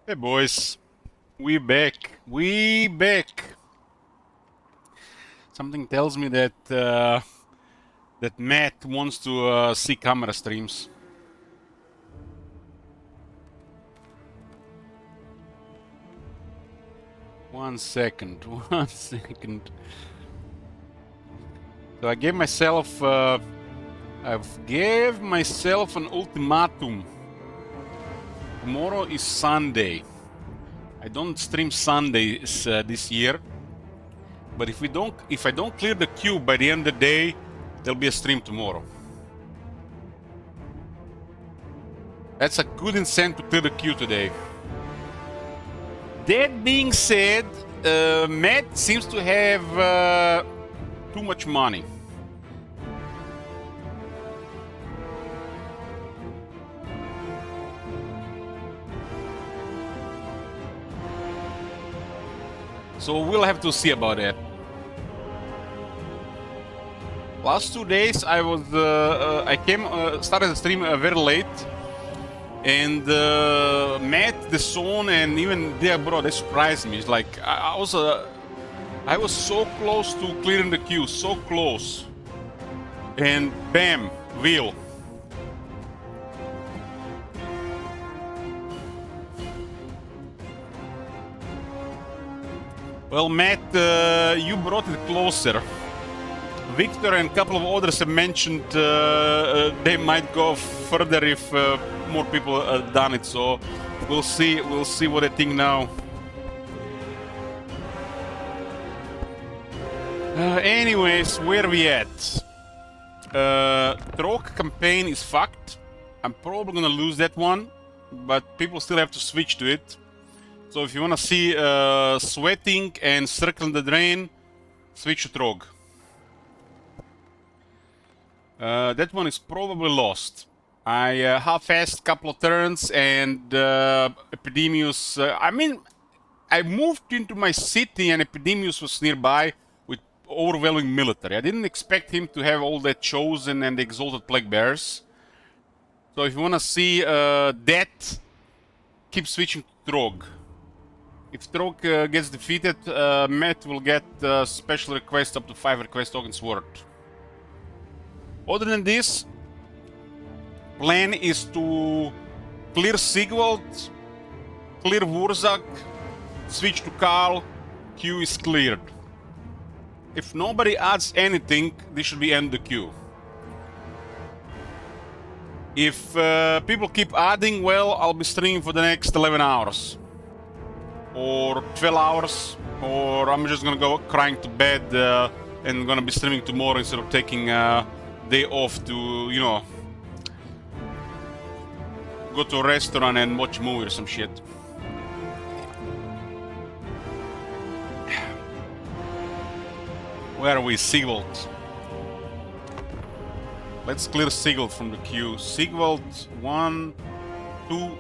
Hey boys, we back. We back. Something tells me that Matt wants to see camera streams. One second, one second. So I've gave myself an ultimatum. Tomorrow is Sunday. I don't stream Sundays this year, but if I don't clear the queue by the end of the day, there'll be a stream tomorrow. That's a good incentive to clear the queue today. That being said, Matt seems to have too much money. So we'll have to see about that. Last 2 days I started the stream very late, and Matt, the son, and even Dia Bro, they surprised me. It's like I was so close to clearing the queue, so close, and bam, wheel. Well, Matt, you brought it closer. Victor and a couple of others have mentioned they might go further if more people have done it. So we'll see. We'll see what I think now. Anyways, where are we at? Trog campaign is fucked. I'm probably gonna lose that one, but people still have to switch to it. So if you wanna see sweating and circling the drain, switch to Trog. That one is probably lost. I half-assed a couple of turns and Epidemius... I moved into my city and Epidemius was nearby with overwhelming military. I didn't expect him to have all that Chosen and Exalted Plague Bears. So if you want to see that, keep switching to Trog. If Trog gets defeated, Matt will get special request up to 5 request tokens worth. Other than this, plan is to clear Sigvald, clear Wurzak, switch to Karl, queue is cleared. If nobody adds anything, this should be end the queue. If people keep adding, well, I'll be streaming for the next 11 hours. Or 12 hours, or I'm just gonna go crying to bed and gonna be streaming tomorrow instead of taking day off to, you know, go to a restaurant and watch a movie or some shit. Where are we? Sigvald. Let's clear Sigvald from the queue. Sigvald, 1, 2,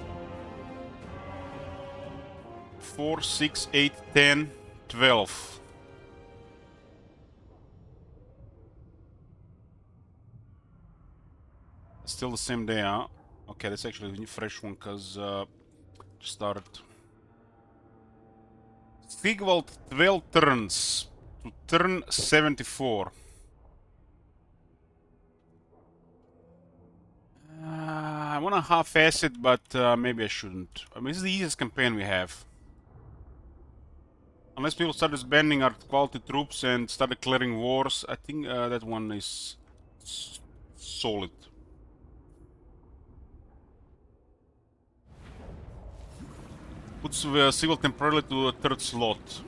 4, 6, 8, 10, 12. Still the same day, huh? Okay, that's actually a new fresh one, because just started. Sigvald 12 turns to turn 74. I want to half-ass it, but maybe I shouldn't. I mean, this is the easiest campaign we have. Unless people start disbanding our quality troops and start declaring wars, I think that one is solid. Puts Sigvald temporarily to a third slot.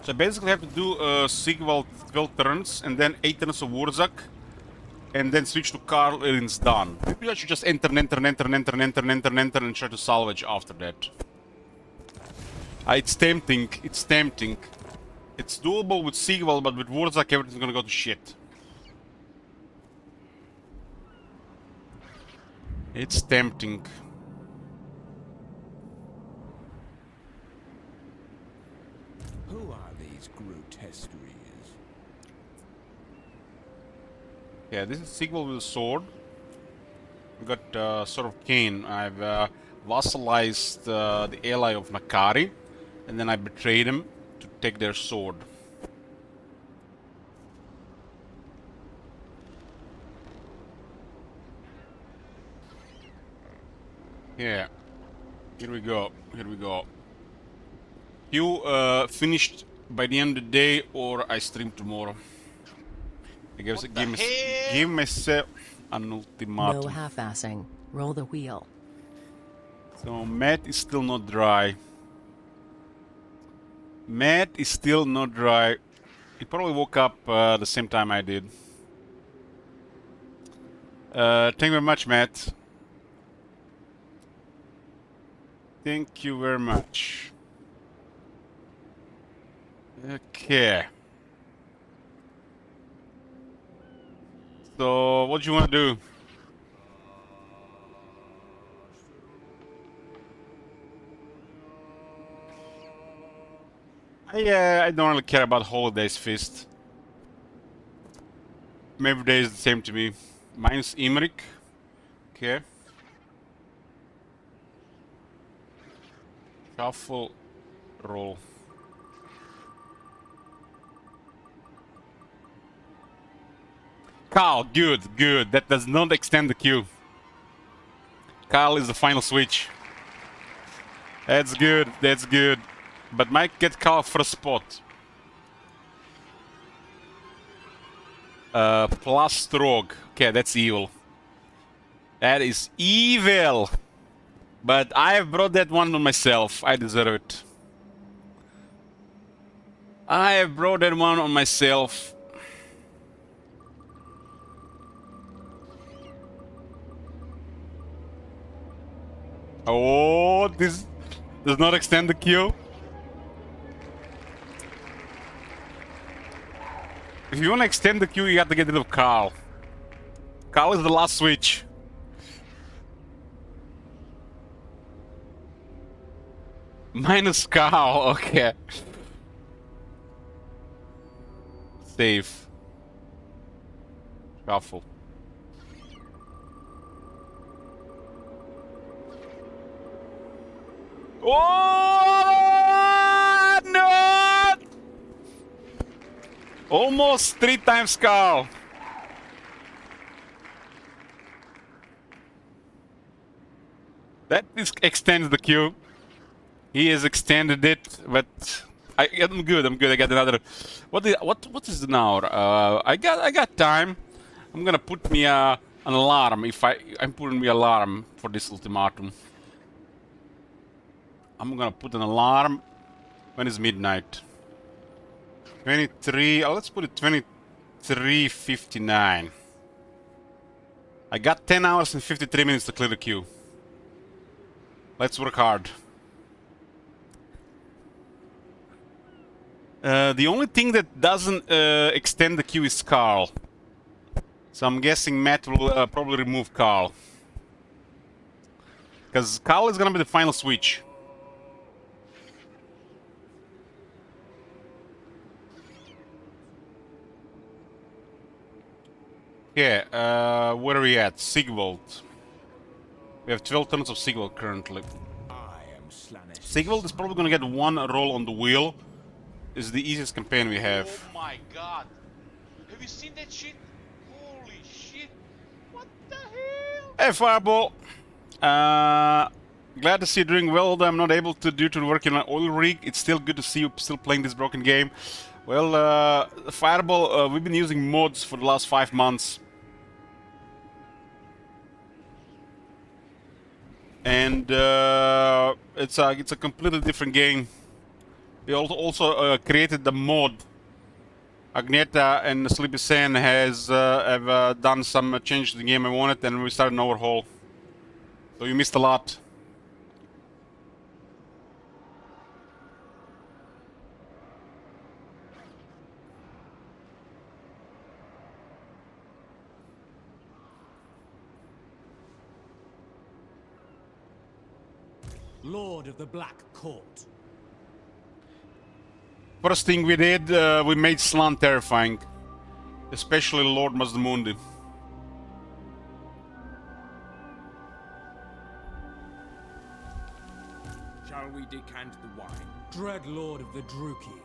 So I basically have to do Sigvald 12 turns and then 8 turns of Wurzak, and then switch to Karl and it's done. Maybe I should just enter and try to salvage after that. It's tempting, it's tempting. It's doable with Sigvald, but with Wurzak everything's gonna go to shit. It's tempting. Who are these grotesqueries? Yeah, this is Sigvald with a sword. We got Sword of Cain. I've vassalized the ally of Nakari, and then I betrayed him to take their sword. Yeah. Here we go. Here we go. You finished by the end of the day, or I stream tomorrow. I guess give myself an No ultimatum. half-assing. Roll the wheel. So Matt is still not dry. Matt is still not dry. He probably woke up the same time I did. Thank you very much, Matt. Thank you very much. Okay. So, what do you want to do? I don't really care about Holiday's Fist. Every day is the same to me. Mine's Imrik. Okay. Shuffle. Roll. Kyle, good, good. That does not extend the queue. Kyle is the final switch. That's good, that's good. But might get Kyle for a spot. Plus Strog. Okay, that's evil. That is evil. But I have brought that one on myself. I deserve it. I have brought that one on myself. Oh, this does not extend the queue. If you want to extend the queue, you have to get rid of Carl. Carl is the last switch. Minus Carl, okay. Save. Shuffle. Oh no! Almost 3 times Carl. That extends the queue. He has extended it, but I'm good. I'm good. I got another. What is the now? I got time. I'm gonna put me an alarm. I'm putting me alarm for this ultimatum. I'm gonna put an alarm when it's midnight. 23. Let's put it 23:59. I got 10 hours and 53 minutes to clear the queue. Let's work hard. The only thing that doesn't extend the queue is Carl. So I'm guessing Matt will probably remove Carl. Because Carl is gonna be the final switch. Yeah, where are we at? Sigvald. We have 12 turns of Sigvald currently. I am Slanesh. Sigvald is probably gonna get one roll on the wheel. It's the easiest campaign we have. Oh my god! Have you seen that shit? Holy shit! What the hell? Hey, Fireball! Glad to see you doing well, although I'm not able to due to work in my oil rig. It's still good to see you still playing this broken game. Well, Fireball, we've been using mods for the last 5 months. And it's a completely different game. We also created the mod. Agneta and Sleepy Sen have done some change to the game I wanted, and we started an overhaul. So you missed a lot. Lord of the Black Court. First thing we did, we made Slann terrifying. Especially Lord Mazdamundi. Shall we decant the wine? Dreadlord of the Druki.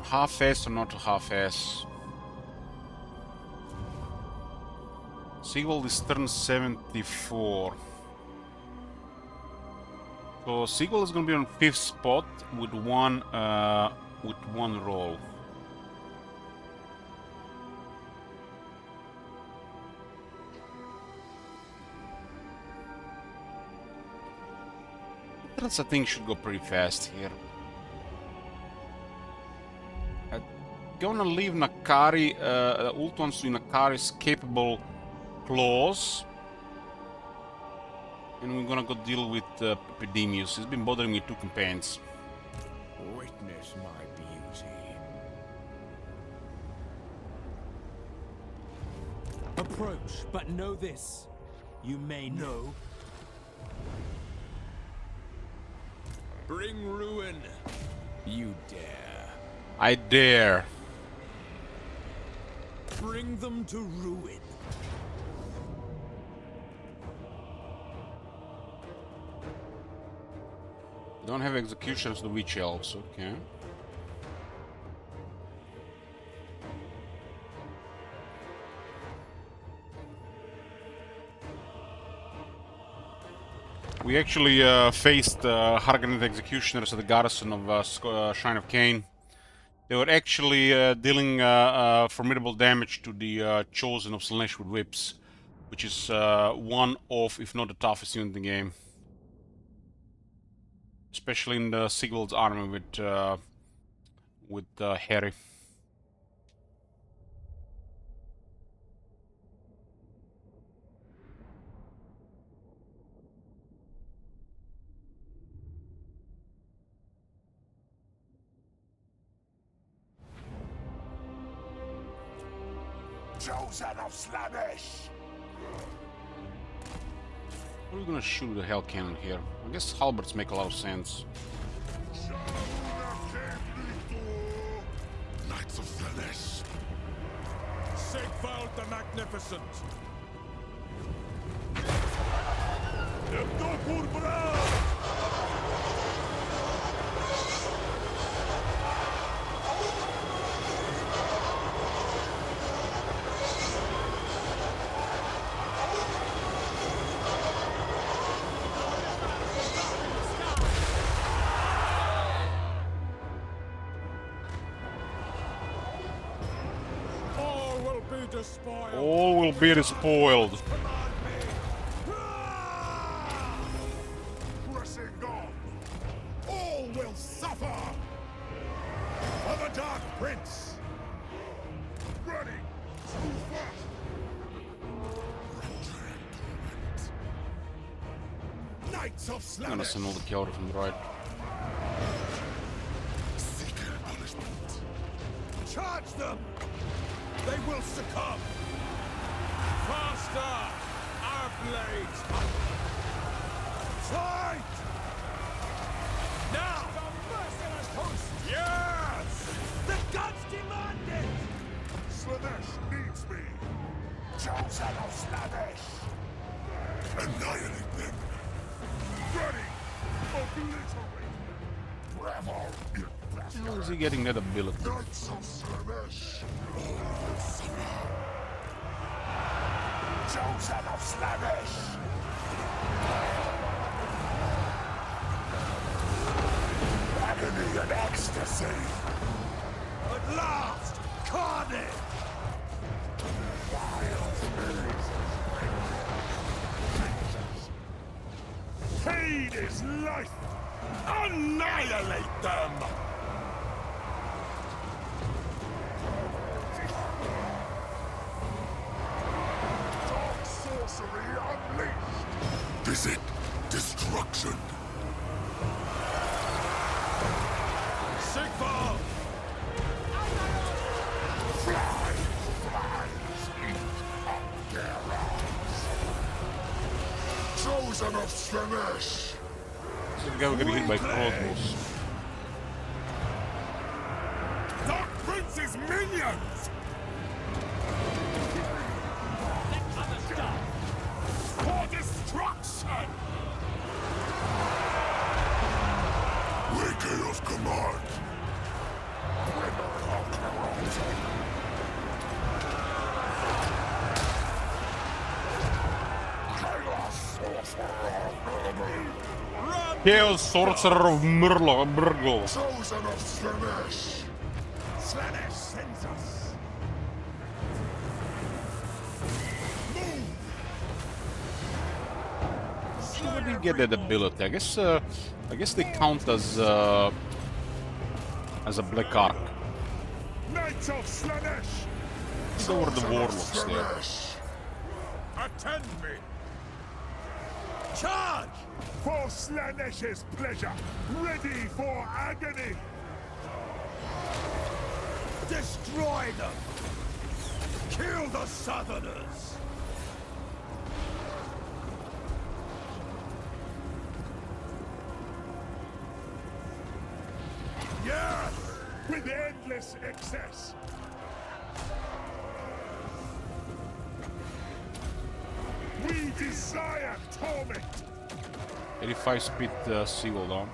Half S or not half S? Sigvald is turn 74. So Sigvald is gonna be on 5th spot with one roll. Turns I think should go pretty fast here. I'm gonna leave Nakari, ult ones to Nakari's capable claws. And we're gonna go deal with Epidemius. He's been bothering me 2 campaigns. Witness my beauty. Approach, but know this. You may know. Bring ruin. You dare. I dare. Bring them to ruin. Don't have executions the witch elves, okay. We actually faced Hargonnet executioners at the garrison of Shrine of Cain. They were actually dealing formidable damage to the Chosen of Slaanesh with whips, which is one of, if not the toughest unit in the game. Especially in the Sigvald's army with Harry. Chosen of Slaanesh. We're gonna shoot the hell cannon here. I guess halberds make a lot of sense. Knights of Slaanesh. Sigvald the Magnificent. All will be despoiled. Pressing on. All will suffer. For the Dark Prince. Ready. Knights of I'm gonna Slaanesh. send all the cavalry from the right. Seeker punishment. Charge them. They will succumb. Faster! Our blades! Fight! Now! The merciless host! Yes! The gods demand it! Slaanesh needs me! Chosen of Slaanesh! Annihilate them! Ready! Obliterate! Revel in How is he getting that ability? Knights of Slaanesh! Chosen of Slaanesh! Agony and ecstasy! At last! Carnage! Pain is life! Annihilate them! Dark sorcery unleashed! Visit destruction! Sigvald! Fly! Flies eat up their arms! Chosen of Slaanesh! So the guy will get hit by crossbows. Dark Prince's minions! For destruction! Chaos Sorcerer of Murgle. Chosen of Slanesh. Slanesh sends us. How do you get that ability? I guess they count as a Black Ark. Knights of Slanesh. So were the warlocks there. Slanesh. Attend me. Charge! For Slanesh's pleasure. Ready for agony. Destroy them! Kill the Southerners! Yes! With endless excess. We desire torment. 85 speed seagull down.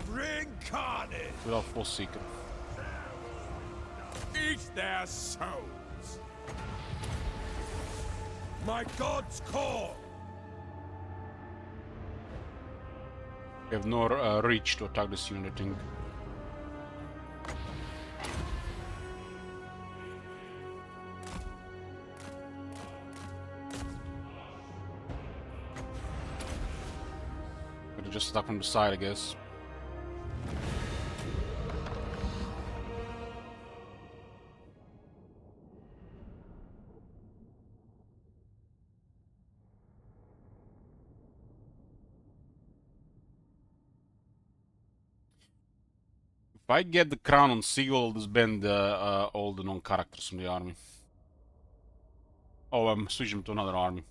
Bring carnage! Without Force Seeker. Eat their souls! My gods call! We have no reach to attack this unit, I think. Gotta just attack from the side, I guess. If I get the crown on Seagull, I'll disband all the non-characters from the army. Oh, I'm switching to another army.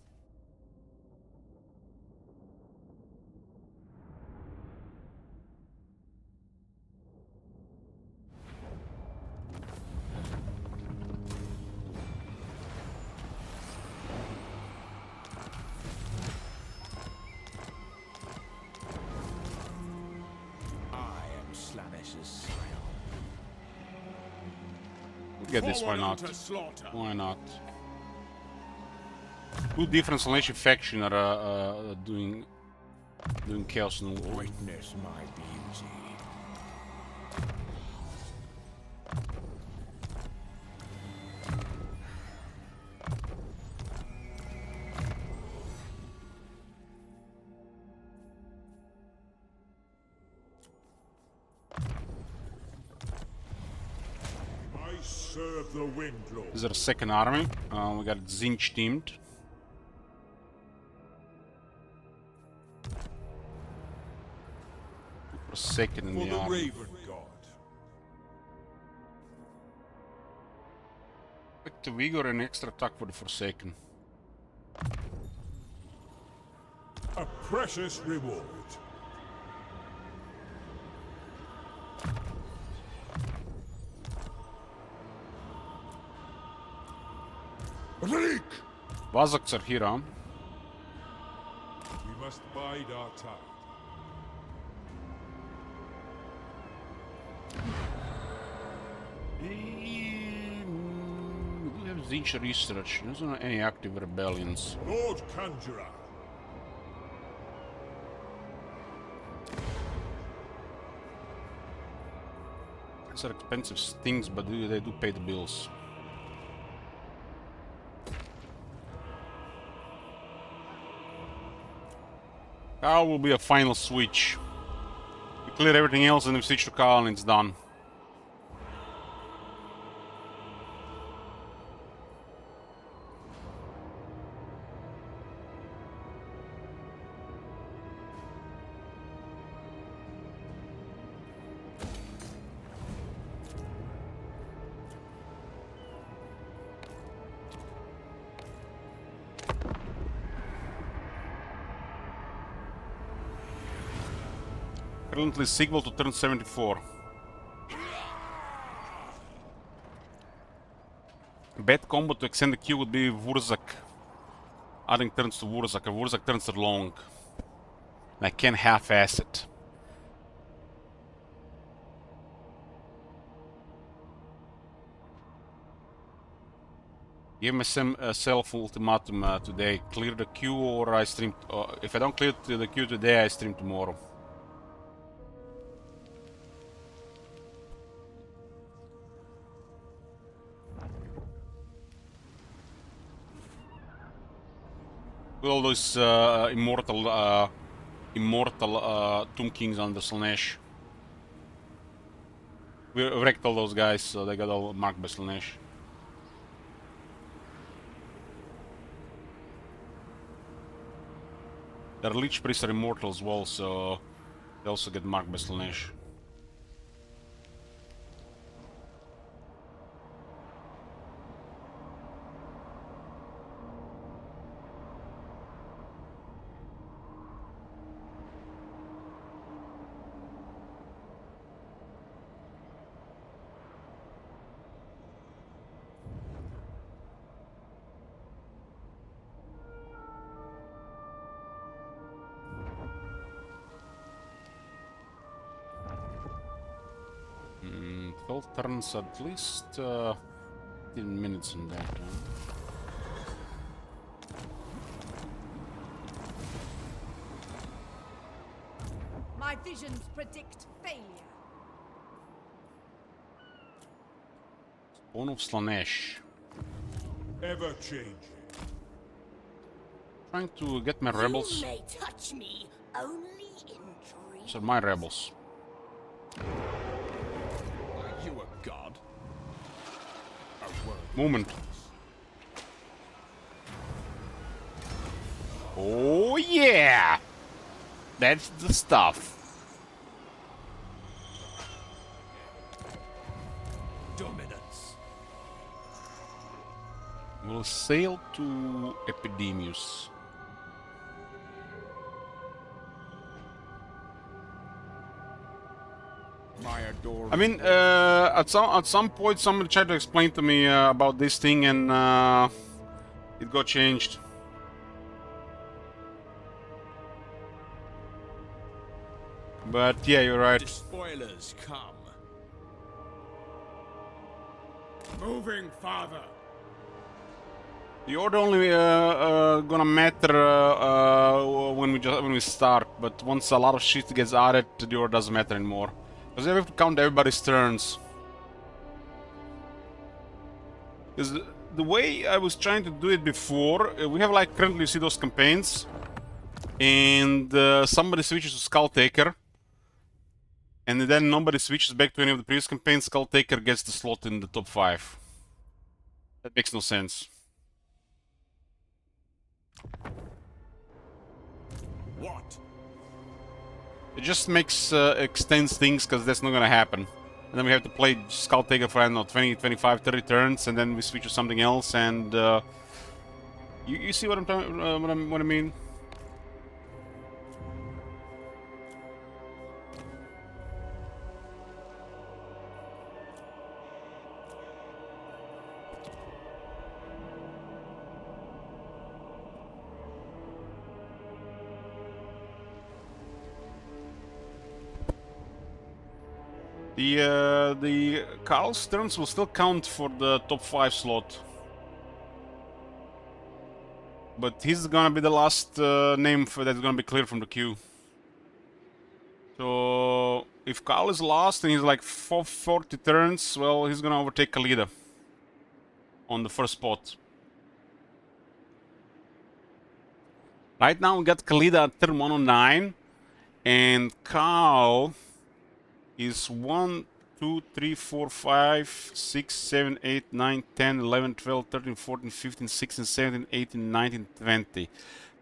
I am Slanesh's scion. We'll get this, why not? Why not? Two different Slanesh faction are doing chaos and war. Witness my beauty. I serve the Windlord. This is our second army. We got Zinch teamed. Second in For the the army. Raven God. With the Vigor and extra attack for the Forsaken. A precious reward. Reek! Vazaks are here, huh? We must bide our time. We do have Zinch research. There's not any active rebellions. Lord Conjurer. These are expensive things, but they do pay the bills. Khal will be a final switch. We clear everything else and we switch to Khal and it's done. Currently sequel to turn 74. Bad combo to extend the queue would be Wurzak. Adding turns to Wurzak, and Wurzak turns are long. And I can't half-ass it. Give myself ultimatum today. Clear the queue or I stream... if I don't clear the queue today, I stream tomorrow. With all those immortal Tomb Kings under Slaanesh. We wrecked all those guys, so they got all marked by Slaanesh. The Lich Priests are immortal as well, so they also get marked by Slaanesh. Mm, 12 turns at least 15 minutes in that. My visions predict failure. Spawn of Slaanesh. Ever changing. Trying to get my rebels. You may touch me only in dreams. These are my rebels. Are you a god? A word. Movement. Oh yeah! That's the stuff. Dominance. We'll sail to Epidemius. My adoring. I mean, at some point, somebody tried to explain to me about this thing, and it got changed. But yeah, you're right. Despoilers come. Moving, father. The order only gonna matter when we start, but once a lot of shit gets added, the order doesn't matter anymore. Because we have to count everybody's turns. Because the way I was trying to do it before, we have like currently you see those campaigns, and somebody switches to Skull Taker, and then nobody switches back to any of the previous campaigns. Skull Taker gets the slot in the top 5. That makes no sense. What? It just makes extends things, because that's not gonna happen. And then we have to play Skull Taker for, I don't know, 20, 25, 30 turns, and then we switch to something else, and you see what I'm talking, what I mean? The Carl's turns will still count for the top 5 slot. But he's gonna be the last name that's gonna be cleared from the queue. So if Carl is last and he's like 40 turns, well, he's gonna overtake Khalida on the first spot. Right now we got Khalida at turn 109, and Carl is 1, 2, 3, 4, 5, 6, 7, 8, 9, 10, 11, 12, 13, 14, 15, 16, 17, 18, 19, 20.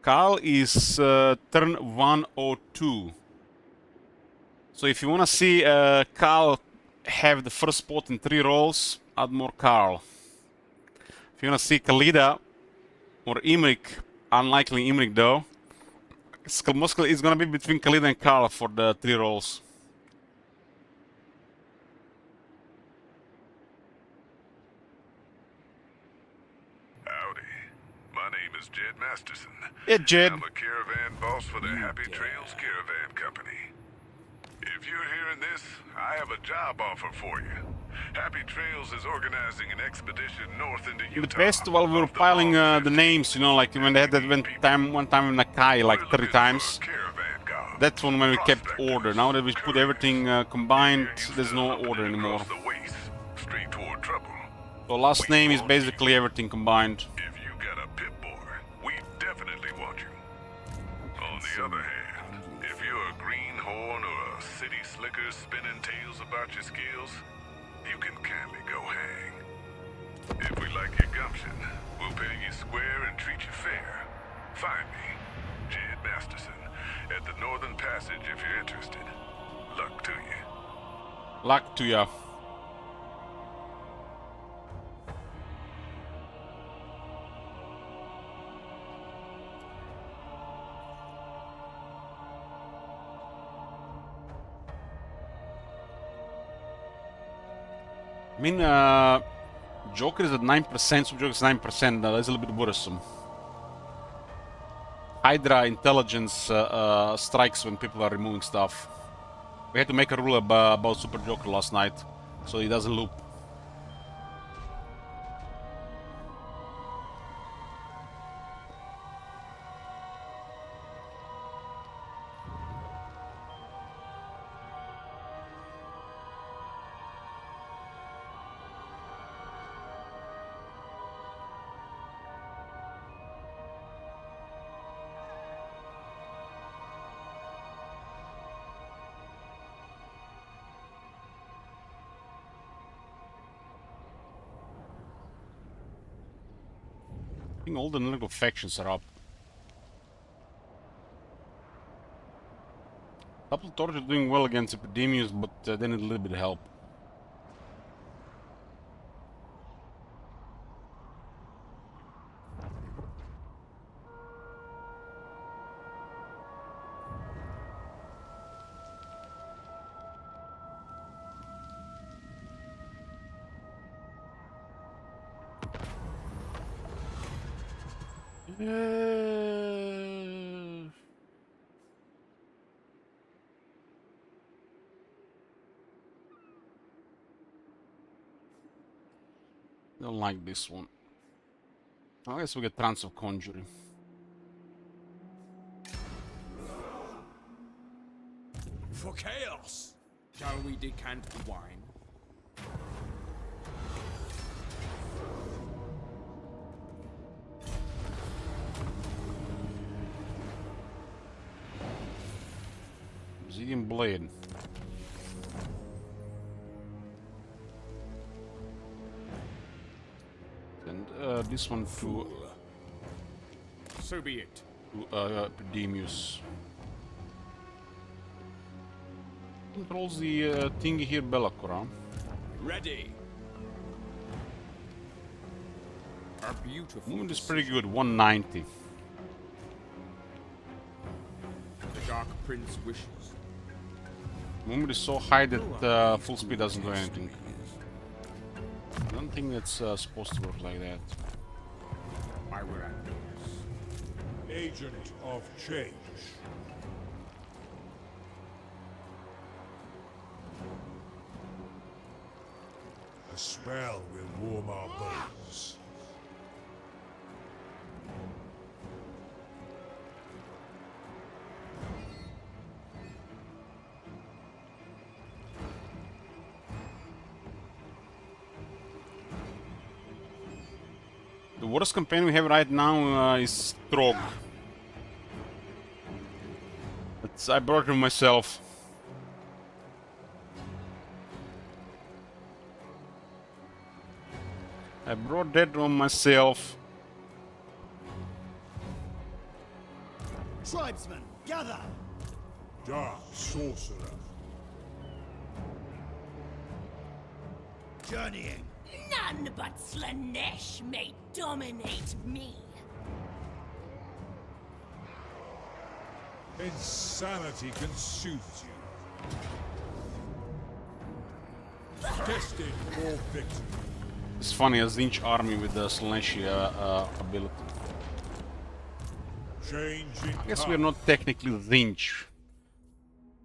Carl is turn 102. So if you want to see Carl have the first spot in 3 rolls, add more Carl. If you want to see Khalida or Imrik, unlikely Imrik though, it's going to be between Khalida and Carl for the 3 rolls. Jed Masterson. Yeah, Jed. I'm a caravan boss for the Happy Trails Caravan Company. If you're hearing this, I have a job offer for you. Happy Trails is organizing an expedition north into Utah. In the past, while we were piling the names, you know, like when they had that one time in Nakai, like 30 times. That's when we kept order. Now that we put everything combined, there's no order anymore. So last name is basically everything combined. If you got a pit boy, we definitely want the other hand, if you're a greenhorn or a city slicker spinning tales about your skills, you can kindly go hang. If we like your gumption, we'll pay you square and treat you fair. Find me, Jed Masterson, at the Northern Passage if you're interested. Luck to you. Luck to ya. I mean, Joker is at 9%, Subjoker is 9%. That's a little bit worrisome. Hydra intelligence strikes when people are removing stuff. We had to make a rule about Super Joker last night, so he doesn't loop. I think all the little factions are up. Double Torch are doing well against Epidemius, but they need a little bit of help. Don't like this one. I guess we get Trance of Conjuring. For chaos! Shall we decant the wine? Obsidian Blade. And this one to So be it. Epidemius. Controls the thingy here, Belacor, huh? Ready. Our beautiful. Movement is pretty good, 190. The Dark Prince wishes. Movement is so high that full speed doesn't do anything. I don't think that's supposed to work like that. I will add this. Agent of change. A spell will warm our bones. The worst campaign we have right now is Trog. I brought him myself. I brought that one myself. Tribesmen, gather! Dark sorcerer. Journeying. None but Slanesh may dominate me. Insanity consumes you. Destined for victory. It's funny, a Zinch army with the Slaneshi ability. Changing I guess we're not technically Zinch.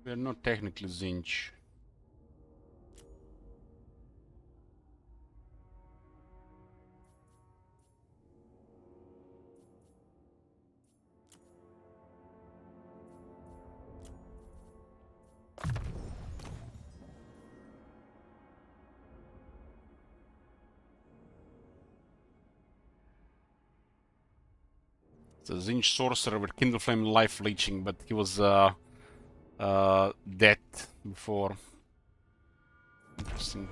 We're not technically Zinch. It's a Zinj sorcerer with Kindle Flame life leeching, but he was dead before. Interesting.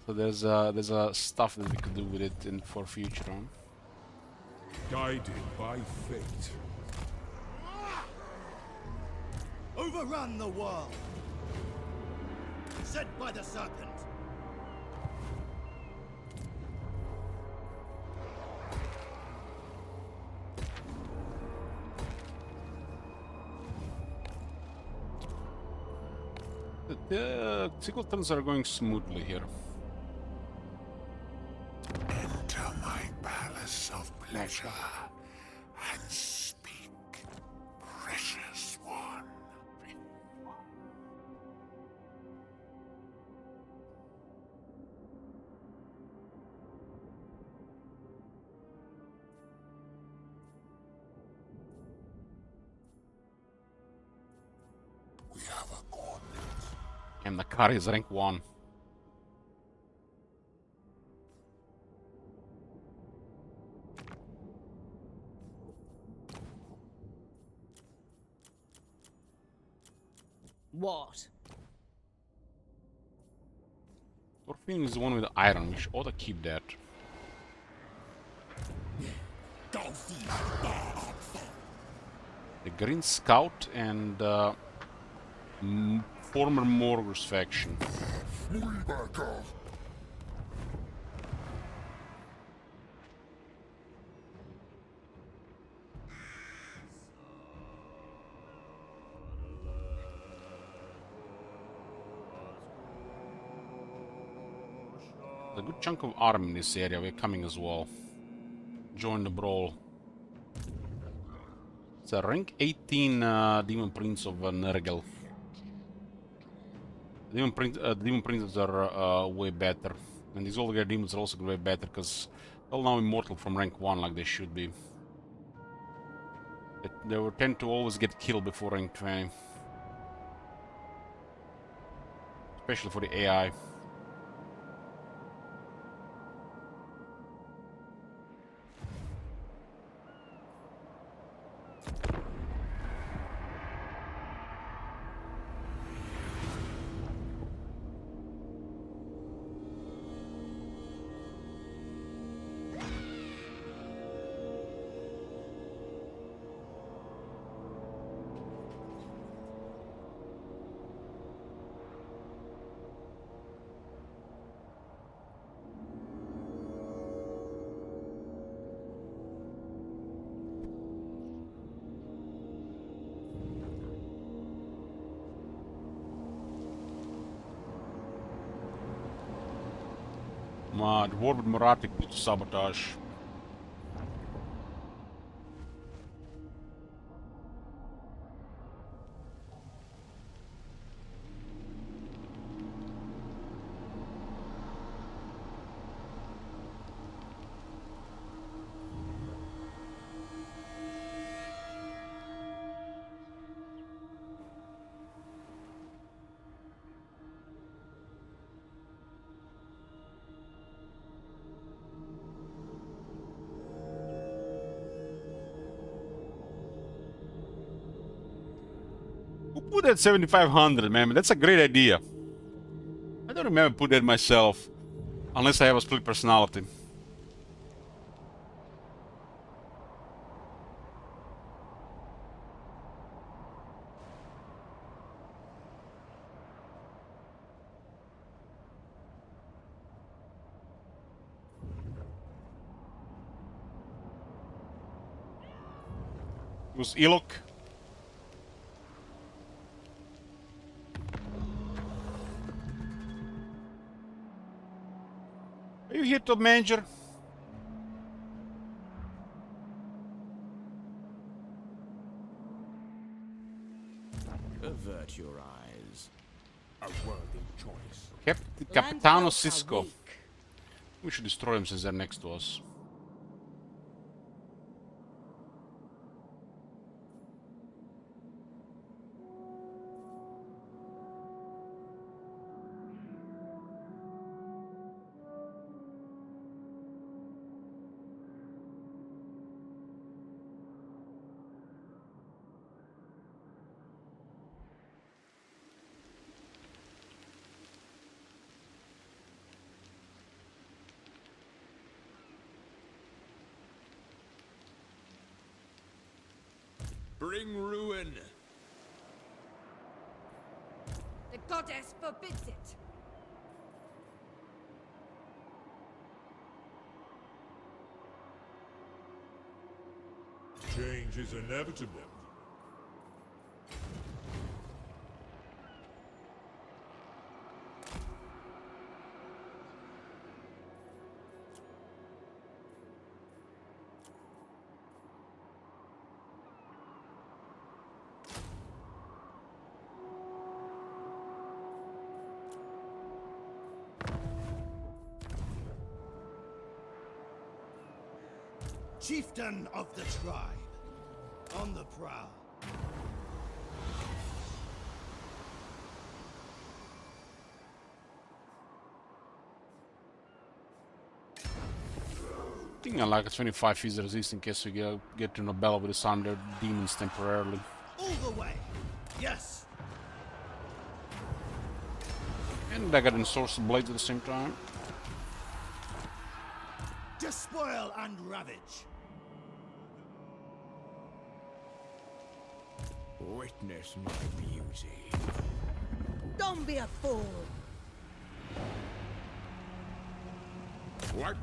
So there's a stuff that we could do with it in for future on. Guided by fate. Overrun the world! Sent by the serpent! The cycle turns are going smoothly here. Enter my palace of pleasure and speak, precious one. We have a gauntlet. And the car is rank 1. What? Orpheum is the one with the iron. We should ought to keep that. The Green Scout and former Morgus faction. A good chunk of army in this area. We're coming as well. Join the brawl. It's a rank 18 Demon Prince of Nergal. Demon Princes are way better. And these older demons are also way better because they're now immortal from rank 1 like they should be. They will tend to always get killed before rank 20. Especially for the AI. The war with Moratic due to sabotage. Who put that 7500, man? That's a great idea. I don't remember put that myself. Unless I have a split personality. It was Ilok. Are you here, top manager? Avert your eyes. A worthy choice. Capitano Cisco. We should destroy him since they're next to us. bring ruin. The goddess forbids it. Change is inevitable. Chieftain of the tribe, on the prowl. I think I like a 25 feet resist in case we get to Nobella with the Thunder Demons temporarily. All the way. Yes. And I got Ensorcel Blades at the same time. Despoil and ravage. Witness my beauty. Don't be a fool. What?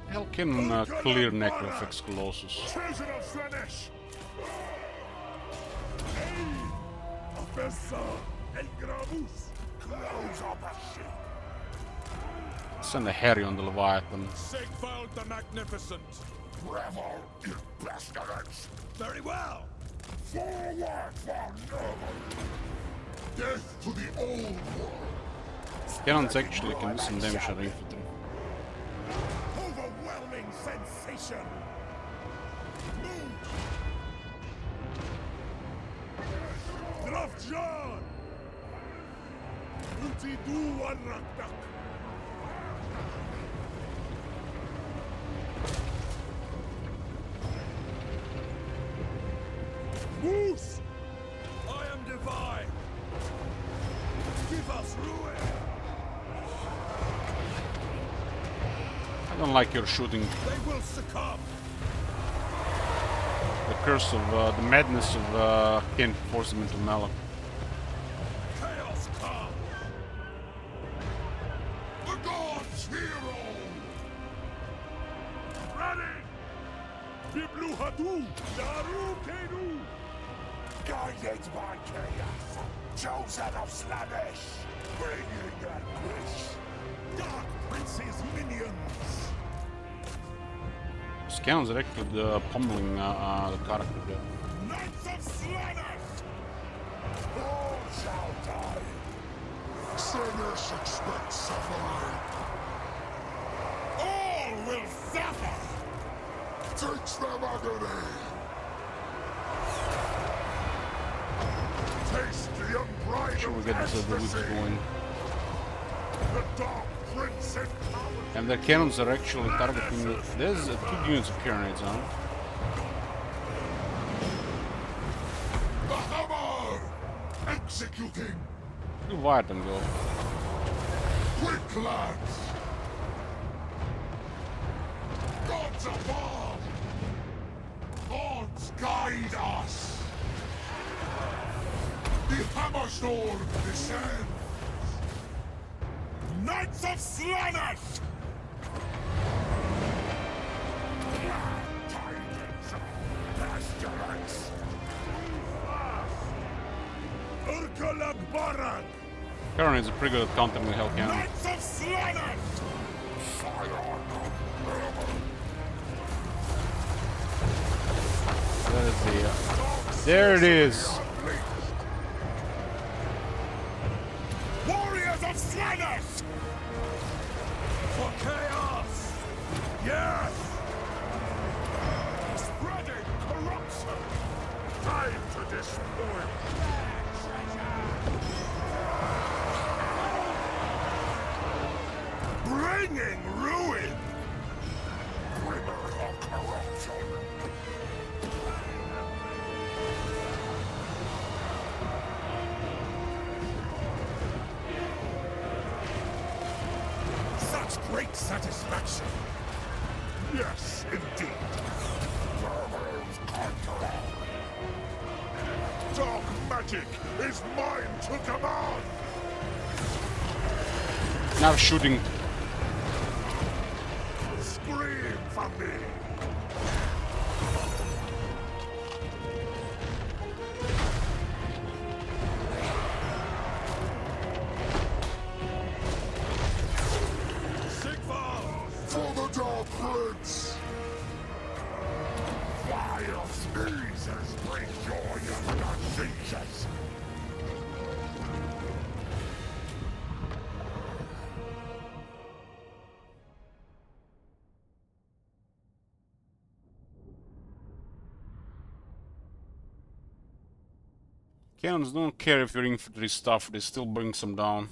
Hell can clear Necrofix Colossus. Children of Slaanesh! Hey! Ofessa El Gravus! Close up a ship! Send a Harry on the Leviathan. Sigvald the Magnificent. Revel, you pestilence! Very well. Forward for Nurgle! Death to the old world! Cannons actually can do some damage on infantry. Overwhelming sensation! Move! Drafjan! Uti du Wanrakdak! Moose! I am divine. Give us ruin! I don't like your shooting. They will succumb! The curse of the madness of can't force him into Mela. Chaos come! The gods' hero! Ready! Biblu Hadu! Daru Kenu! Guided by chaos! Chosen of Slaanesh! Bringing anguish! Dark Prince's minions! These cannons are actually pummeling the character there. Knights of Slaanesh! All shall die! Slaanesh expects suffering! All will suffer! Teach them agony! Taste the unbridled Sure we get this the loops going. The Dark Prince in power! And the cannons are actually targeting. There's 2 units of Kyranids on. The hammer! Executing! Leviathan go. Quick, lads! Gods above! Gods guide us! The Hammerstorm descends! Knights of Slaanesh! Varag! Karen is a pretty good at countering the Hell Cannon. Knights of Slanet! That is the... there it is! Warriors of Slanet! For chaos! Yes! Spreading corruption! Time to destroy! Bringing ruin! Bringer of corruption! Such great satisfaction! Yes, indeed! Dark magic is mine to command! Now shooting. Scream for me! Sigvar! For the Dark Prince! Vile sneezes bring joy of diseases! Cannons don't care if your infantry stuff, they still bring some down.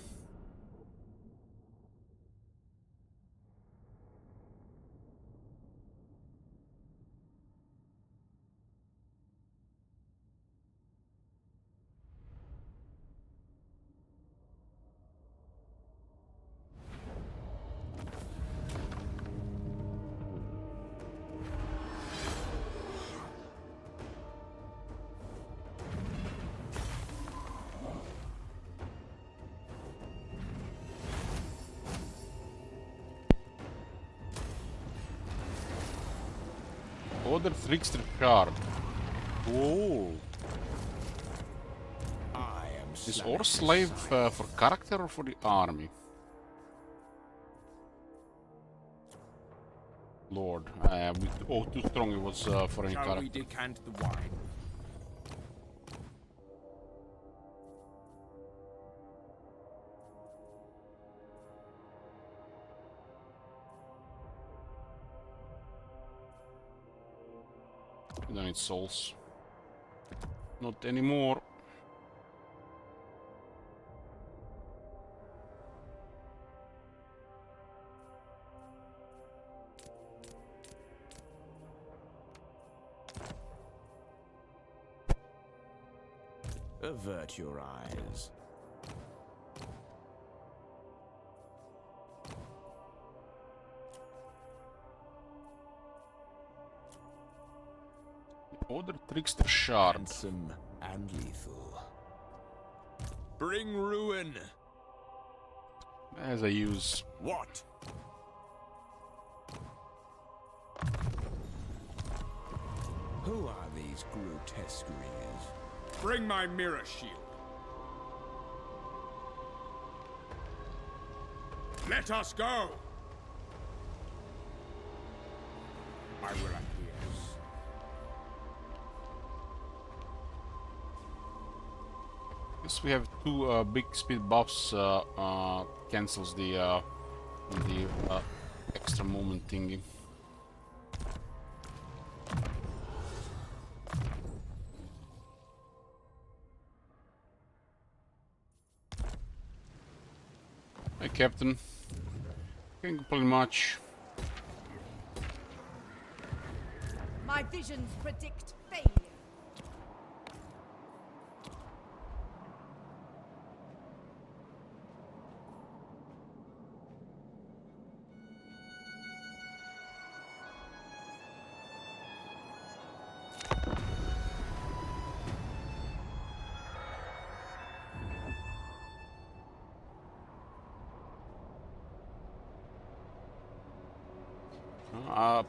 Order Trickster card. Whoa. I am Is Slanet Or Slave Messiah. for character or for the army? Lord, with too strong it was for any Shall we character. decant the wine? Then it's souls. Not anymore. Avert your eyes. Order Trickster shard. Handsome and lethal. Bring ruin. As I use. What? Who are these grotesqueries? Bring my mirror shield. Let us go. I will acquiesce. Guess we have two big speed buffs. Cancels the extra movement thingy. Hey, Captain. Can pretty much. My visions predict failure.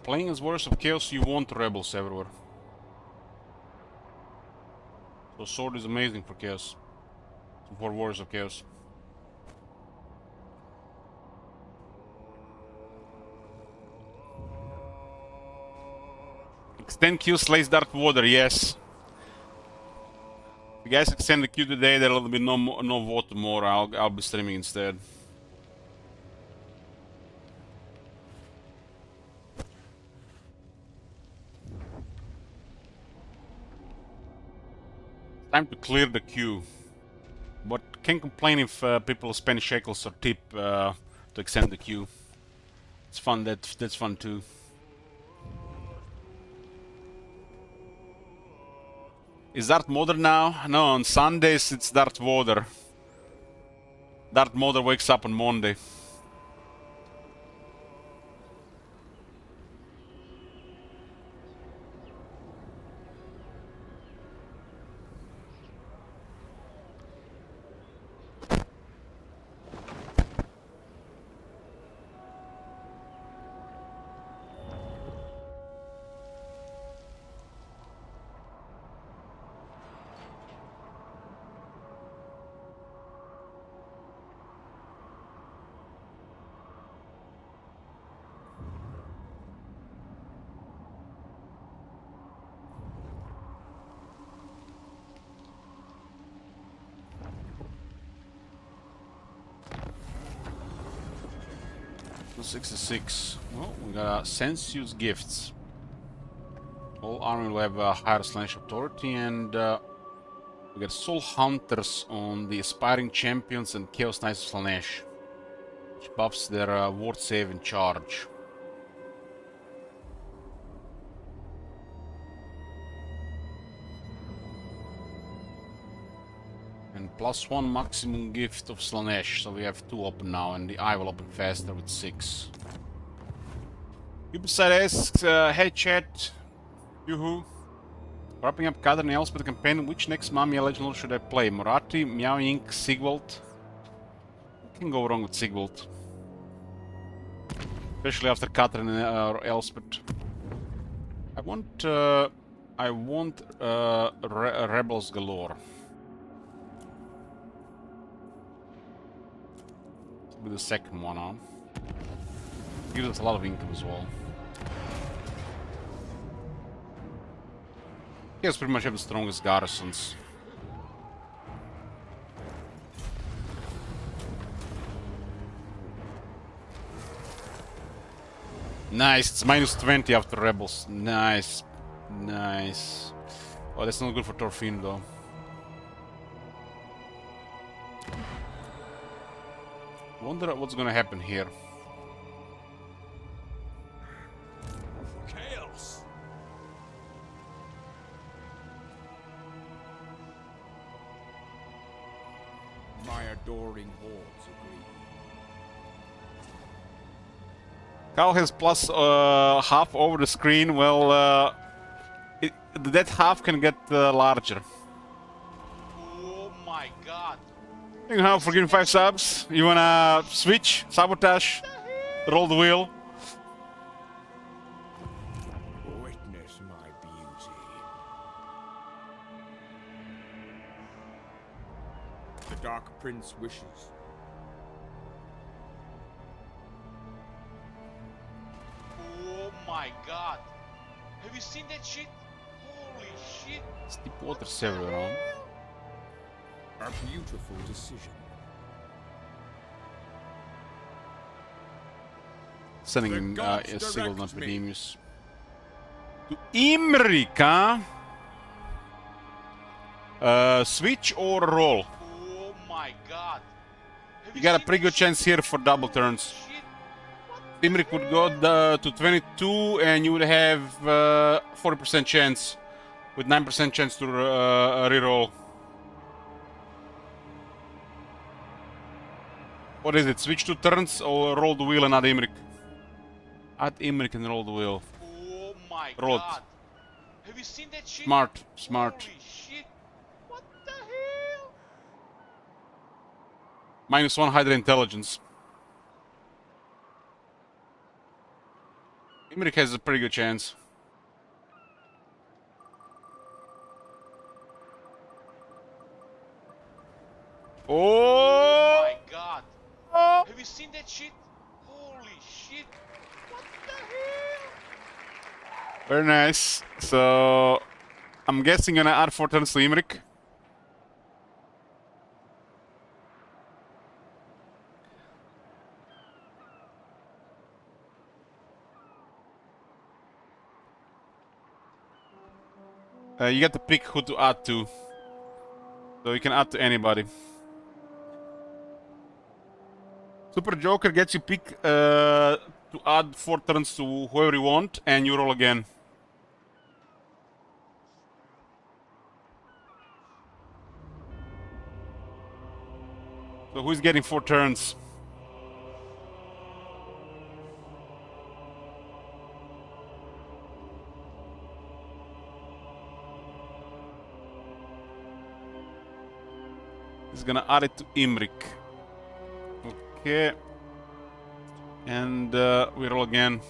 Playing as Warriors of Chaos, you want rebels everywhere. So sword is amazing for Chaos. For Wars of Chaos. Extend Q slays Darth Vader, yes. If you guys extend the queue today, there'll be no vote tomorrow. I'll be streaming instead. Time to clear the queue. But can't complain if people spend shekels or tip to extend the queue. It's fun. That's fun too. Is Darth Vader now? No, on Sundays it's Darth Vader. Darth Vader wakes up on Monday. So 66. Well, we got Sensuous Gifts. All army will have a higher slash authority, and we got Soul Hunters on the Aspiring Champions and Chaos Knights of Slaanesh, which buffs their ward save and charge. And +1 maximum gift of Slaanesh, so we have 2 open now, and the eye will open faster with 6. Cubicide asks, hey chat, yoo-hoo. Wrapping up Kader and Elspeth campaign, which next Mamiya Legend Lord should I play? Moratti, Meow Inc, Sigvald? You can go wrong with Sigvald. Especially after Kader and Elspeth. I want Rebels galore. With the second one on. Gives us a lot of income as well. You guys pretty much have the strongest garrisons. Nice, it's -20 after Rebels. Nice. Nice. Oh, that's not good for Thorfinn though. Wonder what's gonna happen here. Chaos. My adoring hordes agree. Cal has plus half over the screen. Well, that half can get larger. Oh my god. Thank you how for giving 5 subs. You wanna switch? Sabotage? Roll the wheel? Witness my beauty. The Dark Prince wishes. Oh my god. Have you seen that shit? Holy shit. Steep water server on. A beautiful decision. Sending The him gods a signal on direct me. Epidemius. To Imrik, huh? Switch or roll? Oh my god. Have You got a seen pretty that good chance shit? here for double turns. Shit. Imrik would go to 22 and you would have 40% chance with 9% chance to reroll. What is it? Switch 2 turns or roll the wheel and add Imrik? Add Imrik and roll the wheel. Oh my Roll it. god. Have you seen that shit? Smart, smart. Holy shit. What the hell? -1 Hydra Intelligence. Imrik has a pretty good chance. shit? Holy shit! What the hell? Very nice. So I'm guessing gonna add 4 turns to Imrik. You get to pick who to add to. So you can add to anybody. Super Joker gets you pick to add 4 turns to whoever you want, and you roll again. So who's getting 4 turns? He's gonna add it to Imrik. Okay. And we roll again.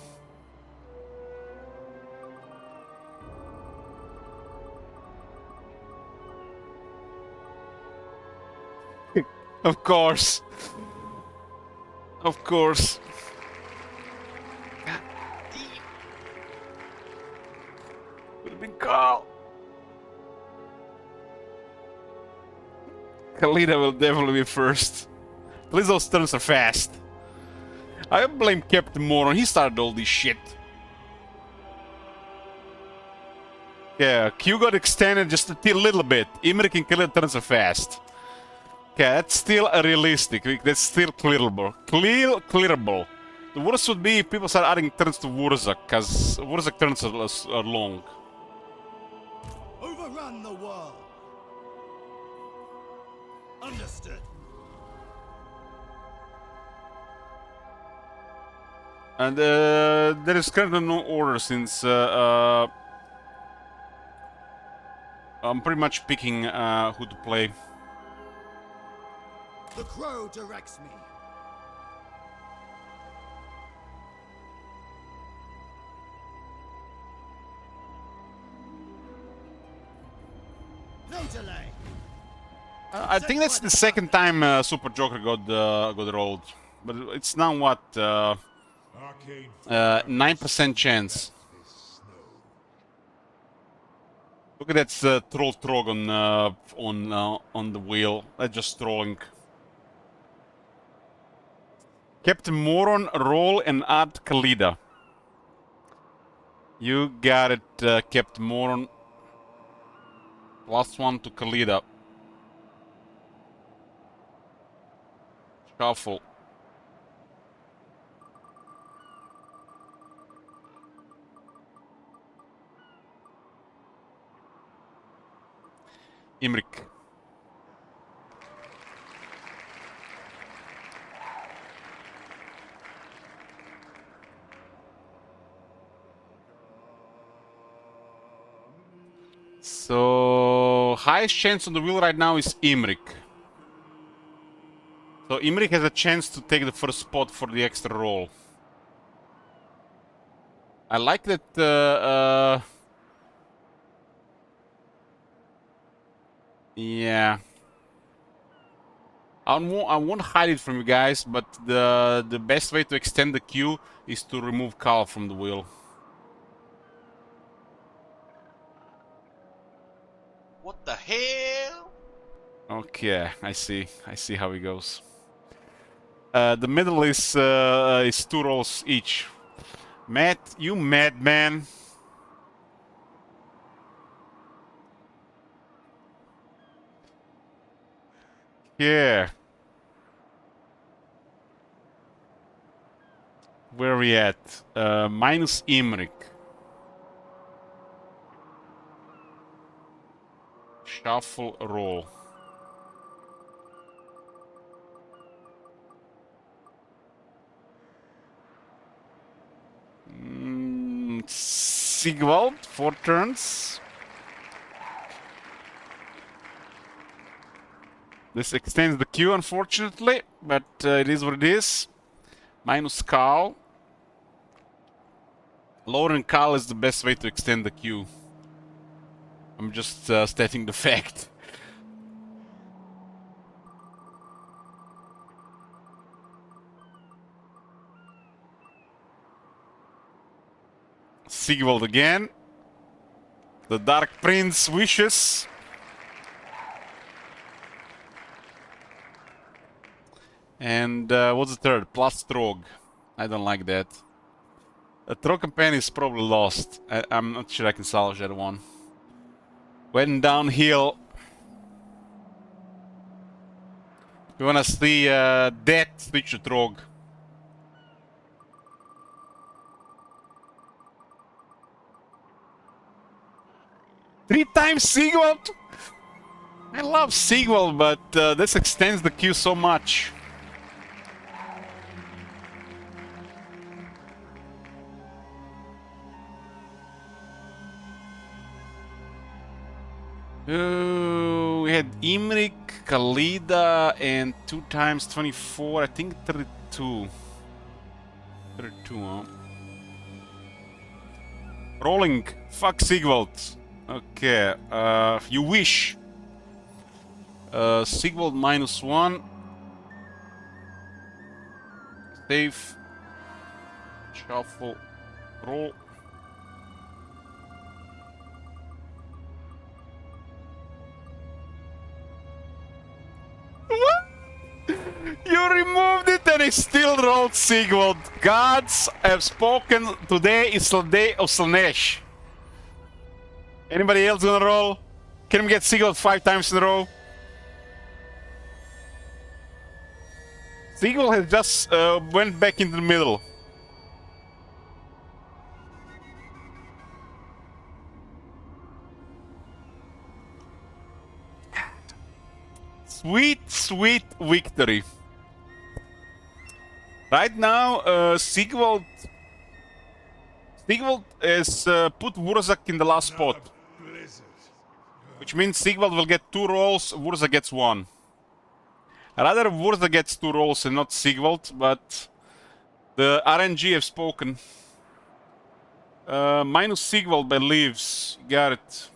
Of course. Of course. God damn. Would have been Carl. Khalida will definitely be first. At least those turns are fast. I blame Captain Moron, he started all this shit. Yeah, Q got extended just a little bit. Imrik and Khalida turns are fast. Okay, that's still realistic. That's still clearable. Clearable. The worst would be if people start adding turns to Wurzak, because Wurzak turns are long. Overrun the world. Understood. And there is currently no order since I'm pretty much picking who to play. The crow directs me. No delay. I think that's the second time Super Joker got rolled, but it's now what Arcane 9% chance. Look at that troll trog on the wheel. That's just trolling. Captain Moron, roll and add Khalida. You got it, Captain Moron. Last one to Khalida. Shuffle. Imrik. So highest chance on the wheel right now is Imrik. So Imrik has a chance to take the first spot for the extra roll. I like that. Yeah. I won't hide it from you guys, but the best way to extend the queue is to remove Carl from the wheel. What the hell? Okay, I see how it goes. The middle is 2 rolls each. Matt, you madman. Yeah. Where are we at? Minus Imrik. Shuffle roll. Sigvald, 4 turns. This extends the queue, unfortunately, but it is what it is. Minus Carl. Lowering Carl is the best way to extend the queue. I'm just stating the fact. Sigvald again. The Dark Prince wishes. And what's the third? Plus Trog. I don't like that. The Trog campaign is probably lost. I'm not sure I can salvage that one. Went downhill. We wanna see that switch to Trog. Three times Sigvald? I love Sigvald, but this extends the queue so much. We had Imrik, Khalida, and 2 times 24. I think 32. 32, huh? Rolling. Fuck Sigvald. Okay. You wish. Sigvald -1. Save. Shuffle. Roll. You removed it and it still rolled Sigvald. Gods have spoken. Today is the day of Slaanesh. Anybody else gonna roll? Can we get Sigvald 5 times in a row? Sigvald has just went back into the middle. Sweet, sweet victory. Right now, Sigvald has put Wurzak in the last spot. Which means Sigvald will get 2 rolls, Wurzak gets 1. Rather Wurzak gets 2 rolls and not Sigvald, but the RNG have spoken. Minus Sigvald by leaves. Got it.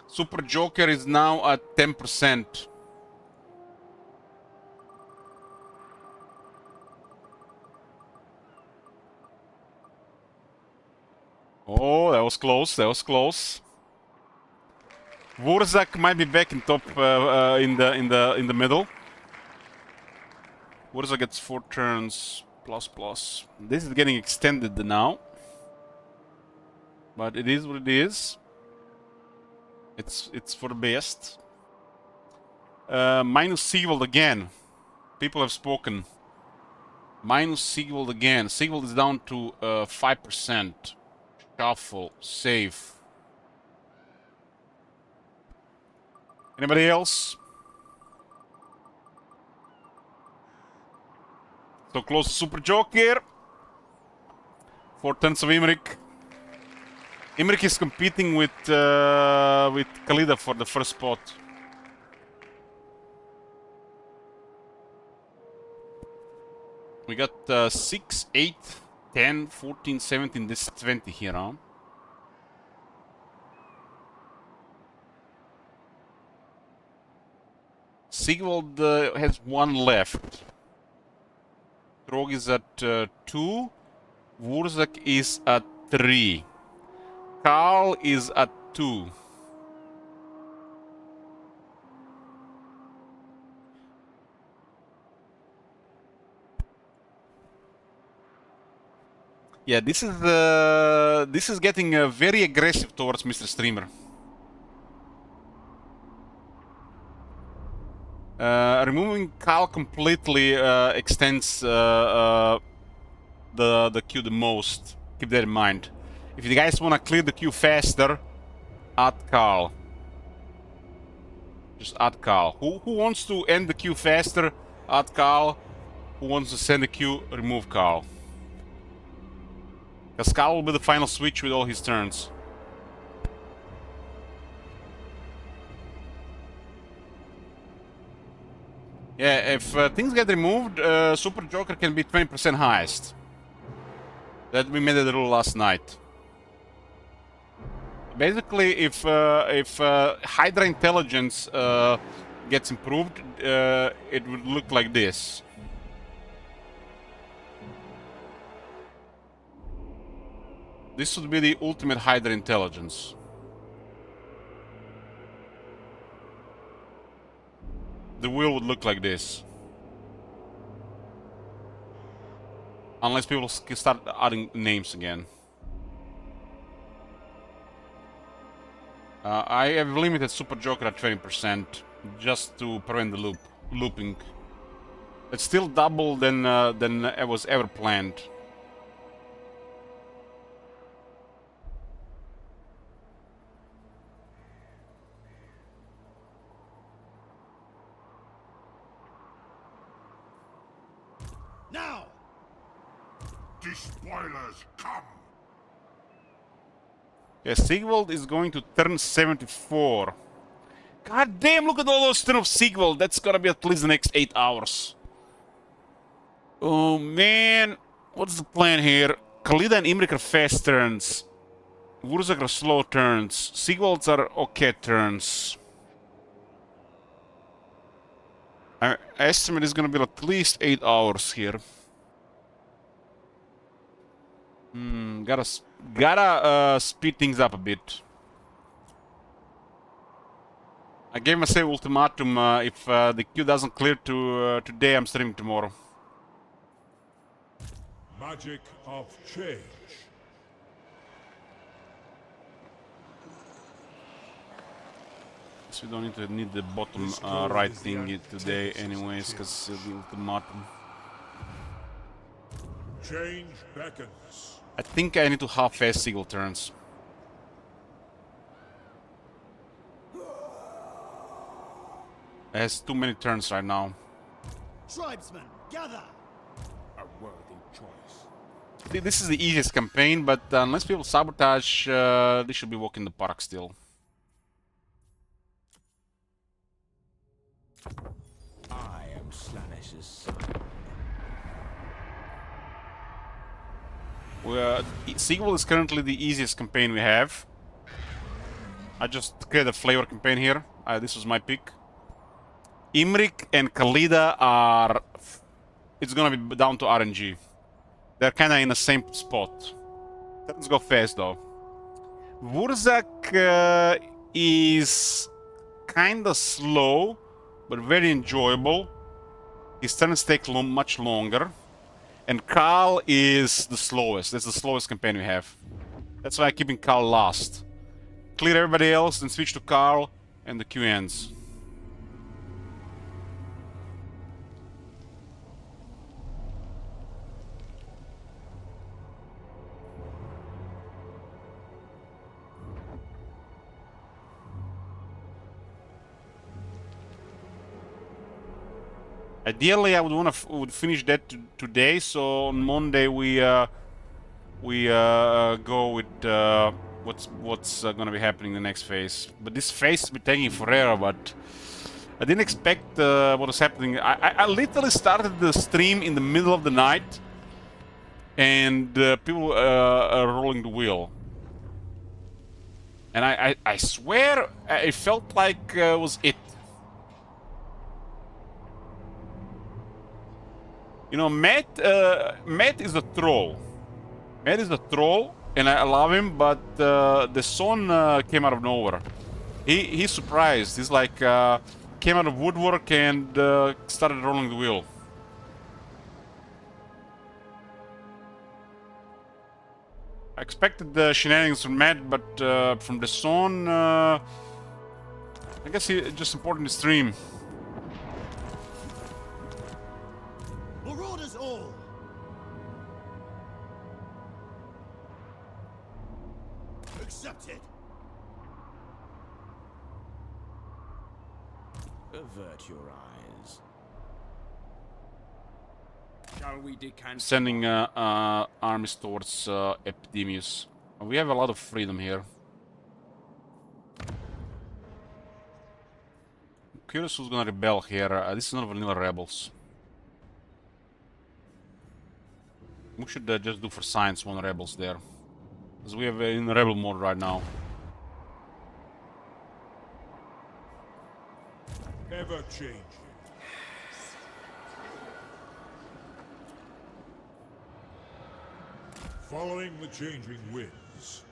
Super Joker is now at 10%. Oh, that was close. That was close. Wurzak might be back in top in the middle. Wurzak gets 4 turns plus. This is getting extended now, but it is what it is. It's for the best. Minus Sigvald again. People have spoken. Minus Sigvald again. Sigvald is down to 5%. Shuffle. Save. Anybody else? So close to Super Joker. 4 turns of Imrik. Imrik is competing with Khalida for the first spot. We got 6, 8, 10, 14, 17, this is 20 here, huh? Sigvald has 1 left. Trog is at 2. Wurzak is at 3. Karl is at 2. Yeah, this is getting very aggressive towards Mr. Streamer. Removing Karl completely extends the queue the most. Keep that in mind. If you guys want to clear the queue faster, add Karl. Just add Karl. Who wants to end the queue faster? Add Karl. Who wants to send the queue? Remove Karl. Because Karl will be the final switch with all his turns. Yeah, if things get removed, Super Joker can be 20% highest. That we made the rule last night. Basically, if Hydra Intelligence gets improved, it would look like this. This would be the ultimate Hydra intelligence. The wheel would look like this. Unless people start adding names again. I have limited Super Joker at 20% just to prevent the looping. It's still double than it was ever planned. Now! The spoilers come! Yeah, Sigvald is going to turn 74. God damn, look at all those turns of Sigvald. That's gonna be at least the next 8 hours. Oh man, what's the plan here? Khalida and Imrik are fast turns. Wurzak are slow turns. Sigvalds are okay turns. I estimate it's gonna be at least 8 hours here. Gotta speed things up a bit. I gave myself ultimatum. If the queue doesn't clear today, I'm streaming tomorrow. Magic of change. So we don't need the bottom right thingy today, anyways, because the ultimatum. Change beckons. I think I need to half-fast Sigil turns. It has too many turns right now. Tribesmen, gather! A worthy choice. This is the easiest campaign, but unless people sabotage, they should be walking the park still. I am Slanesh's son. Sigil is currently the easiest campaign we have. I just created a flavor campaign here. This was my pick. Imrik and Khalida are... It's gonna be down to RNG. They're kinda in the same spot. Let's go fast though. Wurzak is kinda slow, but very enjoyable. His turns take much longer. And Karl is the slowest. That's the slowest campaign we have. That's why I'm keeping Karl last. Clear everybody else, then switch to Karl, and the queue ends. Ideally, I would finish that today. So on Monday we go with what's gonna be happening in the next phase. But this phase has been taking forever. But I didn't expect what was happening. I literally started the stream in the middle of the night, and people are rolling the wheel. And I swear it felt like it was it. You know, Matt is a troll. Matt is a troll, and I love him, but the son came out of nowhere. He's surprised. He's like, came out of woodwork and started rolling the wheel. I expected the shenanigans from Matt, but from the son, I guess it's just important to stream. Marauders all! Accepted! Avert your eyes. Shall we decant? Sending armies towards Epidemius. We have a lot of freedom here. Curious who's gonna rebel here. This is not vanilla rebels. We should just do for science one rebels there. Because we have in rebel mode right now. ever changing. Following the changing winds.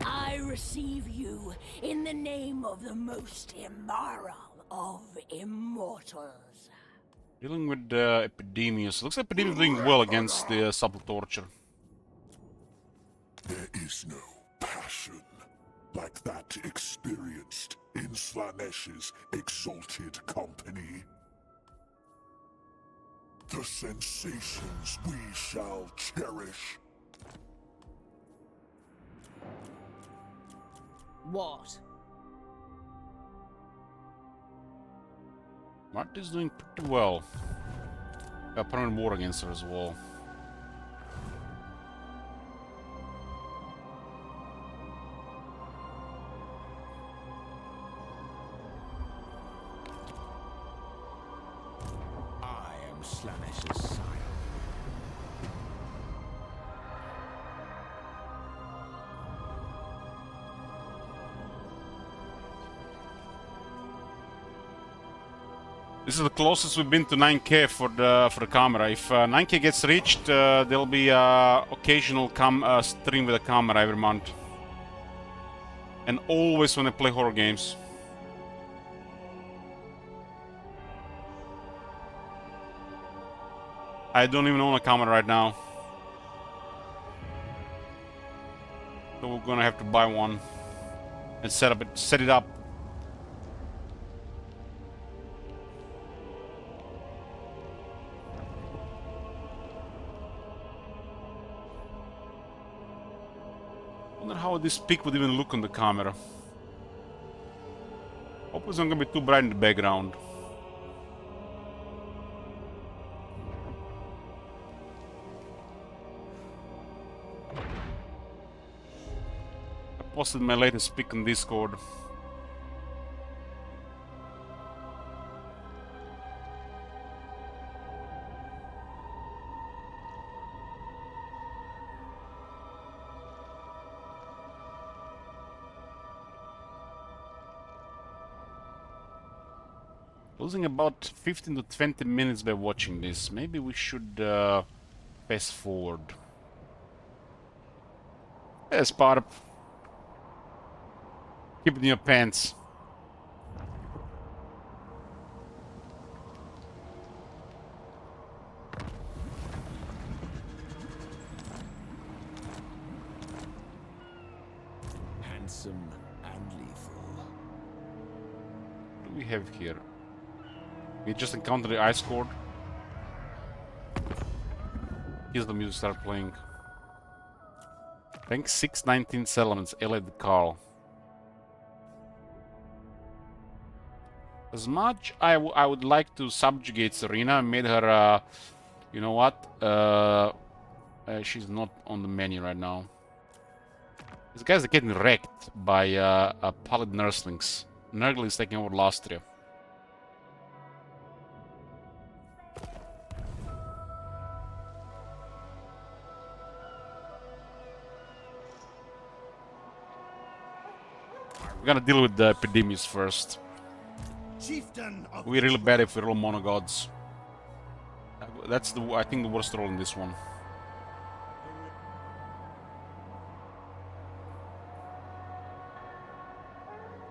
I receive you in the name of the most immoral of immortals. Dealing with Epidemius. Looks like Epidemius doing well against the subtle torture. There is no passion like that experienced in Slanesh's exalted company. The sensations we shall cherish. What? Mart is doing pretty well. Got permanent war against her as well. I am Slanesh's sire. This is the closest we've been to 9K for the camera. If 9K gets reached, there'll be occasional stream with a camera every month, and always when I play horror games. I don't even own a camera right now, so we're gonna have to buy one and set it up. Wonder how this peak would even look on the camera. Hope it's not gonna be too bright in the background. I posted my latest pick on Discord. Losing about 15 to 20 minutes by watching this. Maybe we should fast forward. Yes, Sparp. Keep it in your pants. Handsome and lethal. What do we have here? We just encountered the ice cord. Here's the music start playing. Rank 619 settlements, allied Carl. As much I would like to subjugate Serena, made her, you know what? She's not on the menu right now. These guys are getting wrecked by pallid nurslings. Nurgle is taking over Lastria. We're gonna deal with the Epidemius first. Chieftain of We're really bad if we roll monogods. That's I think the worst roll in this one.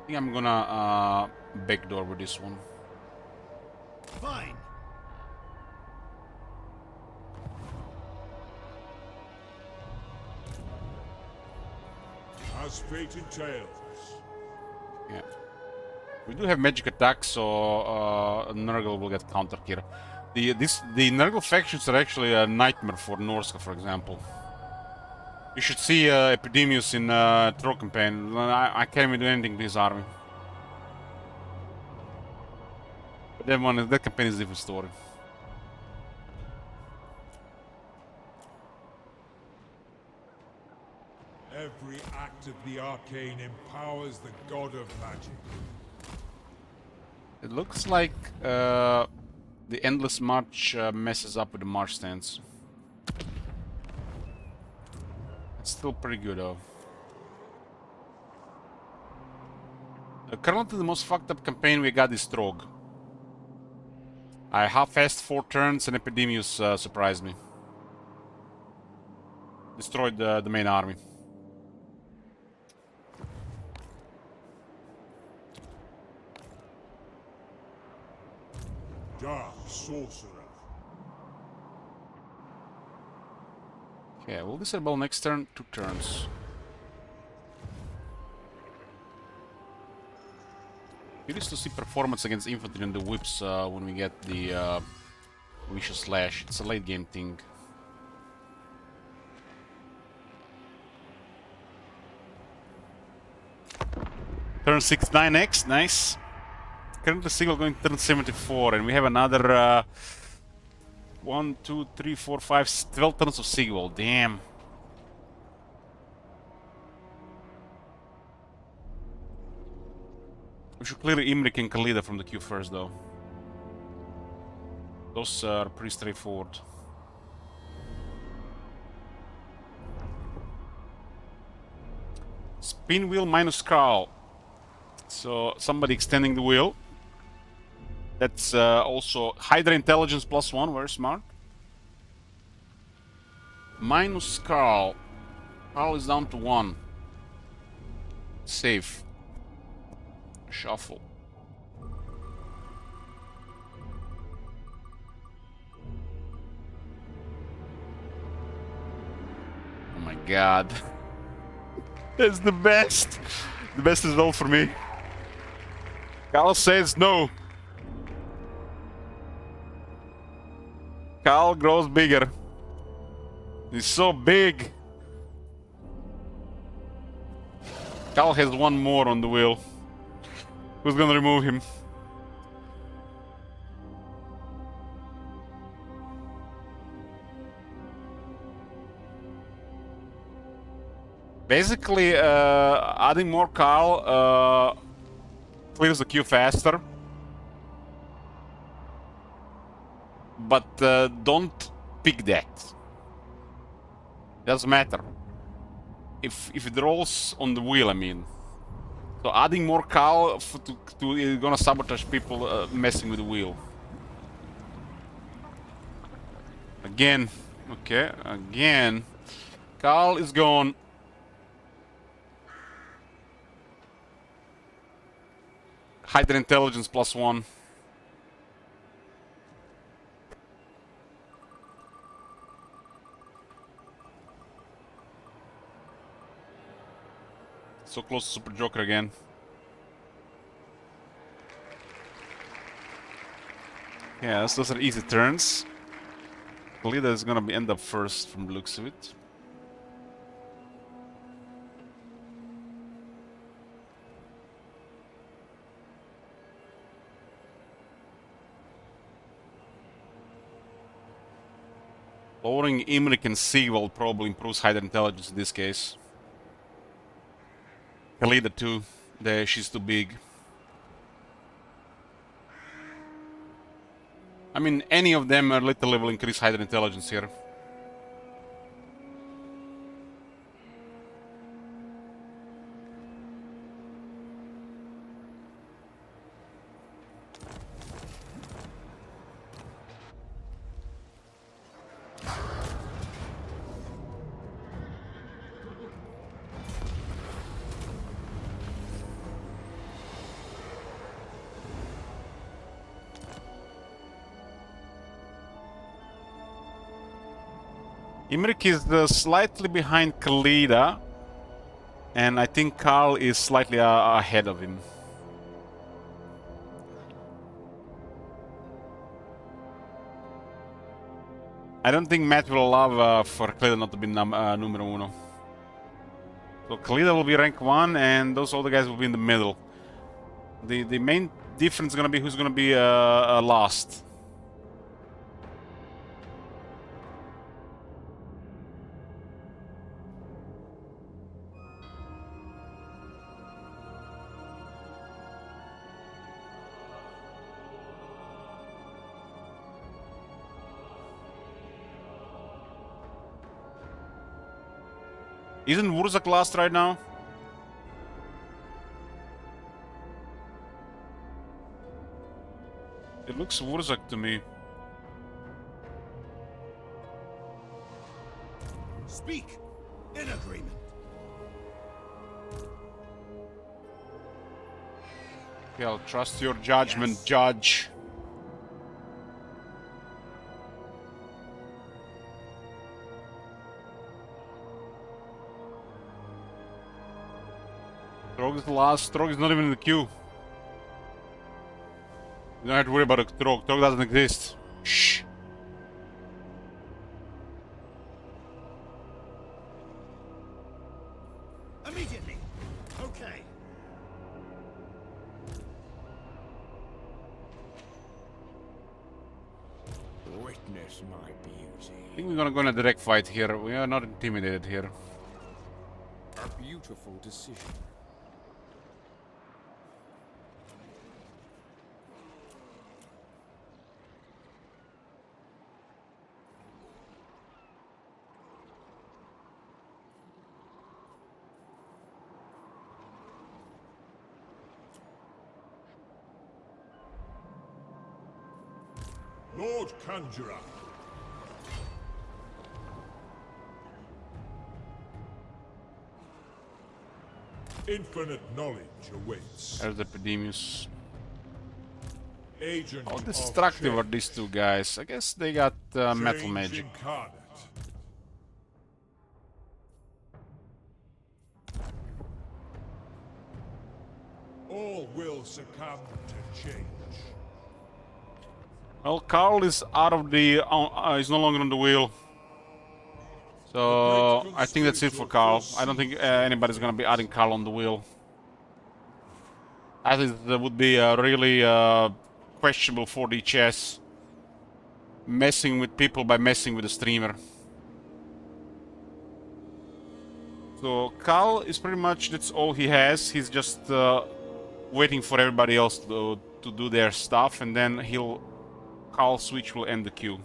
I think I'm gonna backdoor with this one. Fine. As fate entails. Yeah. We do have magic attacks, so Nurgle will get countered here. The Nurgle factions are actually a nightmare for Norska, for example. You should see Epidemius in Troll campaign. I can't even do anything to his army. But that campaign is a different story. Every act of the arcane empowers the god of magic. It looks like the Endless March messes up with the march stance. It's still pretty good though. Currently the most fucked up campaign we got is Trog. I half-assed 4 turns and Epidemius surprised me. Destroyed the main army. Dark sorcerer. Okay, we'll disable next turn, 2 turns. Curious to see performance against infantry and the whips when we get the Vicious Slash. It's a late game thing. Turn 69x, nice. Currently Sigil going turn 74, and we have another 1, 2, 3, 4, 5, 12 turns of Sigil. Damn. We should clear Imrik and Khalida from the queue first, though. Those are pretty straightforward. Spin wheel minus Carl. So somebody extending the wheel. That's also Hydra Intelligence +1, very smart. Minus Carl. Carl is down to 1. Safe. Shuffle. Oh my god. That's the best. The best result for me. Carl says no. Carl grows bigger. He's so big. Carl has 1 more on the wheel. Who's gonna remove him? Basically, adding more Carl clears the queue faster. But don't pick that. Doesn't matter. If it rolls on the wheel, I mean. So adding more Carl to is gonna sabotage people messing with the wheel. Again. Okay, again. Carl is gone. Hydra Intelligence +1. So close to Super Joker again. Yeah, those are easy turns. Khalida is gonna end up first from the looks of it. Lowering Imrik and Sigil probably improves Hydra Intelligence in this case. Khalida too. She's too big. I mean, any of them are literally will increase Hydra Intelligence here. Imrik is slightly behind Khalida, and I think Carl is slightly ahead of him. I don't think Matt will allow for Khalida not to be numero uno. So Khalida will be rank 1, and those other guys will be in the middle. The main difference is gonna be who's gonna be last. Isn't Wurzak last right now? It looks Wurzak to me. Speak in agreement. Okay, I'll trust your judgment, Yes. Judge. Trog is the last. Trog is not even in the queue. You don't have to worry about a Trog. Trog doesn't exist. Shh. Immediately. Okay. Witness my beauty. I think we're gonna go in a direct fight here. We are not intimidated here. A beautiful decision. Lord Conjurer. Infinite knowledge awaits. There's the Epidemius. Agent How of destructive are change. these two guys? I guess they got metal Change magic. incarnate. All will succumb to change. Well, Carl is out of the. He's no longer on the wheel. So I think that's it for Carl. I don't think anybody's gonna be adding Carl on the wheel. I think that would be really questionable for the chess. Messing with people by messing with the streamer. So Carl is pretty much, that's all he has. He's just waiting for everybody else to do their stuff, and then Carl switch will end the queue.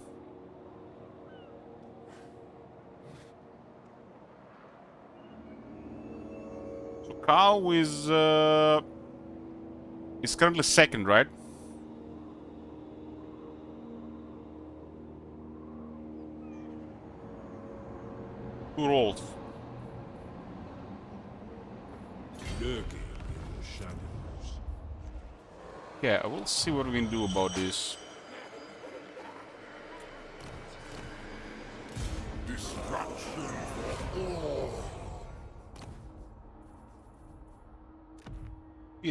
So Carl is currently second, right? Who rolls? Lurking in the shadows. Yeah, we'll see what we can do about this. Destruction for all.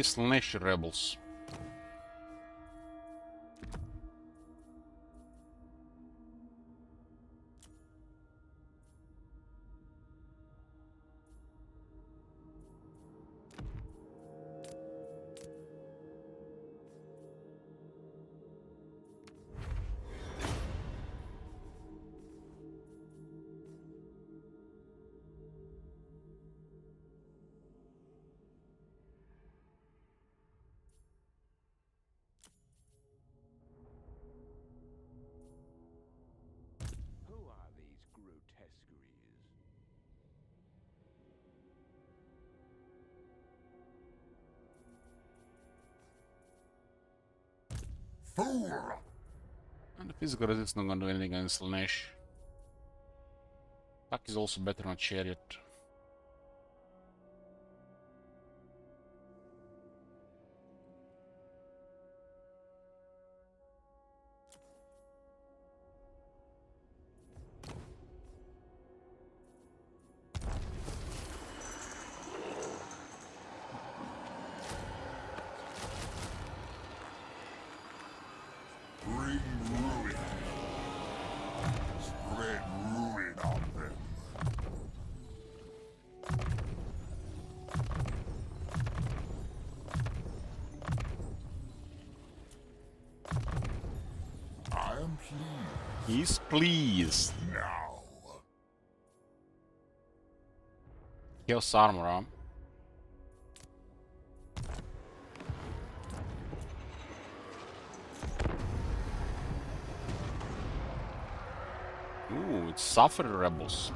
Slash rebels. Who are these grotesqueries? Fool! And the physical resist not gonna do anything against Slanesh. Puck is also better on Chariot. Bring ruin. Spread ruin on them. I am pleased He's pleased. now. Chaos armor, huh? Ooh, it's Sufferer Rebels.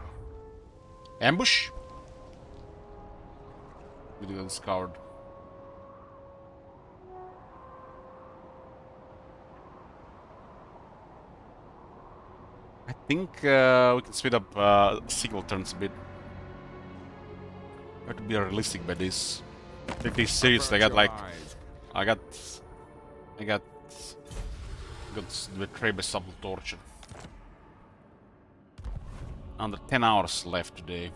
Ambush? We do this coward. I think we can speed up sequel turns a bit. I have to be realistic by this. Take this seriously. I got betrayed by subtle torture. Under 10 hours left today.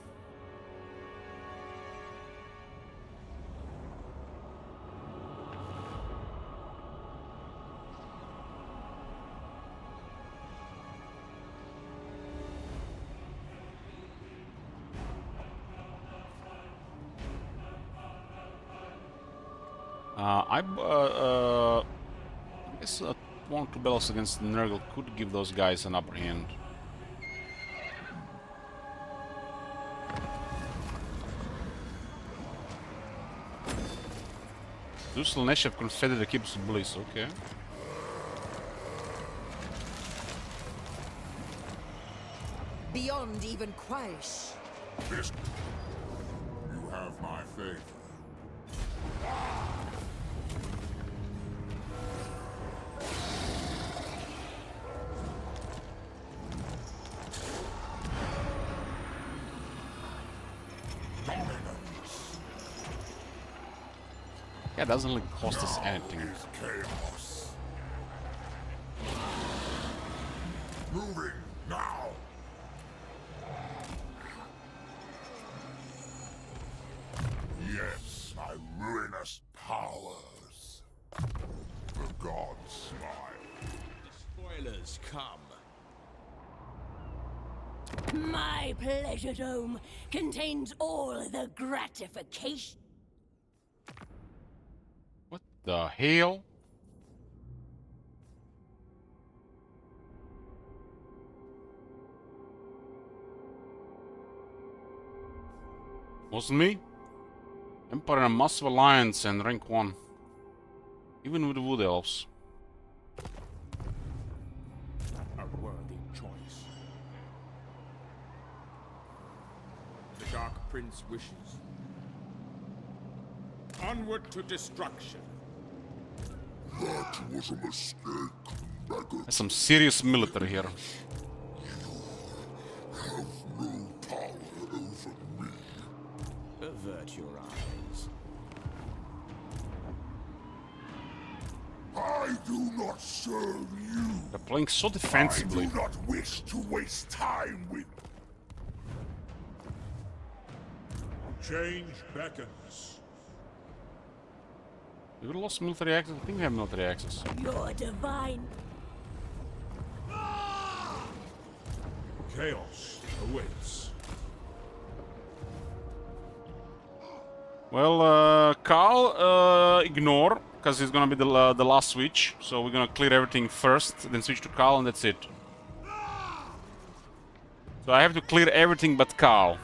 I guess 1 or 2 battles against Nurgle could give those guys an upper hand. Zeus Neshev confederate the keepers of Bliss, okay. Beyond even Quaish. This. You have my faith. Yeah, it doesn't really cost us anything. Chaos. Moving now. Yes, my ruinous powers. The gods smile. Spoilers come. My pleasure dome contains all the gratification. What the hell? Wasn't me? Empire and a massive alliance and rank 1. Even with the Wood Elves. A worthy choice. The Dark Prince wishes. Onward to destruction. That was a mistake, beggar. There's some serious military here. Have no power over me. Avert your eyes. I do not serve you. They're playing so I defensively. do not wish to waste time with. Change beckons. We lost military access? I think we have military access. Your divine. Chaos awaits. Well, Karl, ignore, because it's gonna be the last switch. So we're gonna clear everything first, then switch to Karl, and that's it. So I have to clear everything but Karl.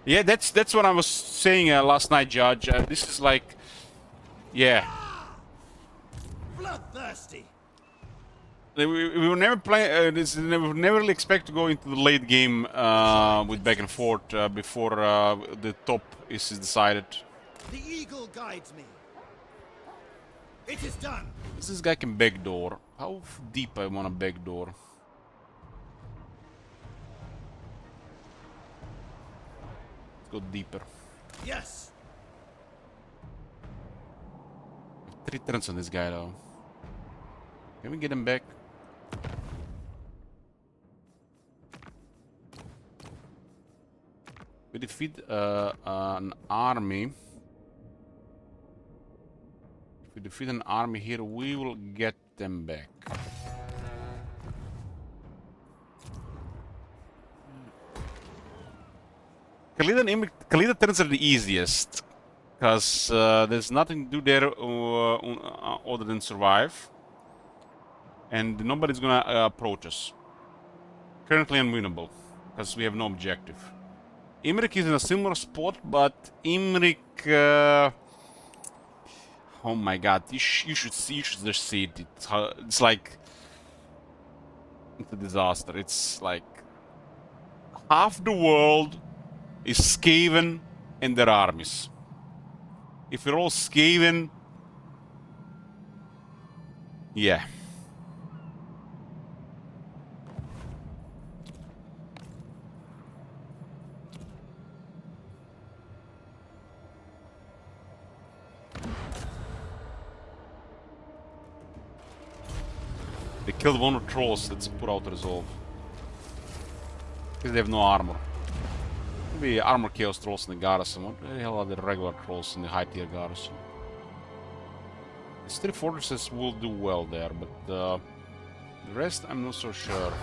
Yeah, that's what I was saying last night, Judge. This is like, yeah. Bloodthirsty. We will never play. We will never really expect to go into the late game with back and forth before the top is decided. The eagle guides me. It is done. This guy can backdoor. How deep I want to backdoor? Let's go deeper. Yes. 3 turns on this guy though. Can we get him back? We defeat an army. If we defeat an army here, we will get them back. Khalida turns are the easiest, because there's nothing to do there other than survive. And nobody's gonna approach us. Currently unwinnable, because we have no objective. Imrik is in a similar spot, but Imrik... oh my god, you should just see it. It's like... It's a disaster. It's like... half the world is Skaven and their armies. If you're all Skaven... Yeah. They killed one of the trolls. Let's put out the resolve. Because they have no armor. Maybe armor chaos trolls in the garrison. What the hell are the regular trolls in the high tier garrison? These 3 fortresses will do well there, but the rest I'm not so sure.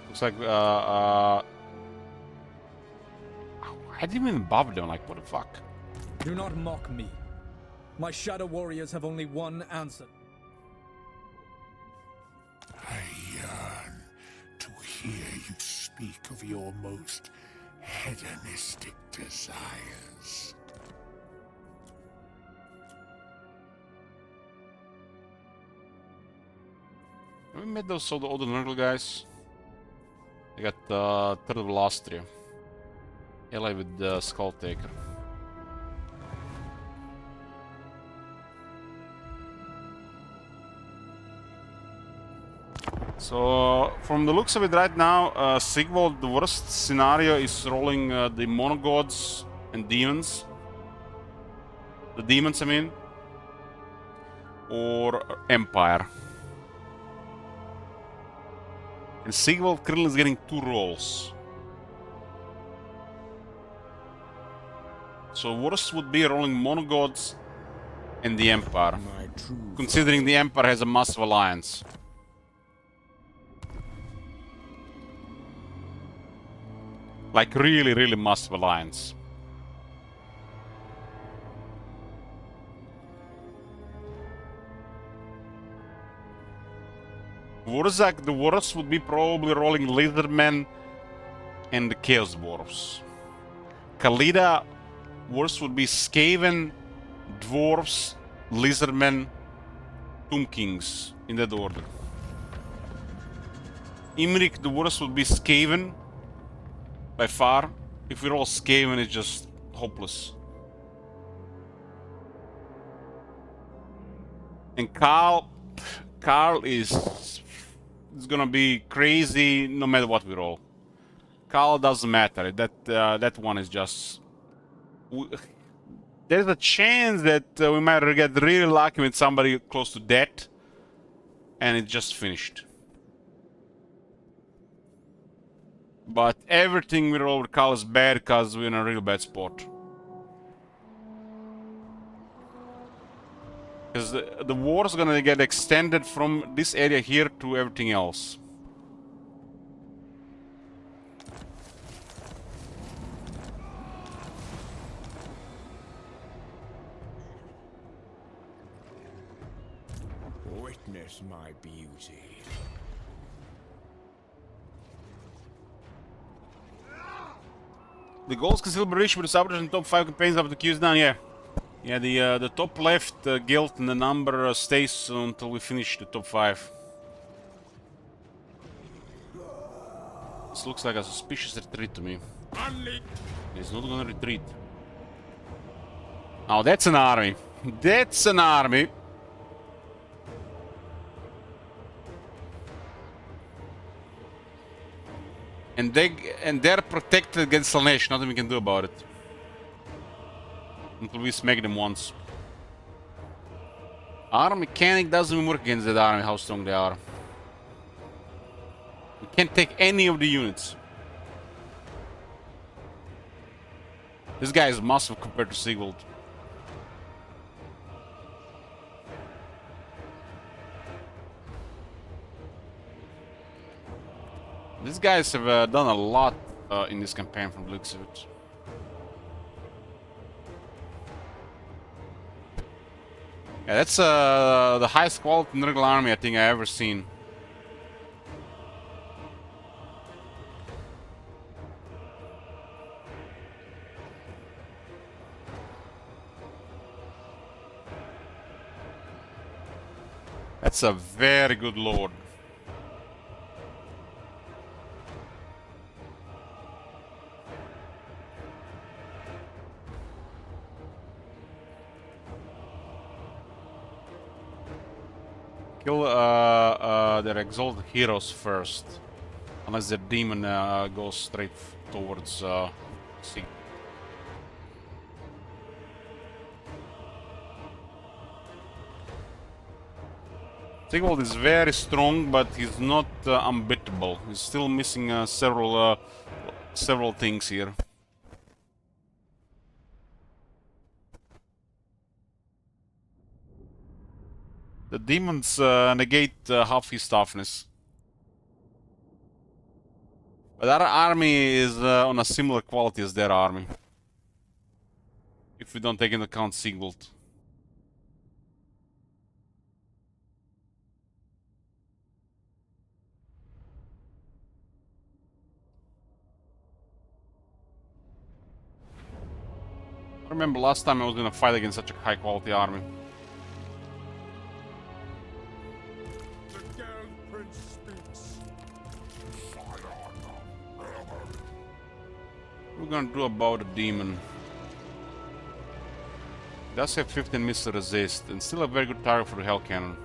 Looks like I didn't even bother them, like what the fuck? Do not mock me. My shadow warriors have only one answer. I yearn to hear you speak of your most hedonistic desires. Have we met those all the Nurgle guys? I got Third of Lastria. Ally with the Skull Taker. So, from the looks of it right now, Sigvald, the worst scenario is rolling the Monogods and Demons. The Demons, I mean. Or Empire. And Sigvald Krill is getting 2 rolls. So worst would be rolling Monogods and the Empire. Considering the Empire has a massive alliance. Like really, really massive alliance. Wurzak, the worst would be probably rolling Lizardmen and the Chaos Dwarves. Khalida, worst would be Skaven, Dwarves, Lizardmen, Tomb Kings, in that order. Imrik, the worst would be Skaven, by far. If we roll Skaven, it's just hopeless. And Karl is gonna be crazy no matter what we roll. Karl doesn't matter. That one is just. There's a chance that we might get really lucky with somebody close to death, and it's just finished. But everything we roll with Karl is bad because we're in a real bad spot. Because the war is gonna get extended from this area here to everything else. Witness my beauty. The goals can still be reached with the sabotage in the top 5 campaigns after the queue is done, yeah. Yeah, the top left guild and the number stays until we finish the top 5. This looks like a suspicious retreat to me. He's not gonna retreat. Oh, that's an army. That's an army. And they're protected against Slaanesh, nothing we can do about it. Until we smack them once. Our mechanic doesn't even work against that army, how strong they are. We can't take any of the units. This guy is massive compared to Sigvald. These guys have done a lot in this campaign from the looks of it. Yeah, that's the highest quality Nurgle army I think I ever seen. That's a very good lord. Kill their exalted heroes first. Unless the demon goes straight towards sea. Sigvald is very strong, but he's not unbeatable. He's still missing several things here. The demons negate half his toughness. But our army is on a similar quality as their army. If we don't take into account Sigvald. I remember last time I was gonna fight against such a high quality army. The Geld Prince speaks. What are we gonna do about the demon? He does have 15 missile resist and still a very good target for the Hell Cannon.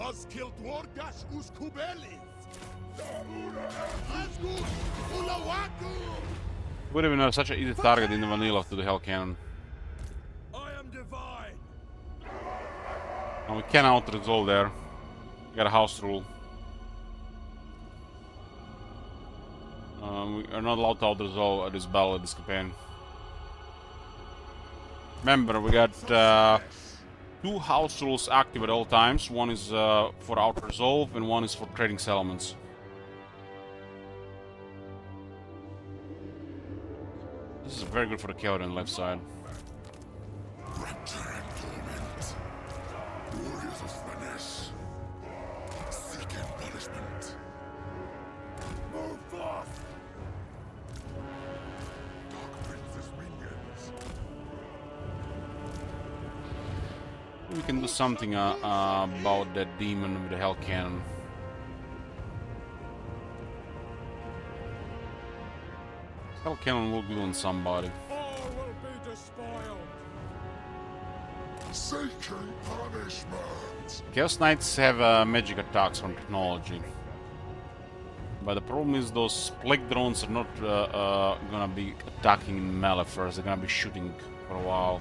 Us killed Dwargash Uskubelis. Asgul Ulawaku. Would have been such an easy target in the vanilla to the Hell Cannon. I am divine. And we can out-resolve there. We got a house rule. We are not allowed to out-resolve this battle, this campaign. Remember, we got 2 house rules active at all times. One is for out-resolve and one is for trading settlements. This is very good for the cavalry on the left side. Rapture and torment. Warriors of Spanish. Seeking punishment. Move forth. Dark Princess minions. We can do something about that demon with the Hell Cannon. Hell Cannon will be on somebody. All will be despoiled. Seeking punishment. Chaos Knights have magic attacks from technology. But the problem is those plague drones are not gonna be attacking in melee first, they're gonna be shooting for a while.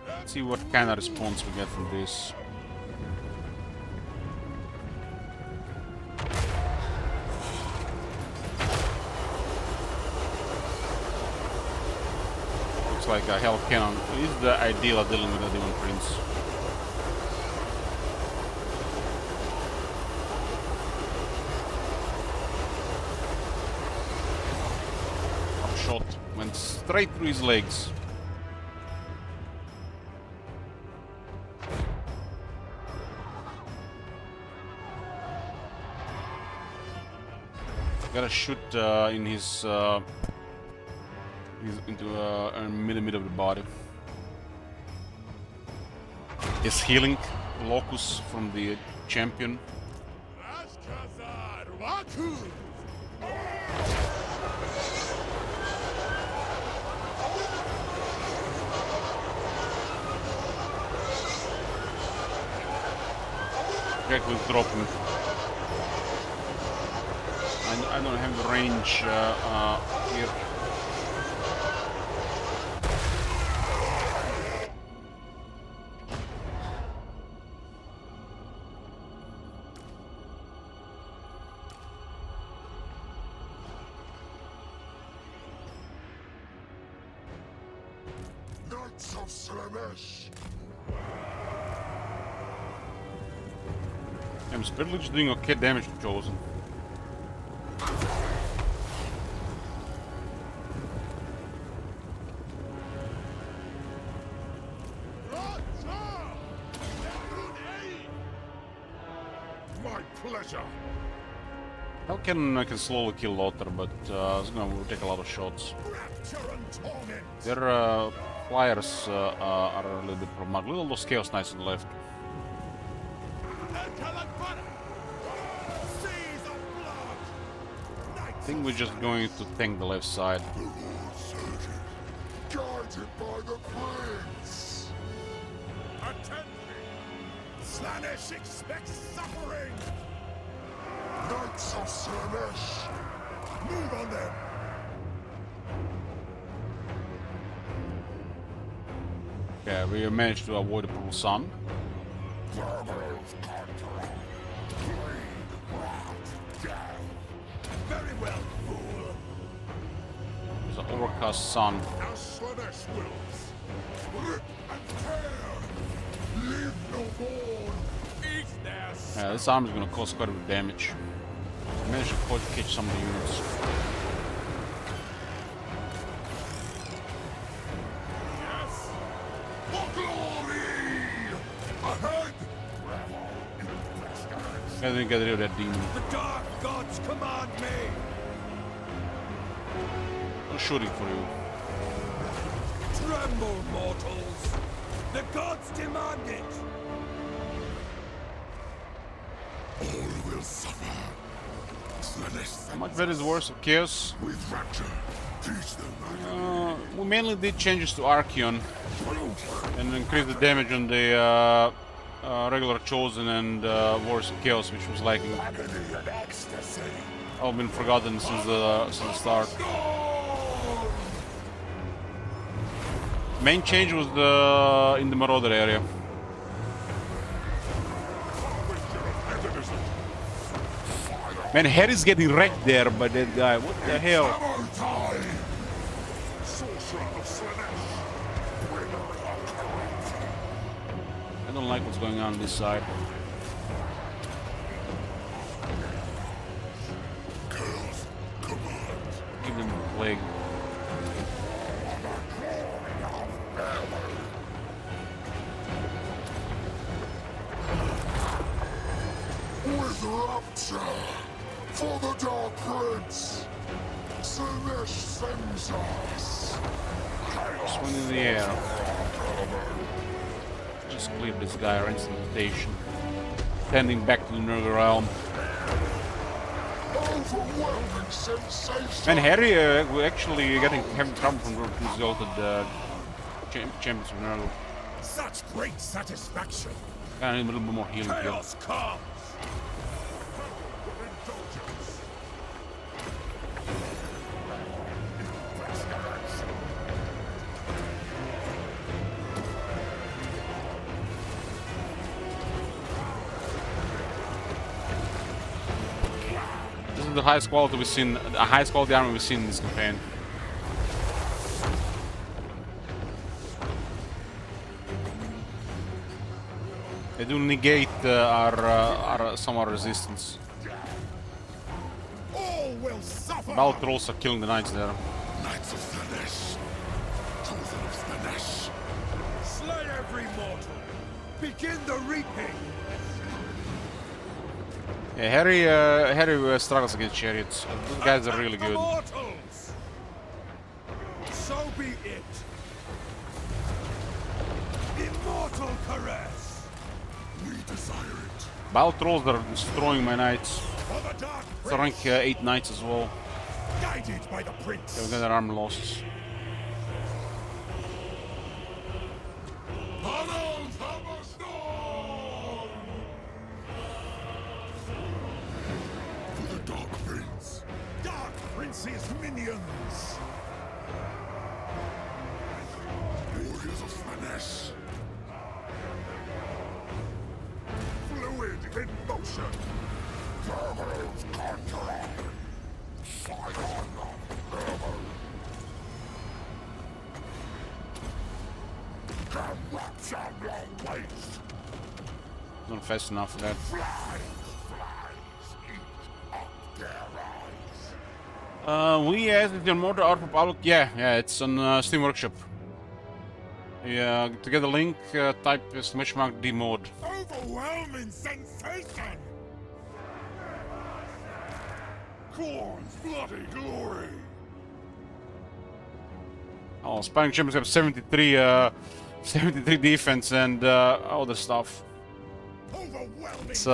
Let's see what kind of response we get from this. Looks like a Hell Cannon is the ideal at dealing with the Demon Prince. Shot went straight through his legs. Gotta shoot in his into a millimeter of the body. Is healing Locus from the champion. Ashkazar Waku. Greg will drop him. I don't have the range here. Knights of Slaanesh. Spirit Lich doing okay damage to Chosen. My pleasure. Hell Cannon can slowly kill Lothar, but it's gonna take a lot of shots. Rapture and torment. Their flyers are a little bit problematic. Look at all those Chaos Knights on the left. Seas of blood. I think we're just going to tank the left side. The Lord Wanted by the prince. Attend me. Slaanesh expects suffering. Knights of Slaanesh, move on them. Okay, we managed to avoid the purple sun. Very well, fool. There's an overcast sun. As Slaanesh wills. Rip and tear. Leave no more. Eat their Yeah, this arm is gonna cause quite a bit of damage. I managed to catch some of the units. yes. For glory. Ahead. I didn't get rid of that demon. The dark gods command me. I'm shooting for you. Tremble, mortals. The gods demand it. All will suffer. Slaanesh How much better is the Wars of Chaos? with rapture. Teach them. We mainly did changes to Archeon and increased the damage on the regular Chosen and Wars of Chaos, which was lacking. Agony and ecstasy. All been forgotten since the start. Main change was in the Marauder area. Man, Harry's getting wrecked there by that guy. What the hell? Sorcerer of Slaanesh. I don't like what's going on this side. Chaos command. Give them a plague. With rapture. For the Dark Prince. Slaanesh sends us. Swing in the air. Just clear this guy or instrumentation. Sending back to the Nurgle realm. Overwhelming sensation. And Harry we're actually having trouble from these altered champions of Nurgle. Such great satisfaction. I need a little bit more healing here. Chaos comes. This is the highest quality we've seen, the highest quality armor we've seen in this campaign. They do negate some of our resistance. All will suffer. Baltrols are killing the knights there. Knights of Slaanesh. Chosen of Slaanesh. Slay every mortal. Begin the reaping. Yeah, Harry struggles against chariots. These guys are really good. Mortals. So be it. Immortal caress. We desire it. Baltrols are destroying my knights. For the Dark It's a rank Prince. 8 knights as well. Guided by the Prince. They've got their armor losses. Tunnels of the storm. For the Dark Prince. Dark Prince's minions. Warriors of Slaanesh. Fluid in motion. Tunnels conqueror. Scion of Ever. Can rapture long waits. Not fast enough for that. Flies eat up their eyes. We added the motor art for Pablo. Yeah, it's on Steam Workshop. Yeah, to get the link, type /d-mode. Overwhelming sensation! Khorne's bloody glory! Oh, Sparring Champions have 73 defense and other stuff. Overwhelming! It's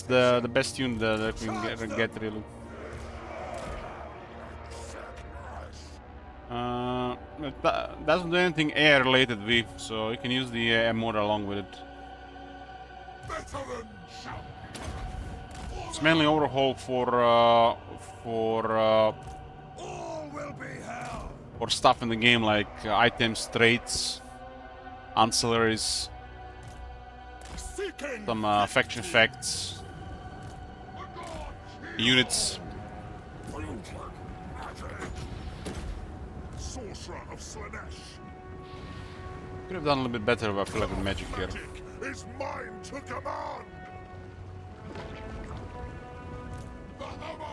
the best unit that we can get really. It doesn't do anything air related, V, so you can use the motor along with it. Veteran shout. It's mainly overhaul All will be hell. for stuff in the game like items, traits, ancillaries, Seeking some faction effects, units. Sorcerer of Slanesh. Could have done a little bit better, but I feel like with magic here. Magic is mine to command. The hammer.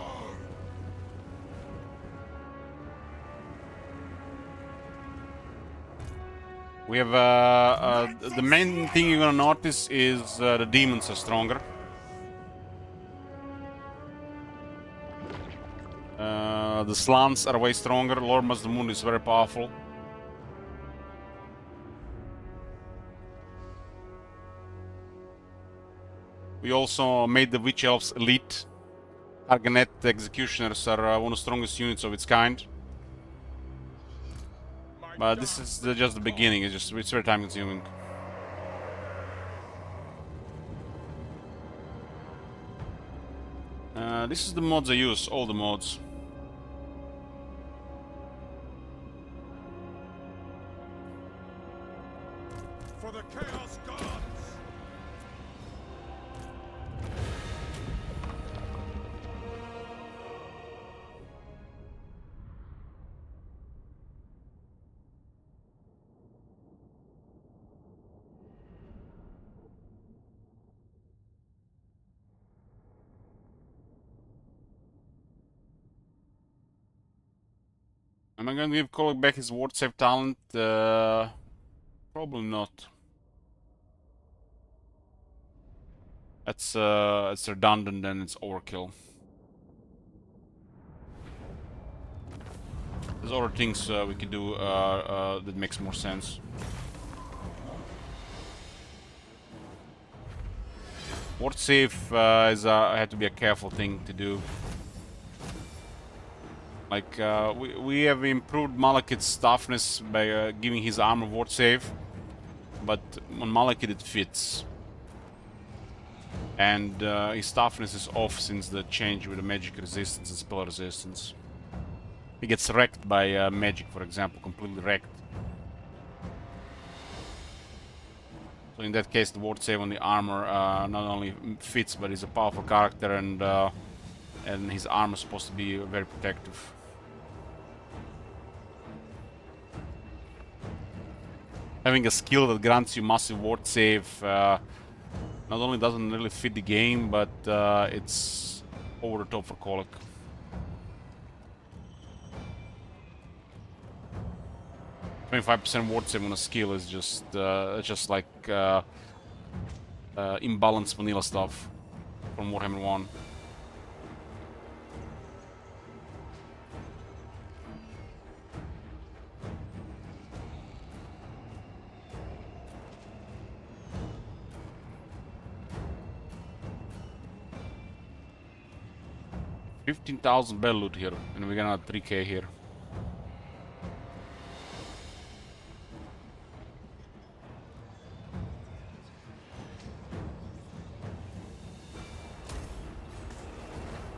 We have the main thing you're gonna notice is the demons are stronger. The slants are way stronger. Lord Mazdamun is very powerful. We also made the Witch Elves elite. Arganet Executioners are one of the strongest units of its kind. But this is just the beginning. It's very time consuming. This is the mods I use, all the mods. For the Chaos Gods. Am I gonna give Kolek back his ward save talent? Probably not. It's redundant and it's overkill. There's other things we can do that makes more sense. Ward save had to be a careful thing to do. Like, we have improved Malekith's toughness by giving his armor ward save, but on Malekith it fits. And his toughness is off since the change with the magic resistance and spell resistance. He gets wrecked by magic, for example, completely wrecked. So in that case, the ward save on the armor not only fits, but he's a powerful character, and his armor is supposed to be very protective. Having a skill that grants you massive ward save not only doesn't really fit the game, but it's over the top for Kolek. "25% ward save on a skill is just like imbalanced vanilla stuff from Warhammer 1. $15,000 bell loot here, and we got another 3k here.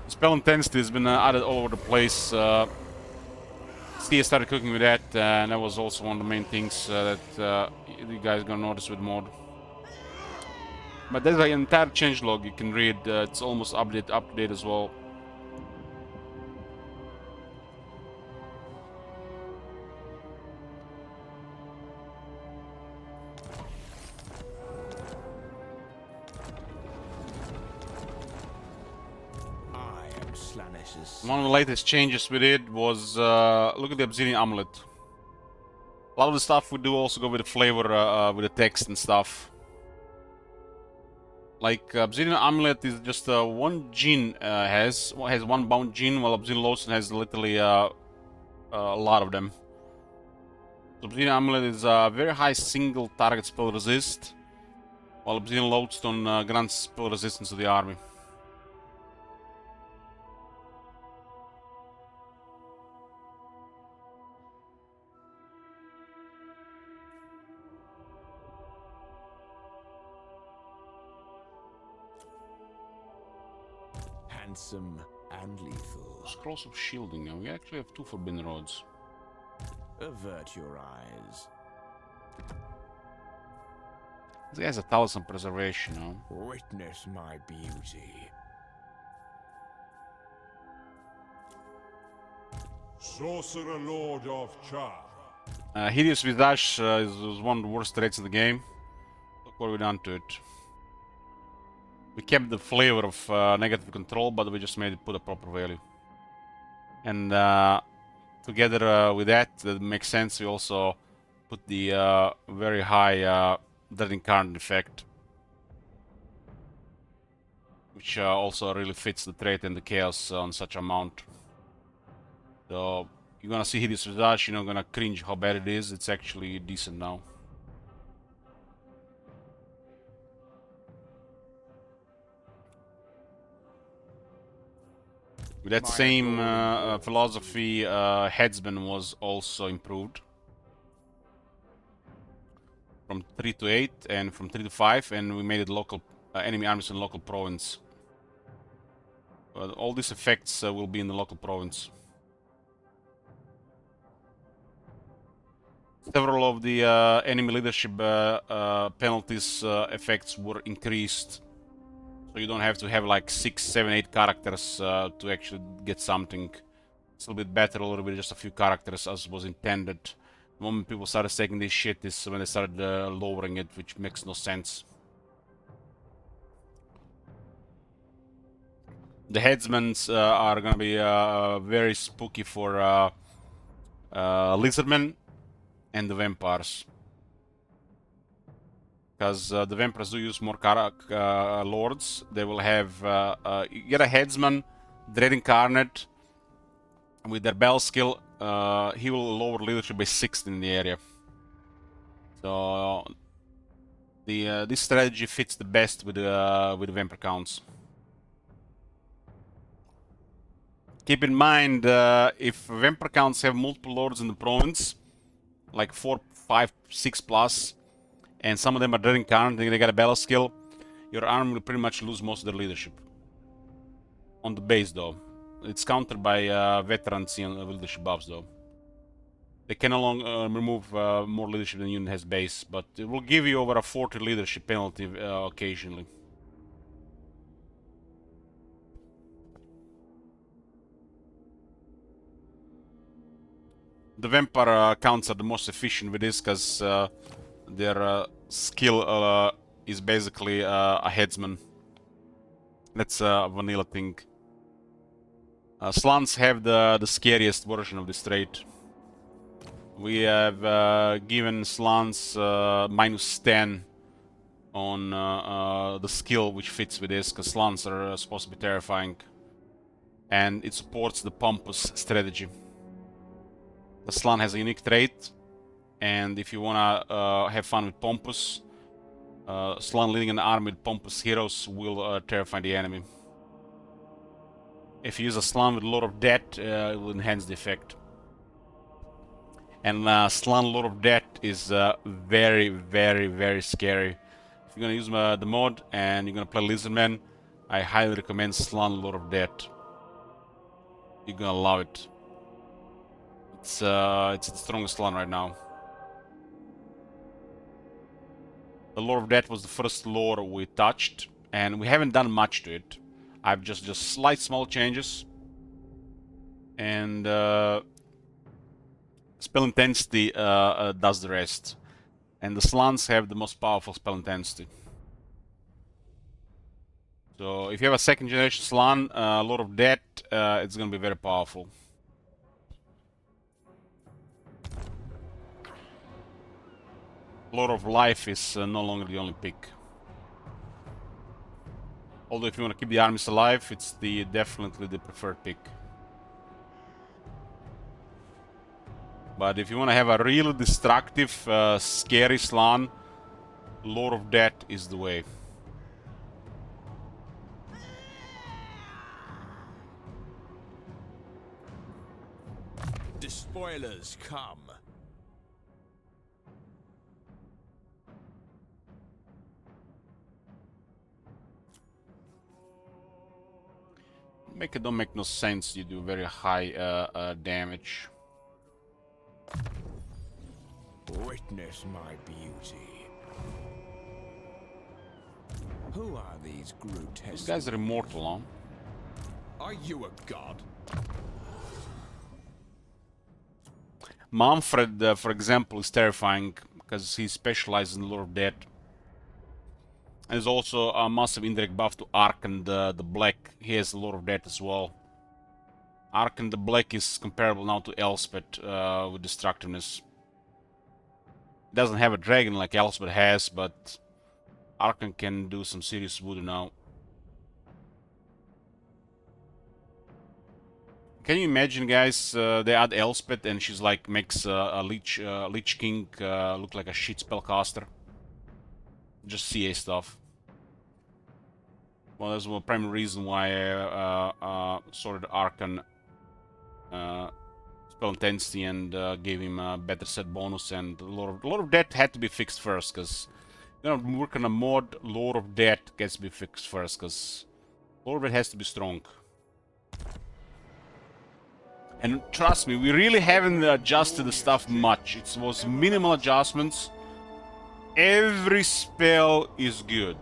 Spell intensity has been added all over the place. Stia started cooking with that, and that was also one of the main things that you guys gonna notice with mod. But there's an entire changelog you can read. It's almost up to date as well. One of the latest changes we did was look at the Obsidian Amulet. A lot of the stuff we do also go with the flavor, with the text and stuff. Like Obsidian Amulet is just one gene has one bound gene, while Obsidian Lodestone has literally a lot of them. So Obsidian Amulet is a very high single target spell resist, while Obsidian Lodestone grants spell resistance to the army. handsome and lethal. Scrolls of shielding. Now we actually have 2 forbidden rods. Avert your eyes. This guy has 1,000 preservation, no? Witness my beauty. Sorcerer Lord of Char. Hideous Visage is one of the worst traits in the game. Look what we done to it. We kept the flavor of negative control, but we just made it put a proper value. And together with that makes sense. We also put the very high Dread Incarnate effect, which also really fits the trait and the chaos on such amount. So you're gonna see Hideous Visage, you're not gonna cringe how bad it is. It's actually decent now. With that same philosophy, Headsman was also improved from 3 to 8 and from 3 to 5, and we made it local enemy armies in local province. All these effects will be in the local province. Several of the enemy leadership penalties effects were increased. So you don't have to have like 6, 7, 8 characters to actually get something. It's a little bit better, a little bit just a few characters as was intended. The moment people started taking this shit is when they started lowering it, which makes no sense. The headsmans are gonna be very spooky for lizardmen and the vampires. Because the vampires do use more lords. They will have you get a headsman, Dread Incarnate, with their bell skill. He will lower leadership by 6 in the area. So this strategy fits the best with the vampire counts. Keep in mind, if vampire counts have multiple lords in the province, like 4, 5, 6 plus, and some of them are Dread Incarnate, they got a battle skill, your army will pretty much lose most of their leadership. On the base, though. It's countered by veterans and leadership buffs, though. They can no longer remove more leadership than the unit has base, but it will give you over a 40 leadership penalty occasionally. The vampire counts are the most efficient with this because their skill is basically a headsman. That's a vanilla thing. Slants have the scariest version of this trait. We have given Slants -10 on the skill which fits with this, because Slants are supposed to be terrifying. And it supports the Pompous strategy. The Slant has a unique trait, and if you wanna have fun with Pompous, Slant leading an army with Pompous heroes will terrify the enemy. If you use a Slant with Lord of Death, it will enhance the effect. And Slant Lord of Death is very, very, very scary. If you're gonna use the mod and you're gonna play Lizardman, I highly recommend Slant Lord of Death. You're gonna love it. It's the strongest one right now. The Lord of Death was the first lore we touched, and we haven't done much to it. I've just slight small changes, and spell intensity does the rest. And the Slants have the most powerful spell intensity. So if you have a second generation Slant, Lord of Death, it's gonna be very powerful. Lord of Life is no longer the only pick. Although if you want to keep the armies alive, it's definitely the preferred pick. But if you want to have a really destructive, scary Slan, Lord of Death is the way. Despoilers come. don't make no sense. You do very high damage. Witness my beauty. Who are these grotesque? These guys are immortal, huh? Are you a god? Manfred, for example, is terrifying because he specializes in Lore of Death. And there's also a massive indirect buff to Arkan the Black. He has Lore of Death as well. Arkan the Black is comparable now to Elspeth with destructiveness. It doesn't have a dragon like Elspeth has, but Arkan can do some serious voodoo now. Can you imagine, guys? They add Elspeth and she's like makes a Lich King look like a shit spellcaster. Just CA stuff. Well, that's the primary reason why I sorted Arkan spell intensity and gave him a better set bonus. And Lore of Death had to be fixed first, because you're gonna work on a mod. Lore of Death gets to be fixed first, because Lore of Death has to be strong. And trust me, we really haven't adjusted the stuff much. It was minimal adjustments. Every spell is good.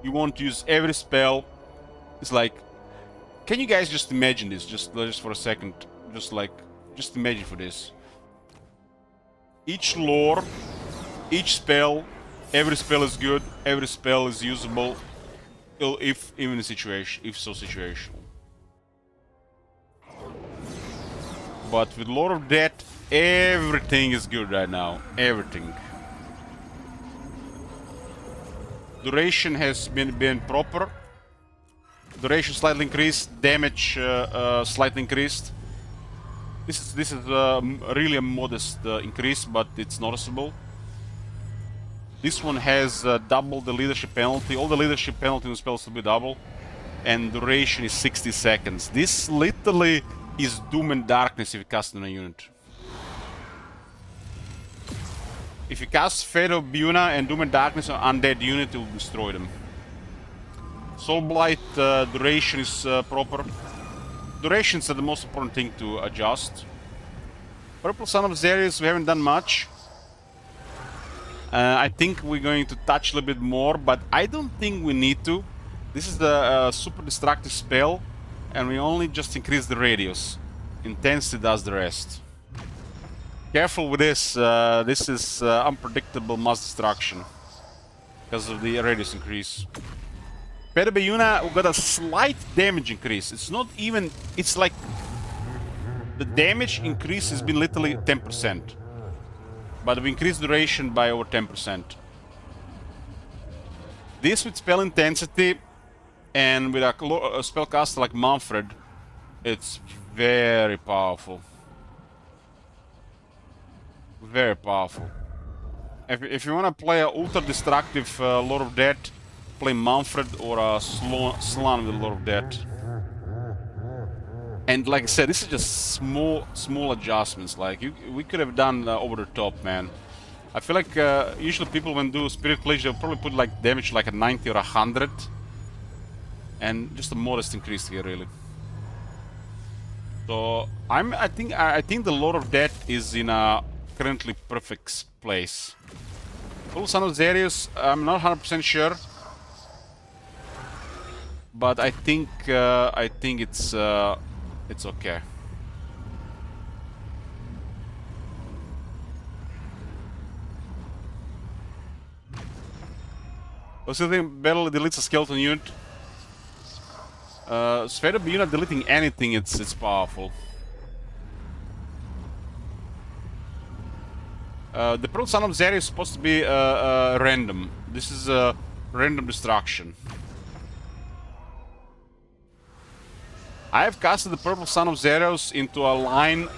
You want to use every spell. It's like, can you guys just imagine this? Just for a second. Just imagine for this. Each lore, each spell, every spell is good. Every spell is usable. If even a situation, if so situational. But with Lore of Death, everything is good right now. Everything. Duration has been proper. Duration slightly increased. Damage slightly increased. This is really a modest increase, but it's noticeable. This one has double the leadership penalty. All the leadership penalty in the spells will be double, and duration is 60 seconds. This literally is Doom and Darkness if you cast on a unit. If you cast Fate of Buna and Doom and Darkness on undead unit, it will destroy them. Soul Blight duration is proper. Durations are the most important thing to adjust. Purple Son of Xerius, we haven't done much. I think we're going to touch a little bit more, but I don't think we need to. This is the super destructive spell, and we only just increase the radius. Intensity does the rest. Careful with this. This is unpredictable mass destruction because of the radius increase. Fate of Buna, we got a slight damage increase. It's not even. It's like the damage increase has been literally 10%, but we increased duration by over 10%. This with spell intensity and with a spellcaster like Manfred, it's very powerful. Very powerful. If you want to play an ultra destructive Lore of Death, play Manfred or a Slann with Lore of Death. And like I said, this is just small adjustments. Like we could have done over the top, man. I feel like usually people when do Spirit Clash, they'll probably put like damage like a 90 or 100, and just a modest increase here, really. So I think the Lore of Death is in a currently perfect place. Full Son of Xerius, I'm not 100% sure, but I think it's okay. Also, the battle deletes a skeleton unit. Fate of Buna deleting anything, it's powerful. The Pearl Son of Xerius is supposed to be random. This is a random destruction. I have casted the Purple Son of Xerius into a line,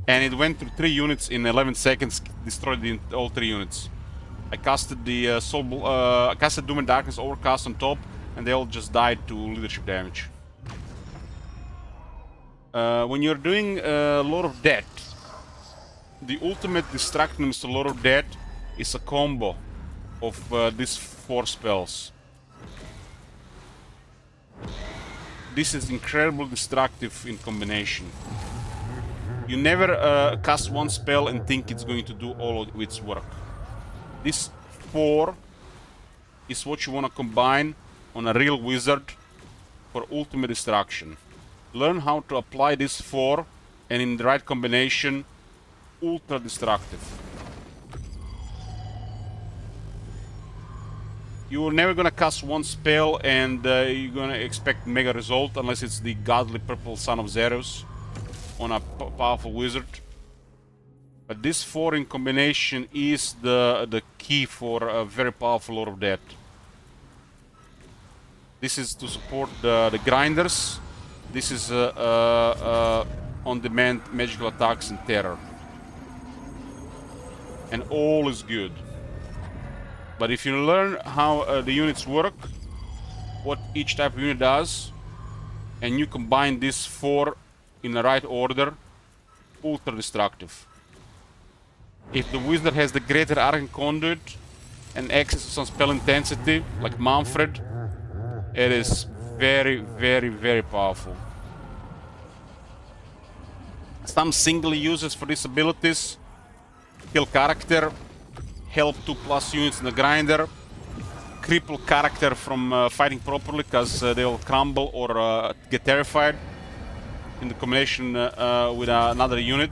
and it went through 3 units in 11 seconds, destroyed all 3 units. I casted the casted Doom and Darkness Overcast on top, and they all just died to leadership damage. When you're doing Lore of Death, the ultimate destructiveness to Lore of Death is a combo of these 4 spells. this is incredibly destructive in combination. You never cast one spell and think it's going to do all of its work. This 4 is what you want to combine on a real wizard for ultimate destruction. Learn how to apply this 4 and in the right combination, ultra destructive. You're never gonna cast one spell and you're gonna expect mega result unless it's the godly purple Son of Zerus on a powerful wizard. But this 4 in combination is the key for a very powerful Lord of Death. This is to support the grinders. This is on-demand magical attacks and terror. And all is good. But if you learn how the units work, what each type of unit does, and you combine these 4 in the right order, ultra destructive. If the wizard has the greater Arcane Conduit and access to some spell intensity, like Manfred, it is very, very, very powerful. Some single uses for these abilities: kill character, help 2+ units in the grinder, cripple character from fighting properly because they'll crumble or get terrified in the combination with another unit,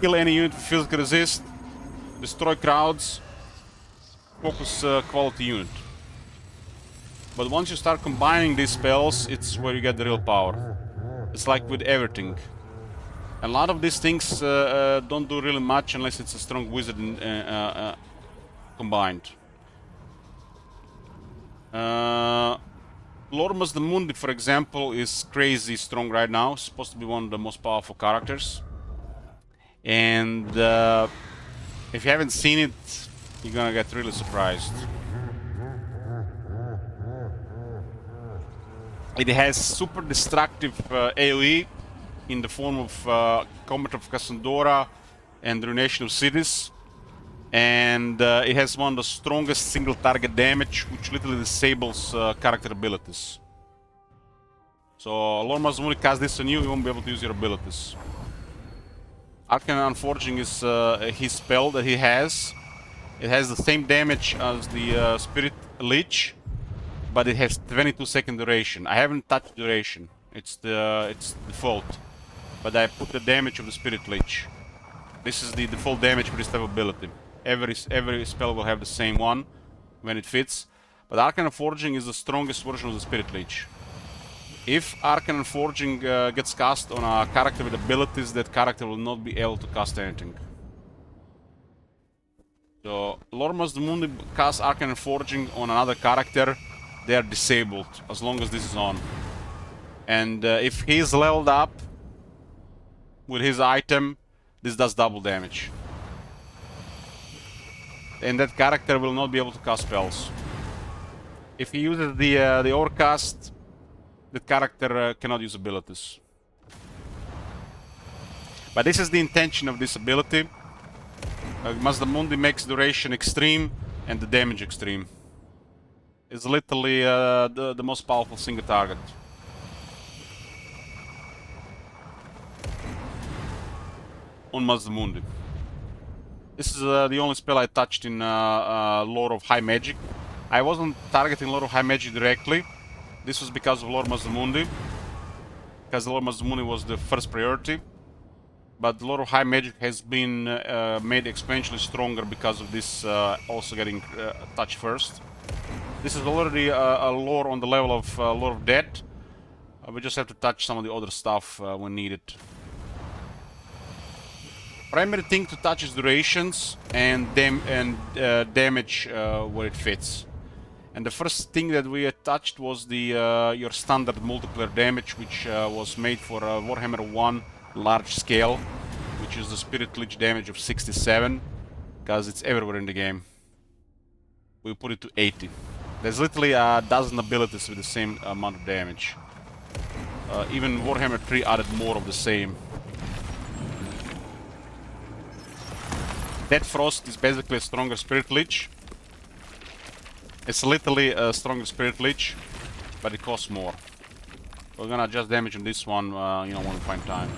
kill any unit with physical resist, destroy crowds, focus quality unit. But once you start combining these spells, it's where you get the real power. It's like with everything. A lot of these things don't do really much unless it's a strong wizard combined. Lord Mazdamundi, for example, is crazy strong right now. He's supposed to be one of the most powerful characters. And if you haven't seen it, you're gonna get really surprised. It has super destructive AoE in the form of Combat of Cassandora and Ruination of Cities. And it has one of the strongest single target damage, which literally disables character abilities. So Lord Mazdamundi casts this on you, you won't be able to use your abilities. Arcane Unforging is his spell that he has. It has the same damage as the Spirit Leech, but it has 22-second duration. I haven't touched duration. It's default. But I put the damage of the Spirit Leech. This is the default damage for this type of ability. Every spell will have the same one when it fits. But Arcane Forging is the strongest version of the Spirit Leech. If Arcane Forging gets cast on a character with abilities, that character will not be able to cast anything. So Lord Mazdamundi casts Arcane Forging on another character, they are disabled as long as this is on. And if he's leveled up with his item, this does double damage. And that character will not be able to cast spells. If he uses the Overcast, the character cannot use abilities. But this is the intention of this ability. Mazdamundi makes duration extreme and the damage extreme. It's literally the most powerful single target. On Mazdamundi. This is the only spell I touched in Lore of High Magic. I wasn't targeting Lore of High Magic directly. This was because of Lord Mazdamundi. Because Lord Mazdamundi was the first priority. But Lore of High Magic has been made exponentially stronger because of this also getting touched first. This is already a lore on the level of Lord of Death. We just have to touch some of the other stuff when needed. Primary thing to touch is durations and damage where it fits. And the first thing that we touched was the your standard multiplayer damage, which was made for Warhammer 1 large scale, which is the Spirit Leech damage of 67, because it's everywhere in the game. We put it to 80. There's literally a dozen abilities with the same amount of damage. Even Warhammer 3 added more of the same. Dead Frost is basically a stronger Spirit Leech. It's literally a stronger Spirit Leech, but it costs more. We're gonna adjust damage on this one, you know, when we find time.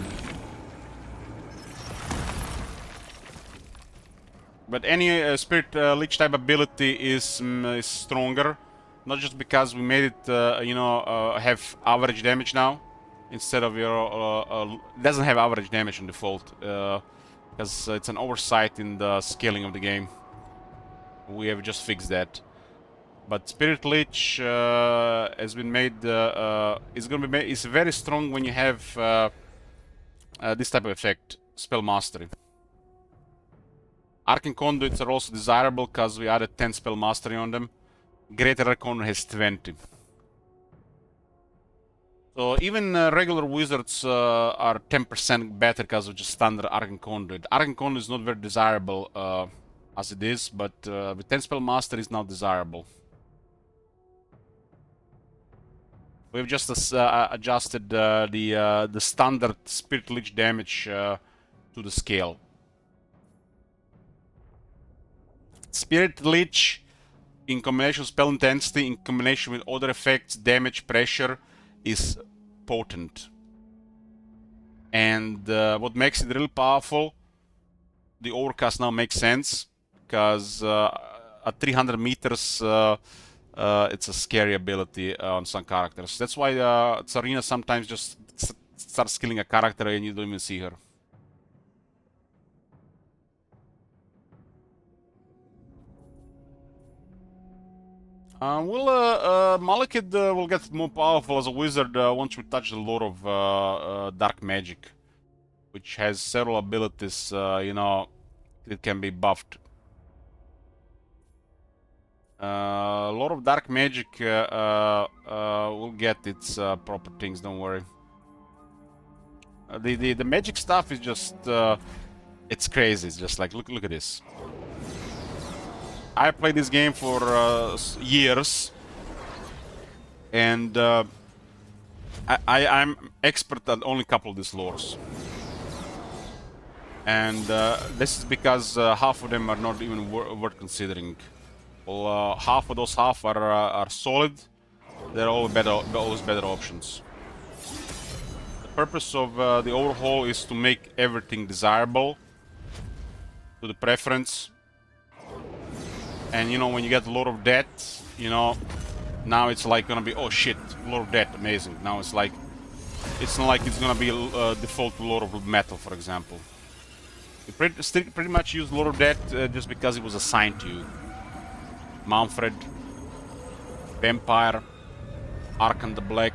But any Spirit Leech type ability is stronger, not just because we made it, you know, have average damage now, instead of your doesn't have average damage in default, because it's an oversight in the scaling of the game. We have just fixed that. But Spirit Leech has been made. Is going to be made. It's very strong when you have this type of effect, Spell Mastery. Arcane Conduits are also desirable because we added 10 Spell Mastery on them. Greater Arcane has 20. So even regular wizards are 10% better because of just standard Arcane Conduit. Arcane Conduit is not very desirable as it is, but with 10 Spell Mastery is now desirable. We've just adjusted the standard Spirit Leech damage to the scale. Spirit Leech, in combination with spell intensity, in combination with other effects, damage, pressure, is potent. And what makes it real powerful, the Overcast now makes sense, because at 300 meters, it's a scary ability on some characters. That's why Tsarina sometimes just starts killing a character and you don't even see her. Malekith will get more powerful as a wizard once we touch the lore of dark magic, which has several abilities, you know, it can be buffed. Lore of dark magic will get its proper things, don't worry. The magic stuff is just, it's crazy. It's just like, look at this. I played this game for years, and I'm expert at only a couple of these lores. And this is because half of them are not even worth considering. Well, half of those are solid. They're always better options. The purpose of the overhaul is to make everything desirable to the preference. And you know, when you get a lot of debt, you know, now it's like gonna be, oh shit, a lot of debt, amazing. Now it's like, it's not like it's gonna be default to Lord of Metal, for example. You pretty much use Lord of Death just because it was assigned to you. Manfred, Vampire, Arkan the Black,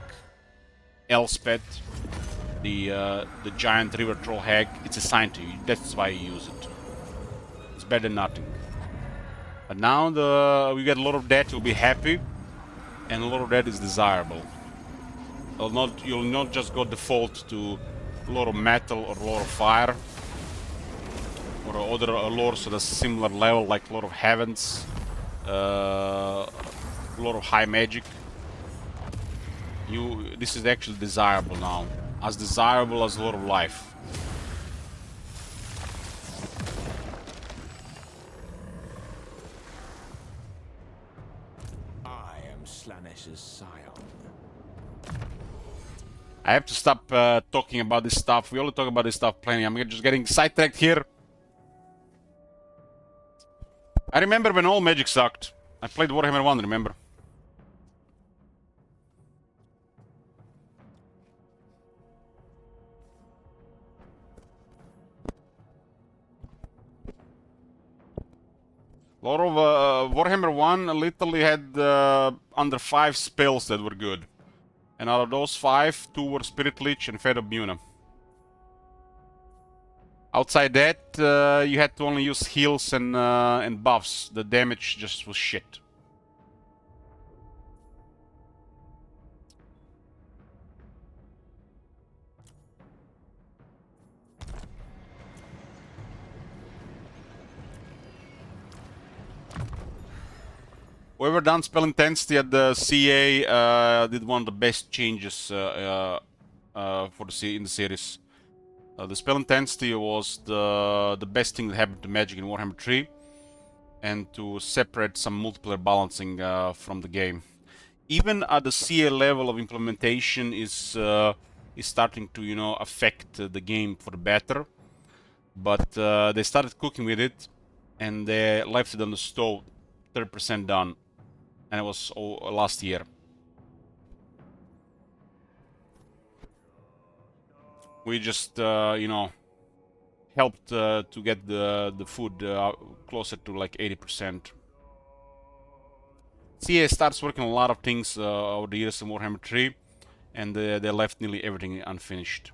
Elspeth, the giant river troll hag. It's assigned to you. That's why you use it. It's better than nothing. But now we get a lot of that, you'll be happy, and a lot of that is desirable. You'll not just go default to a lot of metal or a lot of fire, or other lores at a similar level, like a lot of heavens, a lot of high magic. This is actually desirable now, as desirable as a lot of life. Slaanesh scion. I have to stop talking about this stuff. We only talk about this stuff plenty. I'm just getting sidetracked here. I remember when all magic sucked. I played Warhammer 1, remember? A lot of Warhammer 1 literally had under 5 spells that were good. And out of those 5, 2 were Spirit Leech and Fate of Muna. Outside that, you had to only use heals and buffs. The damage just was shit. Whoever done spell intensity at the CA did one of the best changes in the series. The spell intensity was the best thing that happened to Magic in Warhammer 3, and to separate some multiplayer balancing from the game. even at the CA level of implementation is starting to, you know, affect the game for the better. But they started cooking with it, and they left it on the stove, 30% done, and it was last year. We just, you know, helped to get the food closer to like 80%. CA starts working on a lot of things over the years in Warhammer 3, and they left nearly everything unfinished.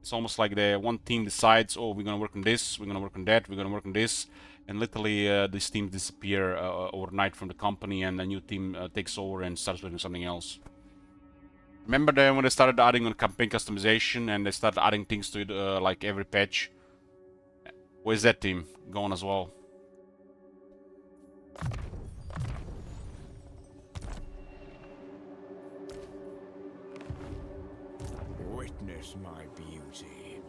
It's almost like one team decides, oh, we're gonna work on this, we're gonna work on that, we're gonna work on this, and literally these teams disappear overnight from the company, and a new team takes over and starts doing something else. Remember when they started adding on campaign customization and they started adding things to it like every patch? Where's that team going as well? Witness my beauty.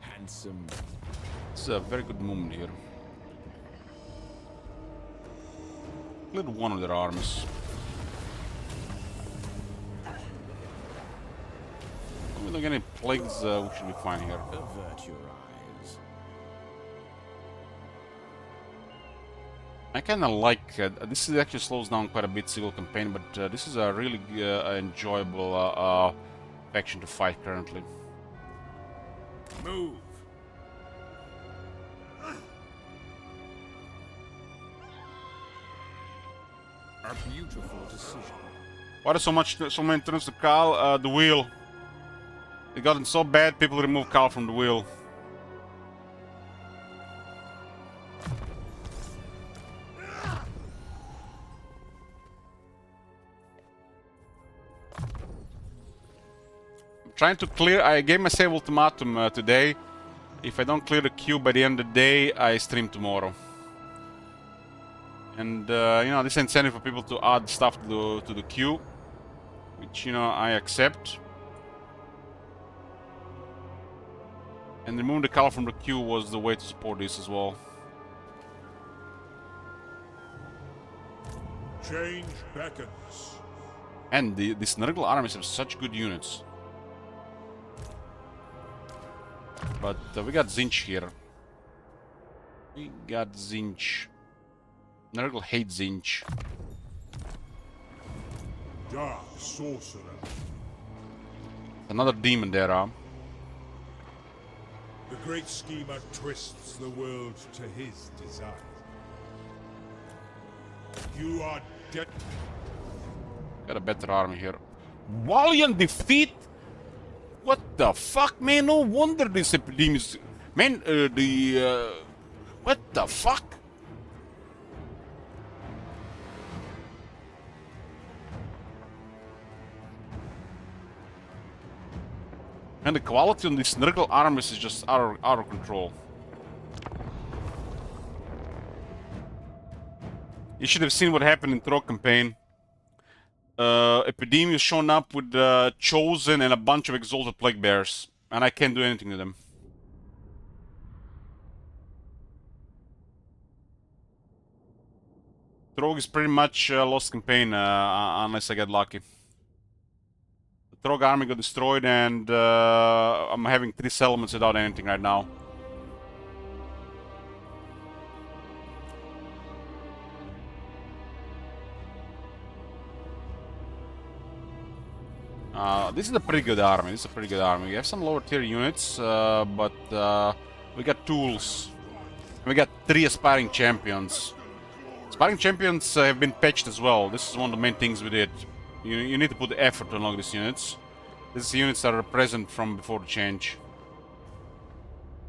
Handsome. It's a very good moment here. Cleared one of their armies. If we don't get any plagues, we should be fine here. Avert your eyes. I kinda like... this actually slows down quite a bit civil campaign, but this is a really enjoyable faction to fight currently. Move. A beautiful decision. Why are so many turns to Khal? The wheel. It gotten so bad, people remove Khal from the wheel. I'm trying to clear. I gave myself ultimatum today. If I don't clear the queue by the end of the day, I stream tomorrow. And, you know, this is incentive for people to add stuff to the queue, which, you know, I accept. And removing the Khal from the queue was the way to support this as well. Change beckons. And these Nurgle armies have such good units. But we got Zinch here. We got Zinch. Nurgle hates Zinch. Dark sorcerer. Another demon there, huh? The great schemer twists the world to his desire. You are dead. Got a better army here. Valiant defeat? What the fuck, man? No wonder this epidemic. Man, what the fuck? And the quality on these Nurgle armies is just out of control. You should have seen what happened in Throg campaign. Epidemius shown up with Chosen and a bunch of Exalted Plague Bears. And I can't do anything to them. Throg is pretty much lost campaign unless I get lucky. The Throg army got destroyed and I'm having 3 settlements without anything right now. This is a pretty good army. This is a pretty good army. We have some lower tier units, but we got tools. We got 3 aspiring champions. Aspiring champions have been patched as well. This is one of the main things we did. You need to put the effort to unlock these units. These units are present from before the change.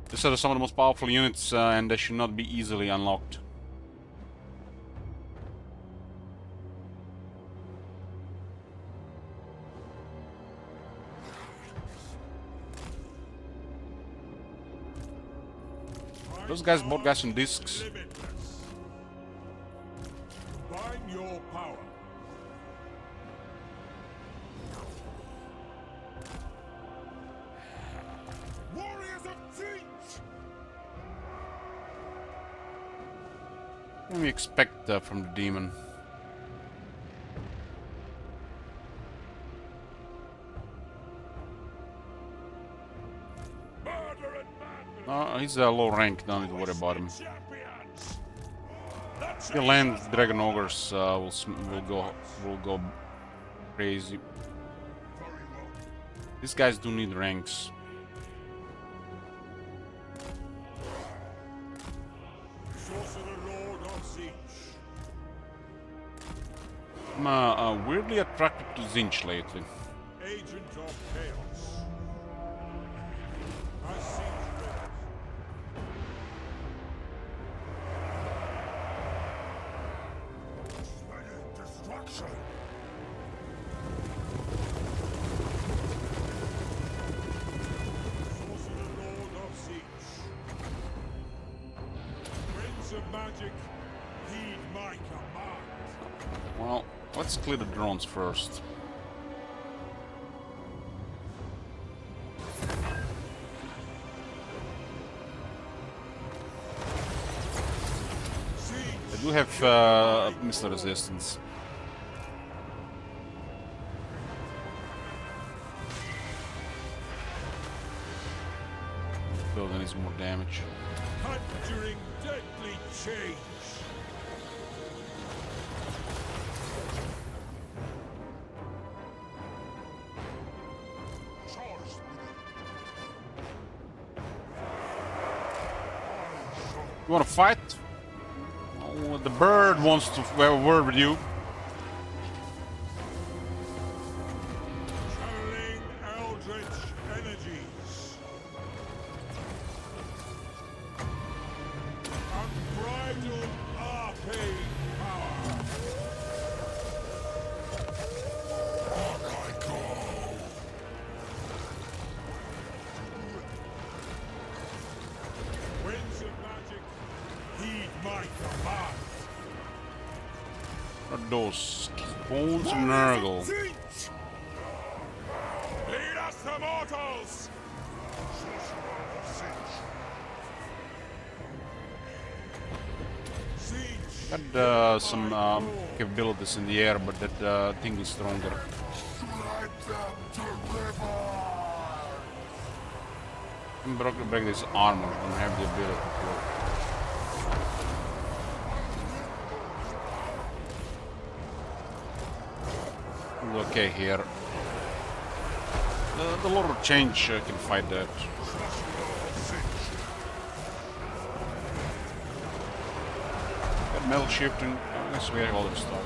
These are some of the most powerful units, and they should not be easily unlocked. Those guys bought guys on discs. Combine your power. Warriors of Teach! What do we expect from the demon? He's a low rank, don't need to worry about him. If he lands Dragon Ogres, will go crazy. These guys do need ranks. I'm weirdly attracted to Zinch lately. Agent of Chaos. I see destruction. Sorcerer Lord of Siege. Prince of Magic, heed my command. Well, let's clear the drones first. I do have missile resistance. Building needs more damage. Conjuring deadly change. You wanna fight? Oh, the bird wants to have a word with you. Channeling eldritch energies. Unbridled arcane power. On I go. Winds of magic, heed my command. What are those? Bones of Nurgle. Lead us to mortals! Got some capabilities in the air, but that thing is stronger. I'm break this armor, don't have the ability to. Okay, here. The Lord of Change can fight that. Got metal shifting. I guess we have all this stuff.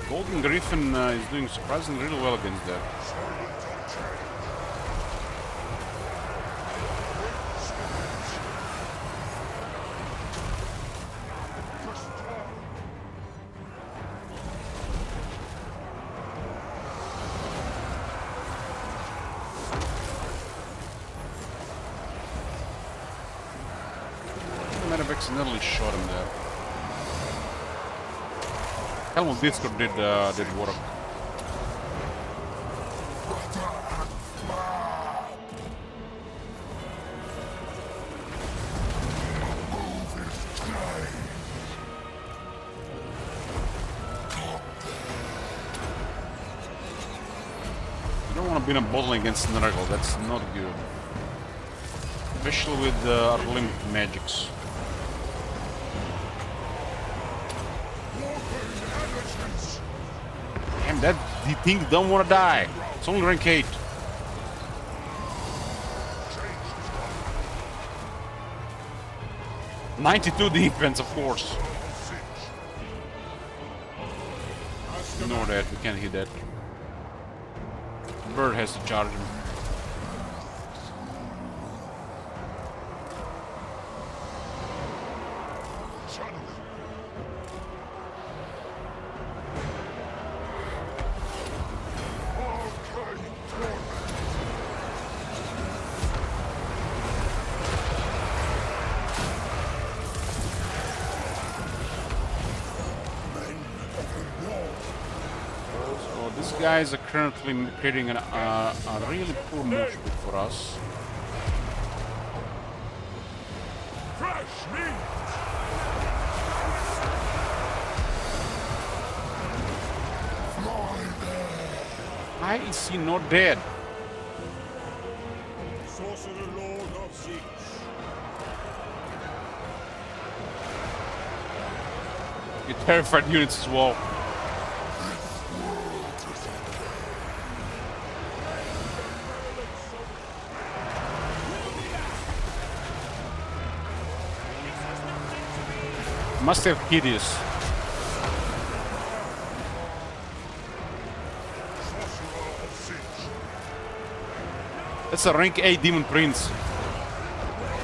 Golden Griffin is doing surprisingly really well against that. I might have accidentally shot him there. Helm of Discord did work. You don't want to be in a bottle against Nurgle, that's not good. Especially with our limited magics. Damn, that the thing don't want to die. It's only rank 8. '92 defense, of course. Ignore that, we can't hit that. Bird has to charge him. guys are currently creating a really poor motion for us. Fresh meat! Why is he not dead? Sorcerer Lord of Siege. You terrified units as well. Must have hideous. Sorcerer of Siege. That's a rank 8 Demon Prince.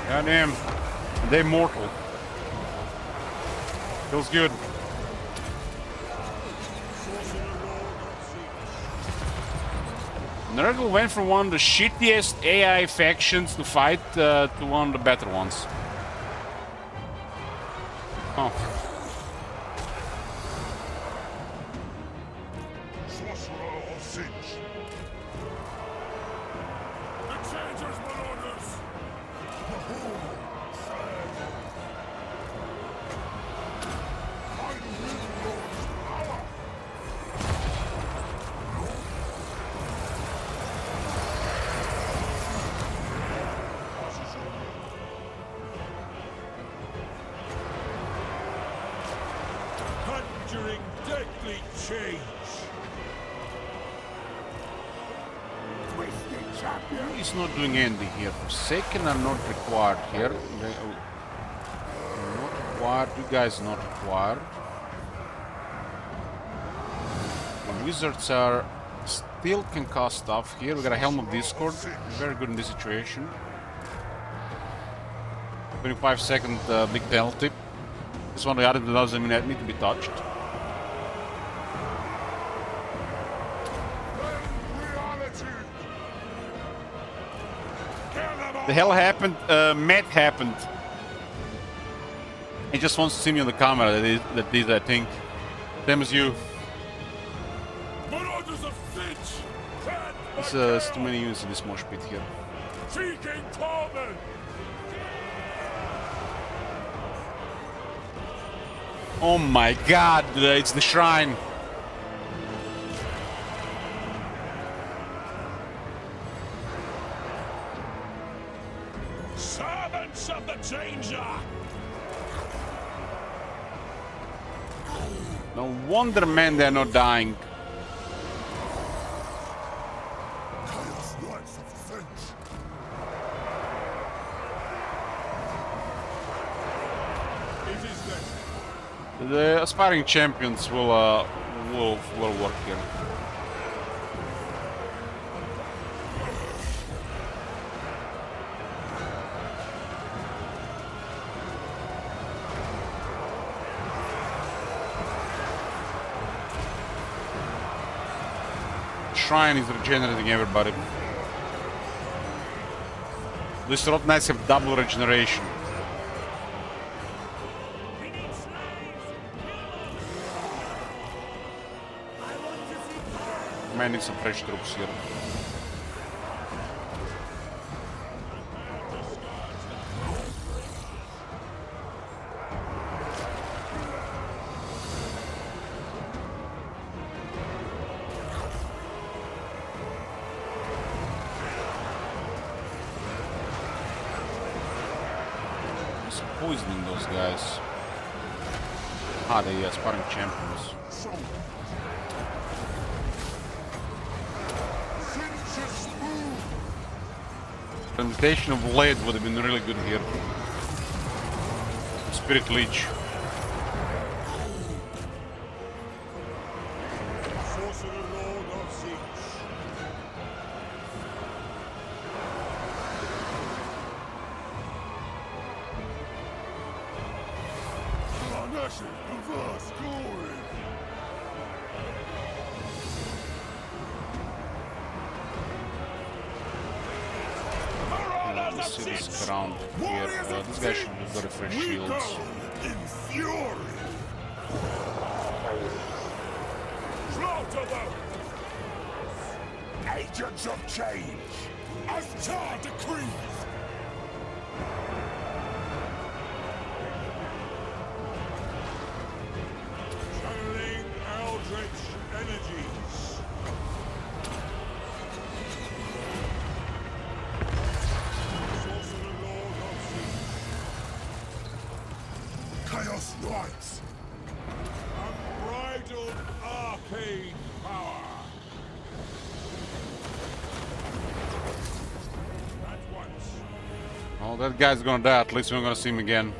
Goddamn. They're mortal. Feels good. Nurgle went from one of the shittiest AI factions to fight to one of the better ones. Oh. Sorcerer of Siege. The Changer's Marauders. Conjuring deadly change. Twisted champion. He's not doing anything here. Forsaken are not required here. They are not required. You guys are not required. The wizards are still can cast stuff here. We got a Helm of Discord. Very good in this situation. 25-second big penalty. This one the other doesn't need to be touched. The hell happened? Matt happened. He just wants to see me on the camera. That is, I think. Same as you. Marauders of Finch. There's too many units in this mosh pit here. Seeking Torment. Oh my god, it's the shrine. Servants of the Changer. No wonder, man, they're not dying. Chaos Knights of the Finch. It is them. The aspiring champions will work here. Shrine is regenerating everybody. These Rot Knights have double regeneration. Might need some fresh troops here. Just poisoning those guys. Ah, the aspiring champions. Transmutation of lead would have been really good here. Spirit Leech. Sorcerer Lord of Siege. Carnation, perverse glory. Let's see this ground here. This guy should have got a fresh shields. In fury. 'Slaughter them! Agents of change, as Tar decrees! Channeling Eldritch energies. Sorcerer Lord of Sea. Chaos rights. Unbridled arcane power. At once. Oh, that guy's gonna die. At least we're gonna see him again.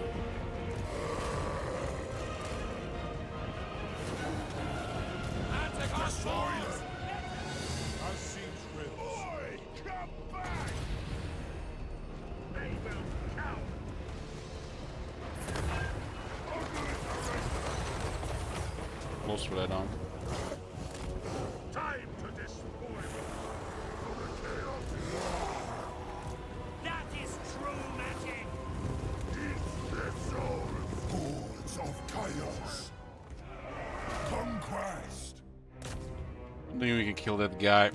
As seems wills. Oi, come back! They will count. Close for that arm. Time to despoil for the chaos. That is true magic! It's the soul. Hordes of chaos. Conquest. I think we can kill that guy.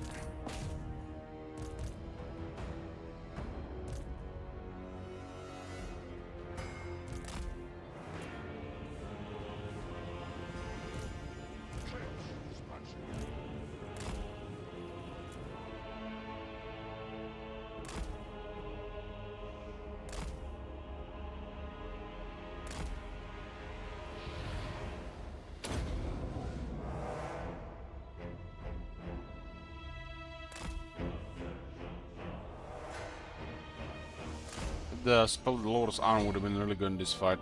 The spell of the Lord's Arm would have been really good in this fight.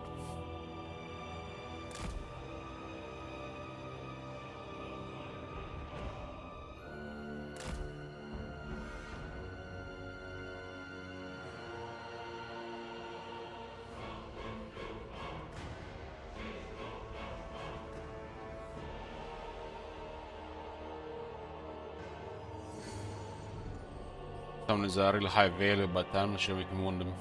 Someone is a really high value, but I'm not sure we can win them.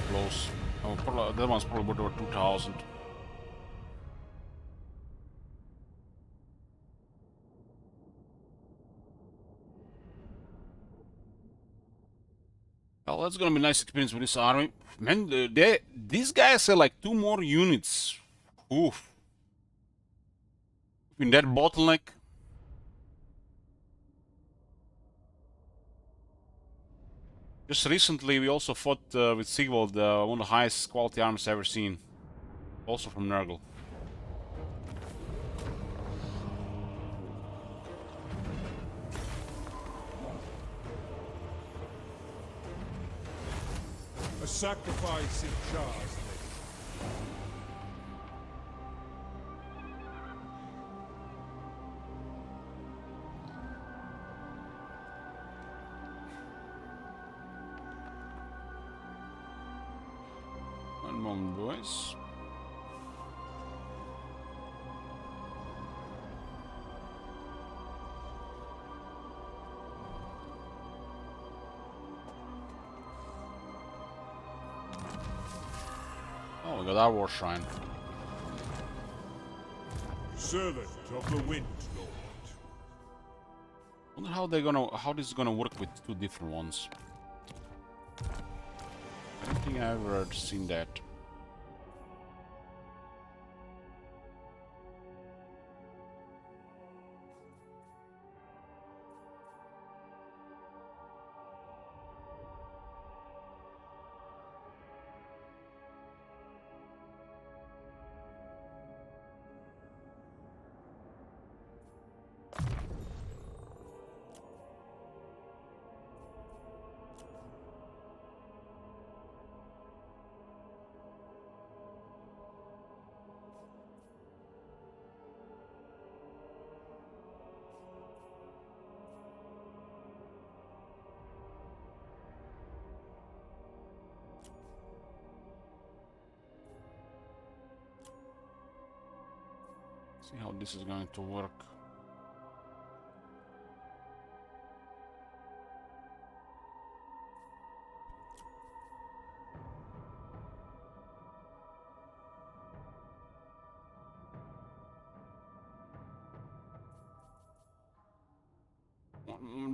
Close. Oh, probably, that one's probably worth over 2,000. Well, that's gonna be a nice experience with this army. Man, these guys are like 2 more units. Oof. In that bottleneck. Just recently, we also fought with Sigvald, one of the highest quality arms I've ever seen. Also from Nurgle. A sacrifice in jars. One moment, boys. Oh, we got our war shrine. Servant of the Wind Lord. Wonder how this is gonna work with 2 different ones. I don't think I've ever seen that. See how this is going to work.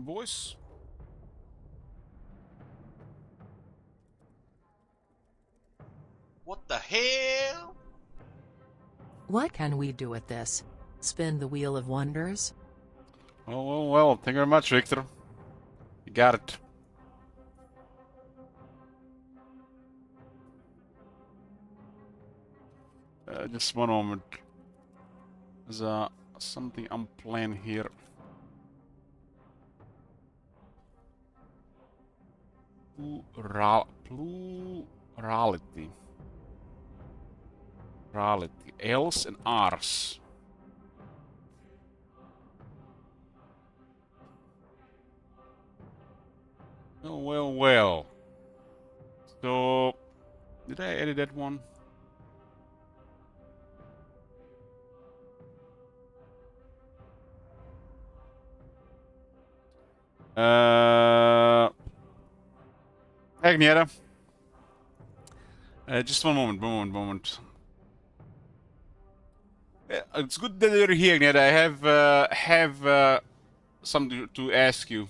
boys. What the hell? What can we do with this? Spin the Wheel of Wonders? Well. Thank you very much, Victor. You got it. Just one moment. There's something unplanned here. Plurality. L's and R's. Oh, well. So, did I edit that one? Agnieta. Just one moment. It's good that you're here, Agnieta. I have something to ask you.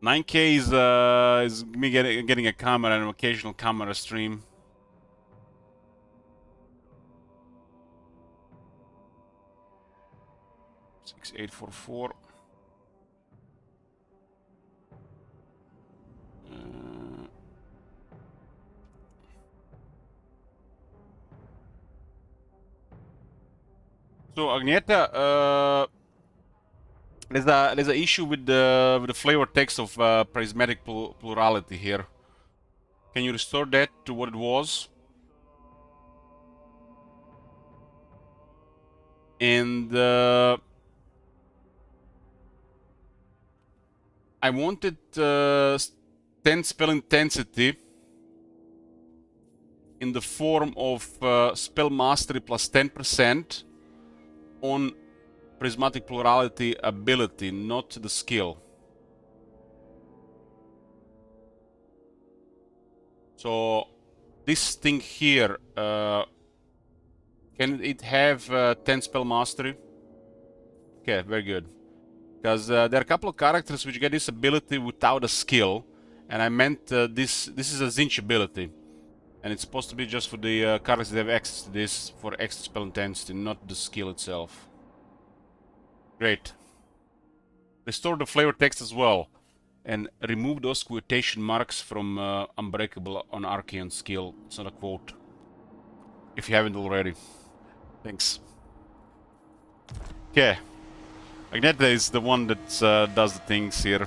$9K is me getting a camera and an occasional camera stream. $6,844. So Agnieta, there's a issue with the flavor text of prismatic plurality here. Can you restore that to what it was? And I wanted 10 spell intensity in the form of spell mastery plus 10% on prismatic plurality ability, not the skill. So this thing here, can it have 10 spell mastery? Okay, very good. Because there are a couple of characters which get this ability without a skill, and I meant this is a Tzeentch ability, and it's supposed to be just for the characters that have access to this for extra spell intensity, not the skill itself. Great. Restore the flavor text as well, and remove those quotation marks from Unbreakable on Archaean skill. It's not a quote. If you haven't already. Thanks. Okay. Agnieta is the one that does the things here.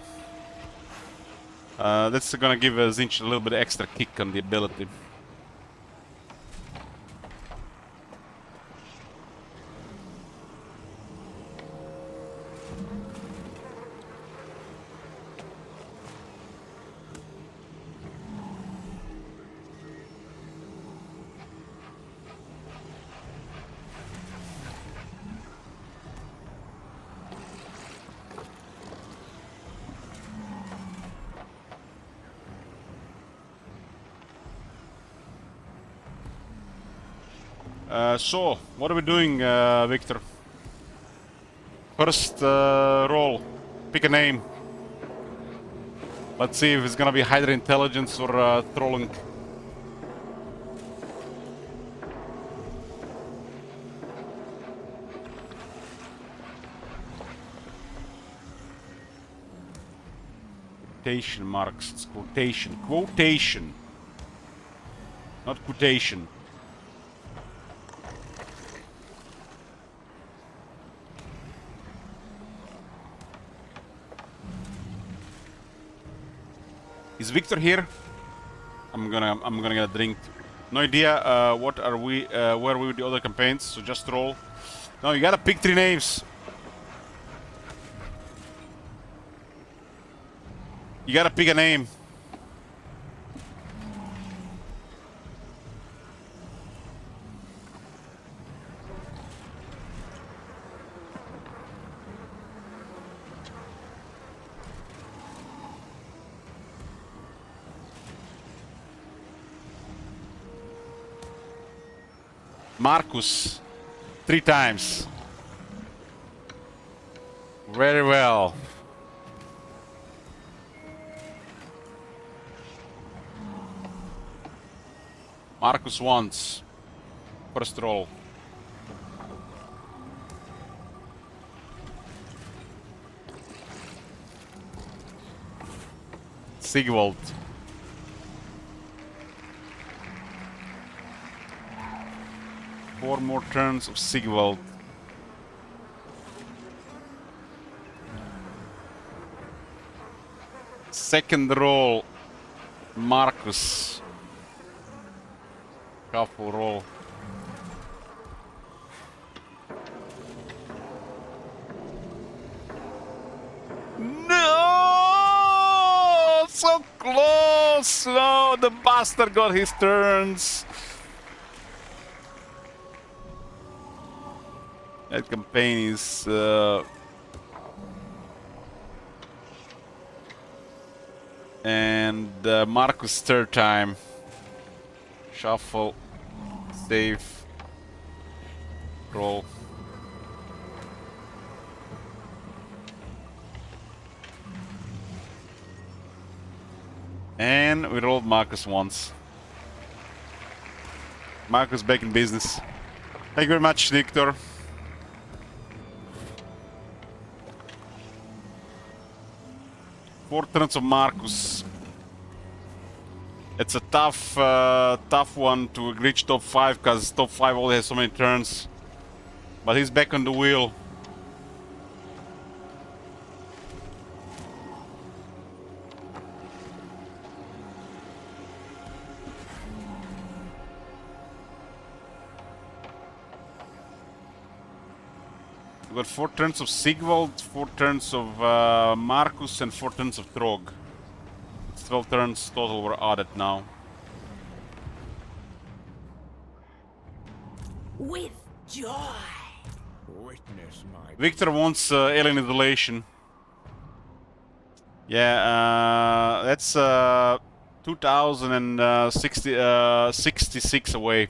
That's gonna give Tzeentch a little bit extra kick on the ability. So, what are we doing, Victor? First roll. Pick a name. Let's see if it's gonna be Hydra Intelligence or Trolling. Quotation marks. It's quotation. Quotation. Not quotation. Is Victor here? I'm gonna get a drink. No idea what are we where are we with the other campaigns, so just roll. No, you gotta pick 3 names. You gotta pick a name. Marcus, 3 times. Very well. Marcus wants. First roll. Sigvald. Four more turns of Sigvald. Second roll, Marcus. Shuffle roll. No! So close! No, the bastard got his turns. That campaign is and Marcus third time. Shuffle, save, roll. And we rolled Marcus once. Marcus back in business. Thank you very much, Victor. Four turns of Marcus. It's a tough one to reach top 5 because top 5 only has so many turns. But he's back on the wheel. We got 4 turns of Sigvald, 4 turns of Marcus, and 4 turns of Trog. 12 turns total were added now. With joy. Witness my Victor wants alien isolation. Yeah, that's 2066 away.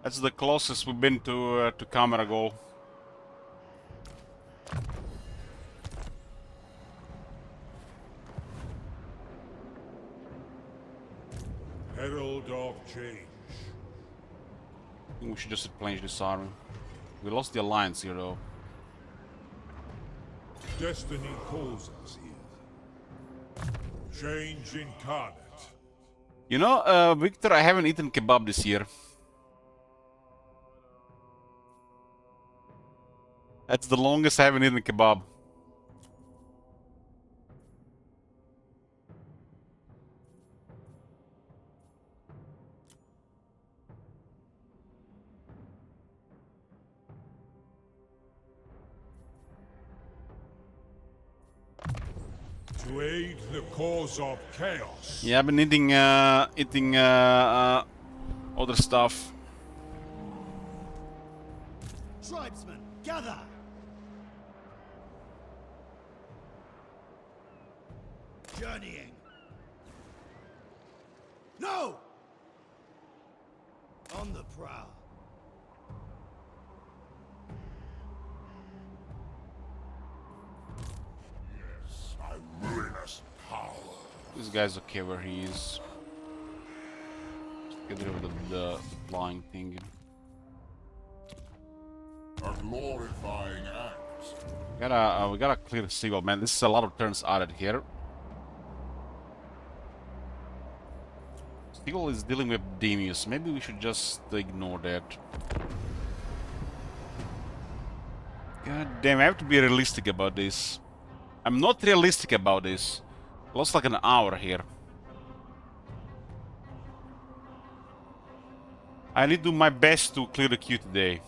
That's the closest we've been to camera goal. Herald of change. I think we should just replenish this army. We lost the alliance here though. Destiny calls us here. Change incarnate. You know, Victor, I haven't eaten kebab this year. That's the longest I haven't eaten kebab. To aid the cause of chaos. Yeah, I've been eating other stuff. tribesmen, gather! Journeying. No! On the prowl. Yes, my ruinous power. This guy's okay where he is. Just get rid of the flying thing. A glorifying act. We gotta clear the seagull, man. This is a lot of turns added here. Seagull is dealing with Demius. Maybe we should just ignore that. God damn, I have to be realistic about this. I'm not realistic about this. Lost like an hour here. I need to do my best to clear the queue today.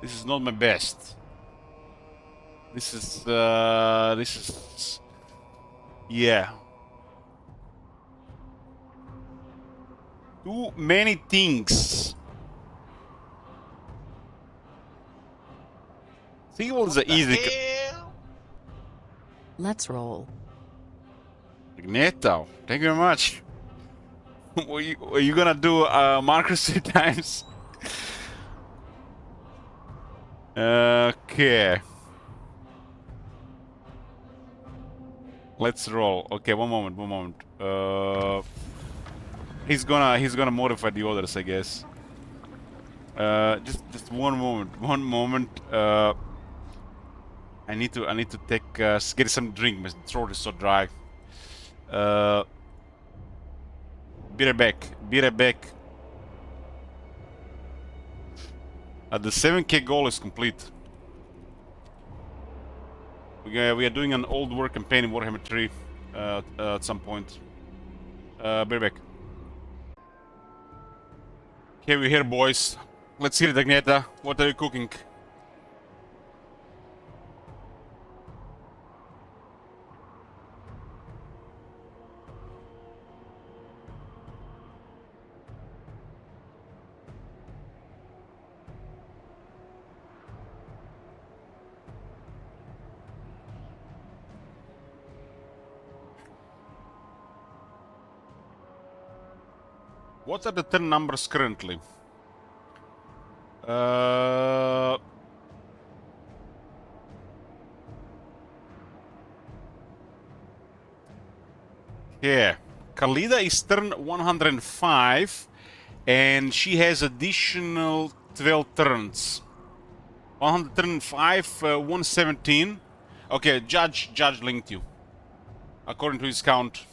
This is not my best. This is yeah. Too many things. Seagull is an easy. Let's roll. Magneto, thank you very much. What you gonna do, Marcus, 3 times? Okay. Let's roll. Okay, one moment. He's gonna modify the others, I guess. Just one moment. I need to take get some drink. My throat is so dry. Be right back. The 7K goal is complete. We are doing an old war campaign in Warhammer 3 at some point. Be right back. Okay, we're here, boys. Let's hear it, Agneta. What are you cooking? What are the turn numbers currently? Yeah. Khalida is turn 105 and she has additional 12 turns. 105, 117. Okay, Judge linked you. According to his count.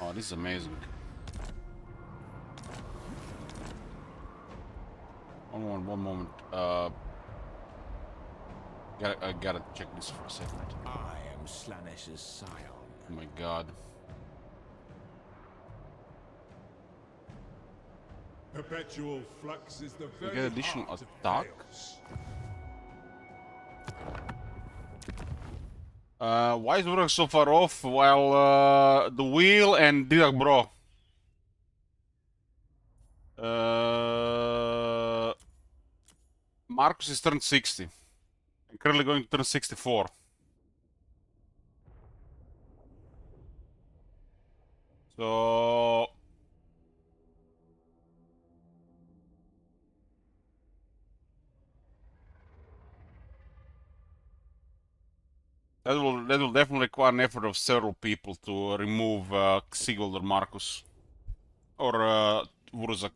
Oh, this is amazing. One moment. I gotta check this for a second. I am Slanesh's scion. Oh my god. Perpetual flux is the We very get additional heart of attack. chaos. Why is Uruk so far off while the wheel and Didak Bro? Marcus is turned 60. I'm currently going to turn 64. So that will definitely require an effort of several people to remove Sigurd or Marcus or Wurzak.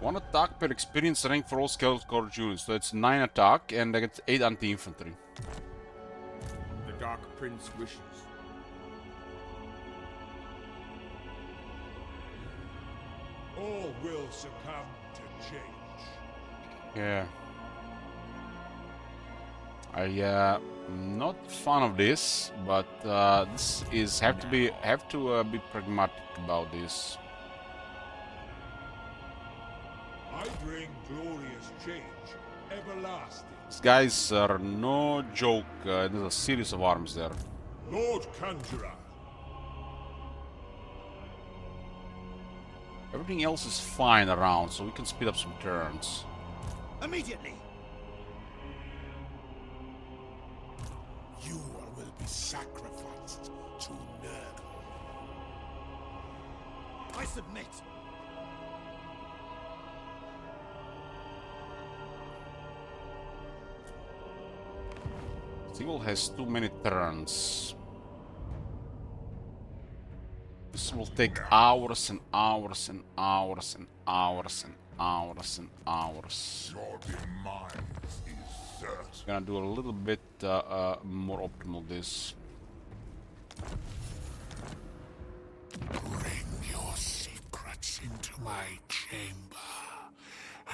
One attack per experience rank for all Skeleton Core units, so it's 9 attack and I get 8 anti-infantry. The Dark Prince wishes. All will succumb to change. Yeah. I'm not fan of this, but this is have to be pragmatic about this. I bring glorious change, everlasting. These guys are no joke. There's a series of arms there. Lord Conjurer. Everything else is fine around, so we can speed up some turns. Immediately! You will be sacrificed to Nurgle. I submit! Sigil has too many turns. This will take hours and hours and hours and hours and hours and hours. Your demise is certain. Gonna do a little bit more optimal this. Bring your secrets into my chamber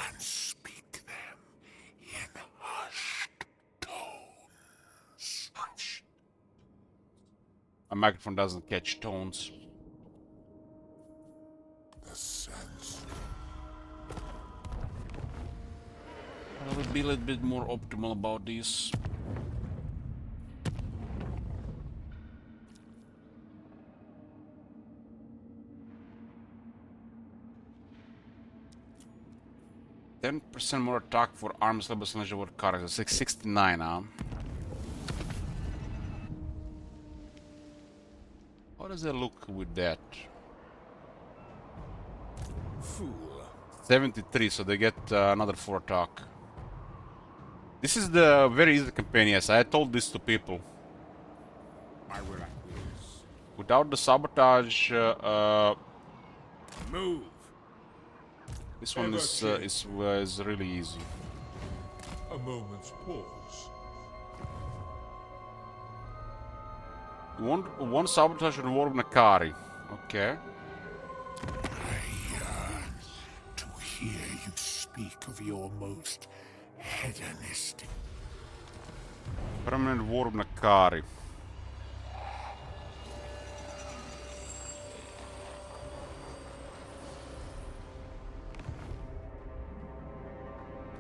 and speak them in hushed tones. Hush. My microphone doesn't catch tones. The sense. I will be a little bit more optimal about this. 10% more attack for arms level slash over characters. 69, huh? How does it look with that? Fool. 73, so they get another 4 attack. This is the very easy campaign, yes. I told this to people. I will acquiesce. Without the sabotage, Move. this one is really easy. A moment's pause. One sabotage reward Nakari. Okay. I yearn to hear you speak of your most hedonistic. Permanent reward Nakari.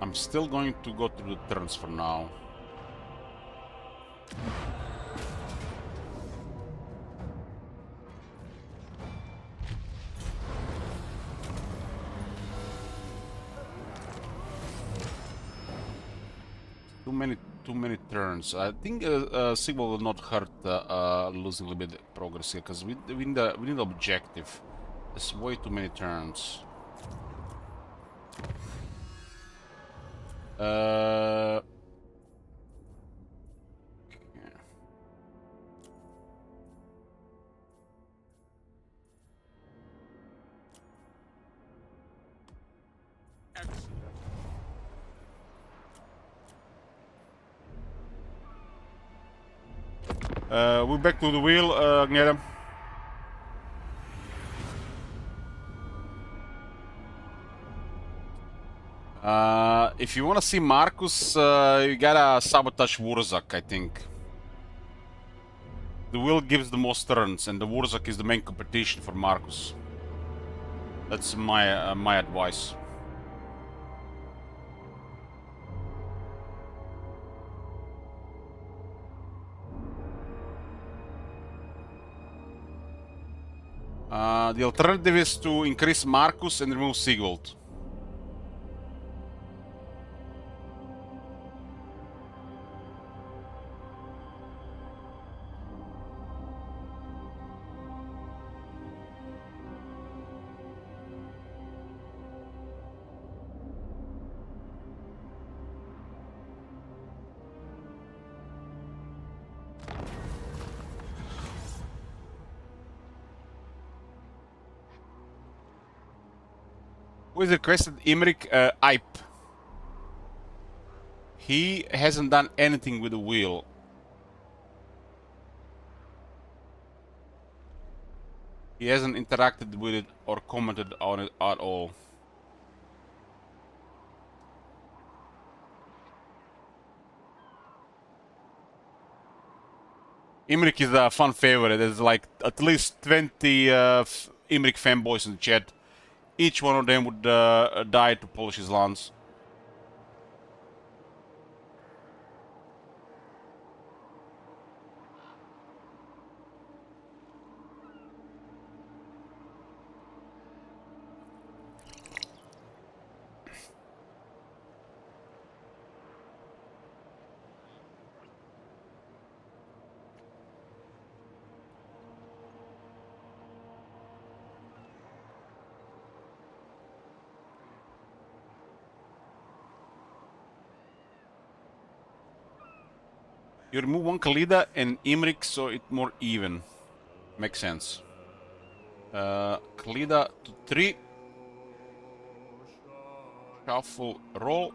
I'm still going to go through the turns for now. Too many turns. I think Sigma will not hurt losing a little bit of progress here, because we need the objective. It's way too many turns. Yeah. We're back to the wheel, Agneta. If you want to see Marcus, you gotta sabotage Wurzak, I think. The wheel gives the most turns, and the Wurzak is the main competition for Marcus. That's my advice. The alternative is to increase Marcus and remove Sigvald. Who is requested? Imric Ipe. He hasn't done anything with the wheel. He hasn't interacted with it or commented on it at all. Imric is a fun favorite. There's like at least 20 Imric fanboys in the chat. Each one of them would die to polish his lance. You remove one Khalida and Imric so it's more even. Makes sense. Khalida to 3. Shuffle roll.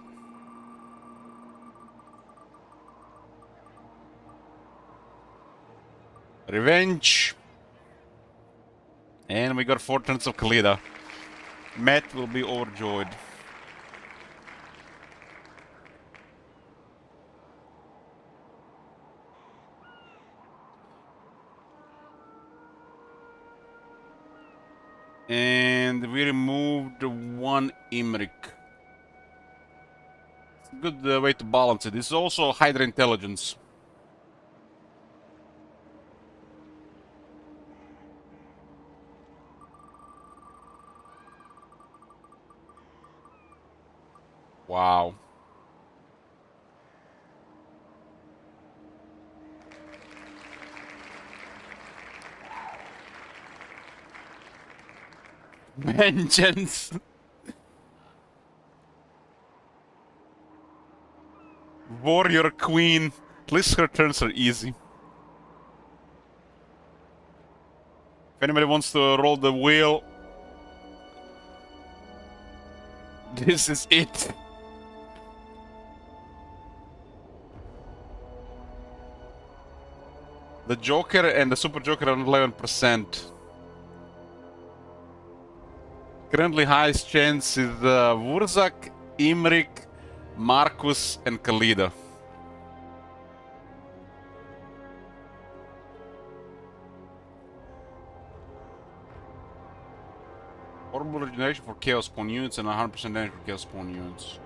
Revenge. And we got 4 turns of Khalida. Matt will be overjoyed. And we removed 1 Imric. It's a good way to balance it. This is also Hydra Intelligence. Wow. Vengeance. Warrior Queen. At least her turns are easy. If anybody wants to roll the wheel, this is it. The Joker and the Super Joker are 11%. Currently highest chance is Wurzak, Imrik, Marcus, and Khalida. Horrible regeneration for Chaos Spawn units and 100% damage for Chaos Spawn units.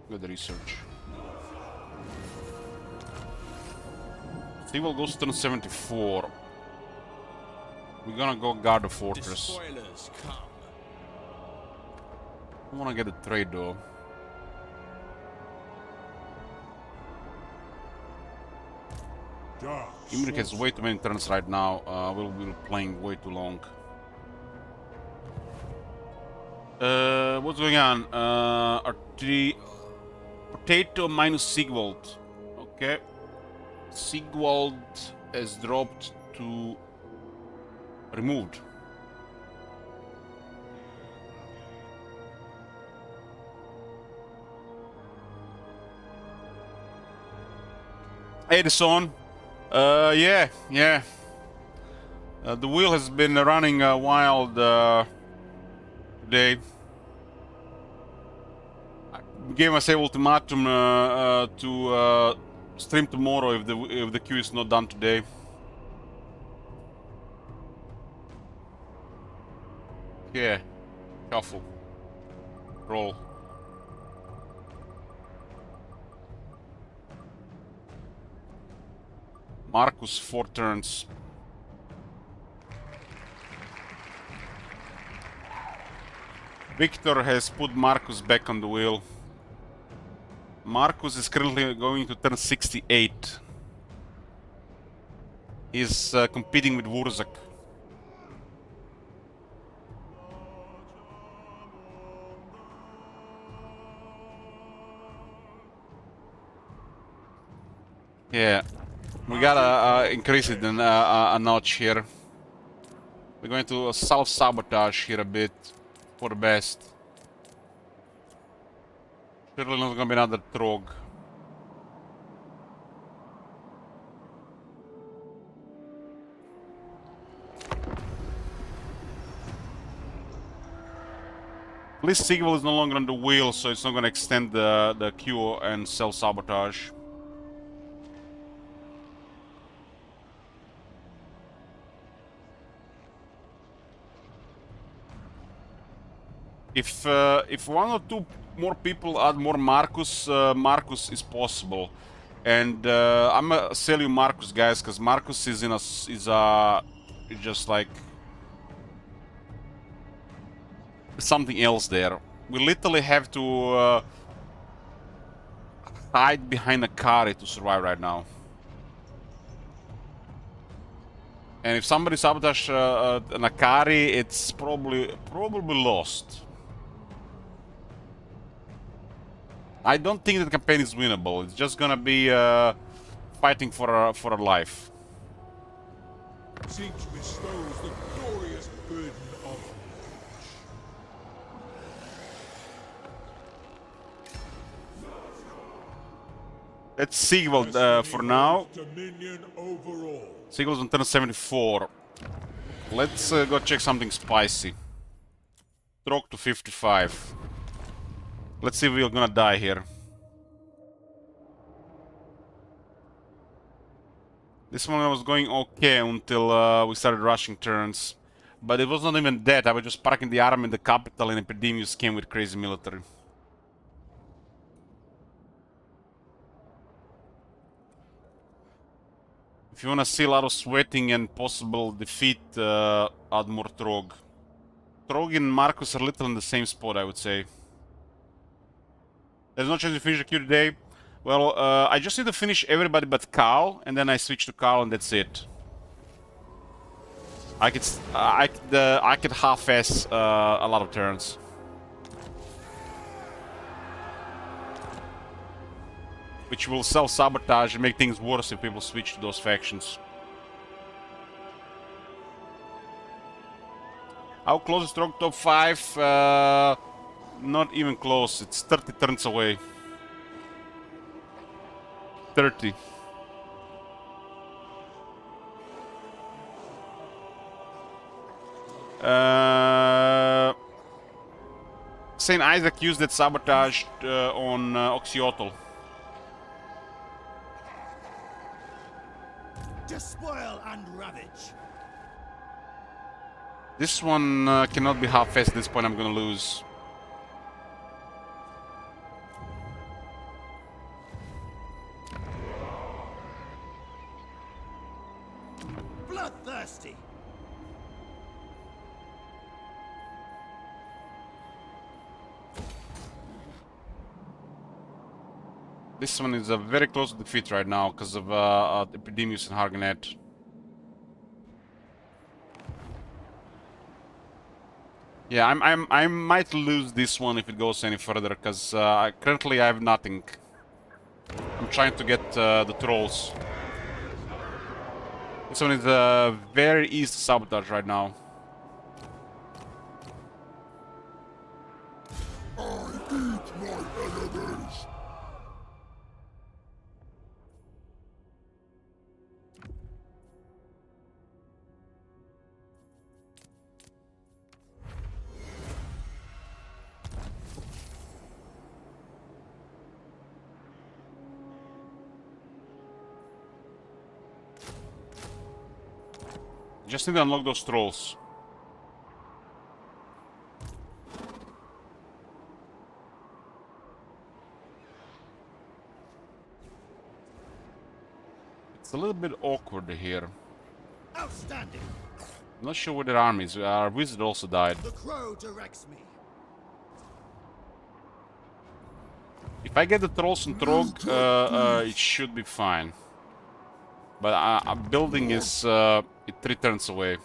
Good research. Steel goes to turn 74. We're gonna go guard the fortress. I wanna get a trade though. Imrik has way too many turns right now. We'll be playing way too long. What's going on? Potato minus Sigwald. Okay. Sigwald has dropped to removed. Edison. Yeah. The wheel has been running wild today. I gave myself ultimatum to stream tomorrow if the queue is not done today. Yeah. Shuffle. Roll. Marcus 4 turns. Victor has put Marcus back on the wheel. Marcus is currently going to turn 68. He's competing with Wurzak. Yeah. We gotta increase it in, a notch here. We're going to self-sabotage here a bit for the best. Surely not gonna be another Trog. At least Sigval is no longer on the wheel, so it's not gonna extend the queue and self-sabotage. If one or two more people add more Marcus, Marcus is possible, and I'm gonna sell you Marcus, guys, because Marcus is just like something else there. We literally have to hide behind a Akari to survive right now. And if somebody sabotage an Akari, it's probably lost. I don't think the campaign is winnable. It's just gonna be fighting for a life. Siege bestows the glorious burden of Let's Sigvald for now. dominion overall. Sigvald's on turn 74. Let's go check something spicy. Trog to 55. Let's see if we're gonna die here. This one was going okay until we started rushing turns. But it was not even that. I was just parking the army in the capital and Epidemius came with crazy military. If you wanna see a lot of sweating and possible defeat, add more Trog. Trog and Marcus are little in the same spot, I would say. There's no chance to finish the queue today. Well, I just need to finish everybody but Carl, and then I switch to Carl, and that's it. I could half-ass a lot of turns. Which will self-sabotage and make things worse if people switch to those factions. How close is Trog top 5? Not even close. It's 30 turns away. 30. Saint Isaac used that sabotage on Oxyotl. Despoil and ravage. This one cannot be half-fast at this point, I'm gonna lose. Bloodthirsty. This one is very close to defeat right now because of Epidemius and Harganet. Yeah, I might lose this one if it goes any further because currently I have nothing. I'm trying to get the trolls. This one is very easy to sabotage right now. I eat my enemies. Just need to unlock those trolls. It's a little bit awkward here. Outstanding. I'm not sure where their army is. Our wizard also died. The crow directs me. If I get the trolls and Trog, it should be fine. But a building is 3 turns away.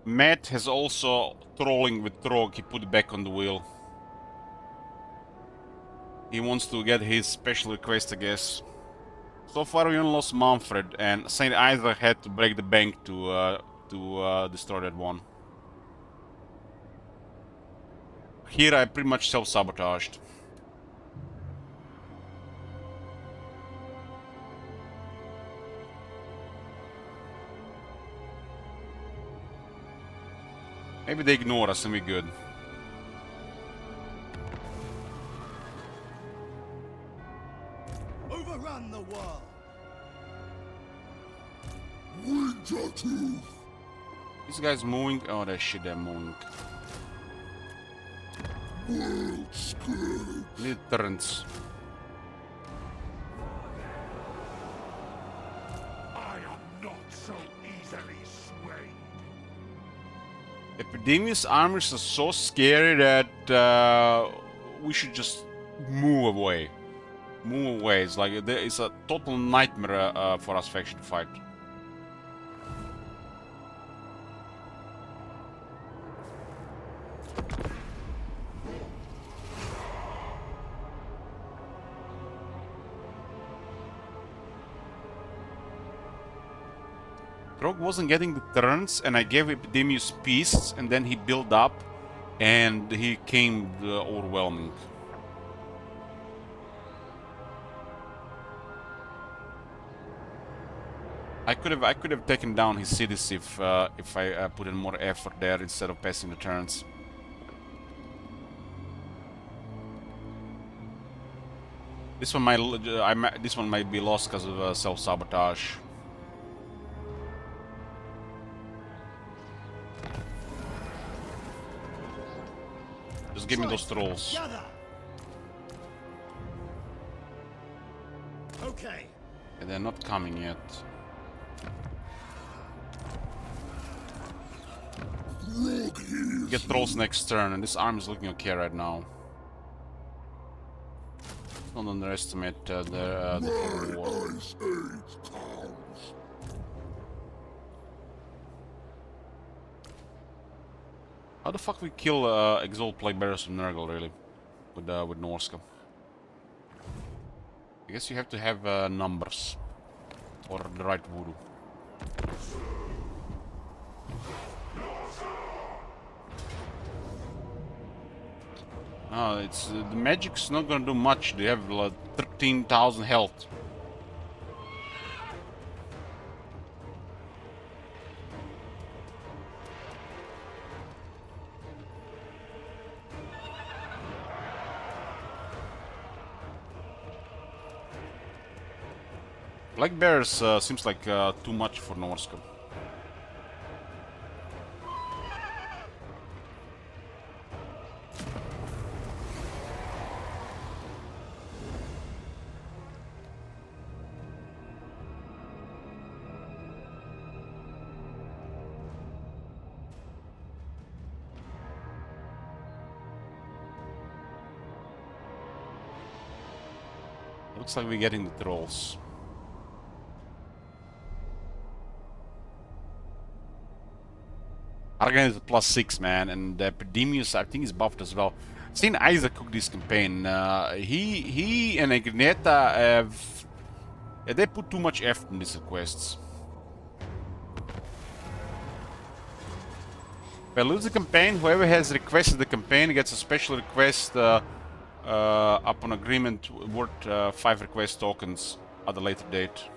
Matt has also trolling with Trog. He put it back on the wheel. He wants to get his special request, I guess. So far we only lost Manfred, and Saint Isaac had to break the bank to destroy that one. Here I pretty much self-sabotaged. Maybe they ignore us and we're good. Overrun the world. Winter Tooth. These guys moving? Oh, that shit, they're moving. World Scourge. Need turrets. I am not so easily swayed. Epidemius armies are so scary that we should just move away. Move away. It's like it's a total nightmare for us faction to fight. Trog wasn't getting the turns, and I gave Epidemius peace, and then he built up, and he came overwhelming. I could have taken down his cities if I put in more effort there instead of passing the turns. This one this one might be lost because of self-sabotage. Just give me those trolls. Gather. Okay. Yeah, they're not coming yet. Get trolls next turn, and this arm is looking okay right now. Don't underestimate the war. How the fuck we kill Exalt Plague Bearers from Nurgle, really? With Norska. I guess you have to have numbers. Or the right voodoo. No, it's the magic's not gonna do much. They have like 13,000 health. Black Bears seems like too much for Norska. Looks like we're getting the trolls. Argan is a +6, man, and Epidemius I think is buffed as well. Seen Isaac cook this campaign. He and Agneta have they put too much effort in these requests. If I lose the campaign, whoever has requested the campaign gets a special request upon agreement worth 5 request tokens at a later date.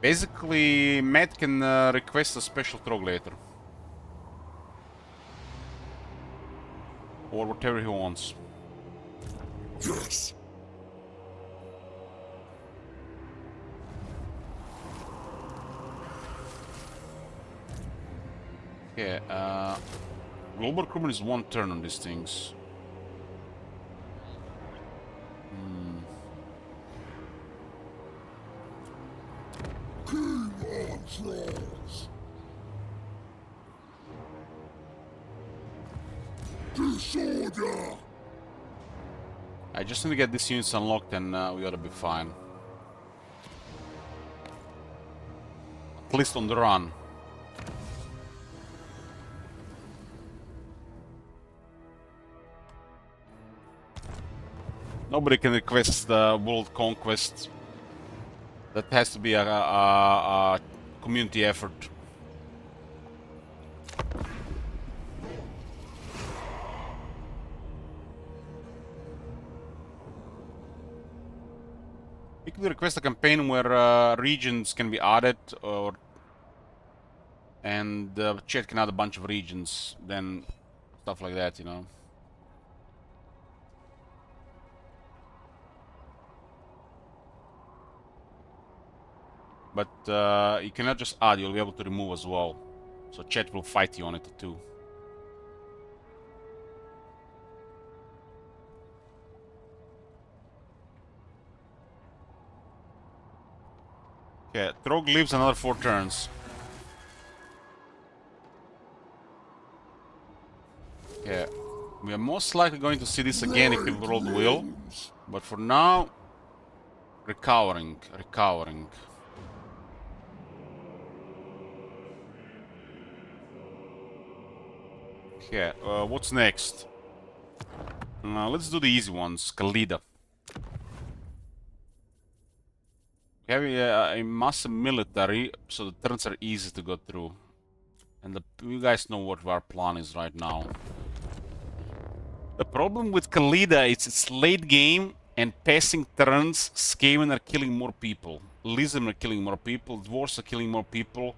Basically, Matt can request a special trog later. Or whatever he wants. Yes. Okay, Global Crewman is 1 turn on these things. King on trolls. Disorder. I just need to get these units unlocked and we ought to be fine. At least on the run. Nobody can request world conquest. That has to be a community effort. You can request a campaign where regions can be added, and chat can add a bunch of regions, then stuff like that, you know. But you cannot just add, you'll be able to remove as well. So chat will fight you on it too. Okay, Trog lives another 4 turns. Okay, we are most likely going to see this again if we roll the wheel. But for now, recovering. Okay, what's next? Let's do the easy ones. Khalida. We have a massive military, so the turns are easy to go through. And you guys know what our plan is right now. The problem with Khalida is it's late game and passing turns, Skaven are killing more people. Lyzim are killing more people, Dwarves are killing more people.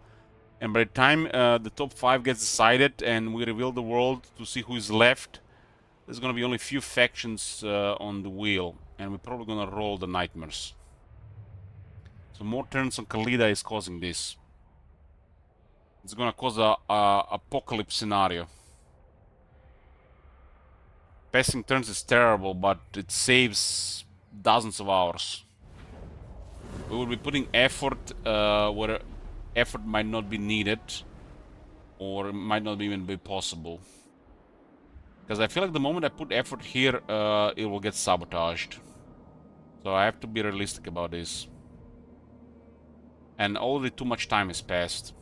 And by the time the top 5 gets decided and we reveal the world to see who is left, There's gonna be only a few factions on the wheel, and we're probably gonna roll the nightmares. So more turns on Khalida is causing this. It's gonna cause a apocalypse scenario. Passing turns is terrible, but it saves dozens of hours. We will be putting effort where effort might not be needed, or might not even be possible. Because I feel like the moment I put effort here, it will get sabotaged. So I have to be realistic about this. And already too much time has passed.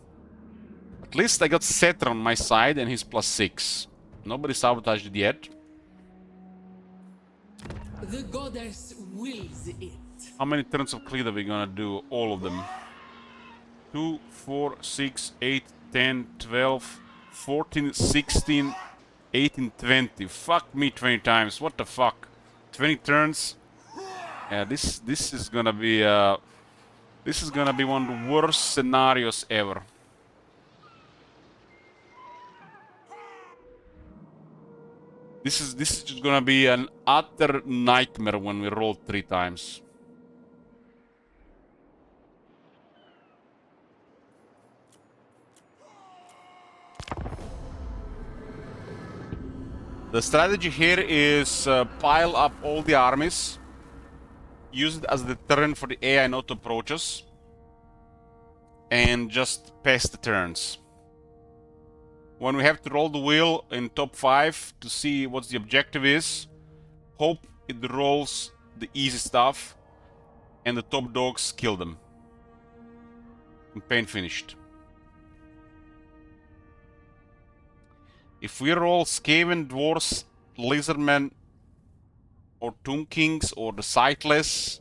At least I got Cetra on my side and he's +6. Nobody sabotaged it yet. The goddess wills it. How many turns of Khalida are we gonna do? All of them. 2, 4, 6, 8, 10, 12, 14, 16, 18, 20. Fuck me 20 times. What the fuck? 20 turns? Yeah, this is gonna be one of the worst scenarios ever. This is just gonna be an utter nightmare when we roll 3 times. The strategy here is pile up all the armies, use it as a deterrent for the AI not to approach us, and just pass the turns. When we have to roll the wheel in top 5 to see what the objective is, hope it rolls the easy stuff and the top dogs kill them. Campaign finished. If we roll Skaven, Dwarves, Lizardmen, or Tomb Kings, or the Sightless,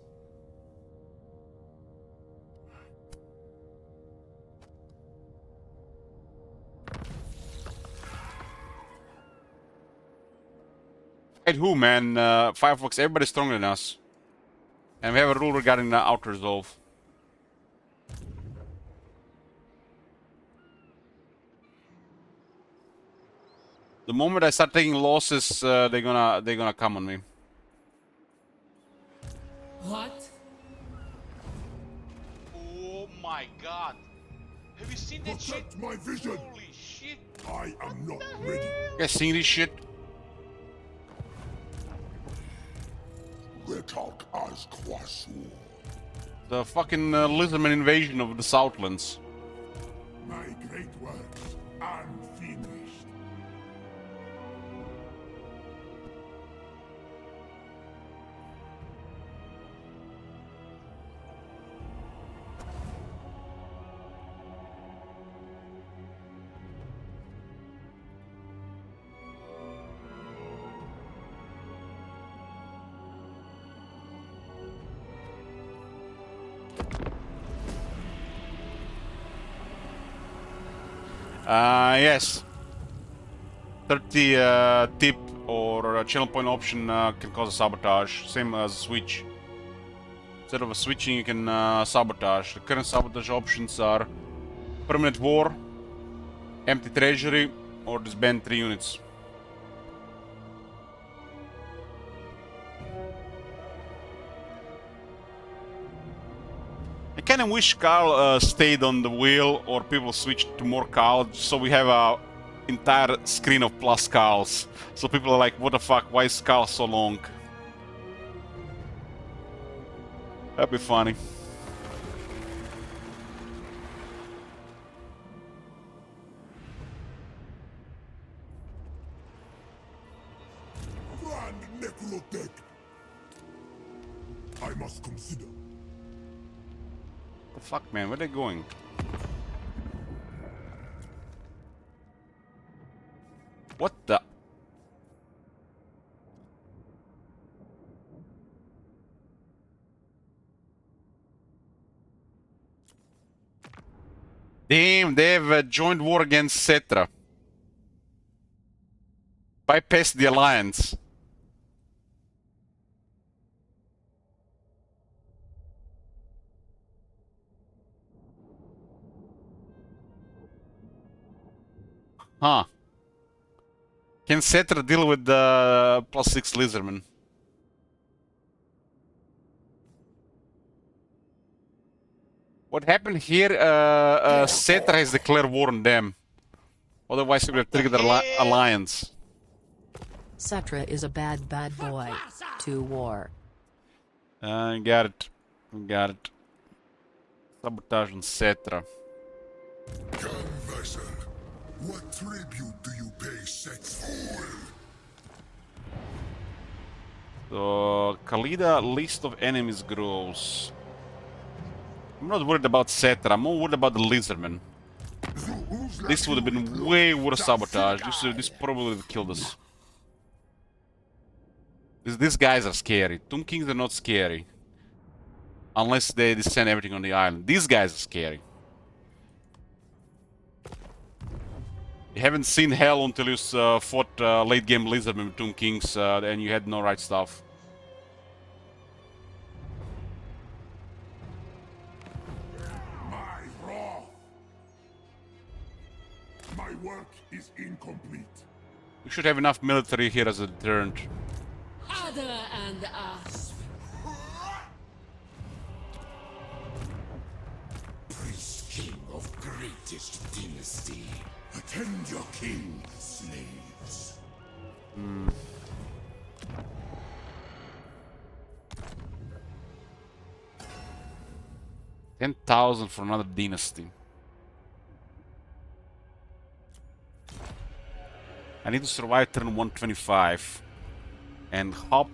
fight who, man? Firefox, everybody's stronger than us. And we have a rule regarding the auto-resolve. The moment I start taking losses, they're gonna come on me. What? Oh my god. Have you seen that shit? Protect my vision. Holy shit. I am not ready. You guys seeing this shit? Retalk as Kwasur. The fucking Lizardman invasion of the Southlands. My great works unfinished. Yes. 30 tip or channel point option can cause a sabotage, same as switch. Instead of switching, you can sabotage. The current sabotage options are permanent war, empty treasury, or disband 3 units. I kind of wish Carl stayed on the wheel, or people switched to more Carl, so we have a entire screen of plus Carls. So people are like, what the fuck, why is Carl so long? That'd be funny. Grand Necrotech. I must consider. The fuck, man, where are they going? What the? Damn, they've joined war against Cetra. Bypassed the alliance. Huh. Can Cetra deal with the +6 Lizardman? What happened here? Cetra has declared war on them. Otherwise, we would have triggered the alliance. Cetra is a bad boy. To war. Got it. Got it. Sabotage on Cetra. Come, vessel. What tribute do you pay Set's fool? So, Khalida list of enemies grows. I'm not worried about Cetra, I'm more worried about the Lizardman. This would have been way worse sabotage. This probably would have killed us. These guys are scary. Tomb Kings are not scary. Unless they descend everything on the island. These guys are scary. You haven't seen hell until you fought late game Lizardman with Tomb Kings and you had no right stuff. My wrath. My work is incomplete. We should have enough military here as a deterrent. Adder and Asp. Priest king of greatest dynasty. Attend your king, slaves. 10,000 for another dynasty. I need to survive turn 125. And hop.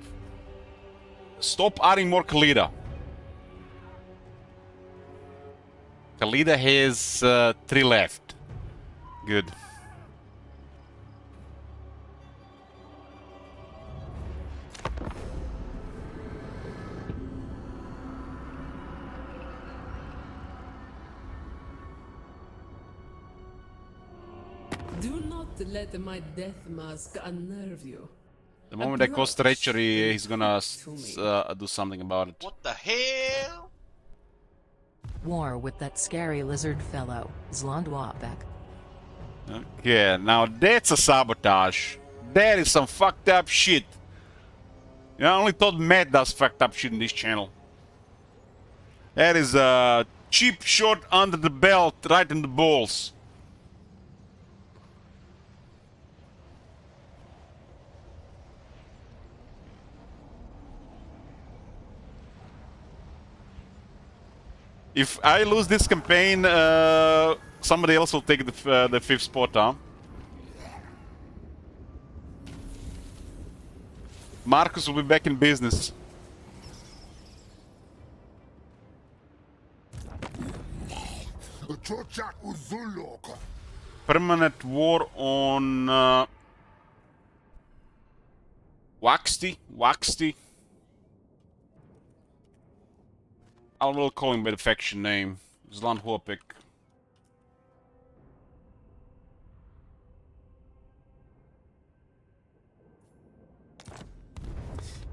Stop adding more Khalida. Khalida has 3 left. Good. Do not let my death mask unnerve you. The moment I cause treachery, he's gonna do something about it. What the hell? War with that scary lizard fellow, Zlondwapek. Okay, now that's a sabotage. That is some fucked up shit. You know, I only thought Matt does fucked up shit in this channel. That is a cheap shot under the belt, right in the balls. If I lose this campaign, somebody else will take the 5th spot, huh? Marcus will be back in business. Permanent war on Waxty. I will call him by the faction name. Zlondwapek.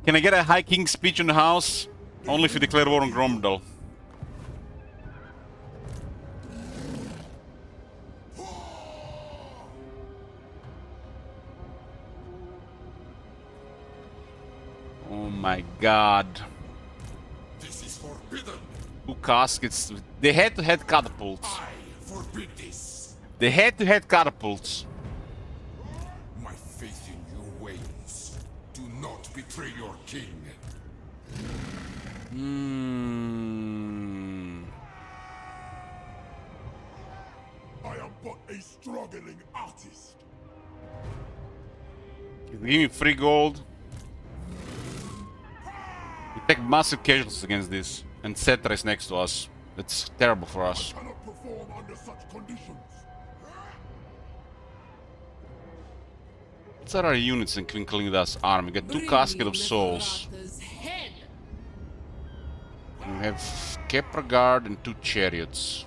Can I get a High King speech in the house? Only if you declare war on Gromdal. Oh my god. This is forbidden. 2 caskets. They had catapults. I forbid this. They had catapults. My faith in you wanes. Do not betray your king. I am but a struggling artist. Give me free gold. We take massive casualties against this. And Cetra is next to us. It's terrible for us. I cannot perform under such conditions. What are our units in Queen Khalida's army? We got 2 caskets of souls. Head. We have Kepra Guard and 2 chariots.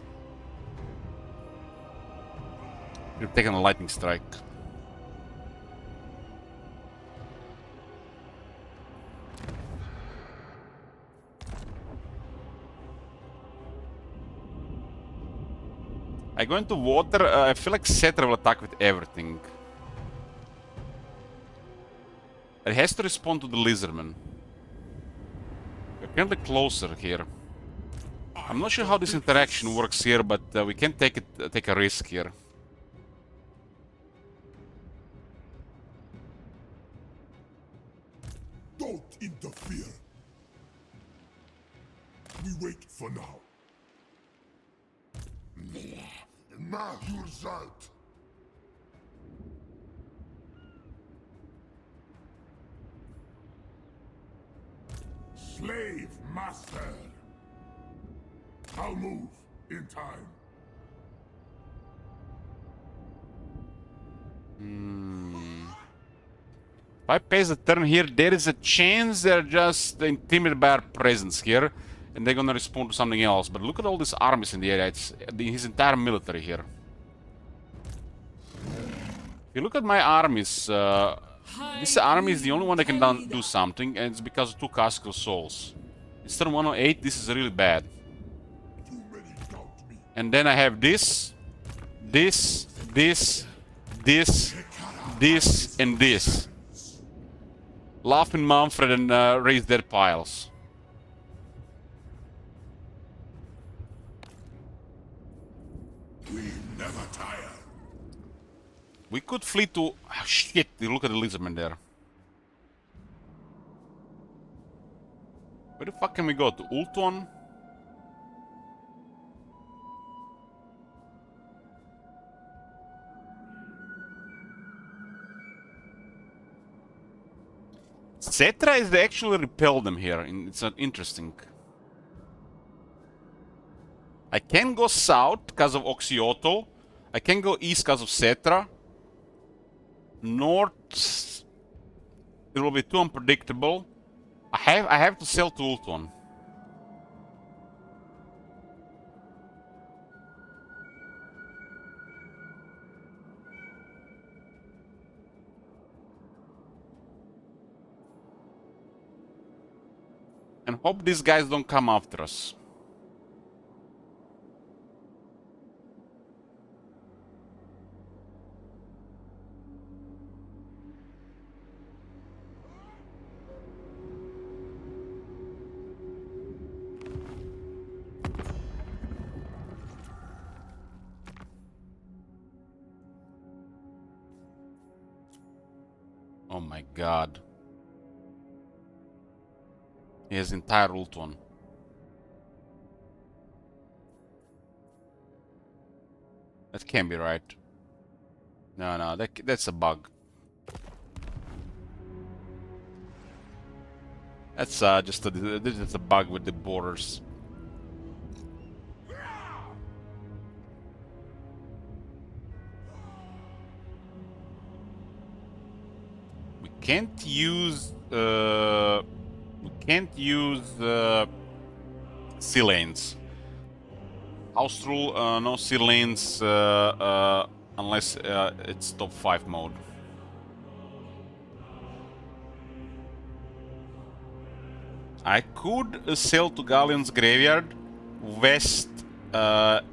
We've taken a lightning strike. I go into water, I feel like Cetra will attack with everything. It has to respond to the Lizardman. We're currently closer here. I'm not sure how this interaction works here, but we can take a risk here. Don't interfere. We wait for now. Mach your sight. Slave master. I'll move in time. If I pace the turn here, there is a chance they're just intimidated by our presence here, and they're gonna respond to something else. But look at all these armies in the area. It's his entire military here. If you look at my armies, this army is the only one that can do something, and it's because of 2 Caskell Souls. It's turn 108, this is really bad. And then I have this, this, and this. Laughing Manfred and raise their piles. We never tire. We could flee to... Oh, shit, look at the Lizardman there. Where the fuck can we go? To Ulthuan? Cetra is they actually repel them here. It's interesting. I can go south because of Oxioto. I can go east because of Cetra. North, it will be too unpredictable. I have to sell to Ulthuan. And hope these guys don't come after us. Oh my god. He has entire Ulthuan. That can't be right. No, that's a bug. That's just a bug with the borders. We can't use sea lanes. House rule, no sea lanes unless it's top 5 mode. I could sail to Galleon's Graveyard, west and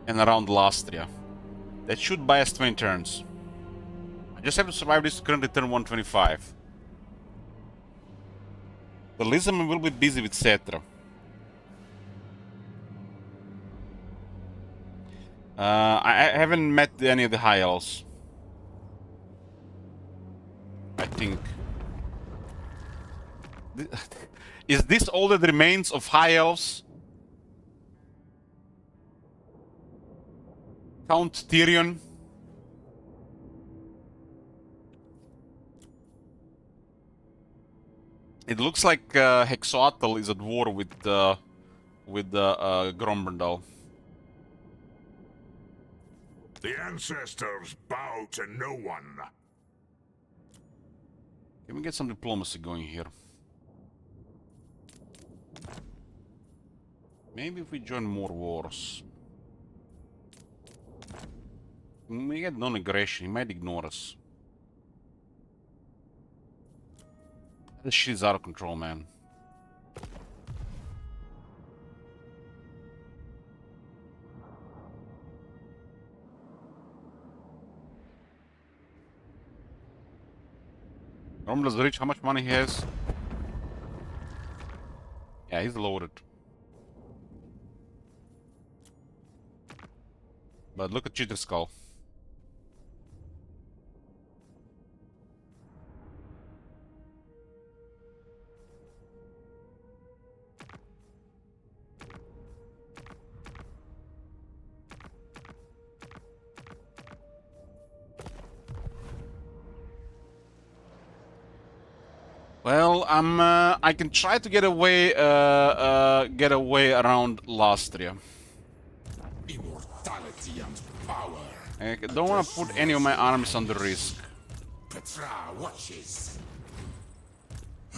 around Lastria. That should buy us 20 turns. I just have to survive this currently turn 125. The Lizardman will be busy with Cetra. I haven't met any of the High Elves. I think. Is this all that remains of High Elves? Count Tyrion? It looks like Hexoatl is at war with Gromberdal. The ancestors bow to no one. Can we get some diplomacy going here? Maybe if we join more wars. We get non-aggression, he might ignore us. This shit is out of control, man. Romulus rich, how much money he has? Yeah, he's loaded. But look at Cheater Skull. Well, I can try to get away around Lastria. Immortality and power. I don't want to put any of my armies under risk. Petra watches.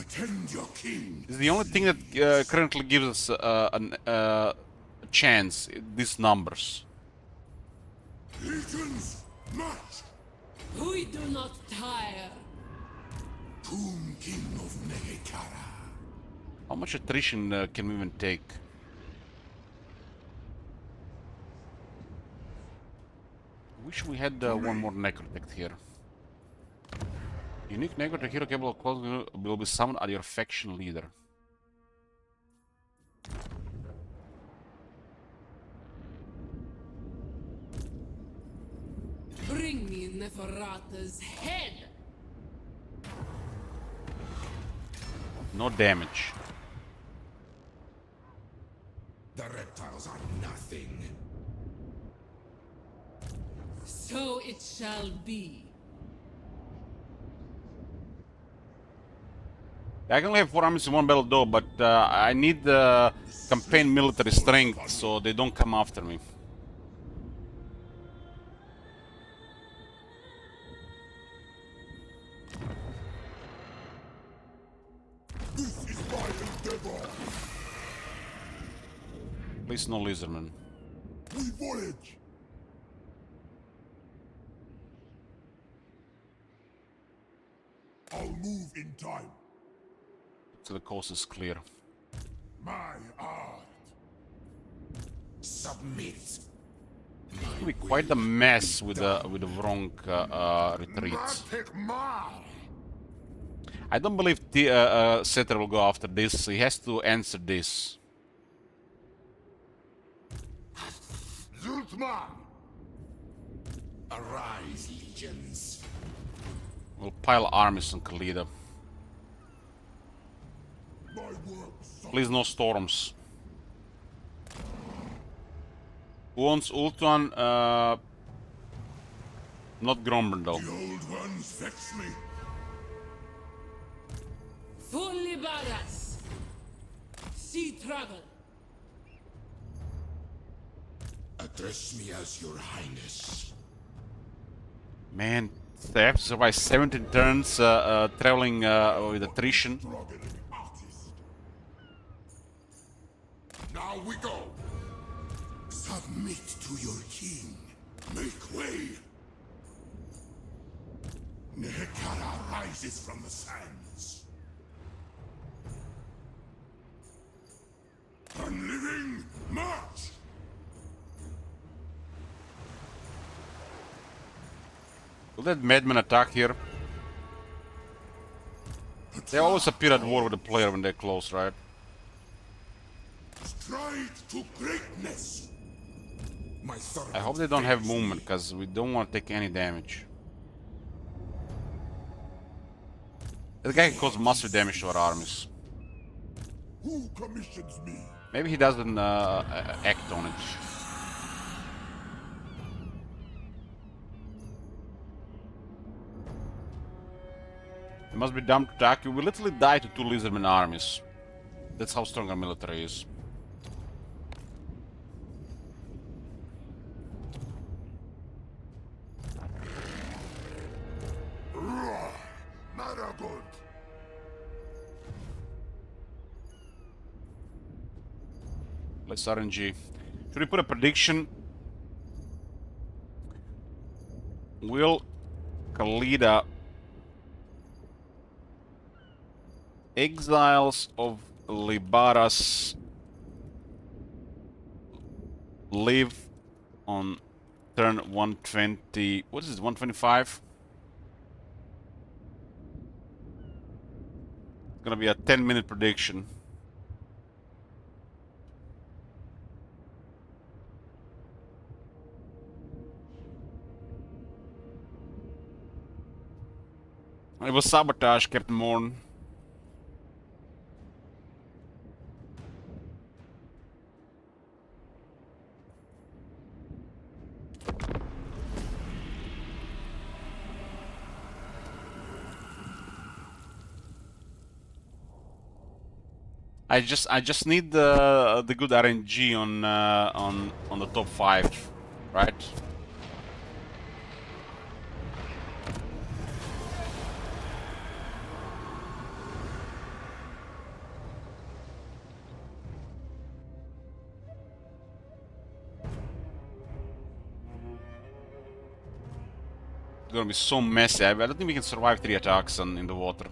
Attend your king. It's the only thing that currently gives us a chance. These numbers. Legions, march! We do not tire. Tomb King of Negekara. How much attrition can we even take? Wish we had one more Necrotect here. Unique Necrotect hero capable of closing will be summoned at your faction leader. Bring me Neferata's head. No damage. The reptiles are nothing. So it shall be. I can only have 4 armies in one battle though, but I need campaign military strength so they don't come after me. This is my endeavor. Please no lizardmen. We voyage. I'll move in time. So the coast is clear. My art. Submit. It'll be quite a mess with the wrong retreats. I don't believe the Setter will go after this. He has to answer this. Zultma! Arise, legions. We'll pile armies on Khalida. My work. Please no storms. Who wants Ultuan? Not Gromberndal. The old ones vex me. Fully badass. Sea travel. Address me as your highness. Man, they have to survive 17 turns traveling with attrition. Struggling artist. Now we go. Submit to your king. Make way. Nehekara rises from the sands. Unliving, march! Will that madman attack here? They always appear at war with the player when they're close, right? Stride to greatness. My I hope they don't have movement, because we don't want to take any damage. That guy can cause massive damage to our armies. Who commissions me? Maybe he doesn't act on it. It must be dumb to attack you. We literally die to 2 lizardmen armies. That's how strong our military is. Maragon. Let's RNG. Should we put a prediction? Will Khalida Exiles of Libaras live on turn 120? What is it, 125? Gonna be a 10-minute prediction. It was sabotage, Captain Morn. I just need the good RNG on the top 5, right? It's gonna be so messy. I don't think we can survive 3 attacks in the water.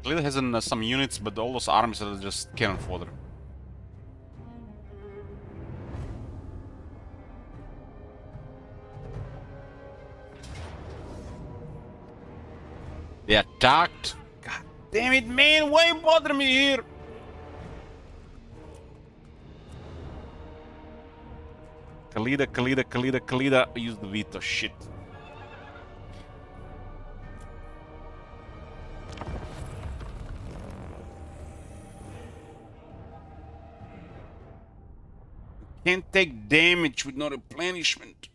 Kalida has some units, but all those armies are just cannon fodder. They attacked. God damn it, man! Why you bother me here? Kalida. Use the veto. Shit. Can't take damage with no replenishment.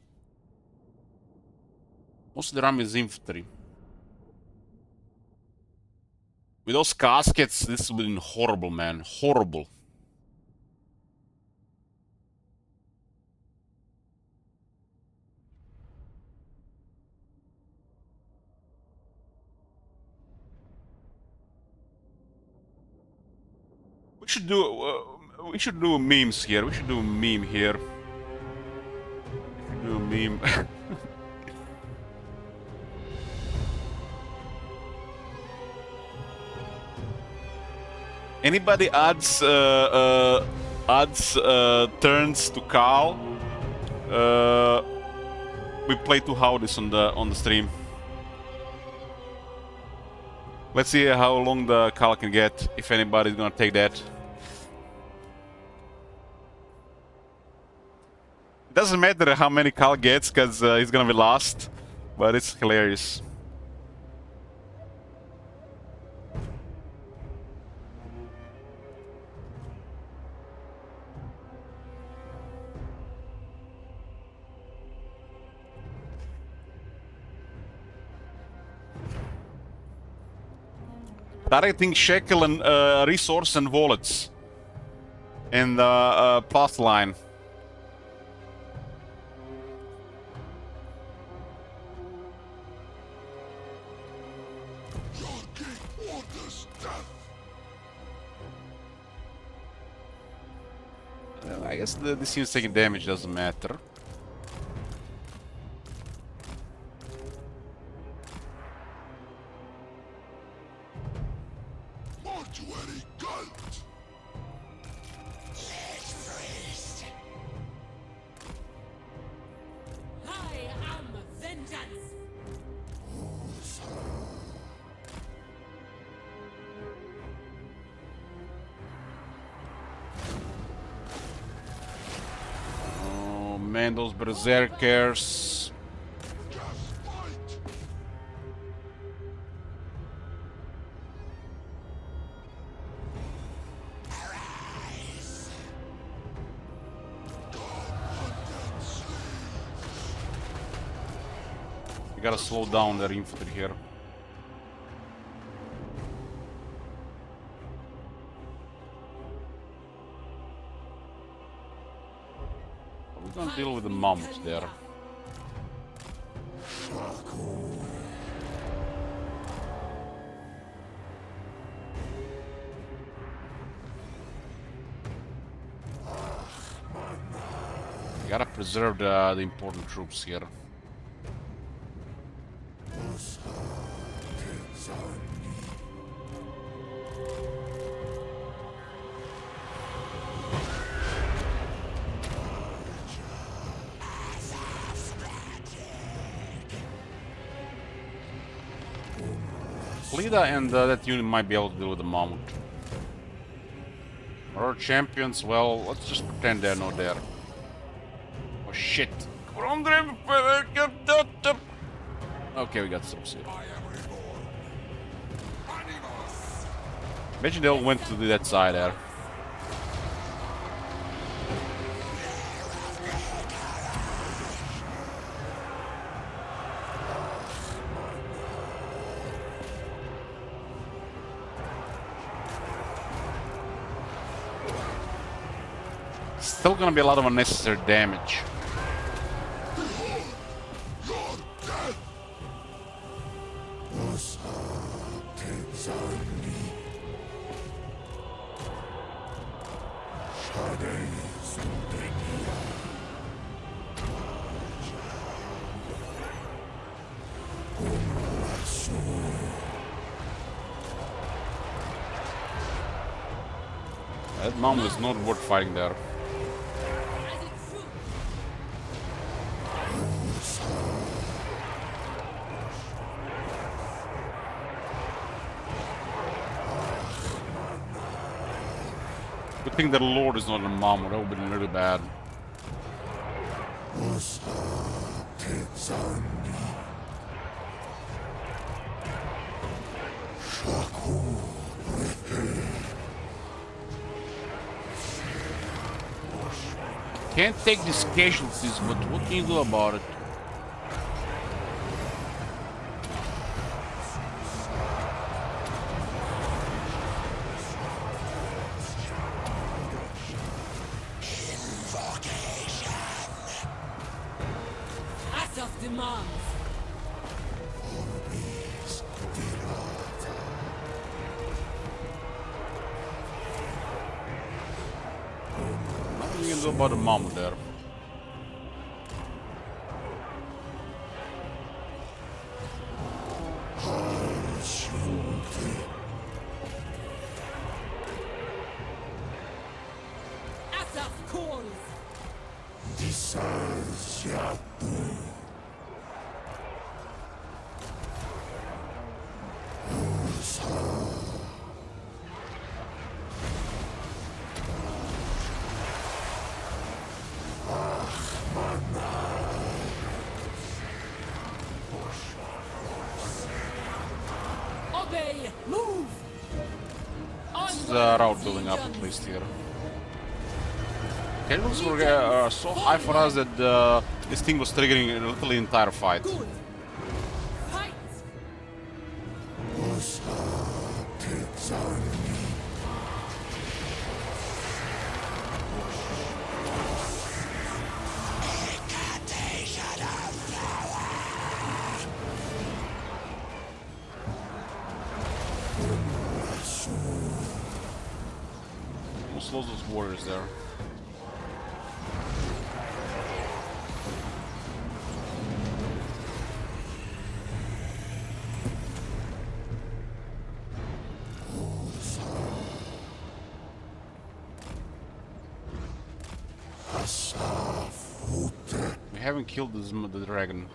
Most of the army is infantry. With those caskets, this has been horrible, man. Horrible. We should do memes here. We should do a meme here. We should do a meme. Anybody adds turns to Carl? We play 2 howdies on the stream. Let's see how long the Carl can get. If anybody's gonna take that. It doesn't matter how many Carl gets, because he's gonna be last. But it's hilarious. Targeting shekel and resource and wallets in the path line. I guess this unit's taking damage, doesn't matter. Man, those berserkers. You gotta slow down their infantry here. We're gonna deal with the mammoth there. You gotta preserve the important troops here. Lida and that unit might be able to deal with the Mammoth. Our champions, well, let's just pretend they're not there. Oh shit. Okay, we got some shit. Imagine they all went to that side there. Still gonna be a lot of unnecessary damage. That mom is not worth fighting there. Good thing that Lord is not a mom, that would be really bad. Can't take these casualties, but what can you do about it? Asaf demands. Nothing you can do about the mom there. Asaf calls. Obey. Move. This is a route building up at least here. Cannons were so high for us that this thing was triggering literally the entire fight. Good. Fight. Almost lost those warriors there. We haven't killed the dragon.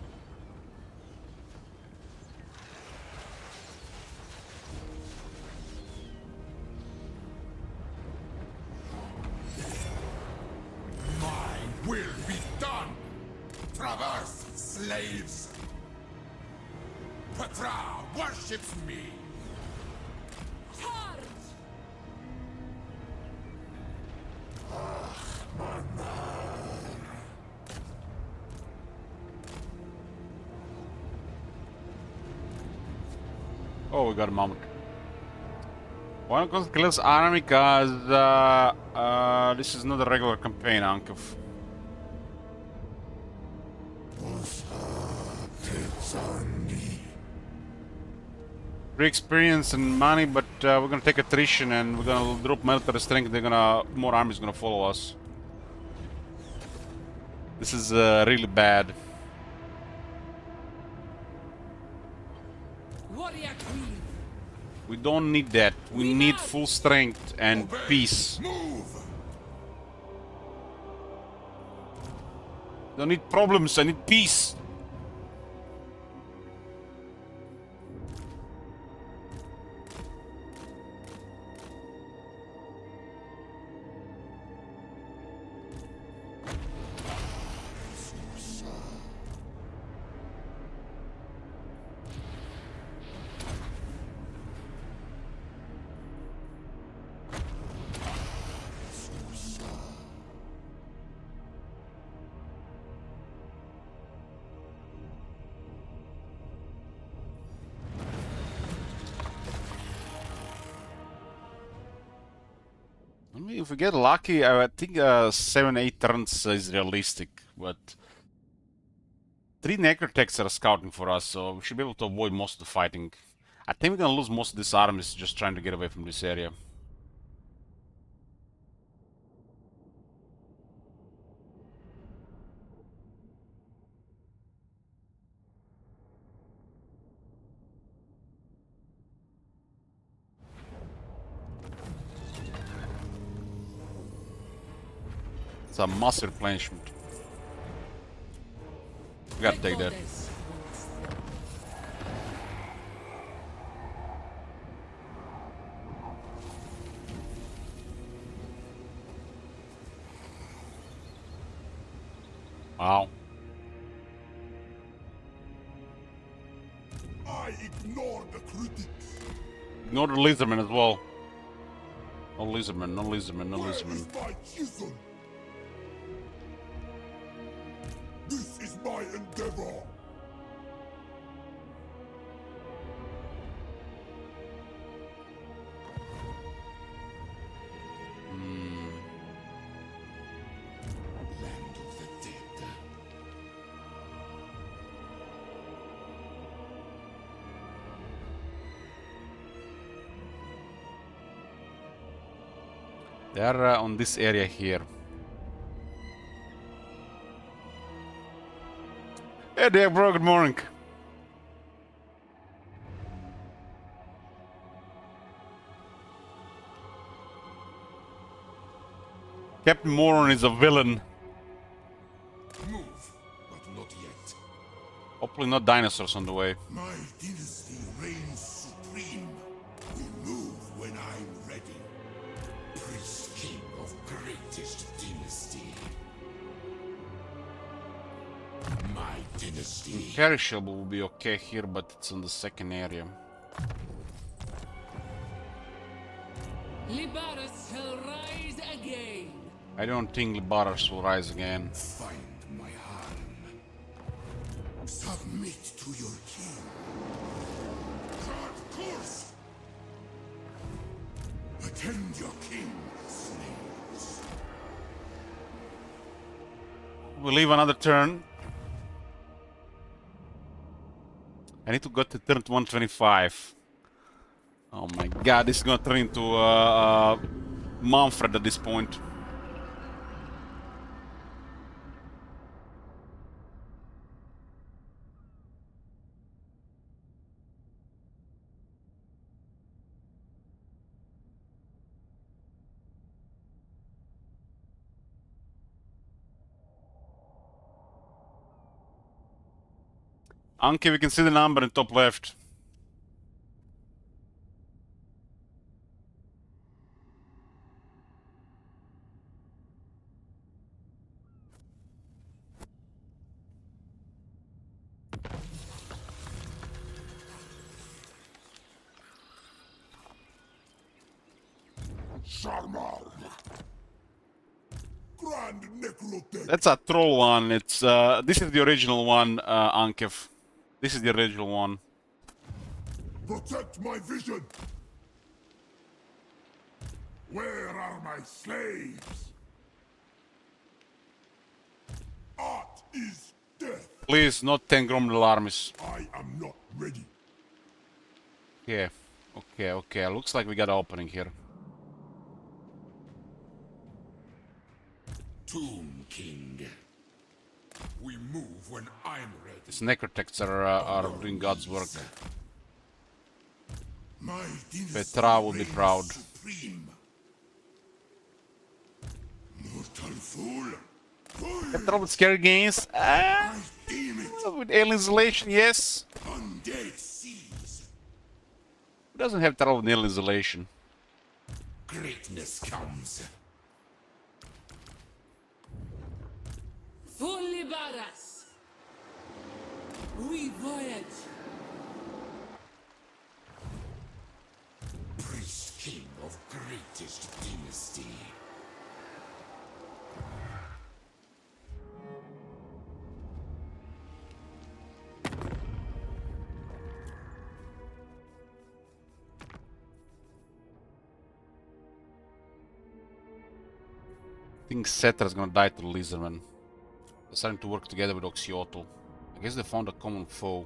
My will be done! Traverse, slaves! Petra worships me! Charge. Oh, we got a moment. One of kills army because this is not a regular campaign, Ankov. Free experience and money, but we're gonna take attrition and we're gonna drop military strength. More armies gonna follow us. This is really bad. Warrior Queen. We don't need that. We need full strength and peace. Move! Don't need problems. I need peace. mean, if we get lucky, I think 7-8 turns is realistic, but 3 necrotechs are scouting for us, so we should be able to avoid most of the fighting. I think we're gonna lose most of these armies just trying to get away from this area. It's a massive replenishment. We gotta take that. Wow. I ignore the critics. Ignore the lizardman as well. No lizardman, no lizardman, no Where lizardman. is my chisel? This is my endeavor. Land of the dead. They are on this area here. Hey there, bro, good morning. Captain Moron is a villain. Move, but not yet. Hopefully not dinosaurs on the way. My dynasty reigns supreme. We move when I'm ready. Priest King of greatest dynasty. My dynasty. Perishable will be okay here, but it's in the second area. Libaris shall rise again. I don't think Libaras will rise again. Find my harem. Submit to your king. Charge course. Attend your king, slaves. We'll leave another turn. I need to go to turn 125. Oh my god, this is gonna turn into Manfred at this point. Anki, we can see the number in top left. Sharmal. Grand Necrotech. That's a troll one. It's this is the original one, Ankev. This is the original one. Protect my vision. Where are my slaves? Art is death. Please, not 10 Gromdel armies. I am not ready. Yeah. Okay. Looks like we got an opening here. Tomb King. We move when I'm ready. These necrotechs are doing God's work. My dynasty Petra will be reigns proud. supreme. Mortal fool. Petra with scary games. I deem it. With alien isolation, yes. Undead seas. Who doesn't have trouble with alien isolation? Greatness comes. For Libaras. We voyage. Priest King of greatest dynasty. think Cetra's gonna die to the Lizardman. They're starting to work together with Oxyotl. I guess they found a common foe.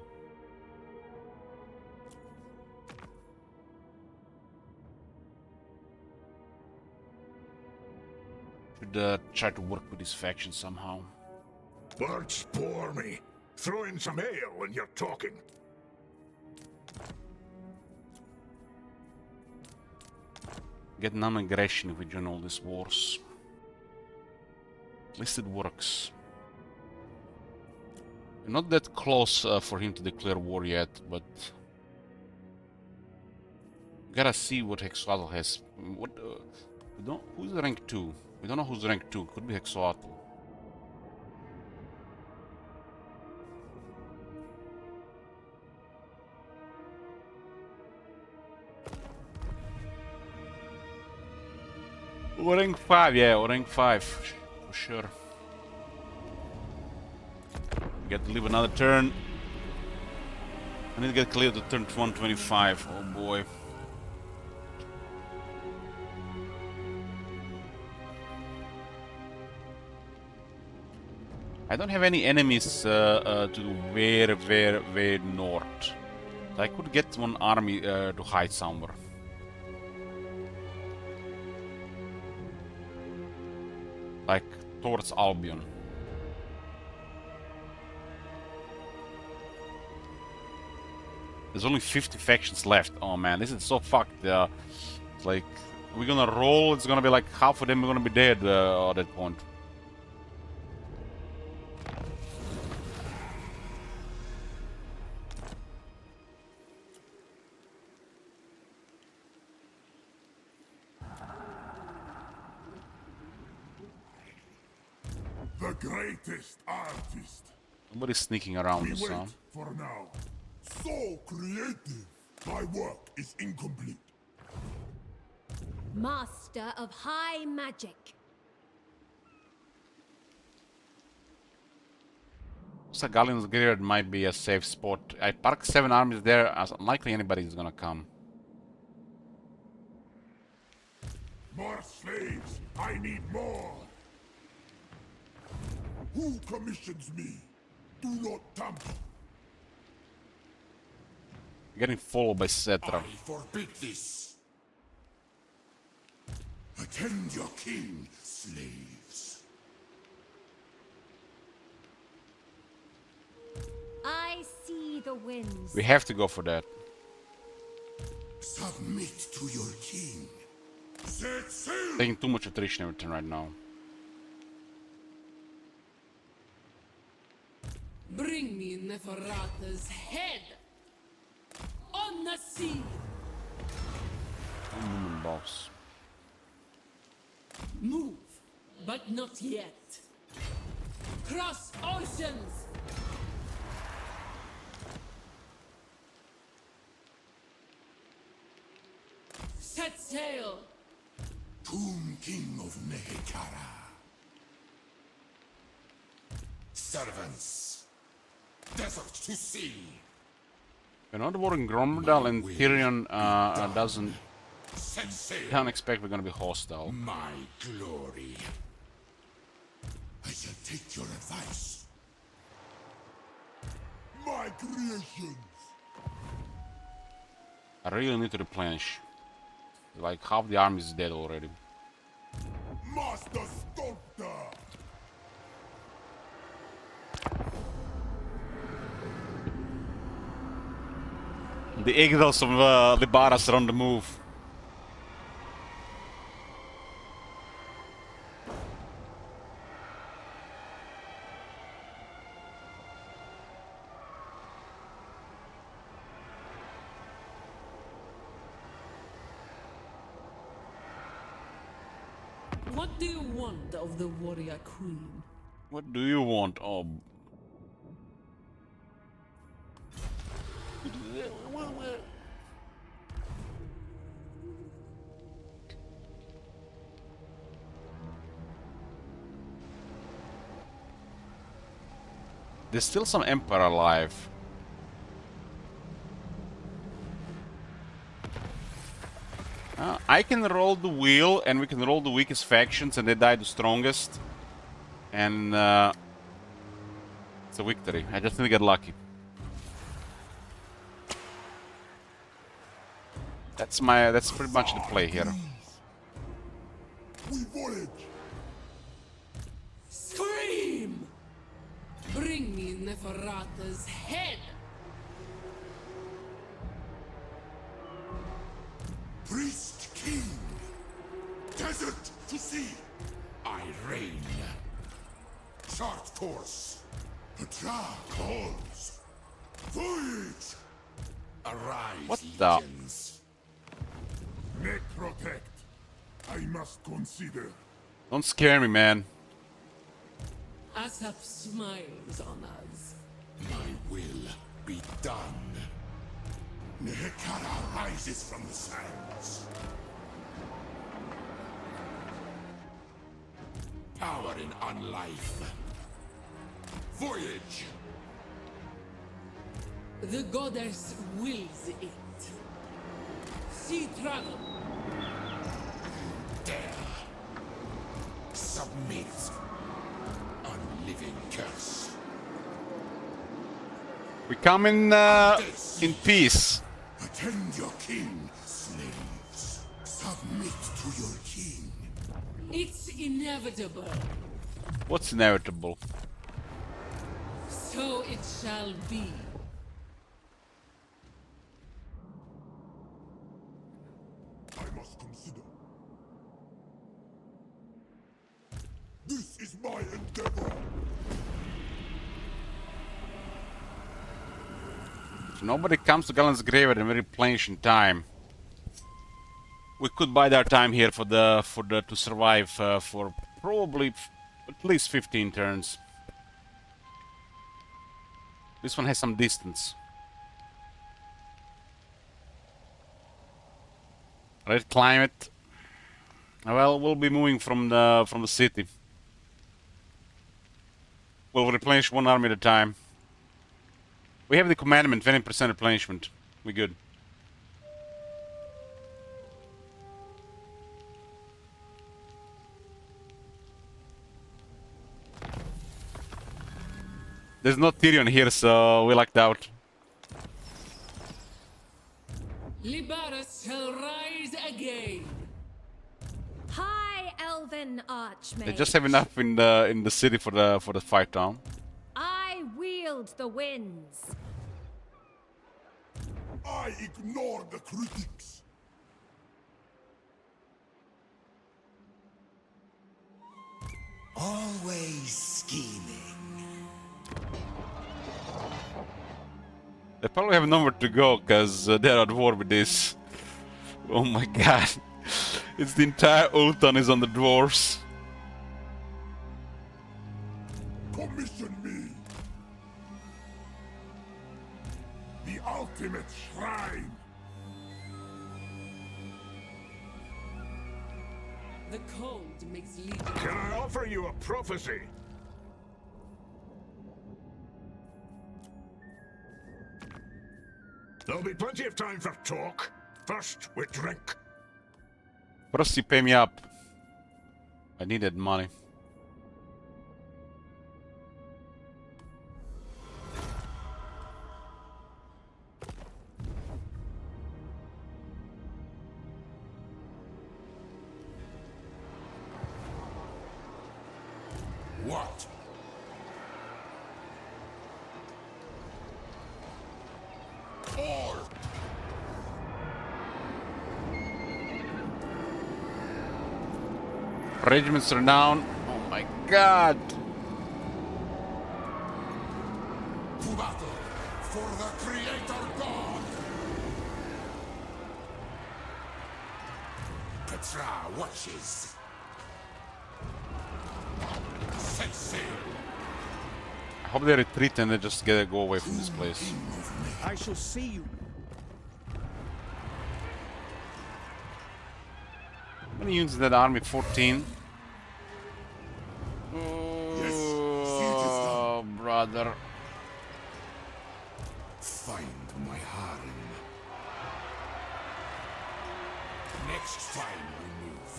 Should try to work with this faction somehow. Birds bore me. Throw in some ale when you're talking. Get non-aggression if we join all these wars. At least it works. We're not that close for him to declare war yet, but gotta see what Hexoatl has. What? We don't. Who's rank 2? We don't know who's rank 2. Could be Hexoatl. Or rank 5, yeah, or rank 5, for sure. Get to live another turn. I need to get clear to turn 125. Oh boy. I don't have any enemies to the very north. So I could get one army to hide somewhere. Like towards Albion. There's only 50 factions left. Oh man, this is so fucked. It's like we're gonna roll. It's gonna be like half of them are gonna be dead at that point. The greatest artist. Nobody's sneaking around We us, wait huh? for now. So creative. My work is incomplete. Master of high magic. So Galleon's Graveyard might be a safe spot. I parked 7 armies there, as unlikely anybody is gonna come. More slaves. I need more. Who commissions me? Do not tamper. Getting followed by Cetra. I forbid this. Attend your king, slaves. I see the winds. We have to go for that. Submit to your king. Set sail. Taking too much attrition every turn right now. Bring me Neferata's head on the sea. Movement box. Move, but not yet. Cross oceans. Set sail. Tomb King of Nehekara. Servants. Desert to sea. We're not warring Gromdal and Tyrion doesn't Set sail. can't expect we're gonna be hostile. My glory. I shall take your advice. My creations. I really need to replenish. Like half the army is dead already. Master Sculptor. The Yggdrasils of Libaras are on the move. What do you want of the warrior queen? What do you want? Oh. There's still some Emperor alive. Ah, I can roll the wheel, and we can roll the weakest factions, and they die the strongest. And it's a victory. I just need to get lucky. That's pretty much the play here. We voyage. Scream! Bring me Neferata's head! Priest King. Desert to sea. I reign. Chart course. Petra calls. Voyage. Arise, What the? legions. Neck protect. I must consider. Don't scare me, man. Asap smiles on us. My will be done. Nehekara rises from the sands. Power in unlife. Voyage. The goddess wills it. Sea travel. Dare. Submit. Unliving curse. We come in peace. Attend your king, slaves. Submit to your king. It's inevitable. What's inevitable? So it shall be. I must consider. This is my endeavor. If nobody comes to Galen's Graveyard in very replenish time, we could buy our time here for the to survive for probably at least 15 turns. This one has some distance. Red climate. Well, we'll be moving from the city. We'll replenish one army at a time. We have the commandment, 20% replenishment. We good. There's no Tyrion here, so we lucked out. Libaris shall rise again. High Elven Archmage. They just have enough in the city for the fight down. I wield the winds. I ignore the critics. Always scheming. They probably have nowhere to go because they're at war with this. Oh my god. It's the entire Ultan is on the dwarves. Commission me. The ultimate shrine. The cold makes legions. Can I offer you a prophecy? There'll be plenty of time for talk. First, we drink. First you pay me up. I needed money. What? All. Regiments are down. Oh my god. To battle for the Creator God. Petra watches. Set sail. I hope they retreat and they just go away from this place. I shall see you. How many units in that army? 14. Yes, siege is done. Oh, brother. Find my harem. Fine, we move.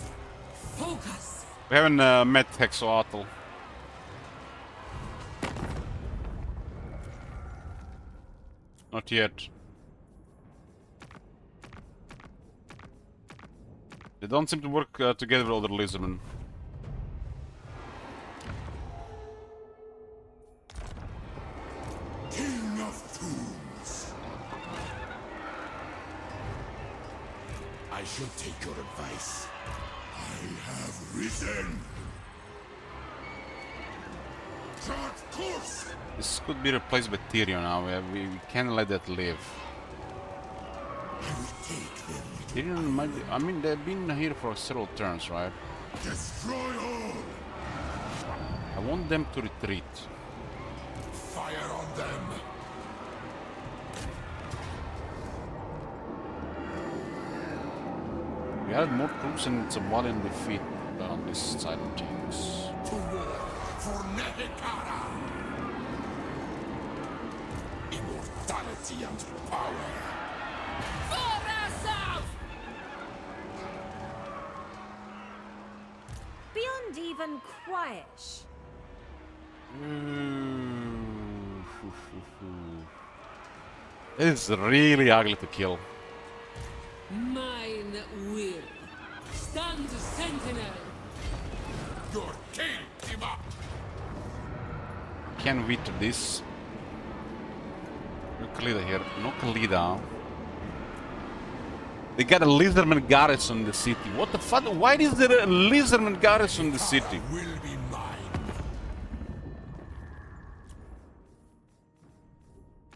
Focus. We haven't met Hexoatl. Not yet. They don't seem to work together with other lizardmen. King of Tombs. I shall take your advice. I have risen. Chart course. This could be replaced by Tyrion now. We can't let that live. I will take them. Tyrion might be, I mean, they've been here for several turns, right? Destroy all. I want them to retreat. Fire on them. We had more troops and it's a valiant defeat on this side of things. To war for Nehekara. Immortality and power. Beyond even quiet. It's really ugly to kill. Mine will. Stand sentinel. Your king, give up. Can we do this? No Khalida here. No Khalida. They got a lizardman garrison in the city. What the fuck? Why is there a lizardman garrison in the city? Will be mine.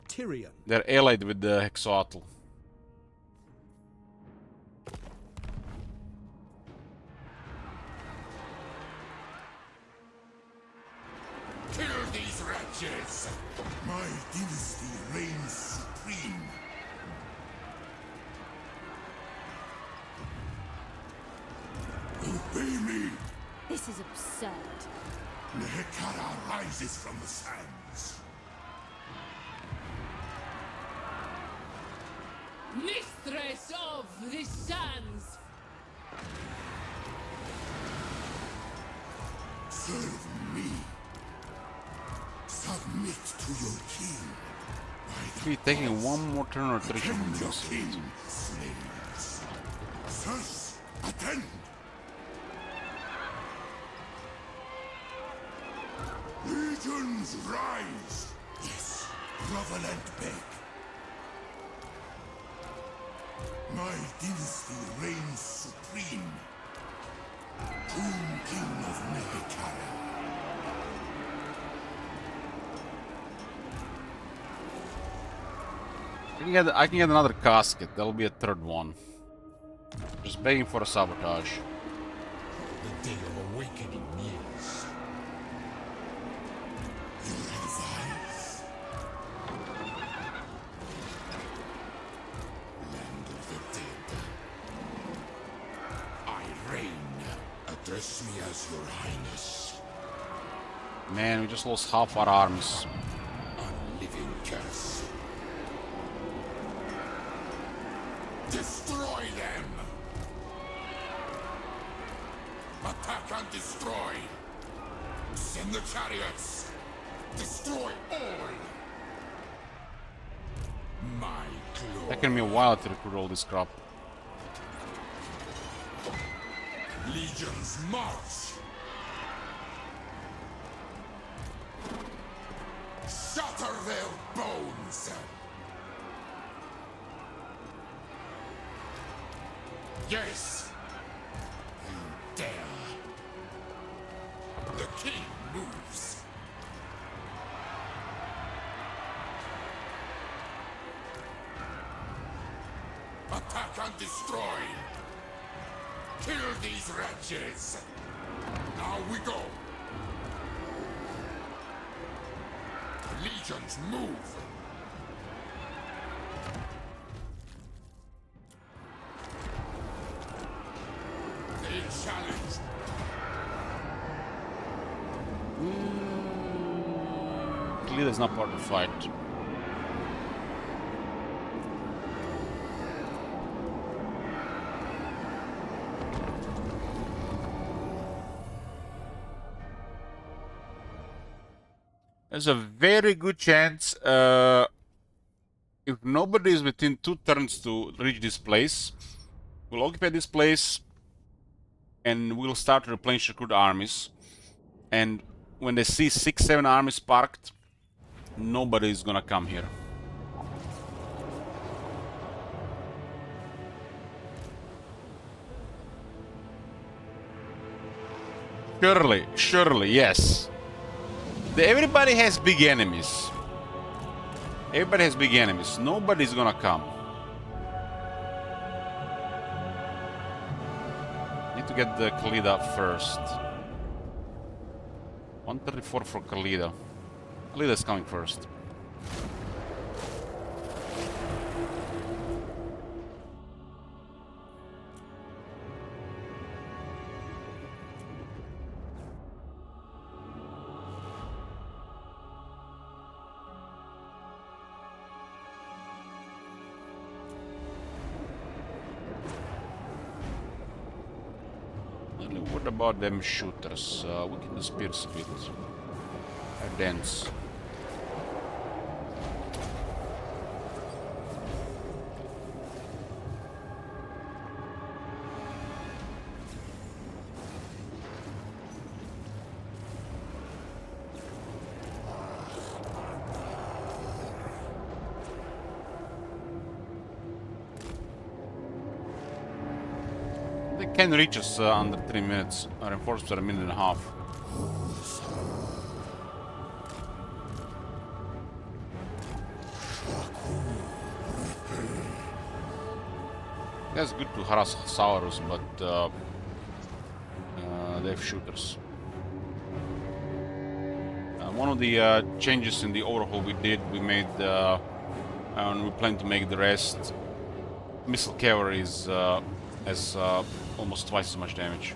Tyrion. They're allied with the Hexoatl. Kill these wretches. My dynasty reigns supreme. Obey me. This is absurd. Nehekara rises from the sands. Mistress of the sands. Serve me. Submit to your king. Be taking one more turn or three. Attend your king, slaves. Sirs, attend. Legions rise. Yes, grovel and beg. My dynasty reigns supreme. Tomb King of Nehekara. I can get another casket. That'll be a third one. Just begging for a sabotage. The day of awakening nears. Your advice. Land of the dead. I reign. Address me as your highness. Man, we just lost half our armies. A living curse. Destroy them! Attack and destroy! Send the chariots! Destroy all! My glory! Taking me a while to recruit all this crap. Legions march! Shatter their bones! Yes! You dare! The king moves! Attack and destroy! Kill these wretches! Now we go! Legions move! They challenge! Clearly, is not part of the fight. There's a very good chance, if nobody is within 2 turns to reach this place, we'll occupy this place and we'll start to replenish recruit armies. And when they see 6-7 armies parked, nobody is gonna come here. Surely, yes. Everybody has big enemies. Everybody has big enemies. Nobody's gonna come. Need to get the Khalida first. 134 for Khalida. Khalida's coming first. What about them shooters? We can disperse a bit. They're dense. They can reach us under 3 minutes. Reinforcements are a minute and a half. That's good to harass Saurus, but they have shooters. One of the changes in the overhaul we did, we made, and we plan to make the rest. Missile cavalry is has almost twice as much damage,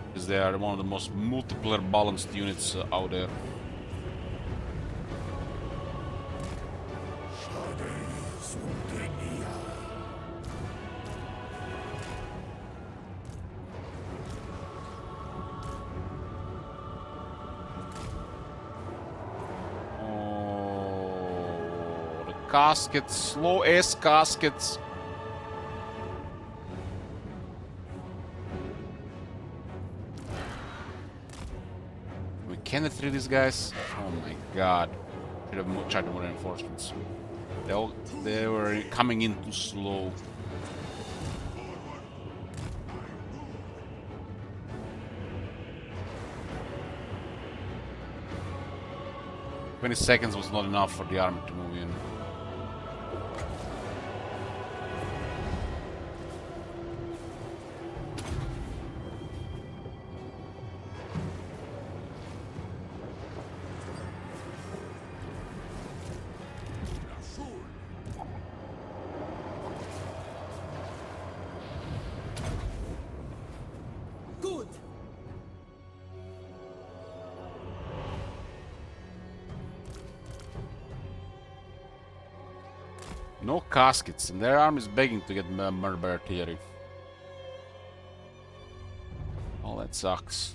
because they are one of the most multiplayer balanced units out there. Oh, the caskets, slow ass caskets. Can they through these guys? Oh my god. Should have tried more reinforcements. They were coming in too slow. "20 seconds was not enough for the army to move in. No caskets, and their army is begging to get murdered by artillery. Oh, that sucks.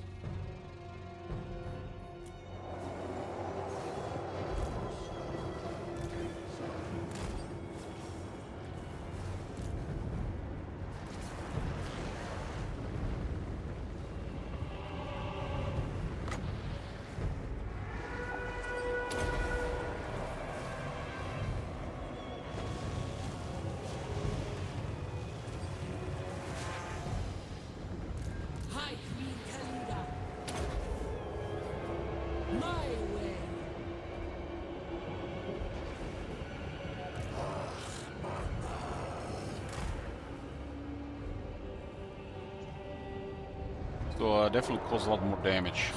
So definitely cause a lot more damage.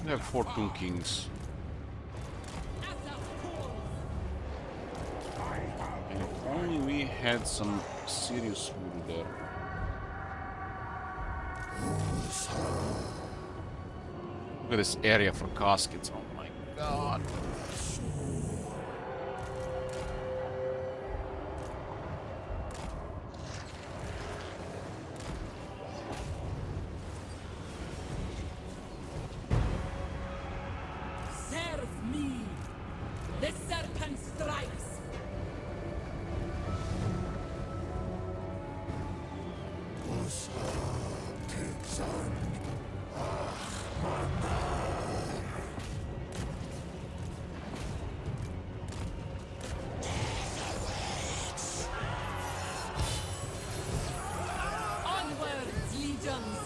We have 4 Tomb Kings. And if only we had some serious wood there. Look at this area for caskets. Oh my god. Onwards, legions!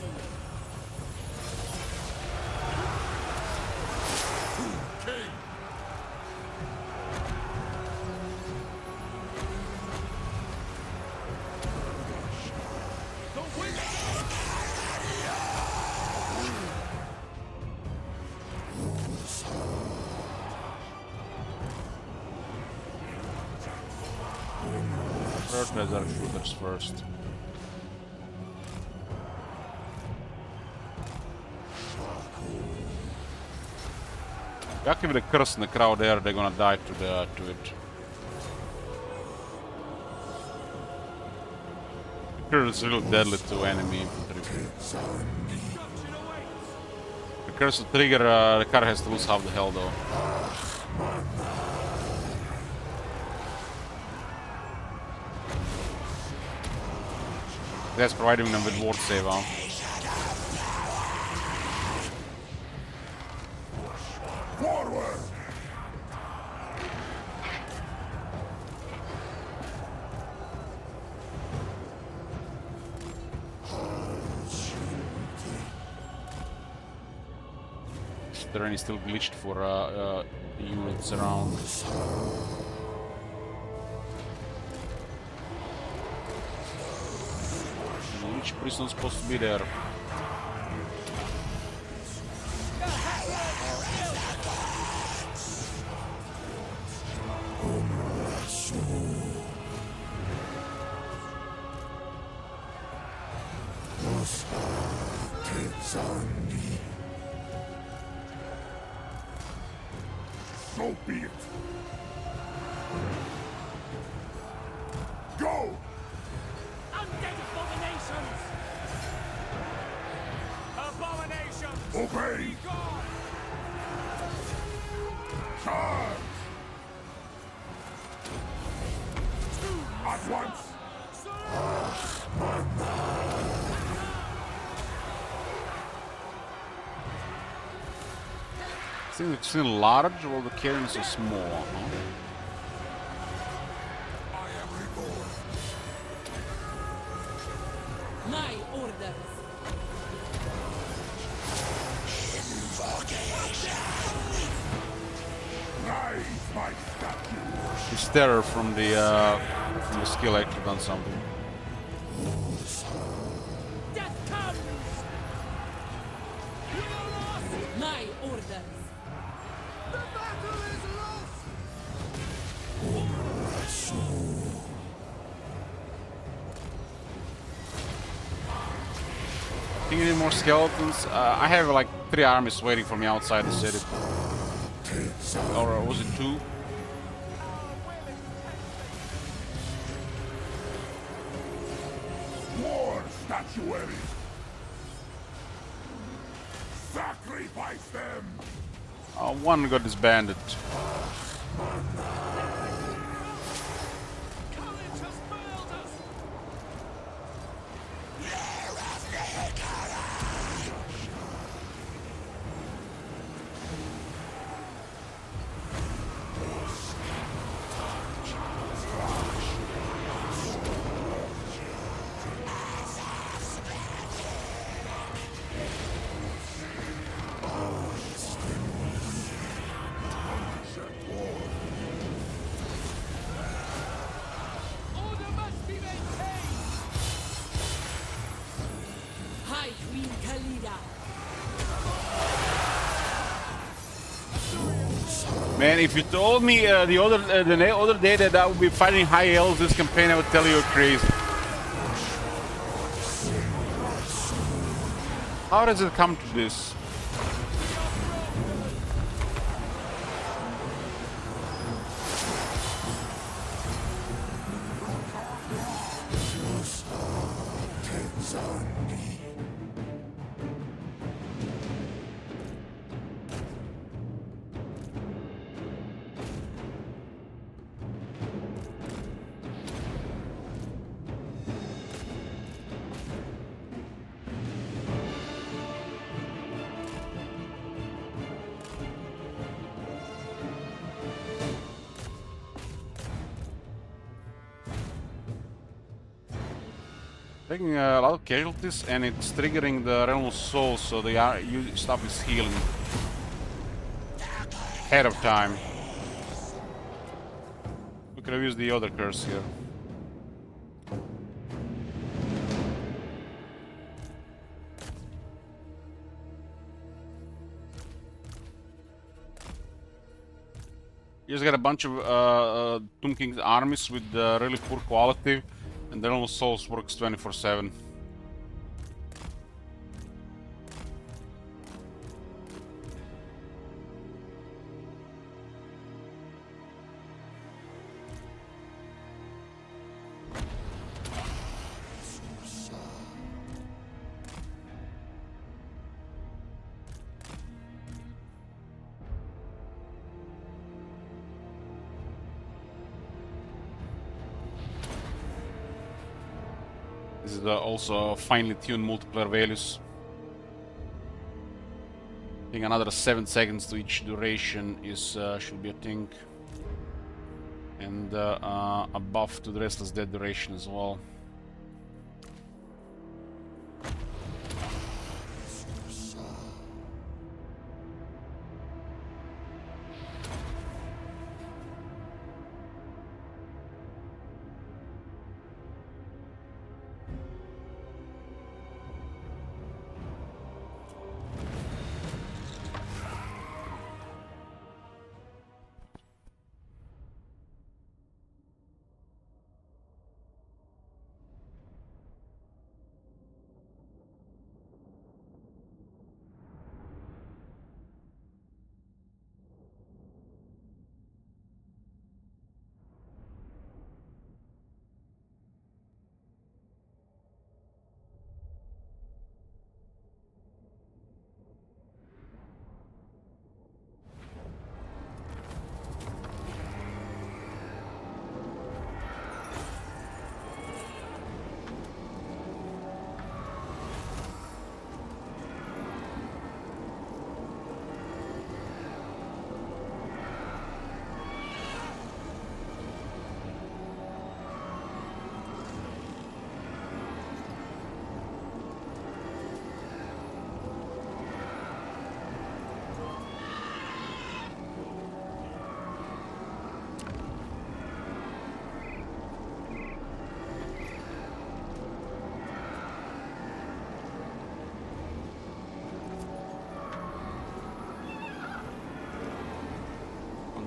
Third laser shooters first. We activate the curse in the crowd there, they're gonna die to it. The curse is real deadly to enemy infantry. The curse will trigger, the car has to lose half the health though. That's providing them with ward save, huh? Forward! This terrain is still glitched for units around. Which prison's supposed to be there? So be it. Go! Undead abominations! Abominations! Obey! God! Charge! At once! Seems it's still large while the cairns are small, huh? I am reborn. My orders! Rise, my statue! This terror from the skill actually done something. Death comes! My orders! The battle is lost! Think you need more skeletons? I have like 3 armies waiting for me outside the city. Or was it 2? War statuaries! Sacrifice them! One got disbanded. Courage has failed us! Order must be maintained! High Queen Khalida! Man, if you told me the other day that I would be fighting high elves this campaign, I would tell you you're crazy. How does it come to this? Taking a lot of casualties, and it's triggering the Realm of Souls, so the stuff is healing ahead of time. We could have used the other curse here. You just got a bunch of Tomb King's armies with really poor quality, and the Realm of Souls works 24/7. This is also finely tuned multiplayer values. I think another 7 seconds to each duration is should be a thing, and a buff to the Restless Dead duration as well.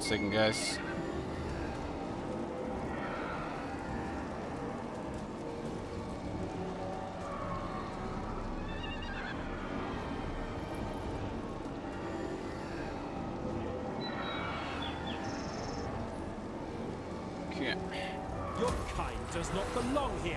Second, guys. Okay. Your kind does not belong here.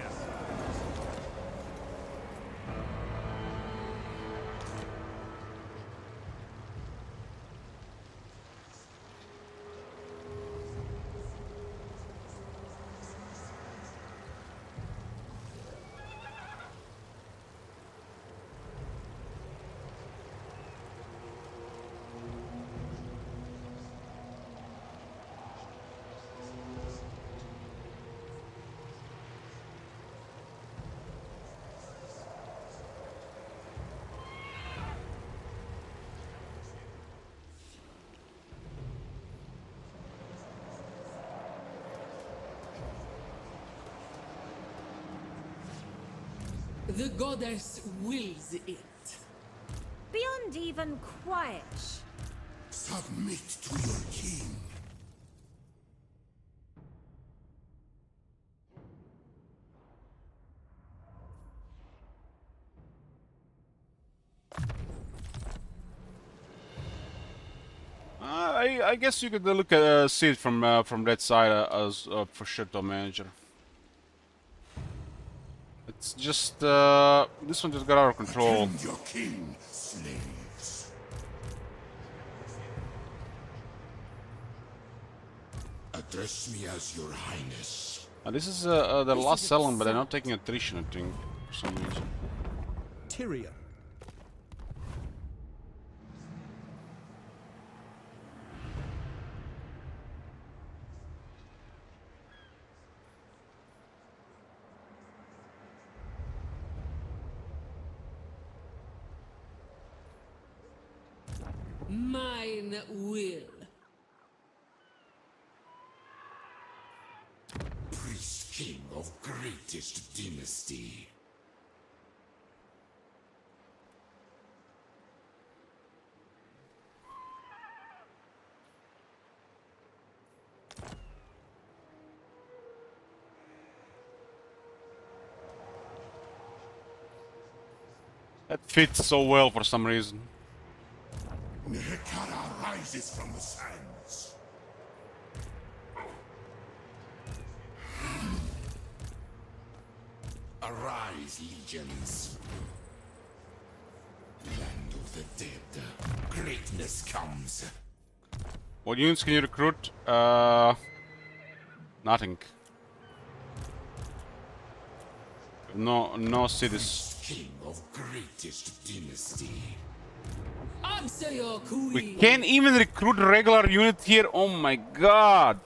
The goddess wills it. Beyond even quiet. Submit to your king. I guess you could look at see it from that side as for sure, Tom Manager. It's just this one just got out of control. Attend your king, slaves. Address me as your highness. This is the last Cellon, but they're not taking attrition, I think, for some reason. Tyrion. Mine will. Priest King of greatest dynasty. That fits so well for some reason. Nehekara rises from the sands. Arise, legions. Land of the dead. Greatness comes. What units can you recruit? Nothing. No cities. King of greatest dynasty. Answer your queen. We can't even recruit a regular unit here. Oh my god.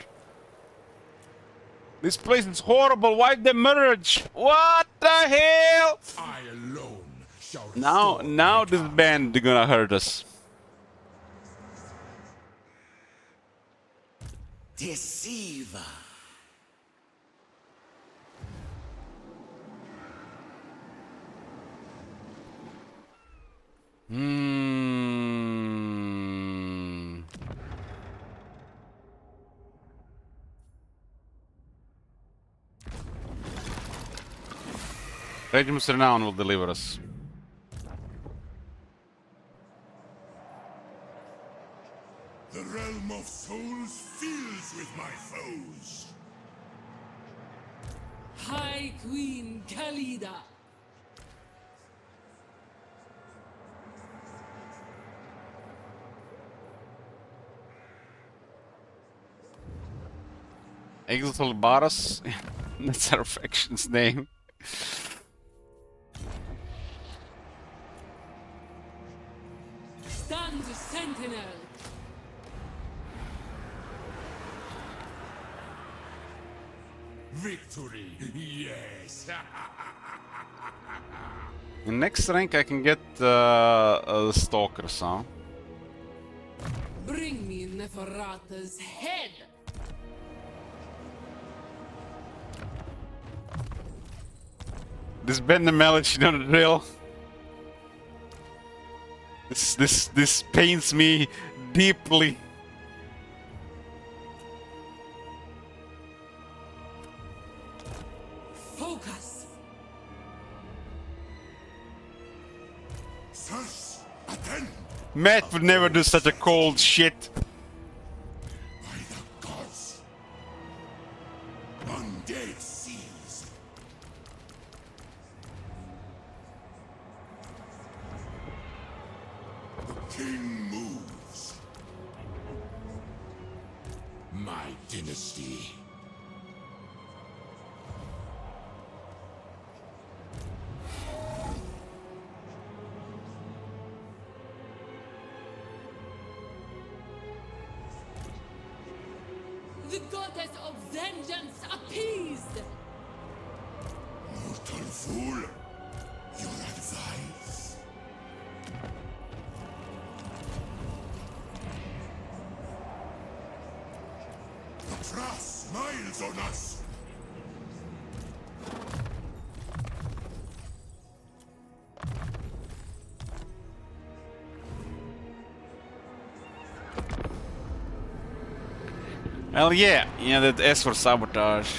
This place is horrible. Why the merge? What the hell? I alone shall Now this band is gonna hurt us. Deceiver. Hmm. Regimus Renown will deliver us. The realm of souls fills with my foes. High Queen Khalida. Exil Baras. That's our faction's name. Stand sentinel. Victory, yes. In next rank I can get Stalkers, huh? Bring me Neferata's head. This Ben the Melech, you know the drill. This pains me deeply. Focus. Thus, again, Matt would never do such a cold shit. by the gods. Undead seas. The king moves. My dynasty. The goddess of vengeance appeased. Mortal fool, your advice. The brass smiles on us. Hell yeah, that S for sabotage.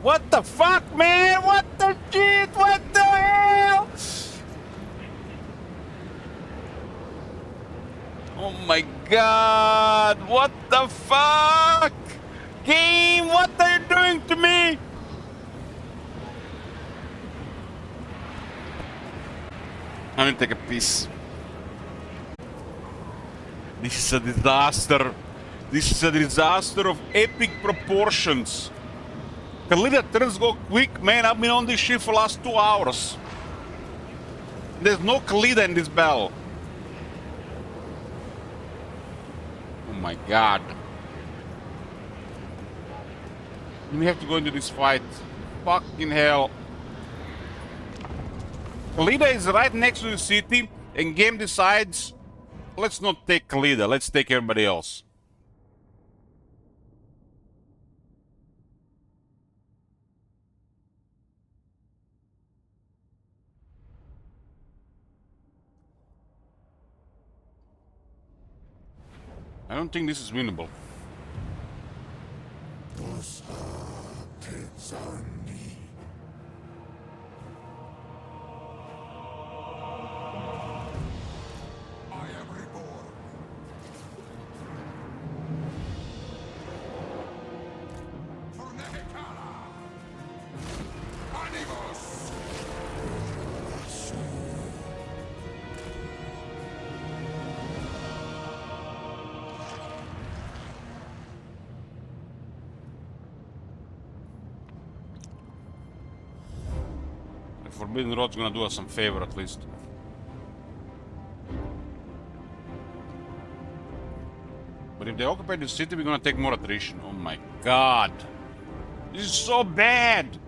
What the fuck, man? What the shit? What the hell? Oh my god, what the fuck? Game, what are you doing to me? I'm gonna take a piece. This is a disaster. This is a disaster of epic proportions. Khalida turns go quick, man. I've been on this shit for the last 2 hours. There's no Khalida in this battle. Oh my god. We have to go into this fight. Fucking hell. Lida is right next to the city, and game decides, let's not take Lida, let's take everybody else. I don't think this is winnable. I am reborn. For Nehekala! Animus! The Forbidden Road's gonna do us some favor at least. But if they occupy the city, we're gonna take more attrition. Oh my god. This is so bad!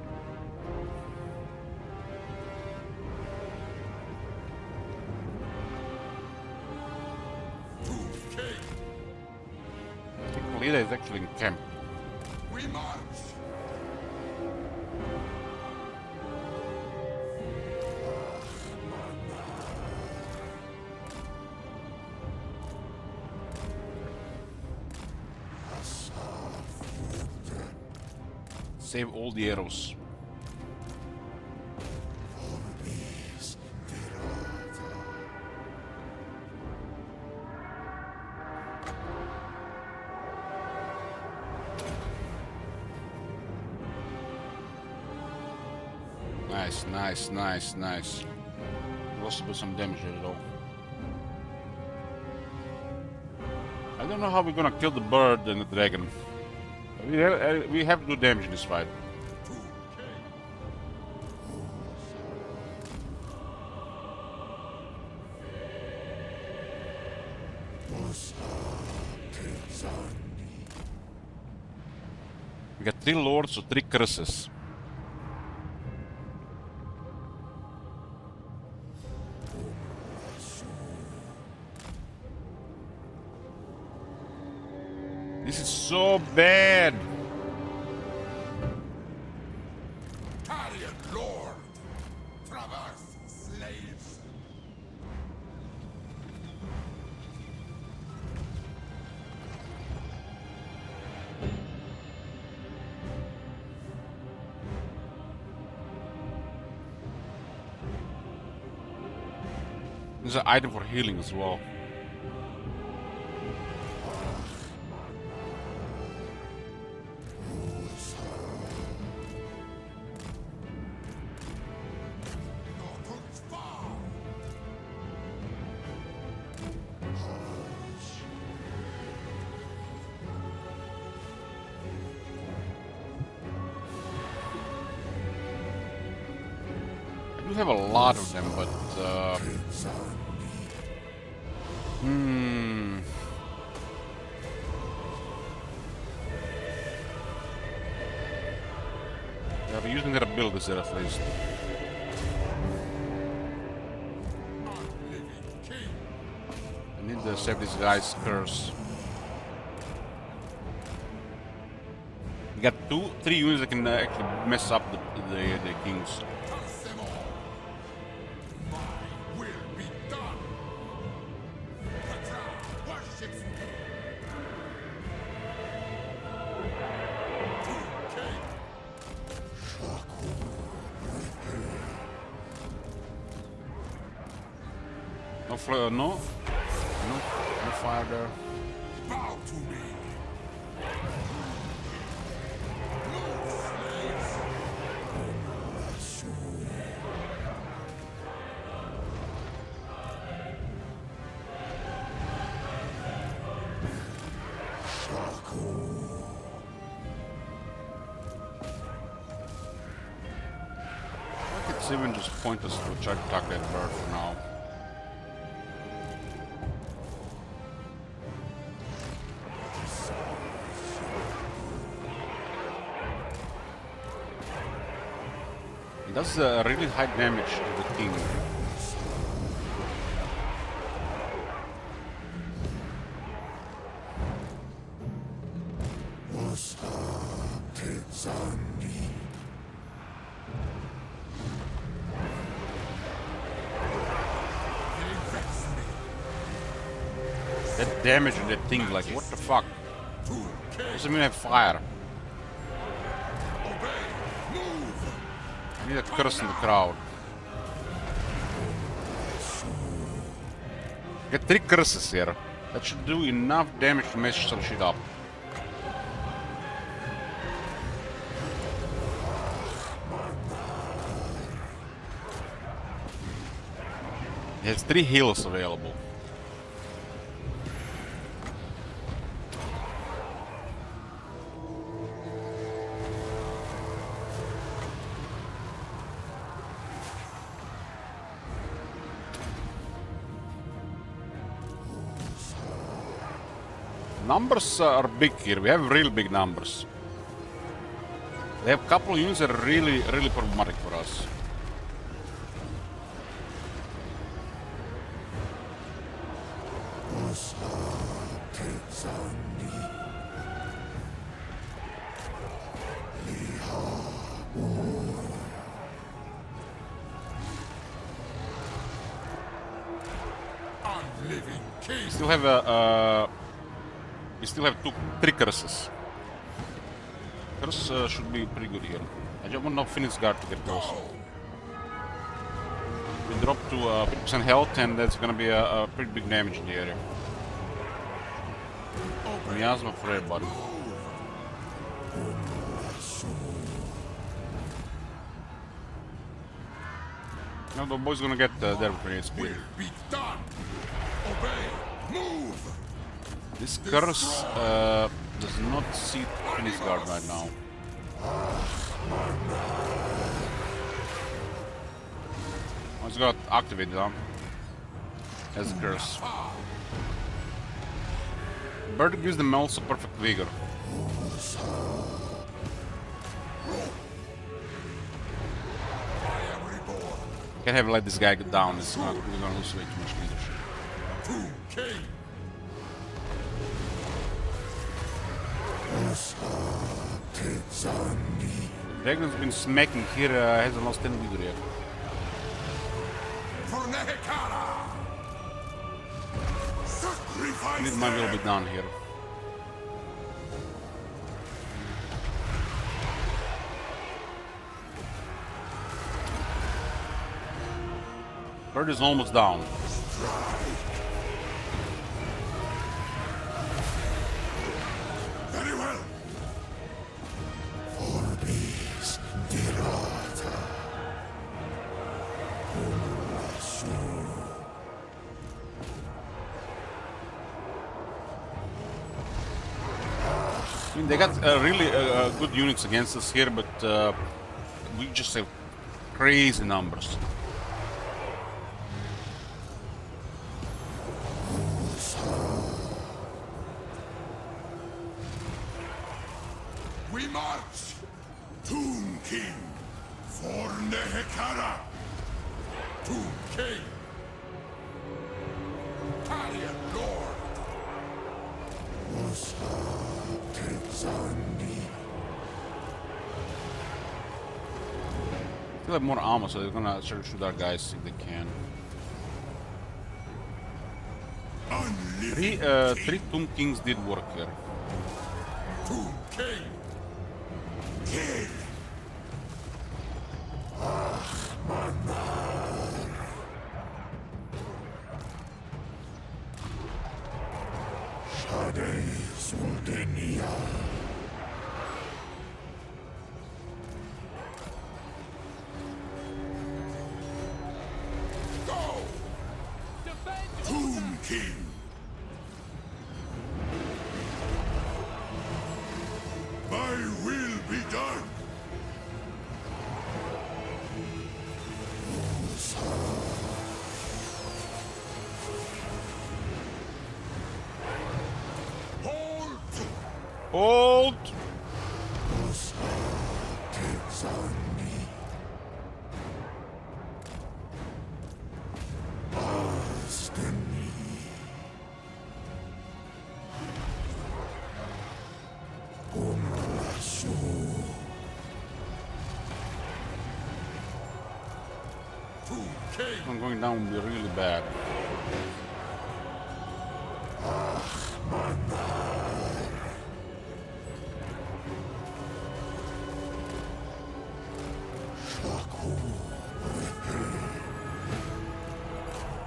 I think Lida is actually in camp. We march! Save all the arrows. Nice, nice, nice, nice. We also do some damage there though. I don't know how we're gonna kill the bird and the dragon. We have to do damage in this fight. We got 3 lords, so 3 curses. This is so bad. Carrion Lord! Traverse, slaves! There's an item for healing as well. I do have a lot of them, but yeah, we're using their abilities there at least. I need to save this guy's curse. We got 3 units that can actually mess up the kings. Will be done! Petra worships me! No flare, no fire there. Bow to me! It's even just pointless to try to attack that bird for now. Does really high damage to the king. That damage on that thing, like, what the fuck? Doesn't even have fire. I need that curse in the crowd. Get 3 curses here. That should do enough damage to mess some shit up. He has 3 heals available. Numbers are big here. We have real big numbers. They have a couple of units that are really problematic for us. We still have we still have 3 curses. Curse should be pretty good here. I just want no Phoenix Guard to get close. We drop to 50% health, and that's gonna be a pretty big damage in the area. Miasma for everybody. Now the boy's gonna get their grenade speed. This curse does not see Phoenix Guard right now. Oh, it's got activated, huh? As a curse. Bird gives them also perfect vigor. Can't have let this guy get down. It's not. We're gonna lose way too much leadership. Dragon's been smacking here, hasn't lost any vigor yet. I need my will be done here. Bird is almost down. Very well. I mean, they got really good units against us here, but we just have crazy numbers. We march! Tomb King! For Nehekara! Tomb King! Talion Lord! Still have more armor, so they're gonna try to shoot our guys if they can. Three Tomb Kings did work here. Tomb King! Kill! Go! Tomb King! My will be done! Hold! I'm going down will be really bad.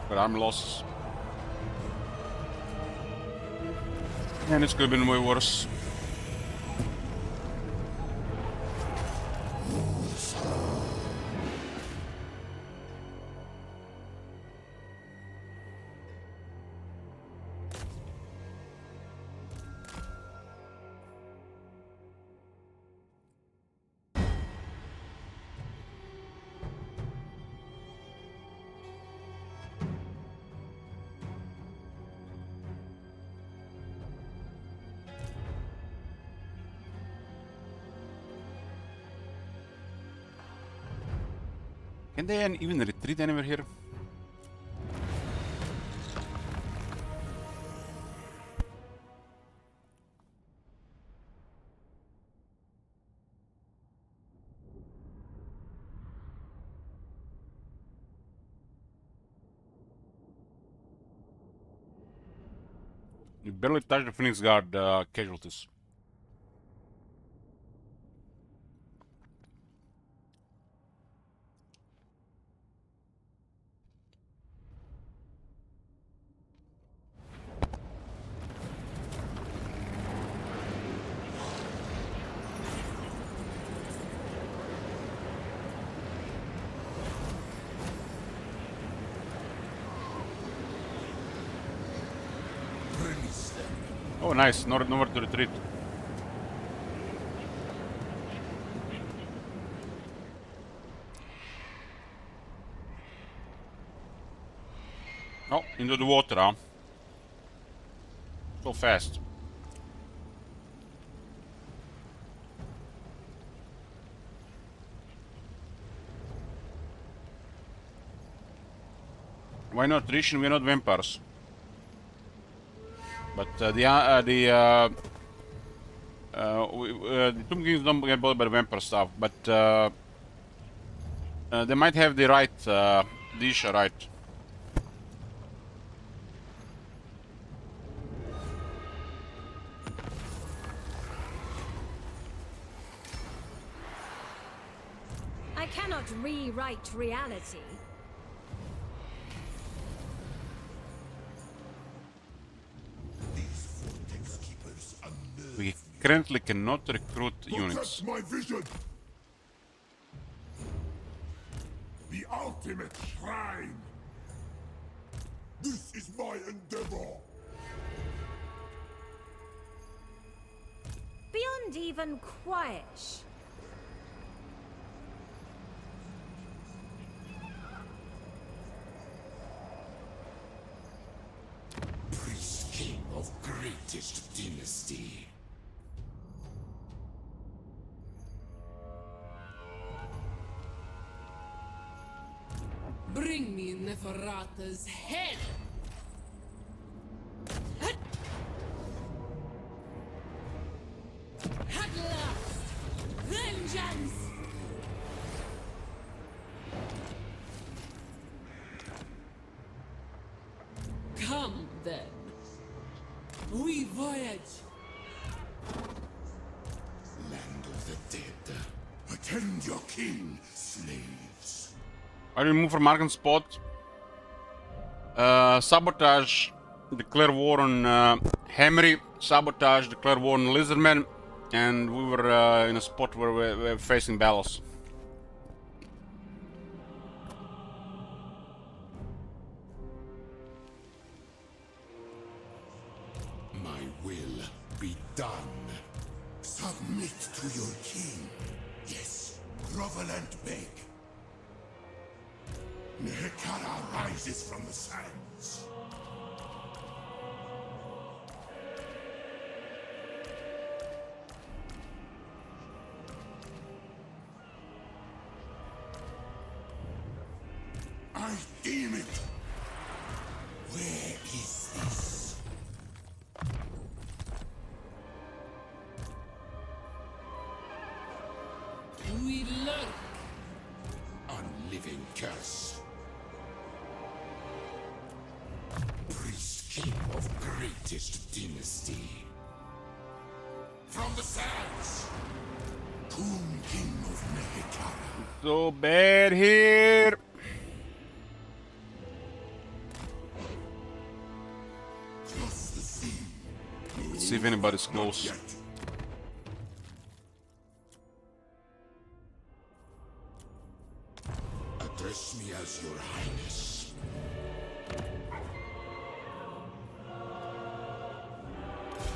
But I'm lost. And it's could have been way worse. Can they even retreat anywhere here? You barely touched the Phoenix Guard casualties. Oh, nice. Nowhere to retreat. Oh, into the water, huh? So fast. Why not Rishon? We're not vampires. But the Tomb Kings don't get bothered by the vampire stuff, but they might have the right dish right. I cannot rewrite reality. We currently cannot recruit units. Protect my vision. The ultimate shrine. This is my endeavor. Beyond even quiet. Priest King of greatest dynasty. Bring me Neferata's head! At last! Vengeance! Come then. We voyage. Land of the dead. Attend your king, slaves. I remove from Arkan spot. Sabotage, declare war on Hamry. Sabotage, declare war on Lizardman. And we were in a spot where we were facing battles. My will be done. Submit to your king. Yes, grovel and beg. Nehekara rises from the sands. I deem it. Where is this? We lurk. Unliving curse. of greatest dynasty. From the sands, Tomb King of Mehekara. So bad here. Cross the sea. Let's see if anybody's Not close. yet. Address me as your highness.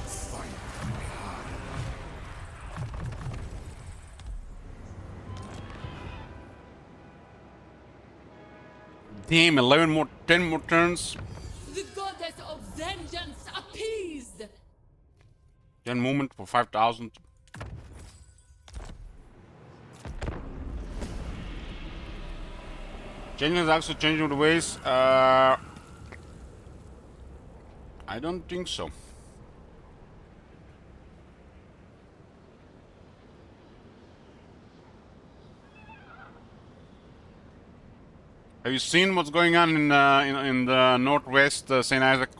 Fight me hard. Damn, 11 more, 10 more turns. The goddess of vengeance appeased. Then movement for 5,000. Changing is actually changing the ways. I don't think so. Have you seen what's going on in the northwest, St. Isaac?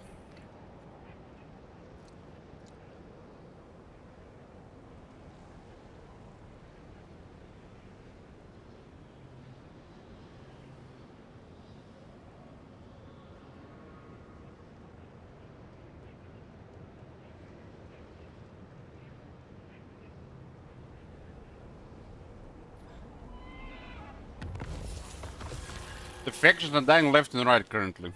The factions are dying left and right currently.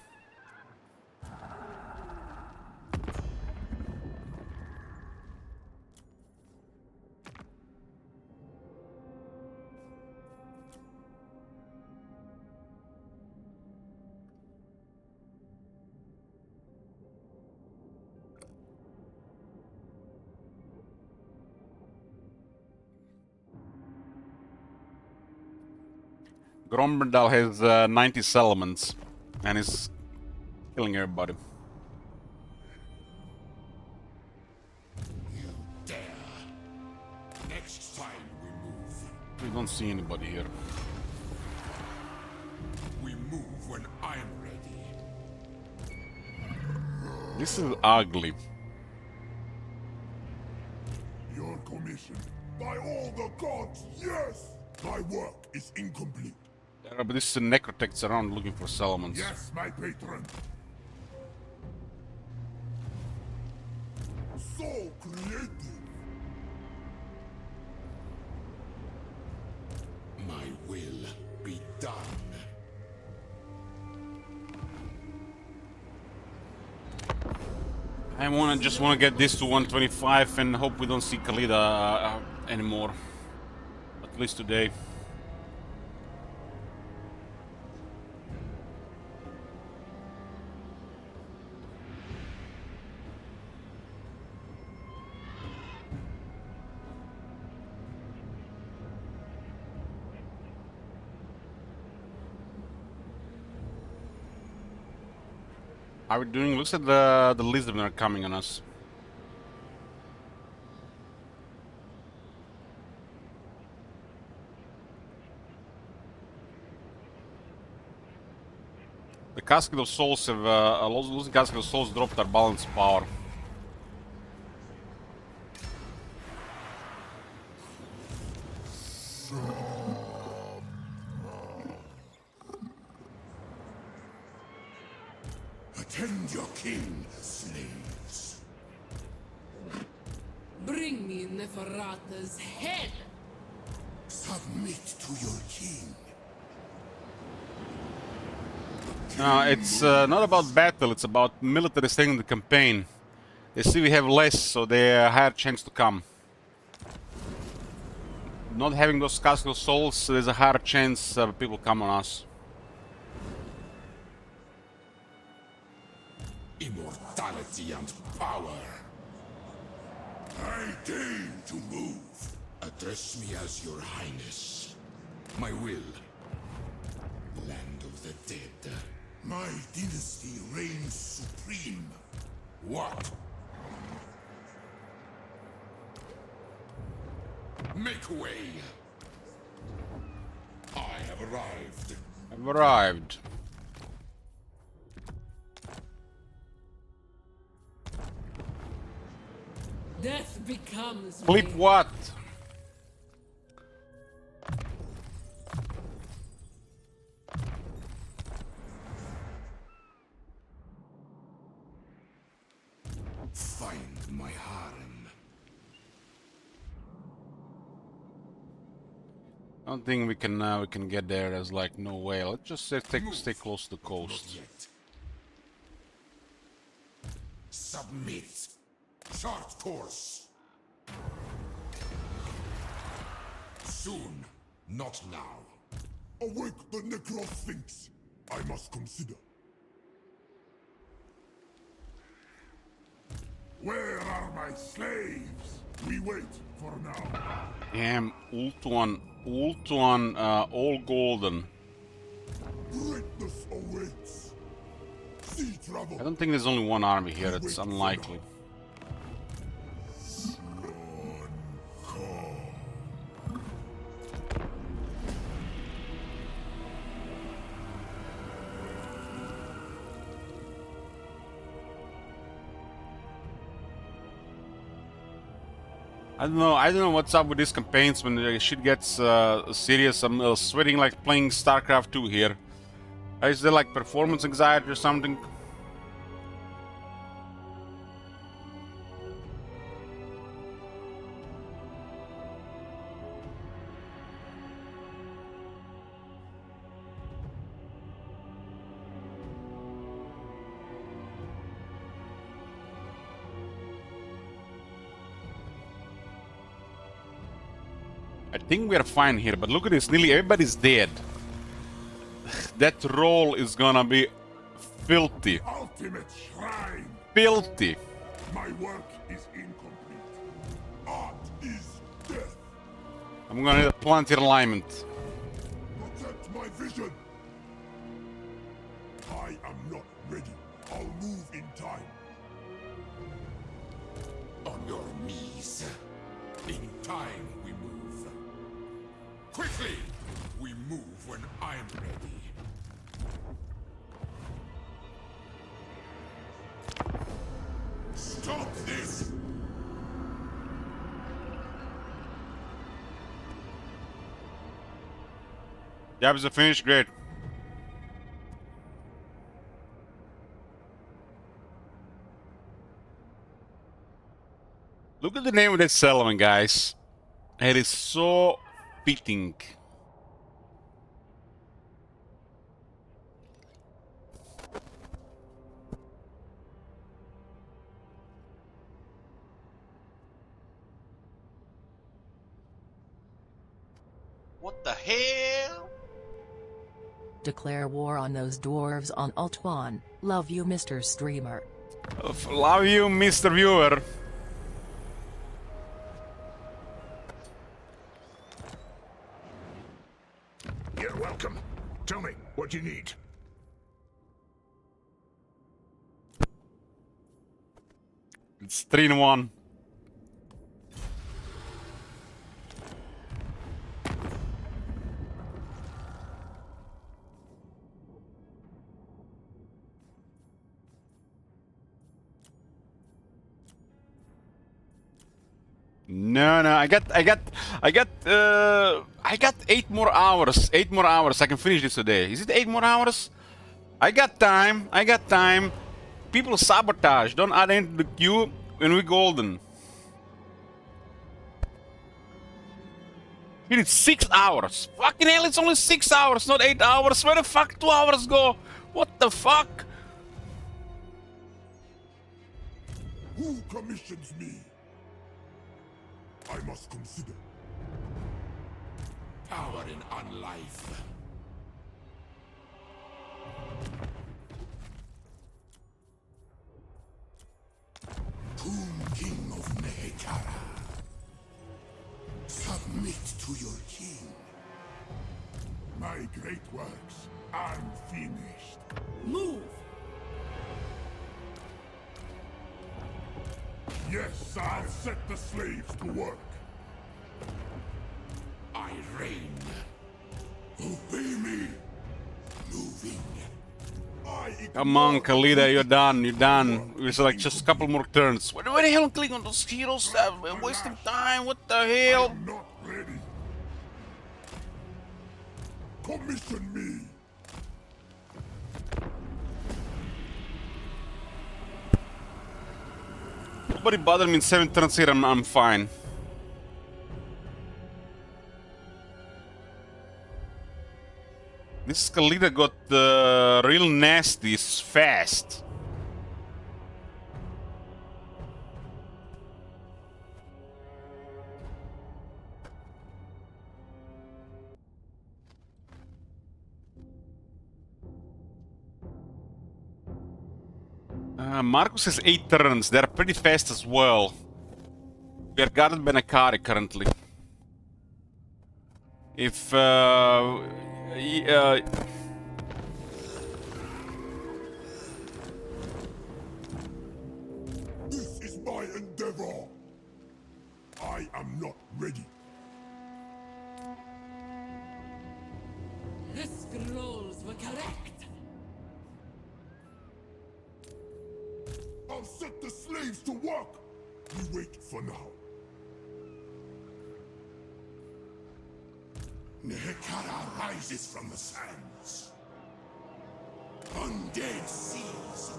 Gromberdal has 90 settlements and is killing everybody. You dare. Next time we move. We don't see anybody here. We move when I'm ready. This is ugly. Your commission. By all the gods, yes! My work is incomplete. But this is necrotechs around looking for settlements. Yes, my patron. So creative. My will be done. I just want to get this to 125 and hope we don't see Khalida anymore. At least today. How are we doing? Looks at the list that are coming on us. The Casket of Souls have losing Casket of Souls dropped our balance power. Attend your king, slaves. Bring me Neferata's head. Submit to your king. No, it's not about battle, it's about military staying in the campaign. They see we have less, so they have a higher chance to come. Not having those Casket of Souls, there's a higher chance people come on us. Immortality and power. I deign to move. Address me as your highness. My will. Land of the dead. My dynasty reigns supreme. What? Make way. I have arrived. I've arrived. Death becomes Flip me. what? Find my harem. I don't think we can get there. There's like no way. Let's just stay close to the coast. Not yet. Submit. Chart course. Soon, not now. Awake the Necrosphinx. I must consider. Where are my slaves? We wait for now. Damn, Ultuan, all golden. Greatness awaits. Sea travel. I don't think there's only one army here. It's unlikely. I don't know what's up with these campaigns when the shit gets serious. I'm sweating like playing StarCraft 2 here. Is there like performance anxiety or something? I think we are fine here, but look at this, nearly everybody's dead. That roll is gonna be filthy. Ultimate shrine. Filthy. My work is incomplete. Art is death. I'm gonna need a planetary alignment. Protect my vision. I am not ready. I'll move in time. On your knees. In time we move. Quickly! We move when I'm ready. Stop this! Jobs are finished, great. Look at the name of that settlement, guys. It is so fitting. What the hell? Declare war on those dwarves on Ultuan. Love you, Mr. Streamer. Love you, Mr. Viewer. You're welcome. Tell me what you need. It's 3-1. No, I got 8 more hours. 8 more hours. I can finish this today. Is it 8 more hours? I got time. People sabotage. Don't add into the queue when we're golden. It is 6 hours. Fucking hell, it's only 6 hours, not 8 hours. Where the fuck 2 hours go? What the fuck? Who commissions me? I must consider. Power in unlife. Tomb King of Nehekhara. Submit to your king. My great works unfinished. Move! Yes, I'll set the slaves to work. I reign. Obey me. Moving. I Come on, Khalida, you're done. You're done. It's like just a couple more turns. Why the hell click on those heroes? I'm wasting time. What the hell? I'm not ready. Commission me. Nobody bother me in 7 turns here. I'm fine. This Khalida got real nasty. It's fast. Marcus has 8 turns. They're pretty fast as well. We are guarded by Nakari currently. If This is my endeavor. I am not ready. The scrolls were correct. I'll set the slaves to work. You wait for now. Nehekara rises from the sands. Undead seas.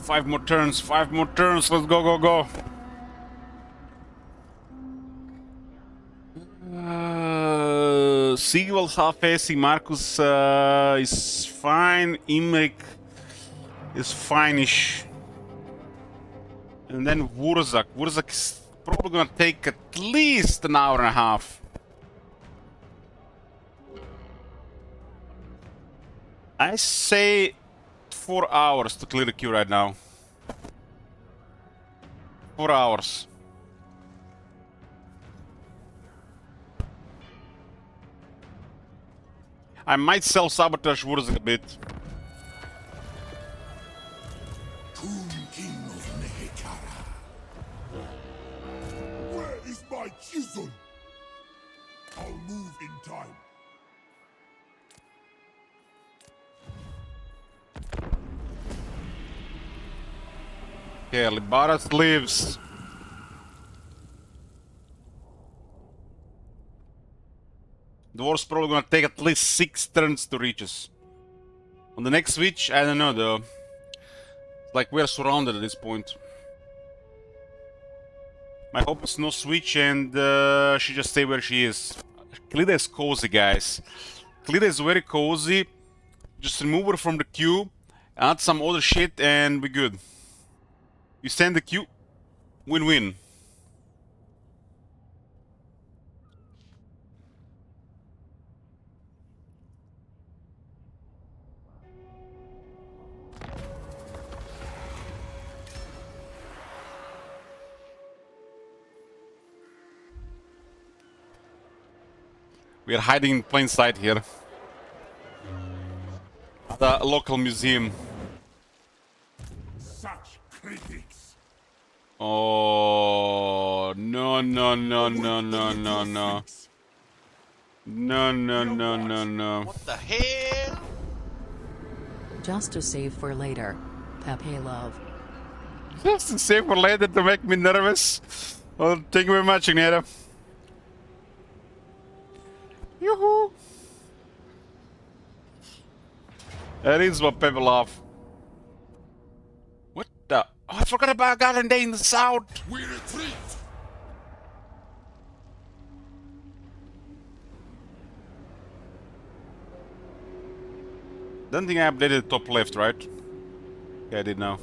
Five more turns. 5 more turns. Let's go, go, go. Siegwald's half-AC. Marcus is fine. Imrik is fine-ish. And then Wurzak. Wurzak is probably gonna take at least an hour and a half. I say 4 hours to clear the queue right now. 4 hours. I might self-sabotage Wurzak a bit. Tomb King of Nehekara. Where is my chisel? I'll move in time. Okay, Libaras lives. Dwarf's probably gonna take at least 6 turns to reach us. On the next switch, I don't know though. Like we're surrounded at this point. My hope is no switch and she just stay where she is. Khalida is cozy, guys. Khalida is very cozy. Just remove her from the queue, add some other shit and we're good. You stand the queue, win-win. We are hiding in plain sight here. The local museum. Such critics. Oh no no no no no no no. No no no no no. What the hell? Just a save for later. Pepe love. Just to save for later to make me nervous. Oh, thank you very much, Ignata. Yoo-hoo! That is what people love. What the? Oh, I forgot about Garden Day in the South. We retreat. Don't think I updated the top left, right? Yeah, I did now.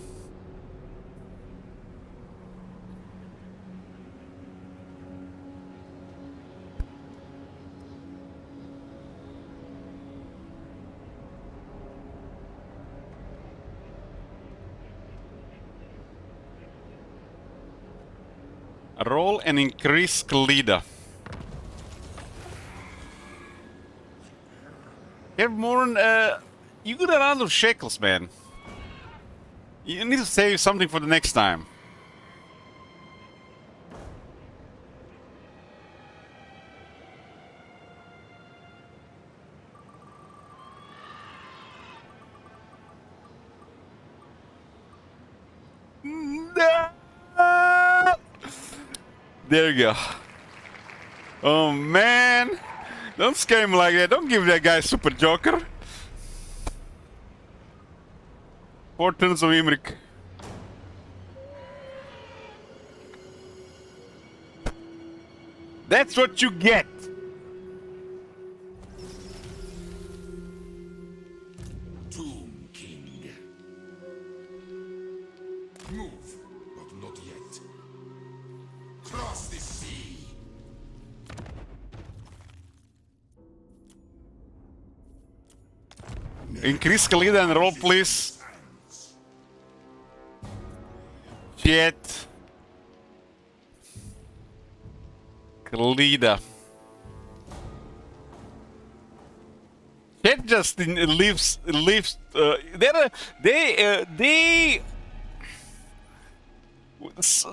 Roll and increase Khalida. Have more you got a lot of shekels, man. You need to save something for the next time. No! There you go. Oh man! Don't scare him like that. Don't give that guy Super Joker. 4 turns of Imrik. That's what you get. Tomb King. Move, but not yet. Cross the sea. Increase Khalida and roll, please. Shit. Khalida. Shit just leaves.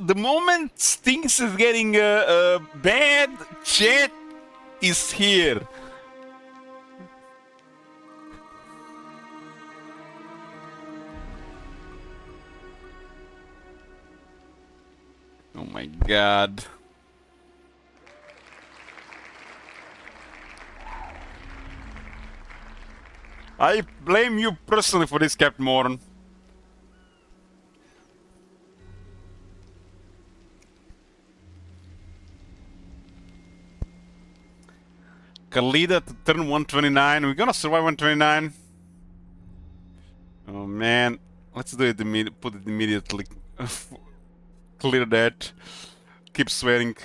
The moment things is getting bad, Chet is here. Oh my god. I blame you personally for this, Captain Moran. Khalida to turn 129. We're gonna survive 129. Oh man. Let's do it immediately. Put it immediately. Clear that. Keep sweating.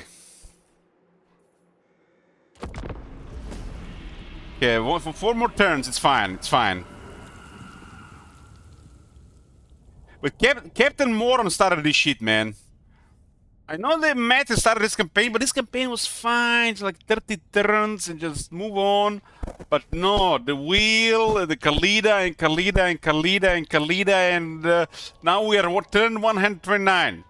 Okay, for 4 more turns, it's fine. It's fine. But Captain Moran started this shit, man. I know that Matt started this campaign, but this campaign was fine. It's like 30 turns and just move on. But no, the wheel, the Khalida and Khalida and Khalida and Khalida, and now we are what, turn 129.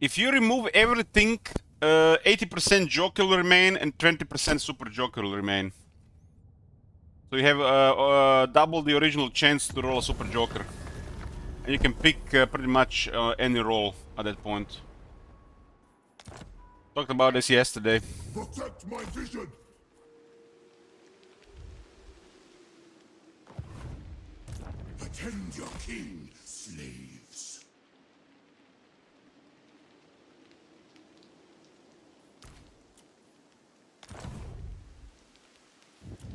If you remove everything, 80% Joker will remain and 20% Super Joker will remain. So you have double the original chance to roll a Super Joker. And you can pick pretty much any roll at that point. Talked about this yesterday. Protect my vision. Attend your king, slaves.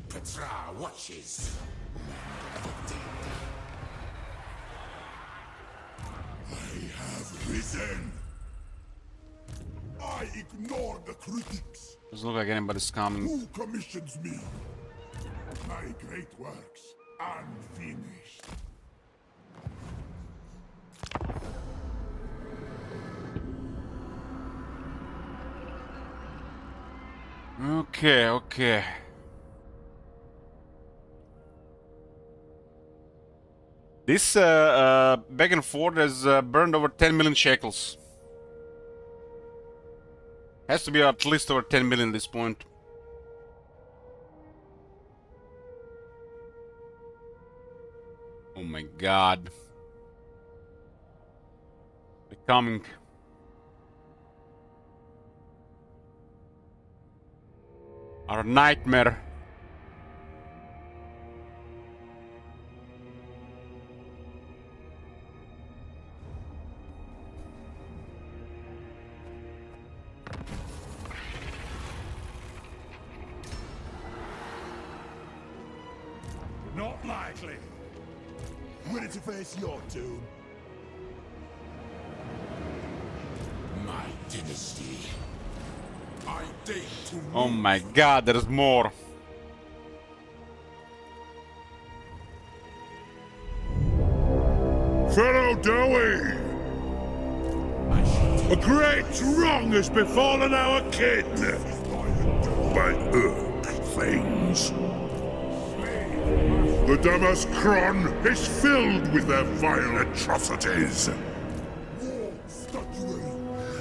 Petra watches. Land of the dead. I have risen. I ignore the critics. Doesn't look like anybody's coming. Who commissions me? My great works unfinished. Okay, okay. This back and forth has burned over 10 million shekels. Has to be at least over 10 million at this point. Oh my god. They're coming. Our nightmare. Not likely. Ready to face your doom? My dynasty. I date to Oh my god, there's more. Pharaoh Dowie! A great wrong has befallen our kin. By Urk things. The Damaskron is filled with their vile atrocities.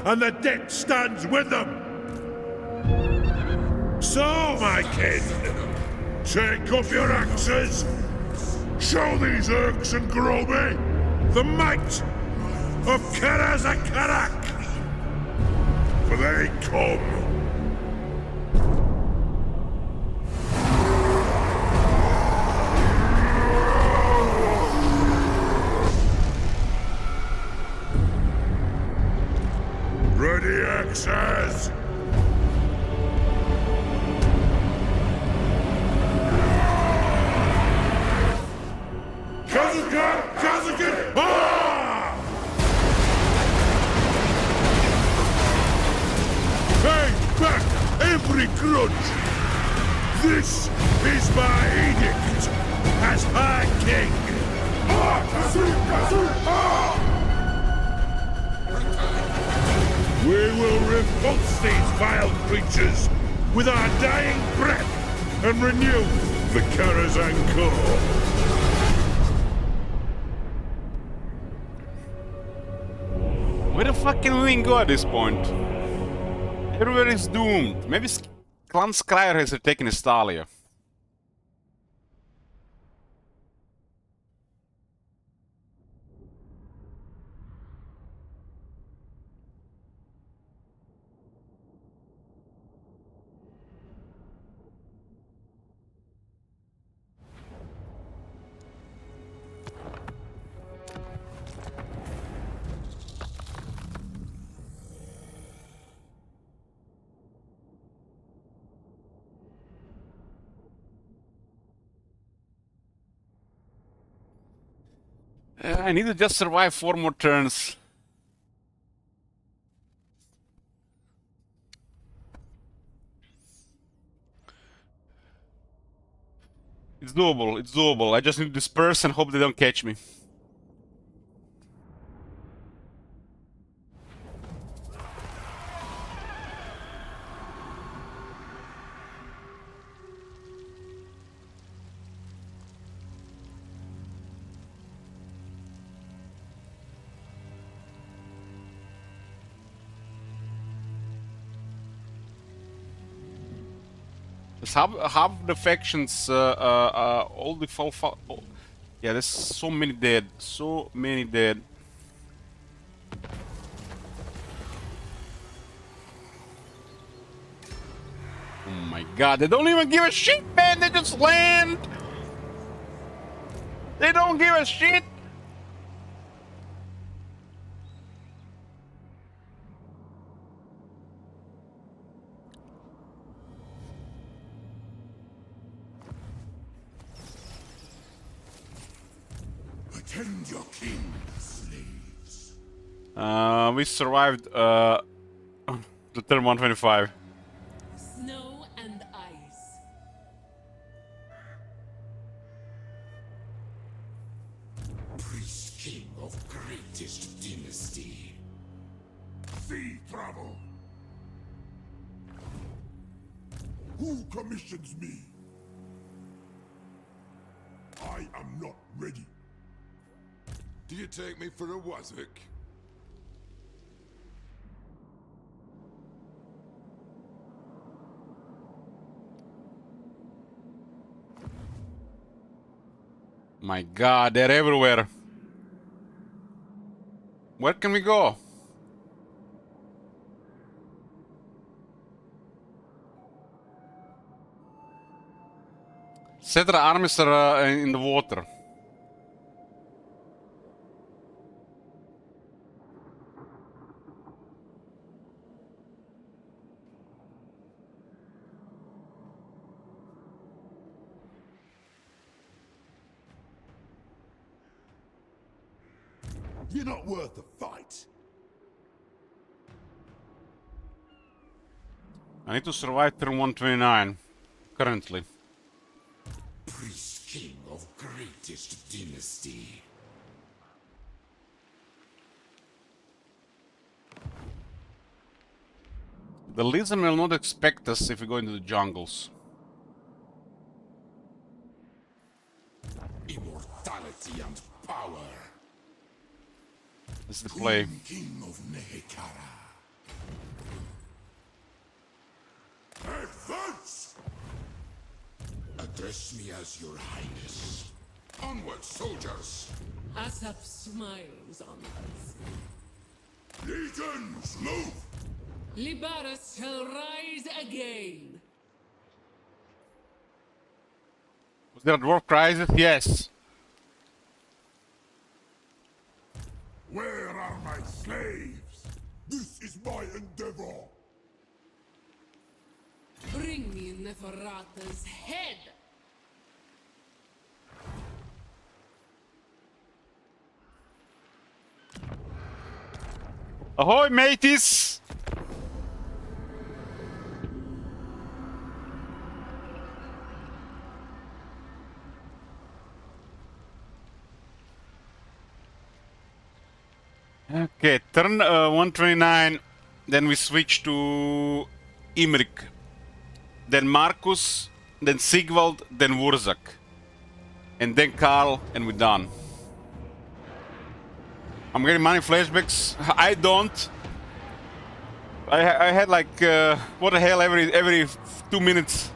And the debt stands with them. So, my kin, take up your axes. Show these Urks and Groby the might of Karazakarak. For they come. Ready, axes! Kazakan! Kazakan! Ah! Hang back every grudge! This is my edict as High King! Ah! Kazu! Kazu! Ah! We will repulse these vile creatures with our dying breath and renew the Karazhan Core. Where the fuck can we even go at this point? Everywhere is doomed. Maybe Clan Skryre has taken Estalia. I need to just survive 4 more turns. It's doable, it's doable. I just need to disperse and hope they don't catch me. Half the factions, all the yeah, there's so many dead, so many dead. Oh my god, they don't even give a shit, man, they just land! They don't give a shit! Attend your king, slaves. We survived, the turn 125. Snow and ice. Priest king of greatest dynasty. Sea travel. Who commissions me? I am not ready. Do you take me for a Wazuk? My god, they're everywhere. Where can we go? Cetra armies are in the water. You're not worth a fight. I need to survive turn 129, currently. Priest king of greatest dynasty. The lizard will not expect us if we go into the jungles. Immortality and power. This is the play. King of Nehekara. Advance! Address me as your highness. Onward, soldiers! Asap smiles on us. Legions, move! Libaris shall rise again. Was there a dwarf crisis? Yes. Where are my slaves? This is my endeavor. Bring me Neferata's head. Ahoy, mateys! Okay, turn 129, then we switch to Imrik, then Marcus, then Sigvald, then Wurzak, and then Karl, and we're done. I'm getting money flashbacks. I don't. I had like what the hell every 2 minutes.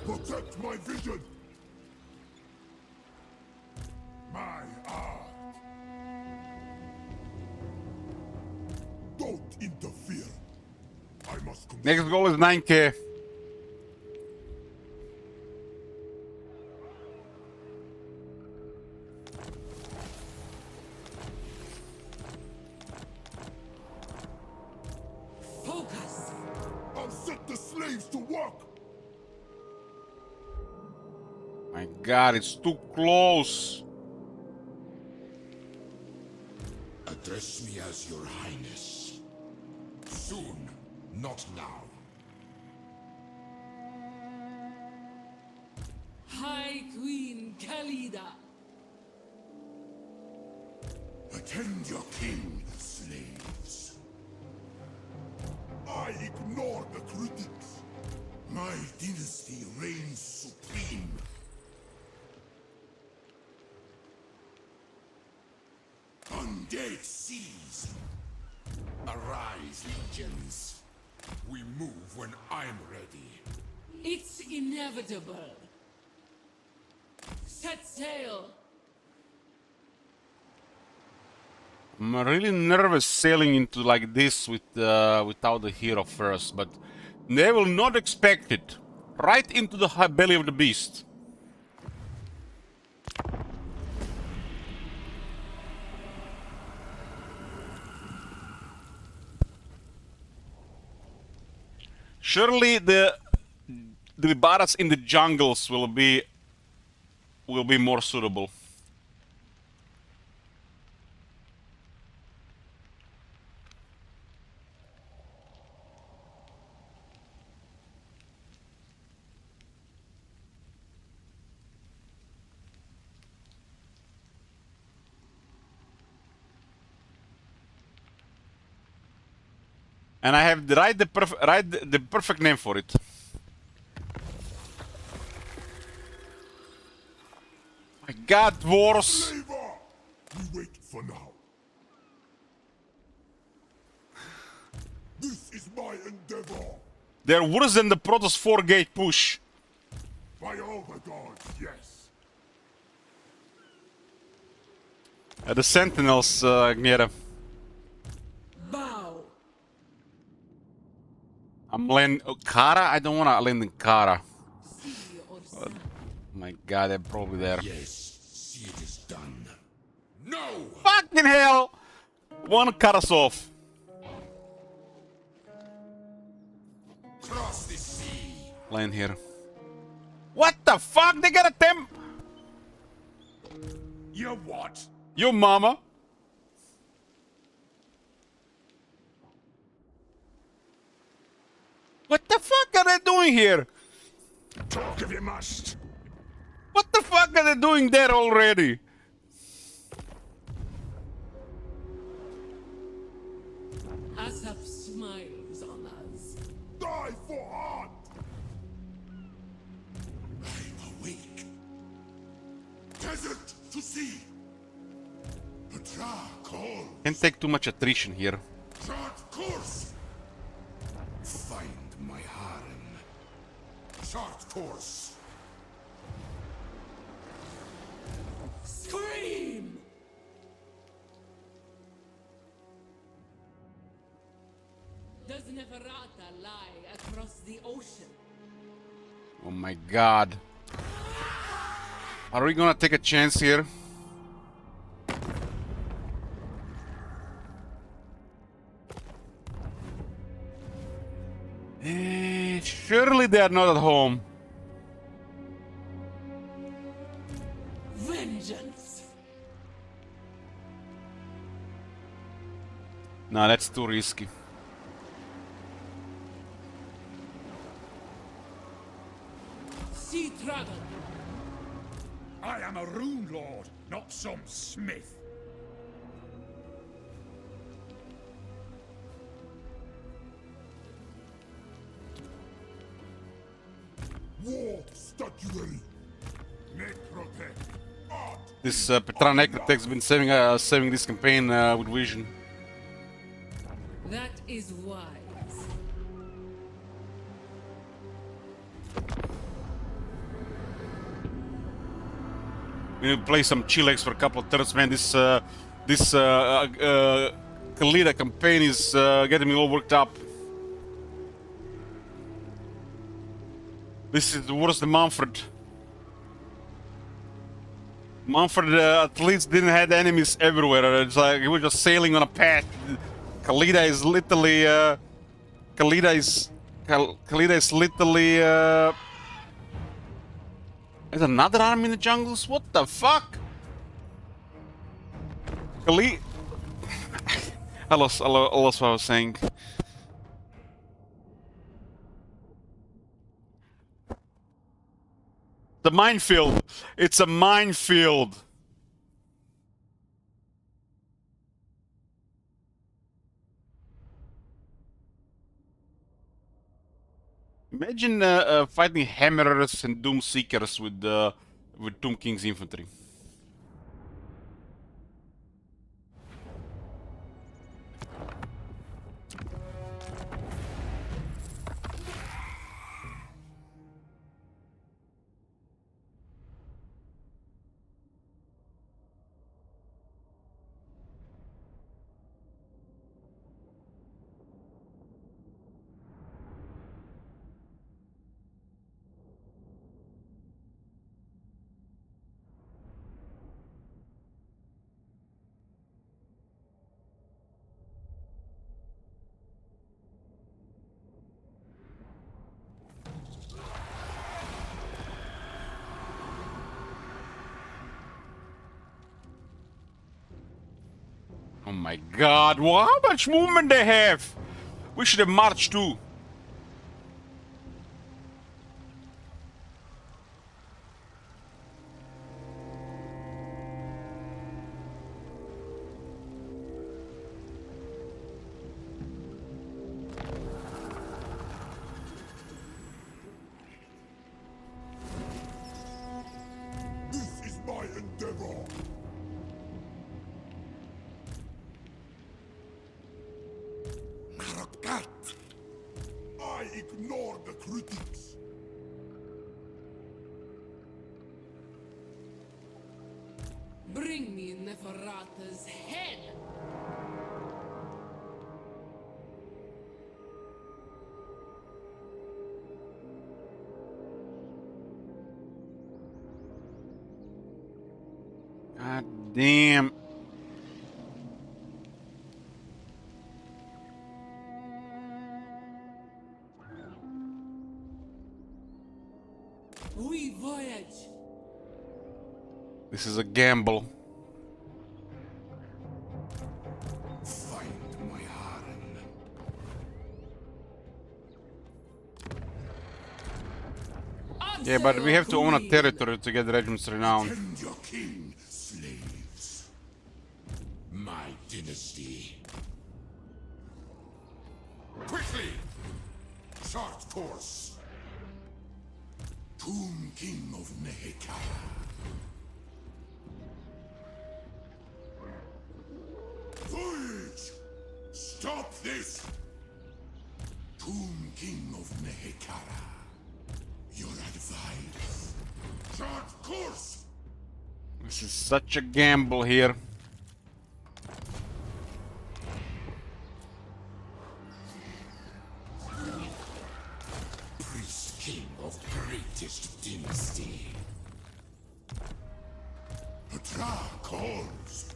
Protect my vision. My art. Don't interfere. I must Next goal is 9k. Focus. I'll set the slaves to work. My God, it's too close. Address me as your highness. Soon, not now. High Queen Khalida. Attend your king, slaves. I ignore the critics. My dynasty reigns supreme. Undead seas. Arise, legions. We move when I'm ready. It's inevitable. Set sail. I'm really nervous sailing into like this with without the hero first, but they will not expect it. Right into the belly of the beast. Surely the Libaras in the jungles will be more suitable. And I have the perfect name for it. My God, dwarves! Flavor! We wait for now. This is my endeavor. They're worse than the Protoss 4-gate push. By all the gods, yes. The Sentinels, Agniera. Bow. I'm landing... Kara? I don't wanna land in Kara. See or sound. My God, they're probably there. Yes, see it is done. No! Fucking hell! One Karasov. land here. What the fuck? They got a temp. You what? Yo, mama. What the fuck are they doing here? Talk if you must. What the fuck are they doing there already? Asap smiles on us. Die for art! I'm awake. Desert to sea. Petra call. Can't take too much attrition here. Chart course. Find my harem. Chart course. Scream! Does Neferata lie across the ocean? Oh my god. Are we gonna take a chance here? Surely they are not at home. Vengeance! Nah, that's too risky. Sea Dragon! I am a rune lord, not some smith. War statuary. Necrotech. Art. This Petra Necrotech's been saving this campaign with vision. That is wise. We need to play some Chilex for a couple of turns, man. This Khalida campaign is getting me all worked up. This is worse than Manfred. Manfred at least didn't have enemies everywhere. It's like he was just sailing on a path. Khalida is literally Khalida is literally there's another army in the jungles? What the fuck? Khalid I lost what I was saying. The minefield. It's a minefield. Imagine fighting Hammerers and Doom Seekers with Tomb King's infantry. Oh my god, well, how much movement they have? We should have marched too. This is my endeavor. Marokkat. I ignore the critics. Bring me Neferata's head! God damn. We voyage. This is a gamble. Find my harem. Yeah, but we have to own a territory to get the regiment's renown. Defend your king, slaves. My dynasty. Quickly! Short course. Tomb King of Nehekara. Voyage! Stop this! Tomb King of Nehekara. Your advice. Short course! This is such a gamble here. Priest King of greatest dynasty. Petra calls.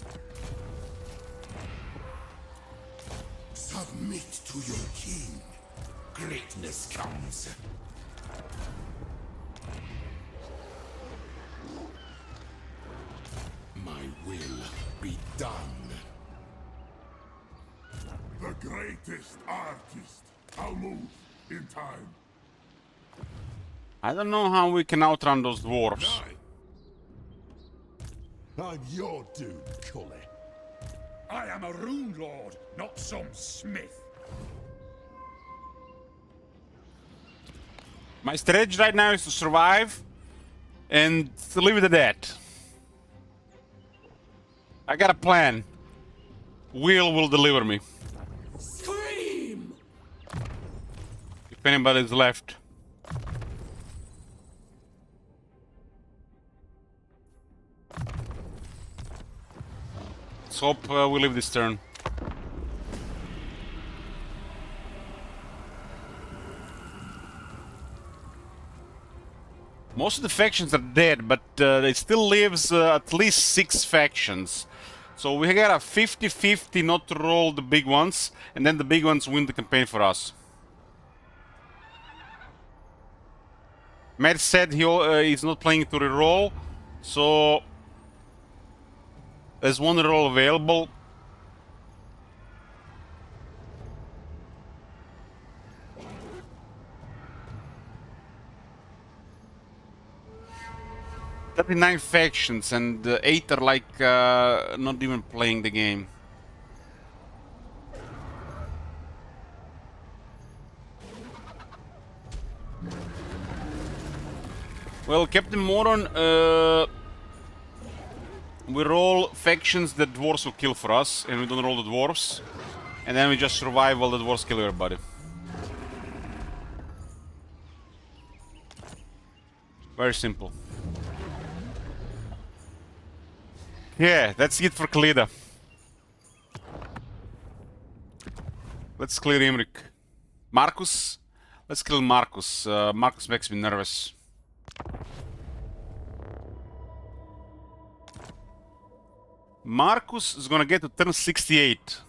Submit to your king. Greatness comes. My will be done. The greatest artist. I'll move in time. I don't know how we can outrun those dwarves. I'm your dude, Cully. I am a rune lord, not some smith. My strategy right now is to survive and to leave it at that. I got a plan. Will deliver me. Scream! If anybody's left. Let's hope we live this turn. Most of the factions are dead, but it still leaves at least 6 factions. So we got a 50-50 not to roll the big ones, and then the big ones win the campaign for us. Matt said he's not playing to reroll, so there's one reroll available. "39 factions and 8 are like not even playing the game." Well, Captain Moron, we roll factions that dwarves will kill for us, and we don't roll the dwarves, and then we just survive while the dwarves kill everybody. Very simple. Yeah, that's it for Kalida. Let's clear Imrik. Marcus? Let's kill Marcus. Marcus makes me nervous. Marcus is gonna get to turn 68.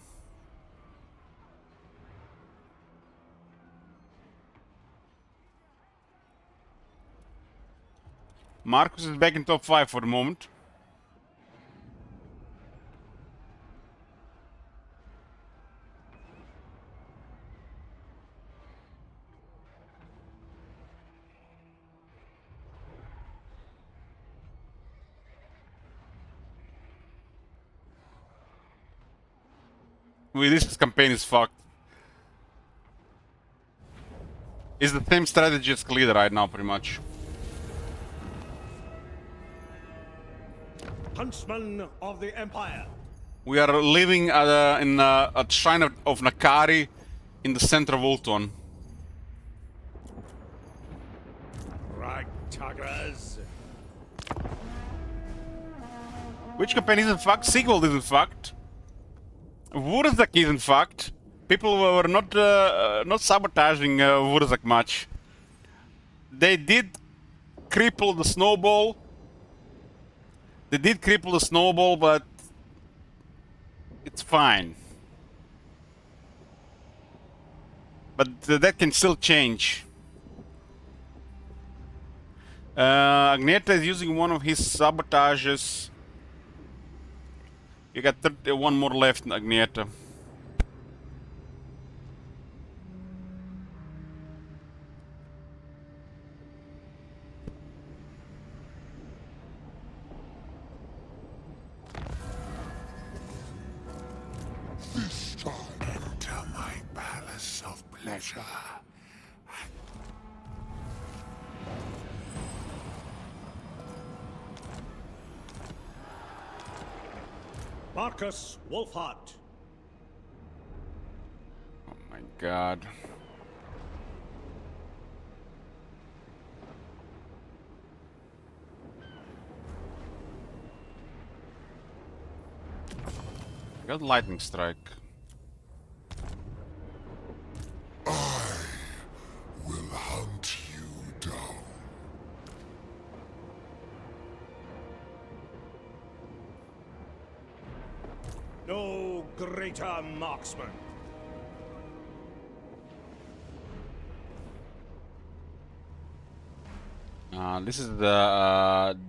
Marcus is back in top 5 for the moment. This campaign is fucked. It's the same strategy as Kalida right now, pretty much. Huntsman of the Empire. We are living at in a shrine of Nakari in the center of Ultron. Ragtaggers. Which campaign isn't fucked? Sigvald isn't fucked. Wurzak isn't fucked. People were not sabotaging Wurzak much. They did cripple the snowball. But it's fine. But that can still change. Agneta is using one of his sabotages. You got one more left, Agneta. This time, enter my palace of pleasure. Marcus Wolfhart. Oh my god. I got lightning strike. I will hunt you down. No greater marksman.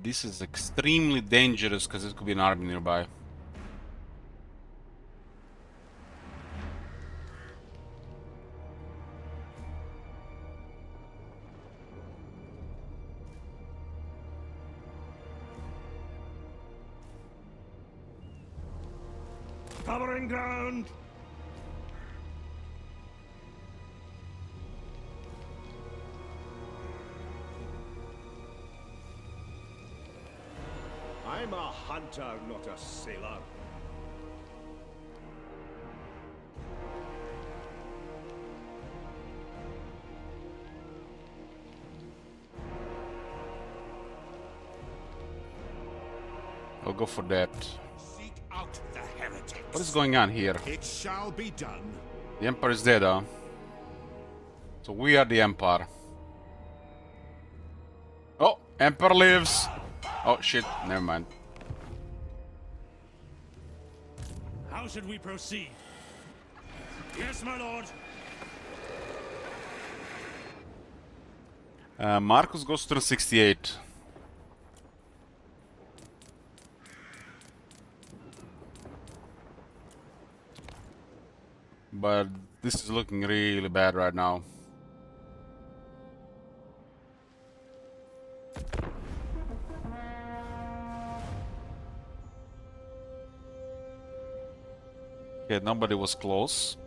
This is extremely dangerous because it could be an army nearby. Covering ground. I'm a hunter, not a sailor. I'll go for that. Seek out the heretics. What is going on here? It shall be done. The Empire is dead, huh? So we are the Empire. Oh, Emperor lives! Oh shit, never mind. How should we proceed? Yes, my lord. Marcus goes to 68. But this is looking really bad right now. Okay, nobody was close.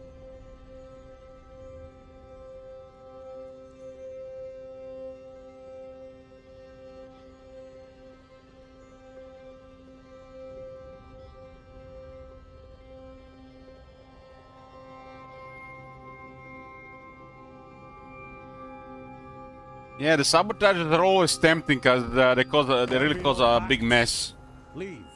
Yeah, the sabotages are always tempting because they really cause a big mess. Leave.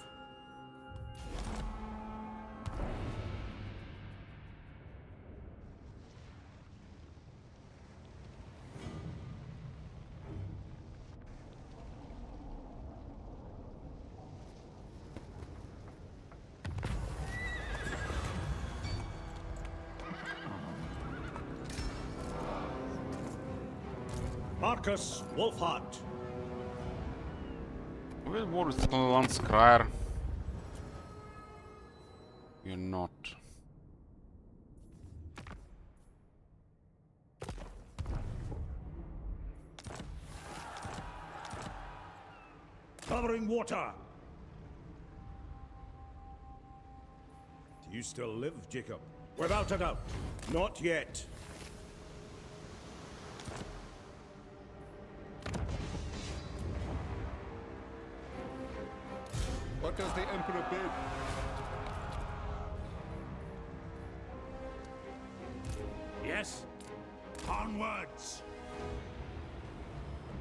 Marcus Wolfhart. What war with Lance Crier? You're not. Covering water. Do you still live, Jacob? Without a doubt. Not yet. What does the Emperor bid? Yes? Onwards!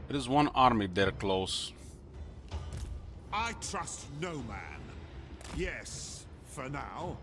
There is one army there close. I trust no man. Yes, for now.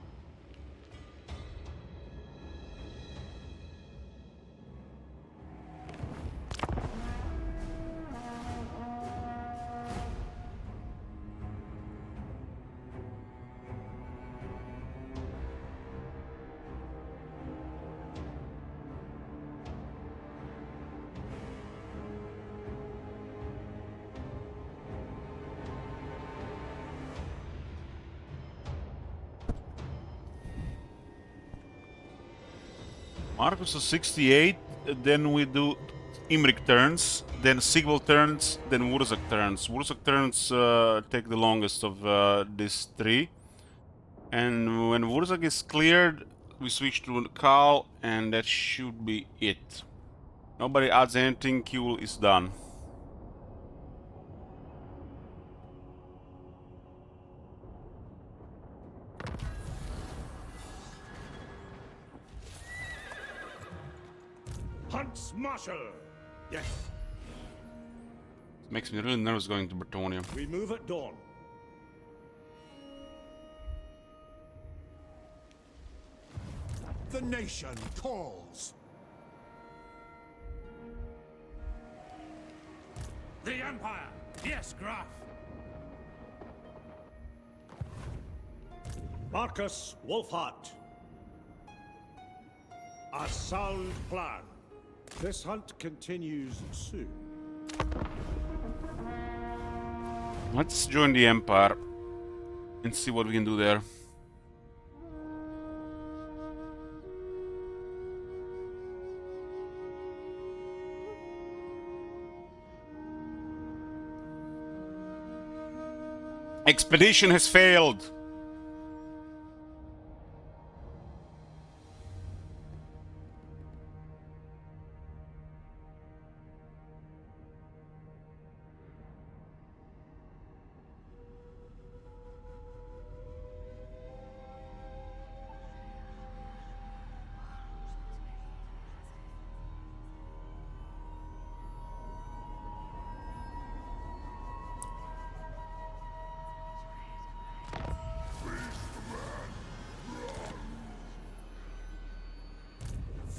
Marcus is 68, then we do Imrik turns, then Sigval turns, then Wurzak turns. Wurzak turns take the longest of these three. And when Wurzak is cleared, we switch to Khal, and that should be it. Nobody adds anything, Kuel is done. Hunts Marshal! Yes. Makes me really nervous going to Bretonnia. We move at dawn. The nation calls. The Empire! Yes, Graf! Marcus Wolfhart. A sound plan. This hunt continues soon. Let's join the Empire and see what we can do there. Expedition has failed.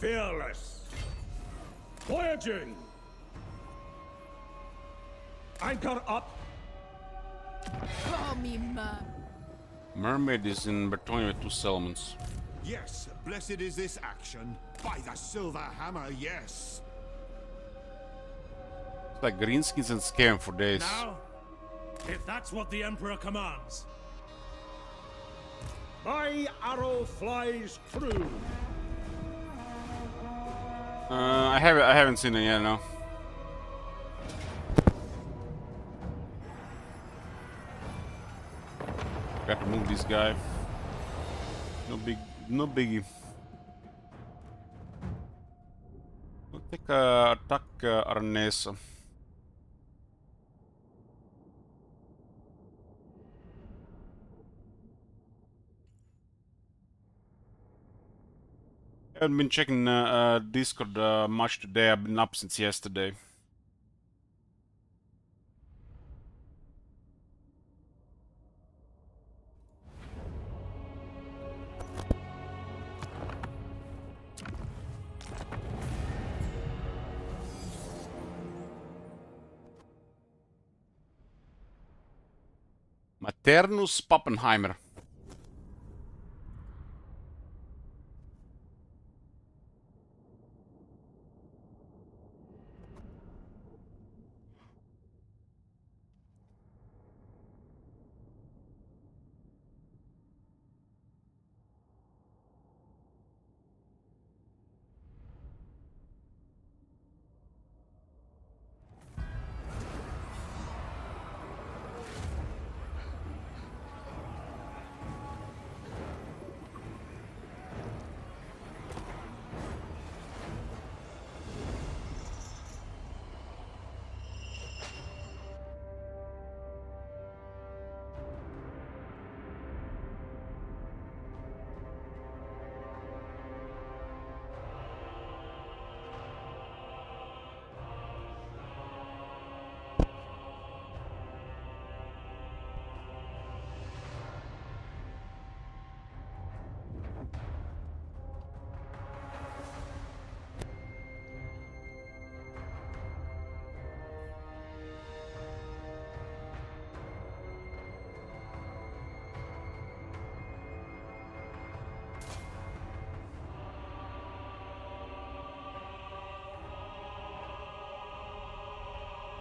Fearless. Voyaging. Anchor up. Call me Mermaid is in Bretonnia with 2 settlements. Yes, blessed is this action. By the silver hammer, yes. It's like greenskins and scam for days. Now, if that's what the Emperor commands. My arrow flies true. I haven't seen it yet, no. Got to move this guy. No biggie. We'll take attack Arnesa. I haven't been checking Discord much today. I've been up since yesterday. Maternus Pappenheimer.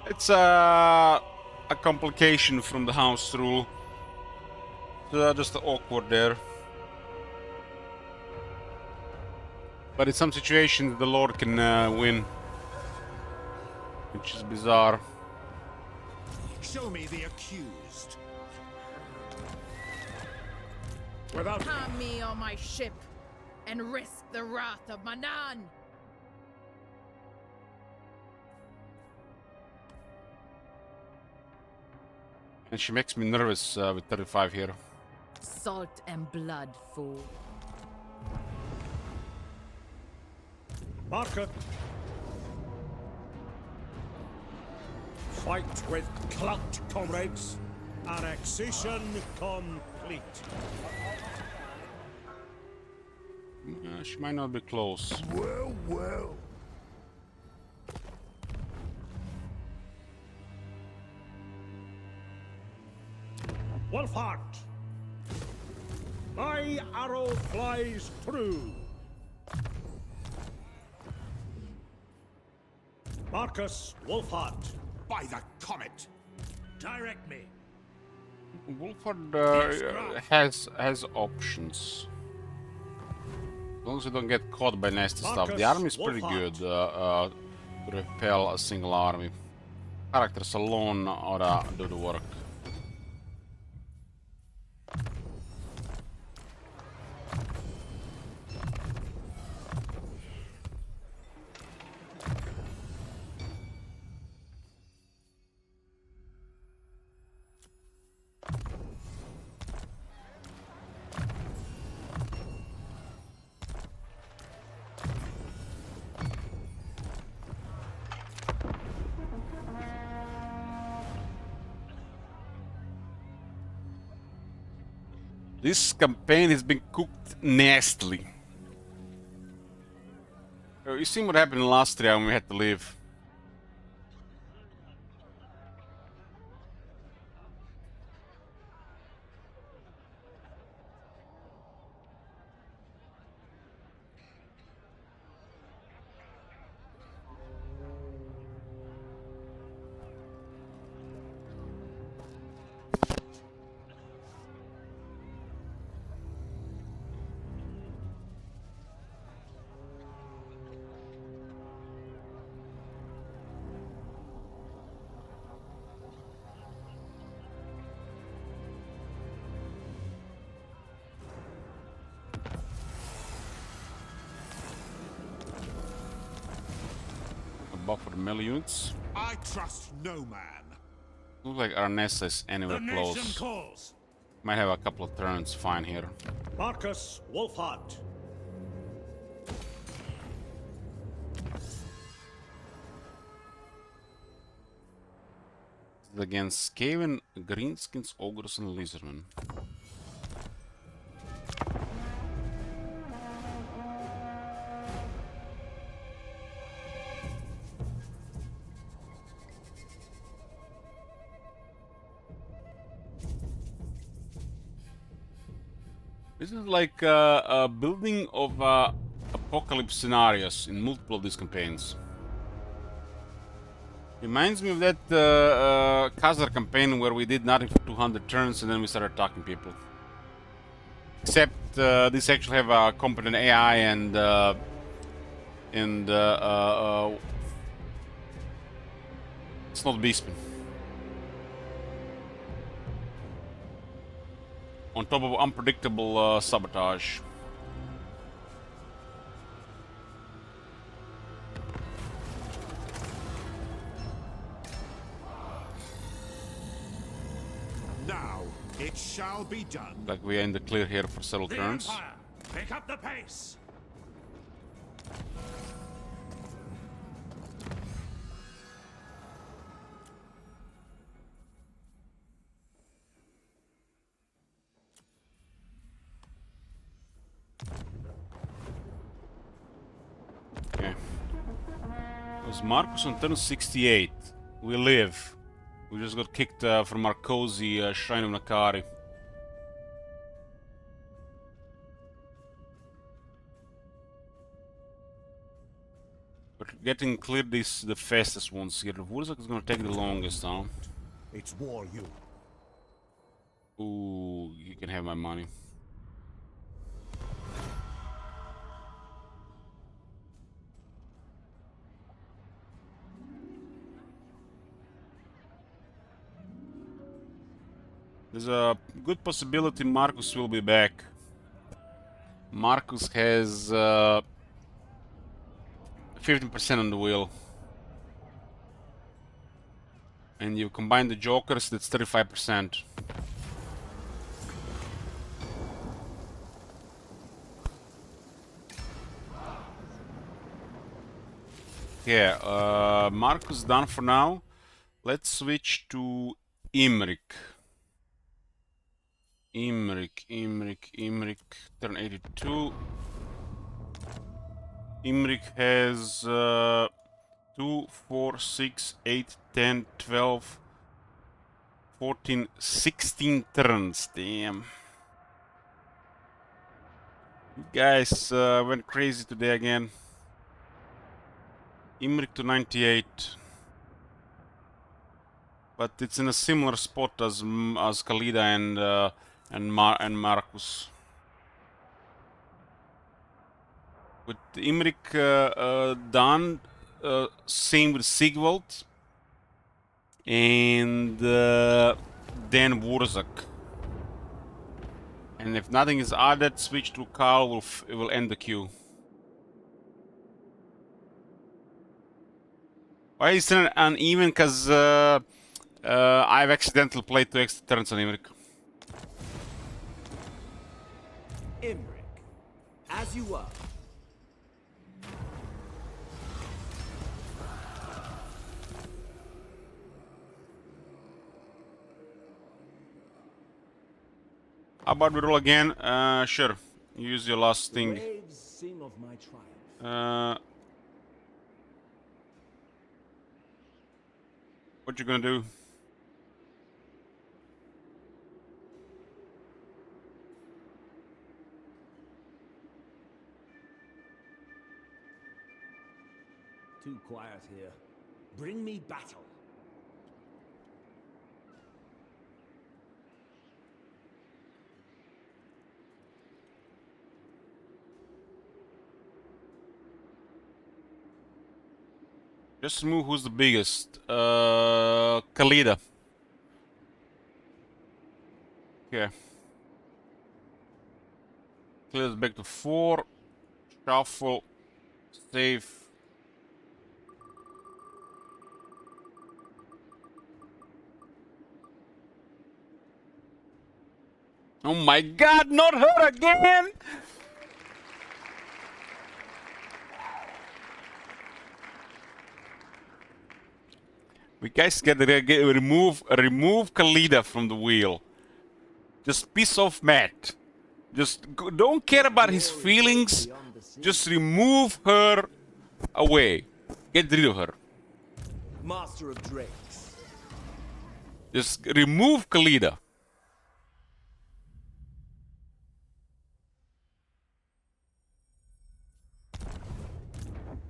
It's a complication from the house rule. Just awkward there. But in some situations, the Lord can win, which is bizarre. Show me the accused. Harm me on my ship and risk the wrath of Manan. And she makes me nervous with 35 here. Salt and blood, fool. Market. Fight with clout, comrades. Annexation complete. She might not be close. Well, well. Wolfheart. My arrow flies through. Marcus Wolfheart. By the comet. Direct me. Wolfhard has options. As long as you don't get caught by nasty stuff. The army is pretty good to repel a single army. Characters alone ought to do the work. This campaign has been cooked nastily. You seen what happened last year when we had to leave. Buffer the melee units. I trust no man. Looks like Arnessa is anywhere close. Calls. Might have a couple of turns fine here. Marcus Wolfheart. This is against Skaven, Greenskins, Ogres, and Lizardmen. This is like a building of apocalypse scenarios in multiple of these campaigns. Reminds me of that Khazar campaign where we did nothing for 200 turns and then we started attacking people. Except these actually have a competent AI and it's not Beastman. On top of unpredictable sabotage. Now it shall be done. Like we are in the clear here for several turns. Empire, pick up the pace. Okay. It was Marcus on turn 68. We live. We just got kicked from our cozy Shrine of Nakari. But getting clear this the fastest ones here. Wurzak is gonna take the longest, huh? It's war, you. Ooh, you can have my money. There's a good possibility Marcus will be back. Marcus has 15% on the wheel. And you combine the jokers, that's 35%. Yeah, Marcus done for now. Let's switch to Imrik. Imrik, turn 82. Imrik has 2, 4, 6, 8, 10, 12, 14, 16 turns. Damn. You guys went crazy today again. Imrik to 98. But it's in a similar spot as Khalida and Marcus. With Imrik done, same with Sigvald and then Wurzak. And if nothing is added, switch to Karl, it will end the queue. Why is it uneven? Because I've accidentally played 2 extra turns on Imrik. Imrik, as you were. How about we roll again? Sure. Use your last thing. Waves sing of my triumph. What you gonna do? Too quiet here. Bring me battle. Just move who's the biggest. Khalida. Okay. Khalida's back to 4. Shuffle. Save. Oh my god, not her again! We guys gotta remove Khalida from the wheel. Just piss off Matt. Just don't care about his feelings. Just remove her away. Get rid of her. Master of Drakes. Just remove Khalida.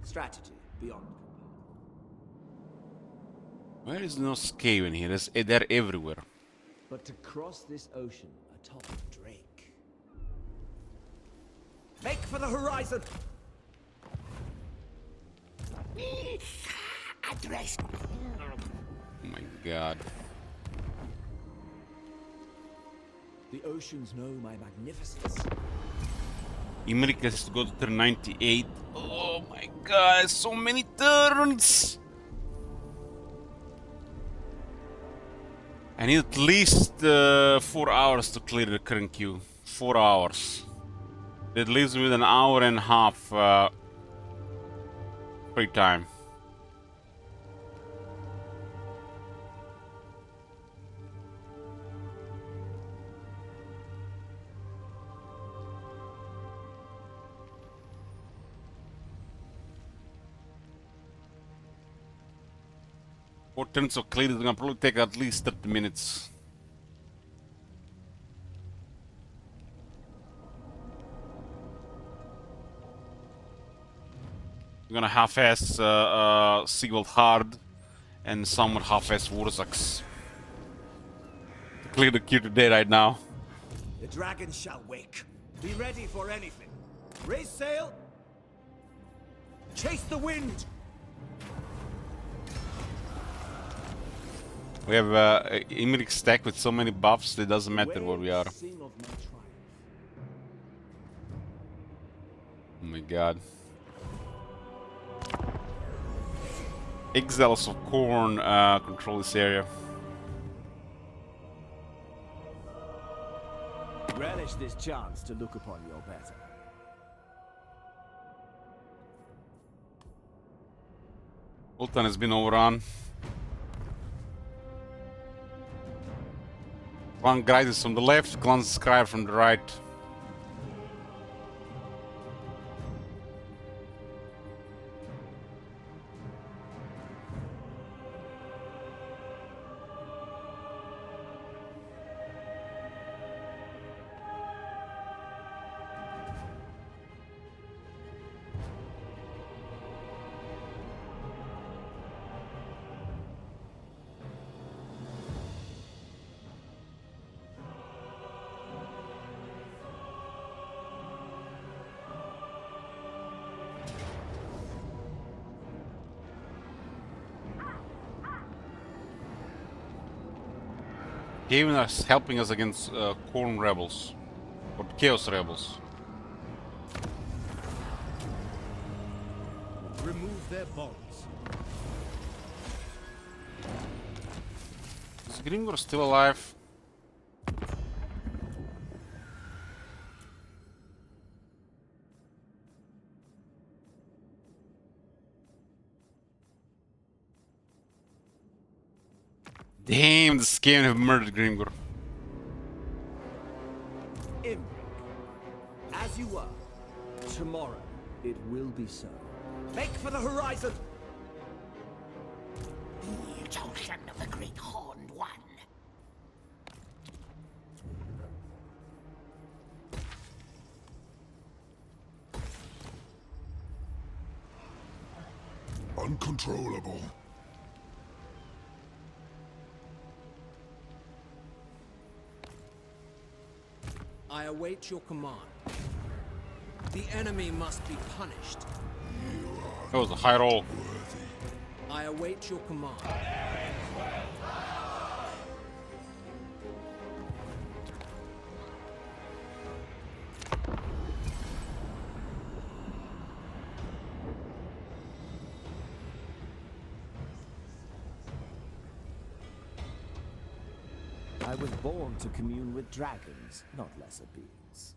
Strategy beyond. Where is no Skaven here? They're everywhere. But to cross this ocean atop a Drake. Make for the horizon! Address. Oh my god. The oceans know my magnificence. Imrik has to go to turn 98. Oh my god, so many turns! I need at least 4 hours to clear the current queue. 4 hours. That leaves me with an hour and a half free time. Four turns of clear is gonna probably take at least 30 minutes. We're gonna half-ass Sigvald hard and some half-ass Wurzaks to clear the queue today right now. The dragon shall wake. Be ready for anything. Raise sail. Chase the wind. We have Imrik stack with so many buffs, it doesn't matter where we are. Oh my god. Exiles of Khorne control this area. Relish this chance to look upon your better. Ultan has been overrun. Clan Grides is from the left, Clan Scribe from the right. Gavin is helping us against Khorne rebels. Or Chaos rebels. Remove their bonds. Is Grimgor still alive? Damn, the Skaven have murdered Grimgor. Imrik, as you were, tomorrow it will be so. Make for the horizon! The junction of the Great Horned One. Uncontrollable. I await your command. The enemy must be punished. That was a high roll. I await your command. I was born to commune with dragons, not lesser beings.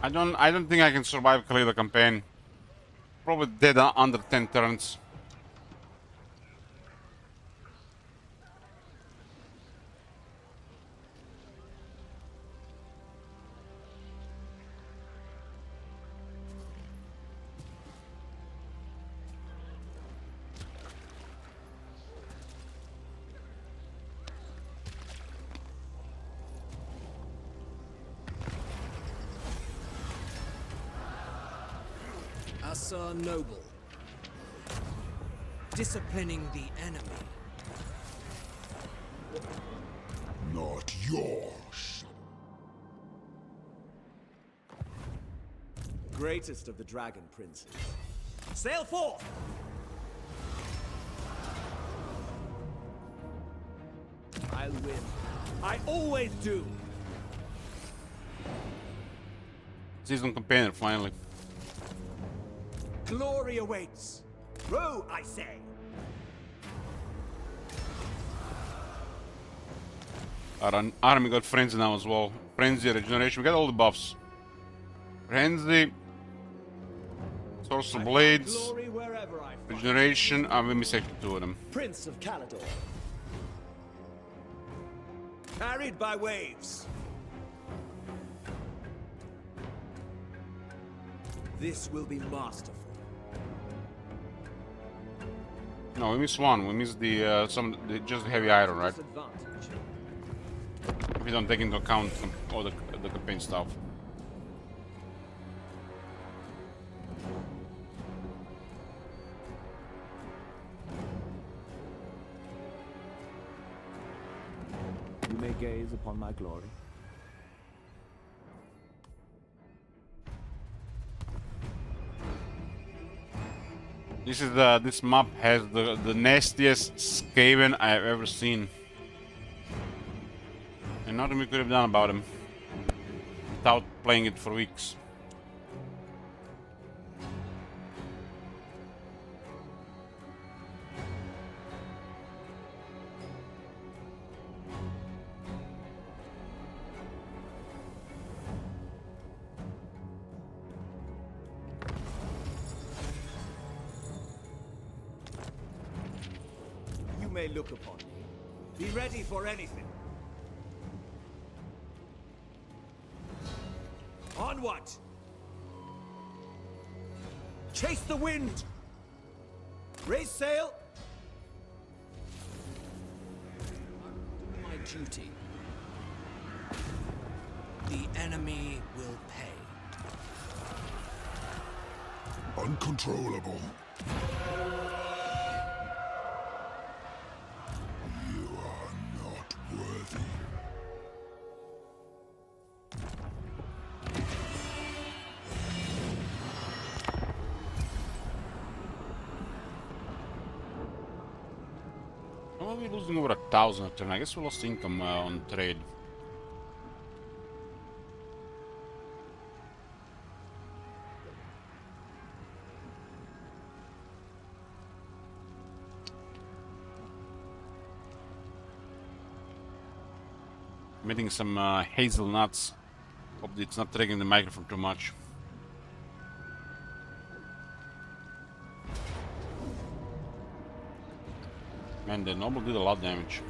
I don't think I can survive Kalida campaign. Probably dead under 10 turns. Asa Noble. Disciplining the enemy. Not yours. Greatest of the dragon princes. Sail forth! I'll win. I always do! Season companion finally. Glory awaits. Row, I say. Our army got Frenzy now as well. Frenzy, Regeneration, we got all the buffs. Frenzy, Sorcerer Blades, Glory wherever I find. Regeneration, we missed actually 2 of them. Prince of Caledor. Carried by waves. This will be masterful. No, we missed one. We missed the just the heavy iron, right? Disadvantage. If we don't take into account all the campaign stuff. You may gaze upon my glory. This map has the nastiest Skaven I have ever seen. And nothing we could have done about him without playing it for weeks. You may look upon me. Be ready for anything. Onward! Chase the wind! Raise sail! Do my duty. The enemy will pay. Uncontrollable. You are not worthy. Well, we're losing over 1,000 a turn. I guess we lost income on trade. I'm eating some hazelnuts. Hope it's not triggering the microphone too much. Man, the noble did a lot of damage.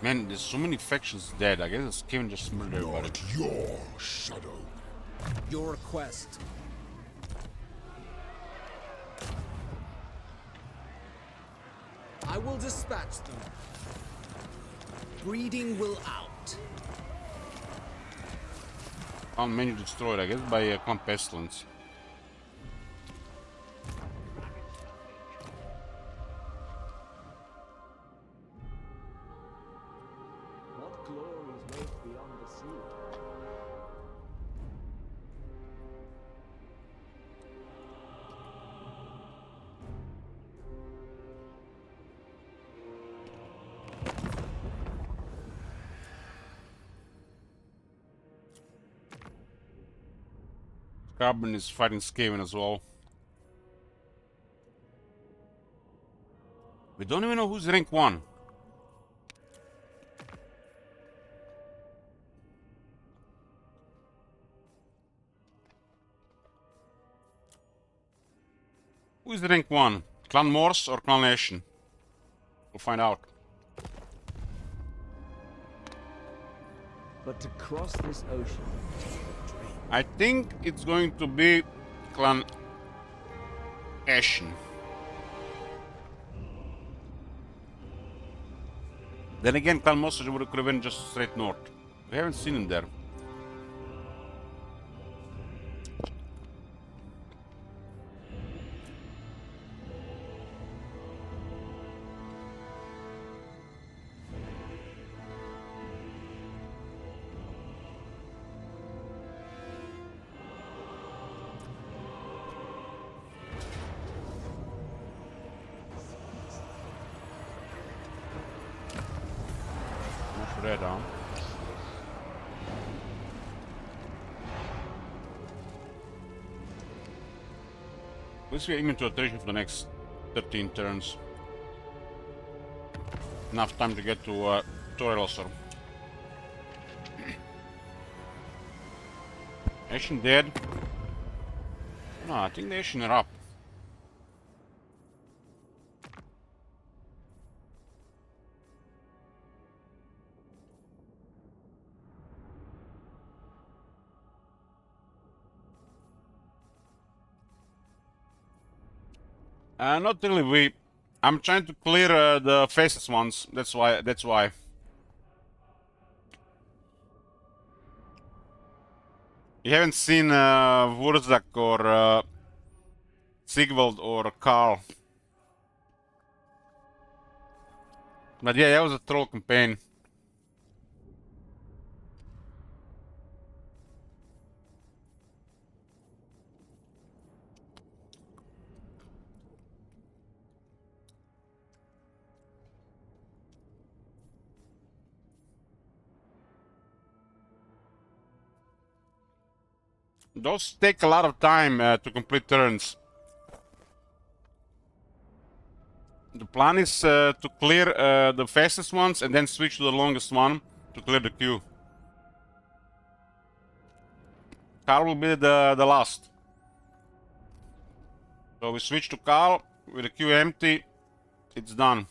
Man, there's so many factions dead. I guess Skaven just murdered everybody. Not your shadow. Your request. I will dispatch them. Breeding will out. Menu destroyed, I guess, by Clan Pestilence. What glories wait beyond the sea? Carbon is fighting Skaven as well. We don't even know who's rank 1. Who is rank 1? Clan Morse or Clan Ashen? We'll find out. But to cross this ocean, I think it's going to be Clan Ashen. Then again, Clan Morse could have been just straight north. We haven't seen him there. Red on. Let's get into attrition for the next 13 turns. Enough time to get to Torelosor. Ashen dead? No, I think the Ashen are up. Not really. I'm trying to clear the fastest ones. That's why. You haven't seen Wurzak or Sigvald or Karl. But yeah, that was a troll campaign. Those take a lot of time to complete turns. The plan is to clear the fastest ones and then switch to the longest one to clear the queue. Karl will be the last. So we switch to Karl, with the queue empty, it's done.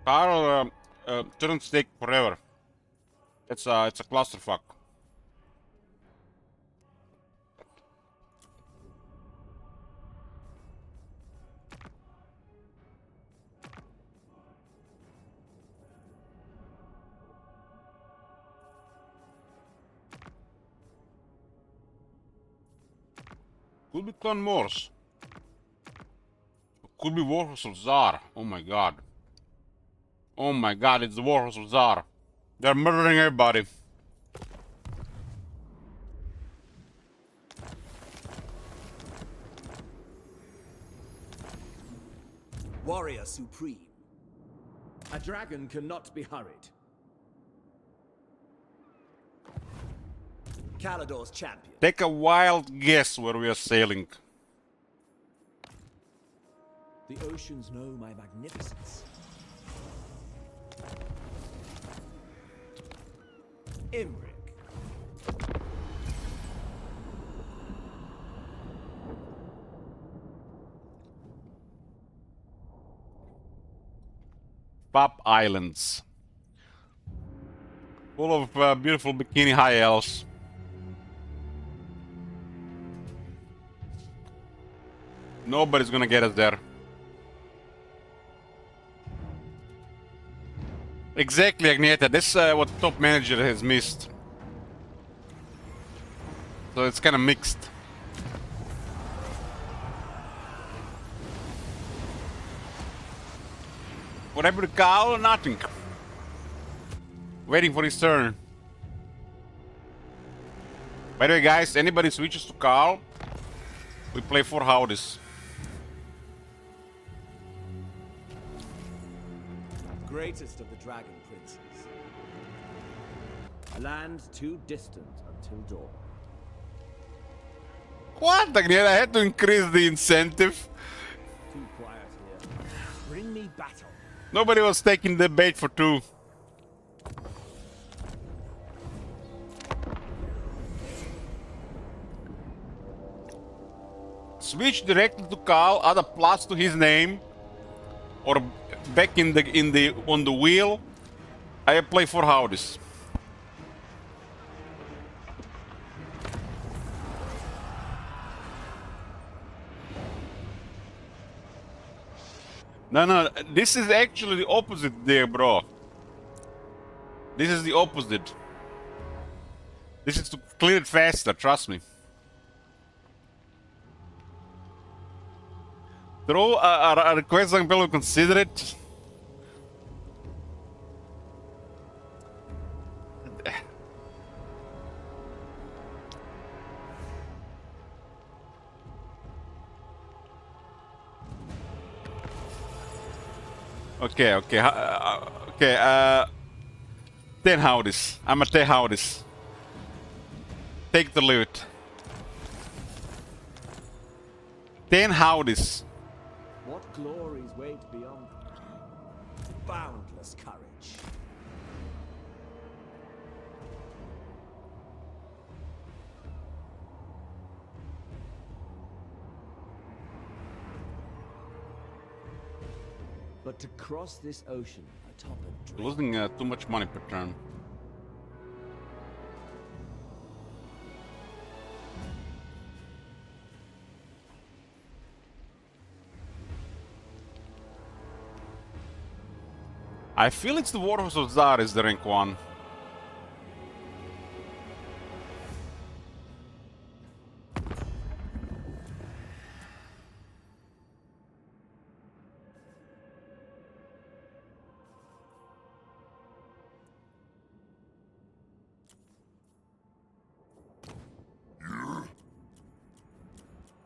Karl turns take forever. It's a clusterfuck. Could be Clone Morse. Could be Warhorse of Tsar. Oh my god. Oh my god, it's the Warhorse of Tsar. They're murdering everybody. Warrior Supreme. A dragon cannot be hurried. Kalador's champion. Take a wild guess where we are sailing. The oceans know my magnificence. Imric. Pop Islands. Full of beautiful bikini high elves. Nobody's gonna get us there. Exactly, Agneta. This is what top manager has missed. So it's kind of mixed. What happened to Karl? Nothing. Waiting for his turn. By the way, guys, anybody switches to Karl, we play 4 howdies. Greatest of the dragon princes. A land too distant until dawn. What, Agneta? I had to increase the incentive. Too quiet here. Bring me battle. Nobody was taking the bait for 2. Switch directly to Karl, add a plus to his name, or back on the wheel. I play 4 howdies. No, this is actually the opposite there, bro. This is the opposite. This is to clear it faster, trust me. Throw a request on people consider it. Okay. 10 howdies. I'm a 10 howdies. Take the loot. 10 howdies. What glories wait beyond them? Boundless courage. But to cross this ocean atop a dream. Losing too much money per turn. I feel it's the Warhorse of Zar is the rank 1.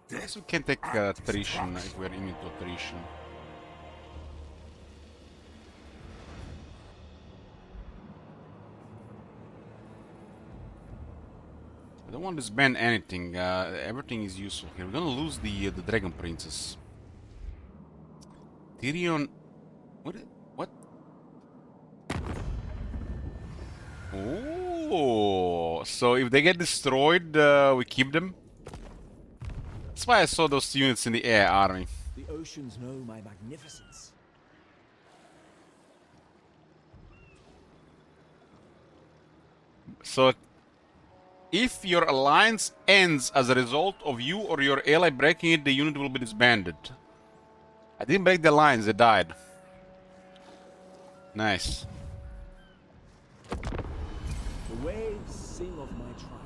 I guess we can take attrition if we're into attrition. I don't want to spend anything. Everything is useful here. We're gonna lose the Dragon Princess. Tyrion. What? Oh, so if they get destroyed, we keep them. That's why I saw those units in the air army. The oceans know my magnificence. So, if your alliance ends as a result of you or your ally breaking it, the unit will be disbanded. I didn't break the alliance, they died. Nice. The waves sing of my triumph.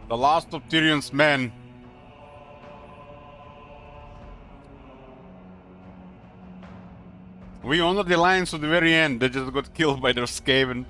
The last of Tyrion's men. We honored the alliance to the very end. They just got killed by their Skaven.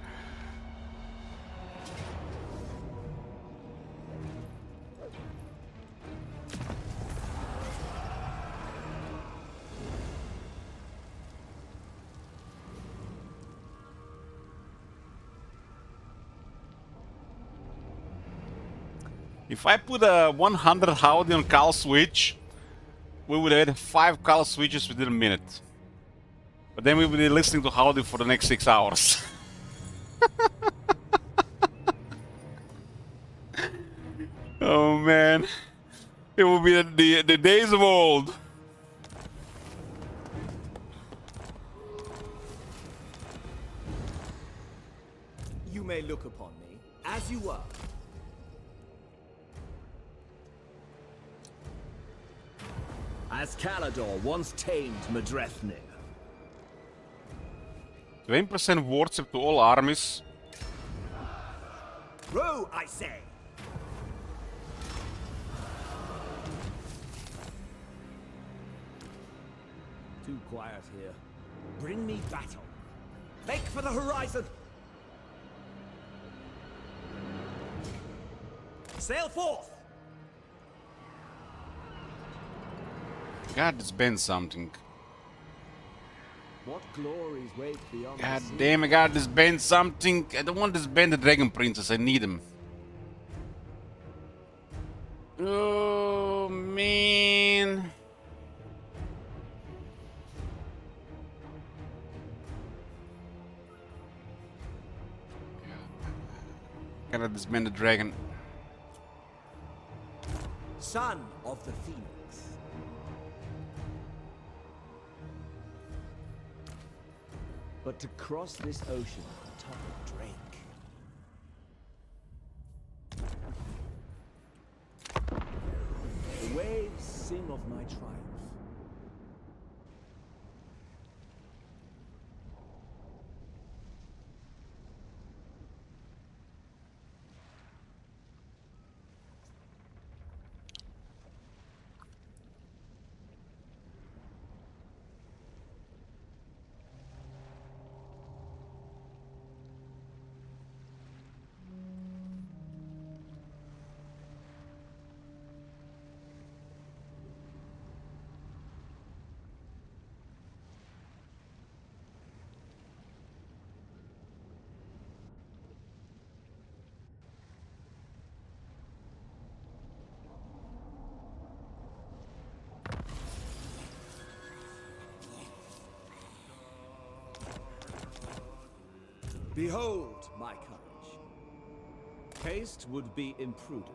If I put a 100 Howdy on Call Switch, we would have 5 Call Switches within a minute. But then we would be listening to Howdy for the next 6 hours. Oh man. It will be the days of old. You may look upon me as you are. As Calador once tamed Madrethnir. 20% wardship to all armies. Row, I say! Too quiet here. Bring me battle. Make for the horizon! Sail forth! God, disband something. What glories wait beyond God the sea? damn, I gotta disband something. I don't want to disband the Dragon Princess, I need him. Oh, man. Gotta disband the dragon. Son of the Phoenix. But to cross this ocean atop a drake. The waves sing of my triumph. Behold my courage. Haste would be imprudent.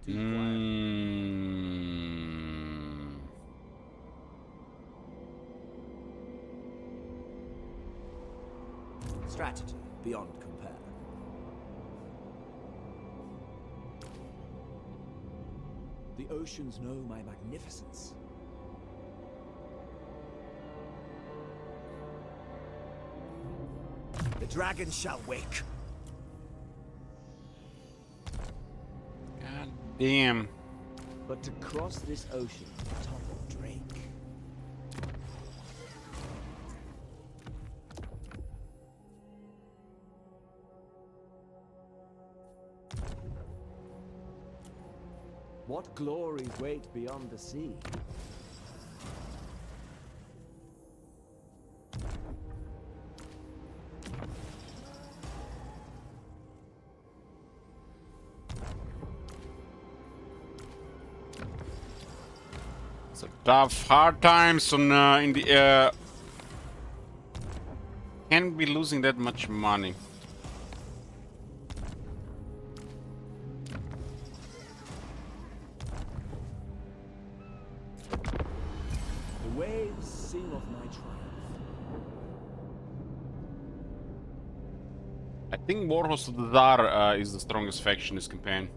Too quiet. Strategy beyond compare. The oceans know my magnificence. The dragon shall wake. God damn. But to cross this ocean to topple Drake. What glories wait beyond the sea? So tough, hard times on in the can't be losing that much money. The waves sing of my triumph. I think Warhorse of the Tsar is the strongest faction in this campaign.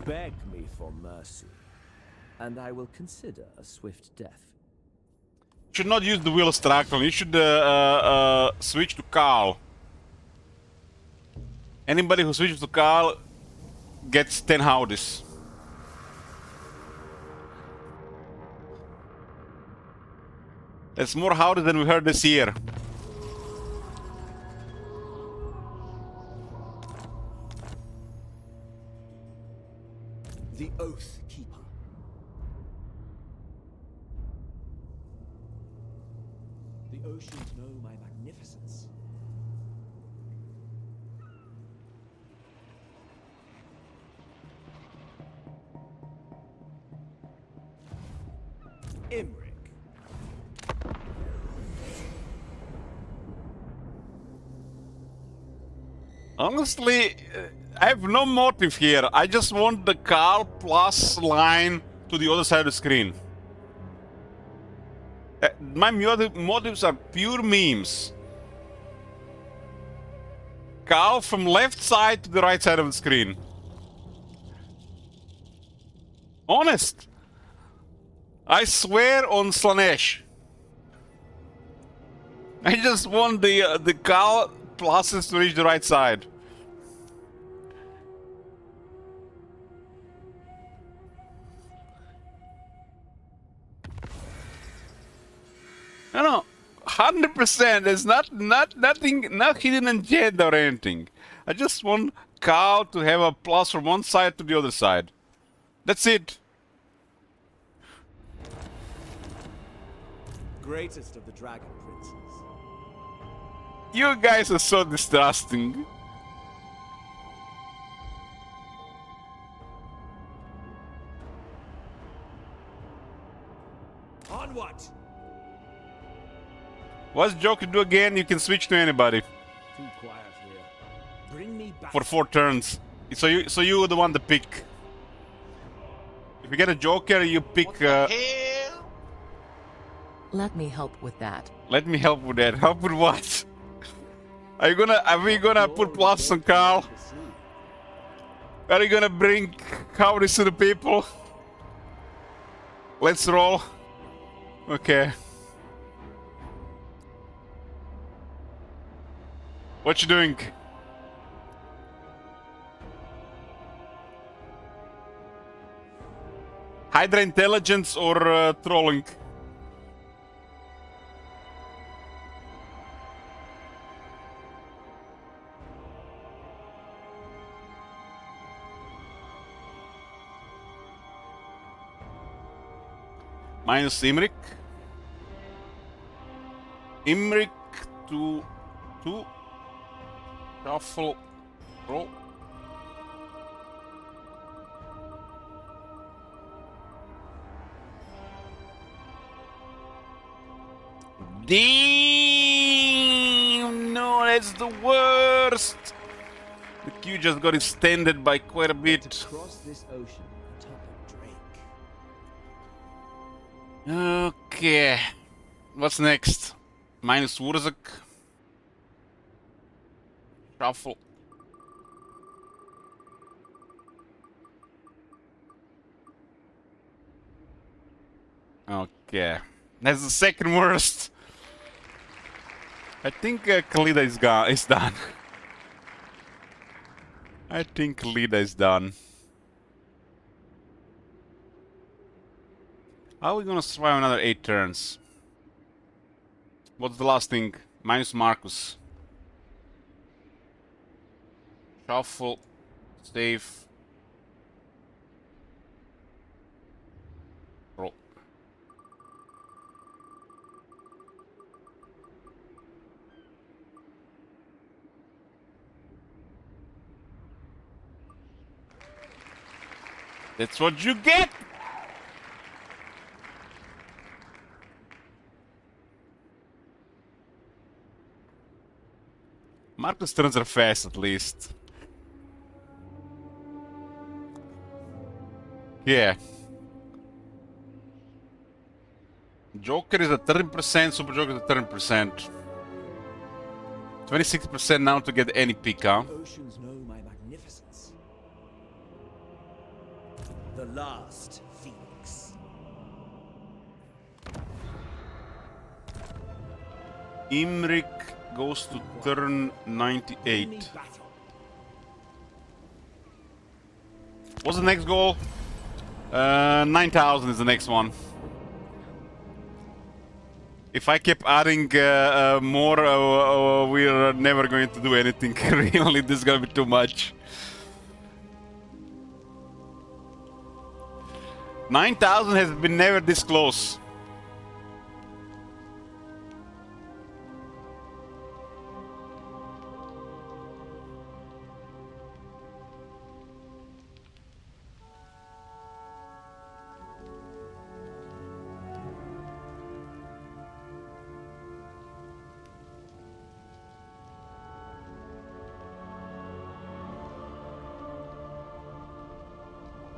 Beg me for mercy, and I will consider a swift death. Should not use the Wheel of Strackle. You should switch to Carl. Anybody who switches to Carl gets 10 howdies. That's more howdies than we heard this year. The Oath Keeper. The oceans know my magnificence. Imric. Honestly, I have no motive here. I just want the Carl plus line to the other side of the screen. My motives are pure memes. Carl from left side to the right side of the screen. Honest. I swear on Slaanesh. I just want the Carl pluses to reach the right side. No, 100%. There's nothing hidden agenda or anything. I just want Carl to have a plus from one side to the other side. That's it. Greatest of the Dragon Princes. You guys are so distrusting. On what? What's Joker do again? You can switch to anybody. Too quiet here. Bring me back. For 4 turns. So you the one to pick. If you get a Joker, you pick. Let me help with that. Let me help with that. Help with what? Are we gonna put plus on Carl? Are you gonna bring cowardice to the people? Let's roll. Okay. What you doing? Hydra intelligence or trolling? Minus Imric. Imric to shuffle roll. Damn! No, that's the worst! The queue just got extended by quite a bit. To cross this ocean atop a drake. Okay. What's next? Minus Wurzak. Shuffle. Okay. That's the second worst. I think Khalida is done. I think Khalida is done. How are we gonna survive another 8 turns? What's the last thing? Minus Marcus. Shuffle. Save. Roll. That's what you get! Marcus turns are fast at least. Yeah. Joker is at 30%, Super Joker is at 30%. 26% now to get any pick, huh? Oceans know my magnificence. The last Phoenix. Imrik goes to turn 98. What's the next goal? 9,000 is the next one. If I keep adding more, we're never going to do anything. Really, this is gonna be too much. 9,000 has been never this close.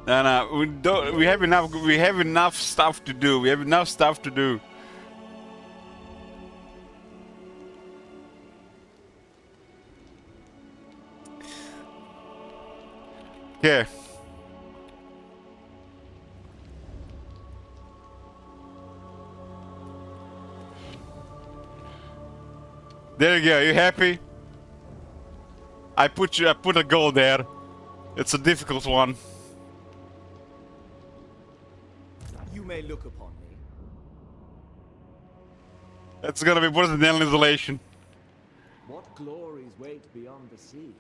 No, we don't. We have enough. We have enough stuff to do. We have enough stuff to do. Okay. There you go. You happy? I put a goal there. It's a difficult one. You may look upon me. That's gonna be worse than Alien Isolation. What glories wait beyond the sea?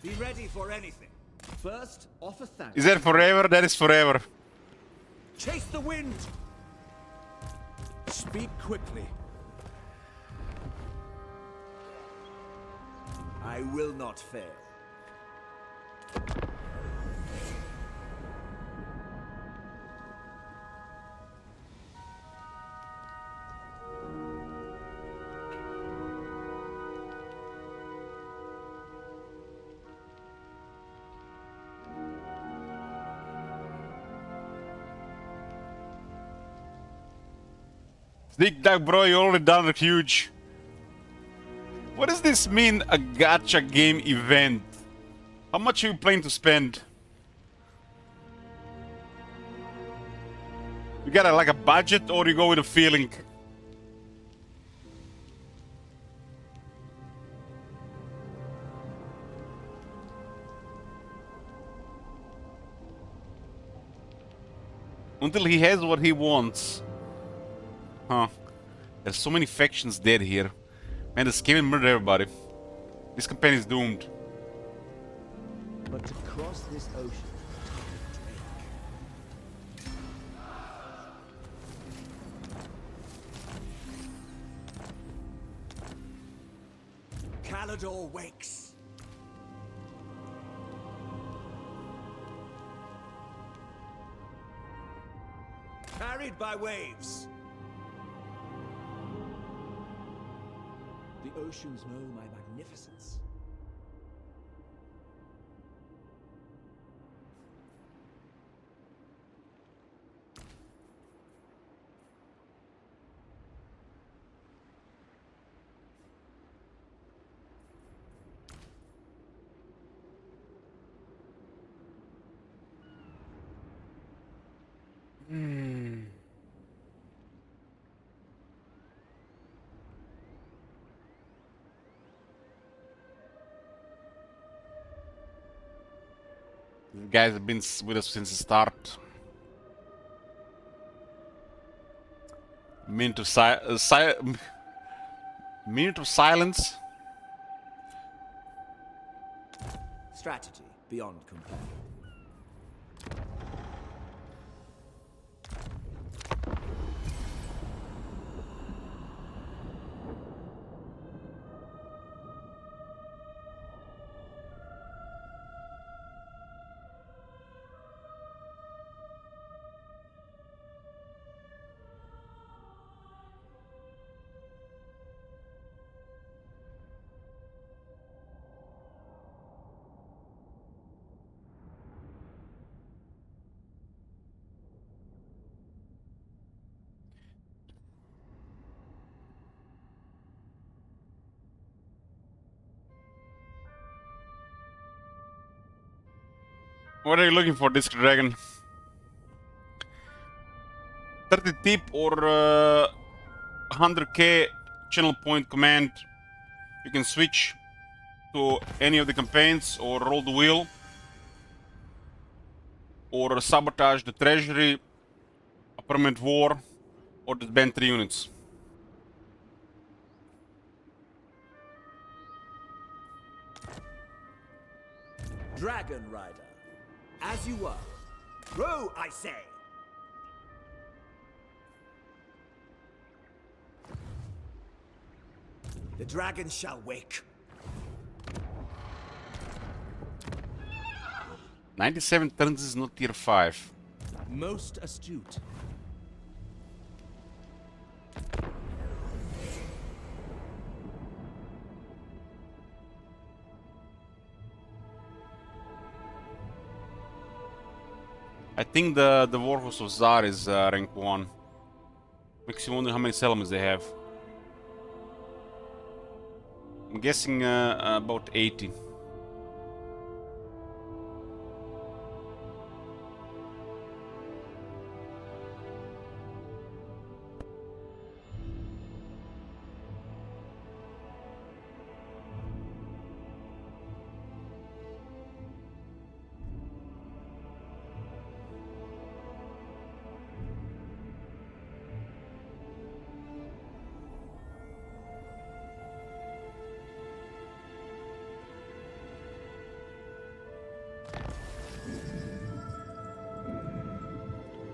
Be ready for anything. First, offer thanks. Is that forever? That is forever. Chase the wind. Speak quickly. I will not fail. Sneak Duck, bro, you already done a huge. What does this mean, a gacha game event? How much are you planning to spend? You got like a budget, or you go with a feeling? Until he has what he wants. Huh. There's so many factions dead here. Man, this game murdered everybody. This campaign is doomed. But to cross this ocean, Calador wakes. carried by waves. The oceans know my magnificence. These guys have been with us since the start. Minute of minute of silence. Strategy beyond compare. What are you looking for, Disc Dragon? 30 tip or 100k channel point command. You can switch to any of the campaigns or roll the wheel or sabotage the treasury, a permanent war, or disband 3 units. Dragon Rider, as you were. Row, I say! The dragon shall wake. 97 turns is not tier 5. Most astute. I think the Warhorse of Zar is rank 1. Makes you wonder how many settlements they have. I'm guessing about 80.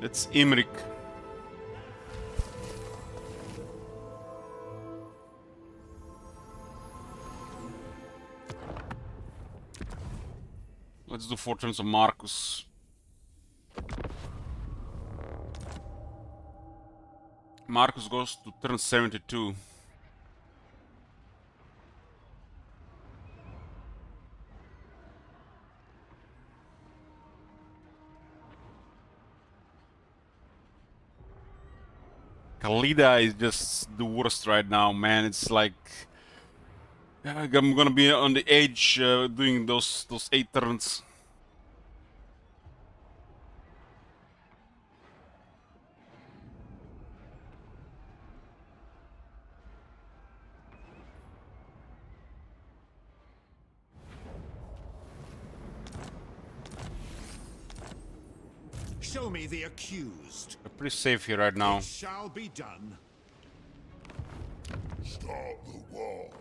That's Imrik. Let's do 4 turns of Marcus. Marcus goes to turn 72. Khalida is just the worst right now, man. It's like I'm gonna be on the edge doing those 8 turns. Show me the accused. We're pretty safe here right now. It shall be done. Start the war.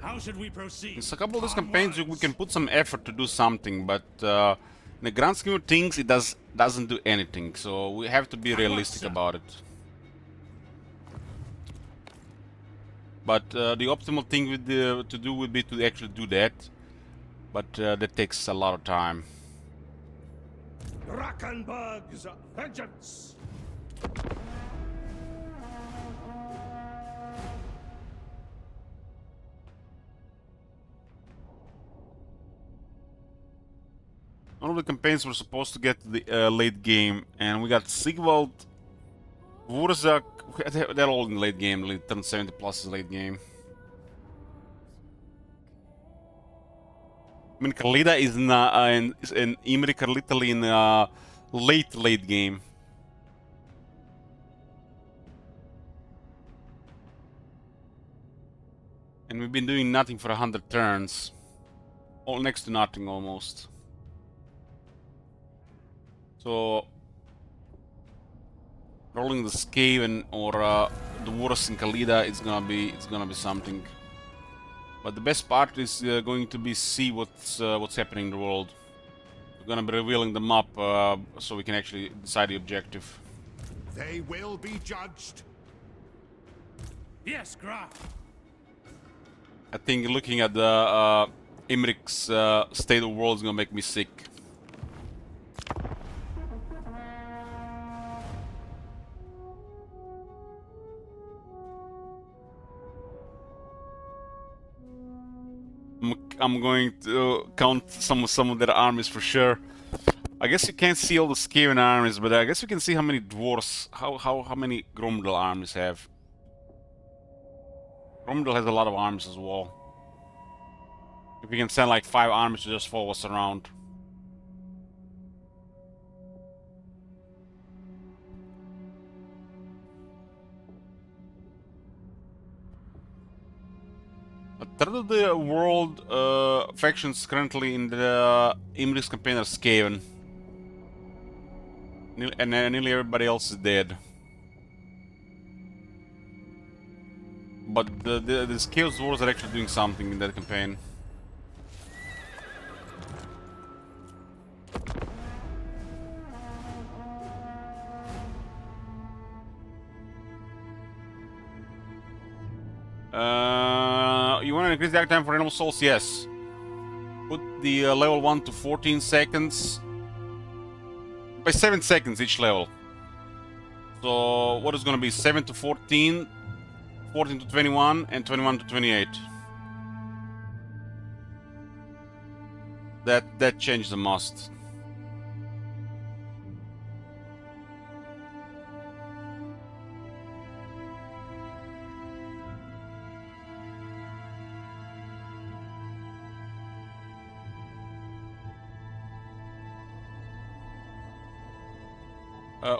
How should we proceed? In a couple of these campaigns we can put some effort to do something, but in the grand scheme of things it doesn't do anything, so we have to be realistic about it. But the optimal thing to do would be to actually do that, but that takes a lot of time. Drakenberg's vengeance. One of the campaigns were supposed to get to the late game, and we got Sigvald, Wurzak. They're all in late game. Turn 70 plus is late game. I mean, Carlita is in Imrik are literally in late game. And we've been doing nothing for 100 turns. All next to nothing almost. So rolling the Skaven or the Wars in Kalida is gonna be something. But the best part is going to be see what's happening in the world. We're gonna be revealing the map so we can actually decide the objective. They will be judged. Yes, Graf. I think looking at the Imrik's state of the world is gonna make me sick. I'm going to count some of their armies for sure. I guess you can't see all the Skaven armies, but I guess you can see how many dwarves, how many Gromdal armies have. Gromdal has a lot of armies as well. If we can send like 5 armies to just follow us around. A third of the world factions currently in the Imrik's campaign are Skaven. And nearly everybody else is dead. But the Chaos Dwarves are actually doing something in that campaign. You want to increase the act time for Animal Souls? Yes. Put the level 1 to 14 seconds. By 7 seconds each level. So what is going to be 7 to 14, 14 to 21, and 21 to 28. That changed the most.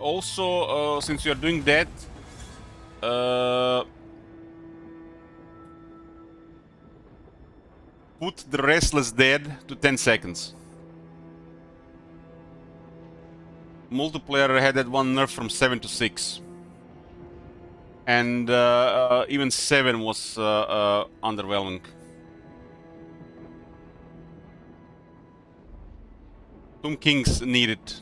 Also, since you are doing that, put the Restless Dead to 10 seconds. Multiplayer had that one nerf from 7 to 6. And even 7 was underwhelming. Tomb Kings need it.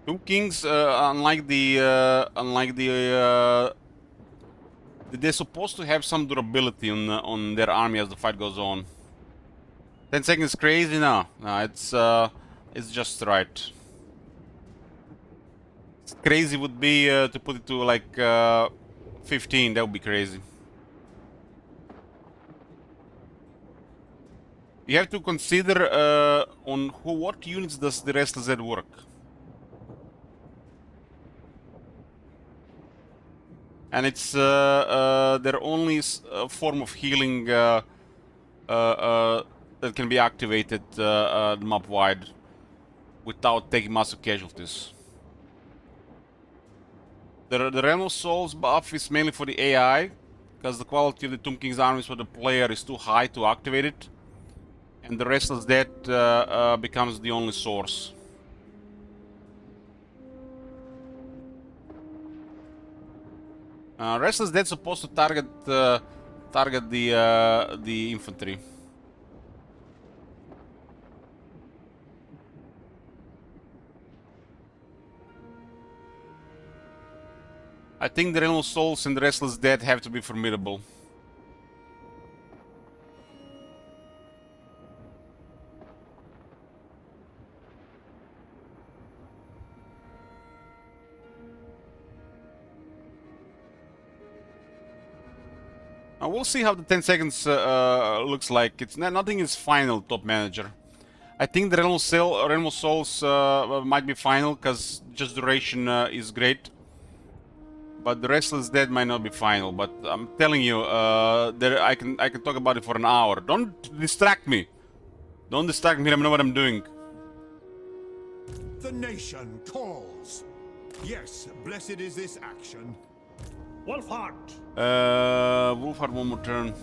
Tomb Kings, they're supposed to have some durability on their army as the fight goes on. 10 seconds crazy? No, it's just right. Crazy would be to put it to like 15. That would be crazy. You have to consider on what units does the Restless Dead work. And it's their only form of healing that can be activated map-wide without taking massive casualties. The Realm of Souls buff is mainly for the AI, because the quality of the Tomb King's armies for the player is too high to activate it, and the Restless Dead becomes the only source. Restless Dead supposed to target the infantry. I think the Realm of Souls and the Restless Dead have to be formidable. We'll see how the 10 seconds looks like. It's nothing is final, top manager. I think the Realm of Souls might be final because just duration is great. But the Restless Dead might not be final. But I'm telling you, I can talk about it for an hour. Don't distract me. Don't distract me. I know what I'm doing. The nation calls. Yes, blessed is this action. Wolfheart! Wolfheart one more turn.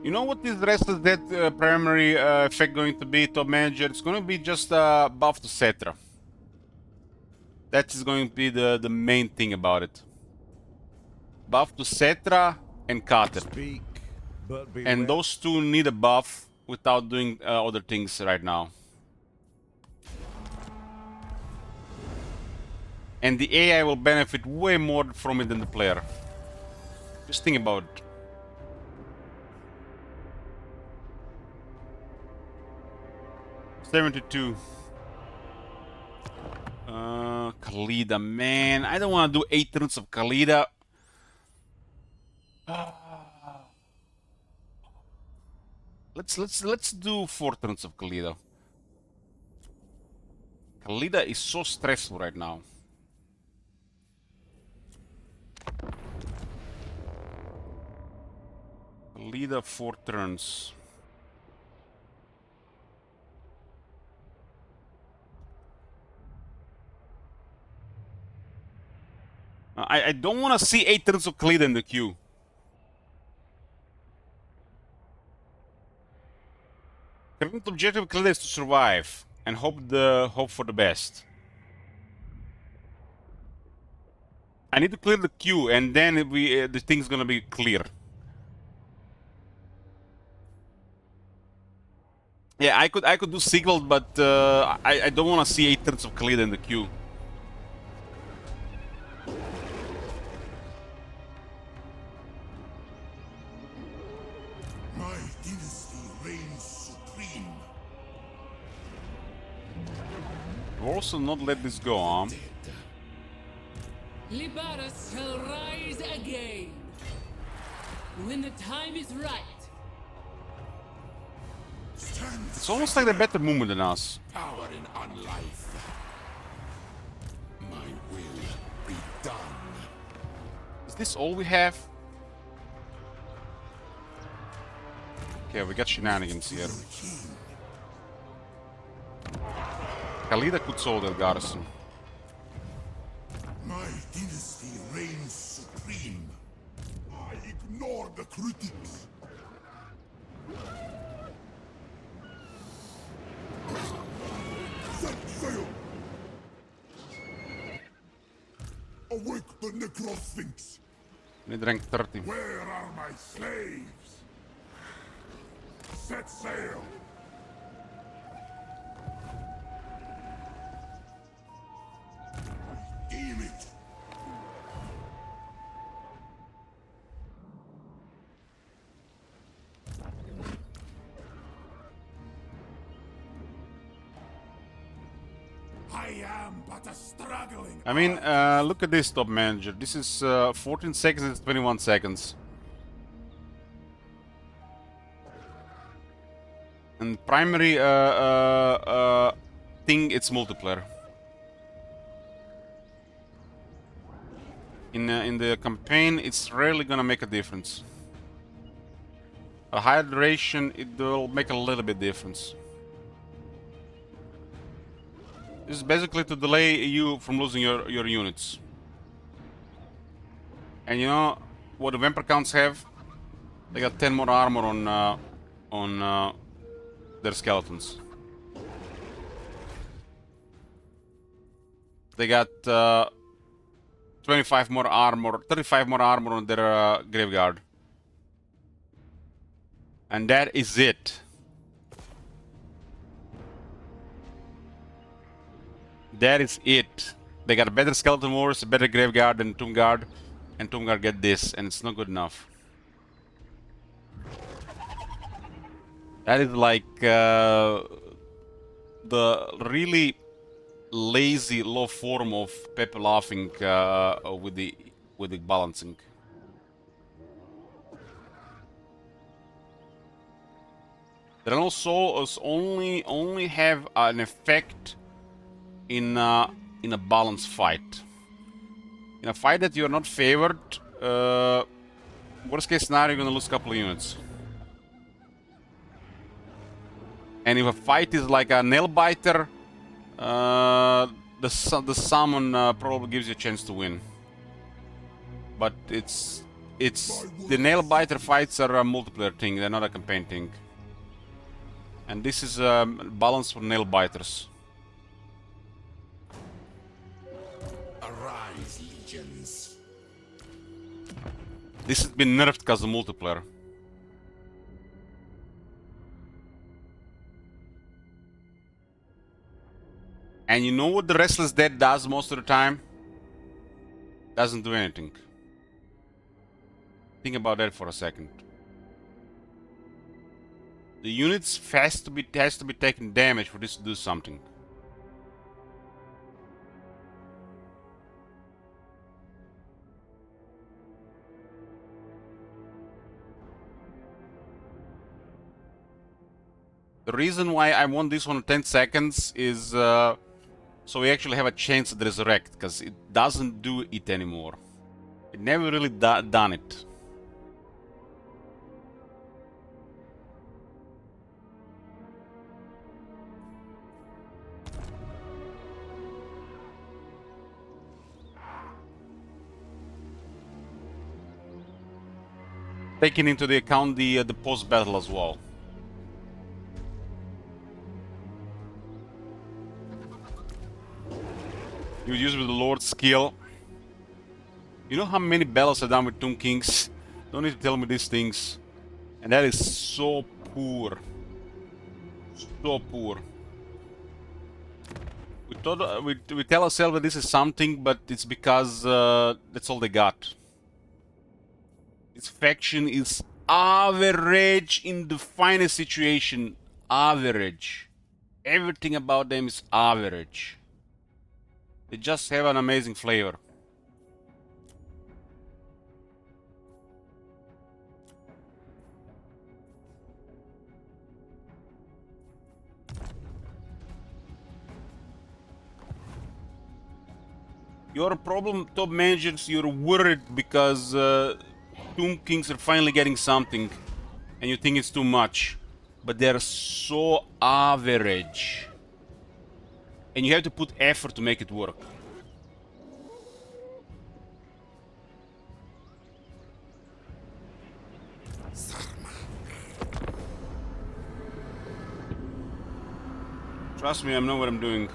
You know what is Restless Dead primary effect going to be, top manager? It's going to be just buff to Cetra. That is going to be the main thing about it. Buff to Cetra and Kater. And those two need a buff without doing other things right now. And the AI will benefit way more from it than the player. Just think about it. $72. Khalida, man. I don't want to do 8 turns of Khalida. Let's do 4 turns of Khalida. Khalida is so stressful right now. Khalida 4 turns. I don't want to see 8 turns of Khalida in the queue. Current objective of Khalida is to survive and hope for the best. I need to clear the queue, and then the thing's gonna be clear. Yeah, I could do Sigvald, but I don't want to see 8 turns of Khalida in the queue. My dynasty reigns supreme. We'll also not let this go on. Libaras shall rise again when the time is right. It's almost like they're better movement than us. Power in unlife. My will be done. Is this all we have? Okay, we got shenanigans here. Khalida could solve that garrison. My dynasty reigns supreme. I ignore the critics. Set sail! Awake the Necrosphinx! Need rank 30. Where are my slaves? Set sail! Deem it! I am but a struggling. I mean, look at this, top manager. This is 14 seconds and 21 seconds. And primary thing, it's multiplayer. In the campaign, it's rarely gonna make a difference. A higher duration, it will make a little bit difference. This is basically to delay you from losing your units. And you know what the Vampire Counts have? They got 10 more armor on their skeletons. They got 25 more armor, 35 more armor on their graveyard. And that is it. That is it. They got a better Skeleton Wars, a better Graveyard than Tomb Guard, and Tomb Guard get this, and it's not good enough. That is like the really lazy low form of Pepe laughing with the balancing. Draenor Soul only have an effect in a balanced fight. In a fight that you are not favored, worst case scenario, you're gonna lose a couple of units. And if a fight is like a nail biter, the summon probably gives you a chance to win. But it's the nail biter fights are a multiplayer thing; they're not a campaign thing. And this is balance for nail biters. Arise, legions. This has been nerfed because of multiplayer. And you know what the Restless Dead does most of the time? Doesn't do anything. Think about that for a second. The units has to be taking damage for this to do something. The reason why I want this one in 10 seconds is so we actually have a chance to resurrect, because it doesn't do it anymore. It never really done it. Taking into the account the post-battle as well. You use with the Lord's skill. You know how many battles I've done with Tomb Kings? Don't need to tell me these things. And that is so poor. So poor. We tell ourselves that this is something, but it's because that's all they got. This faction is average in the finest situation. Average. Everything about them is average. They just have an amazing flavor. Your problem, top managers, you're worried because Tomb Kings are finally getting something and you think it's too much. But they're so average. And you have to put effort to make it work. Trust me, I know what I'm doing.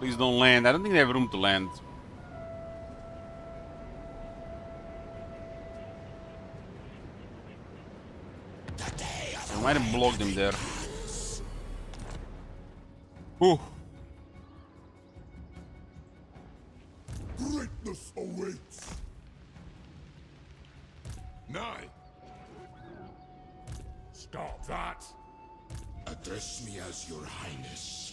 Please don't land. I don't think they have room to land. I might have blocked him there. Ooh. Greatness awaits. Nay. Stop that. Address me as your highness.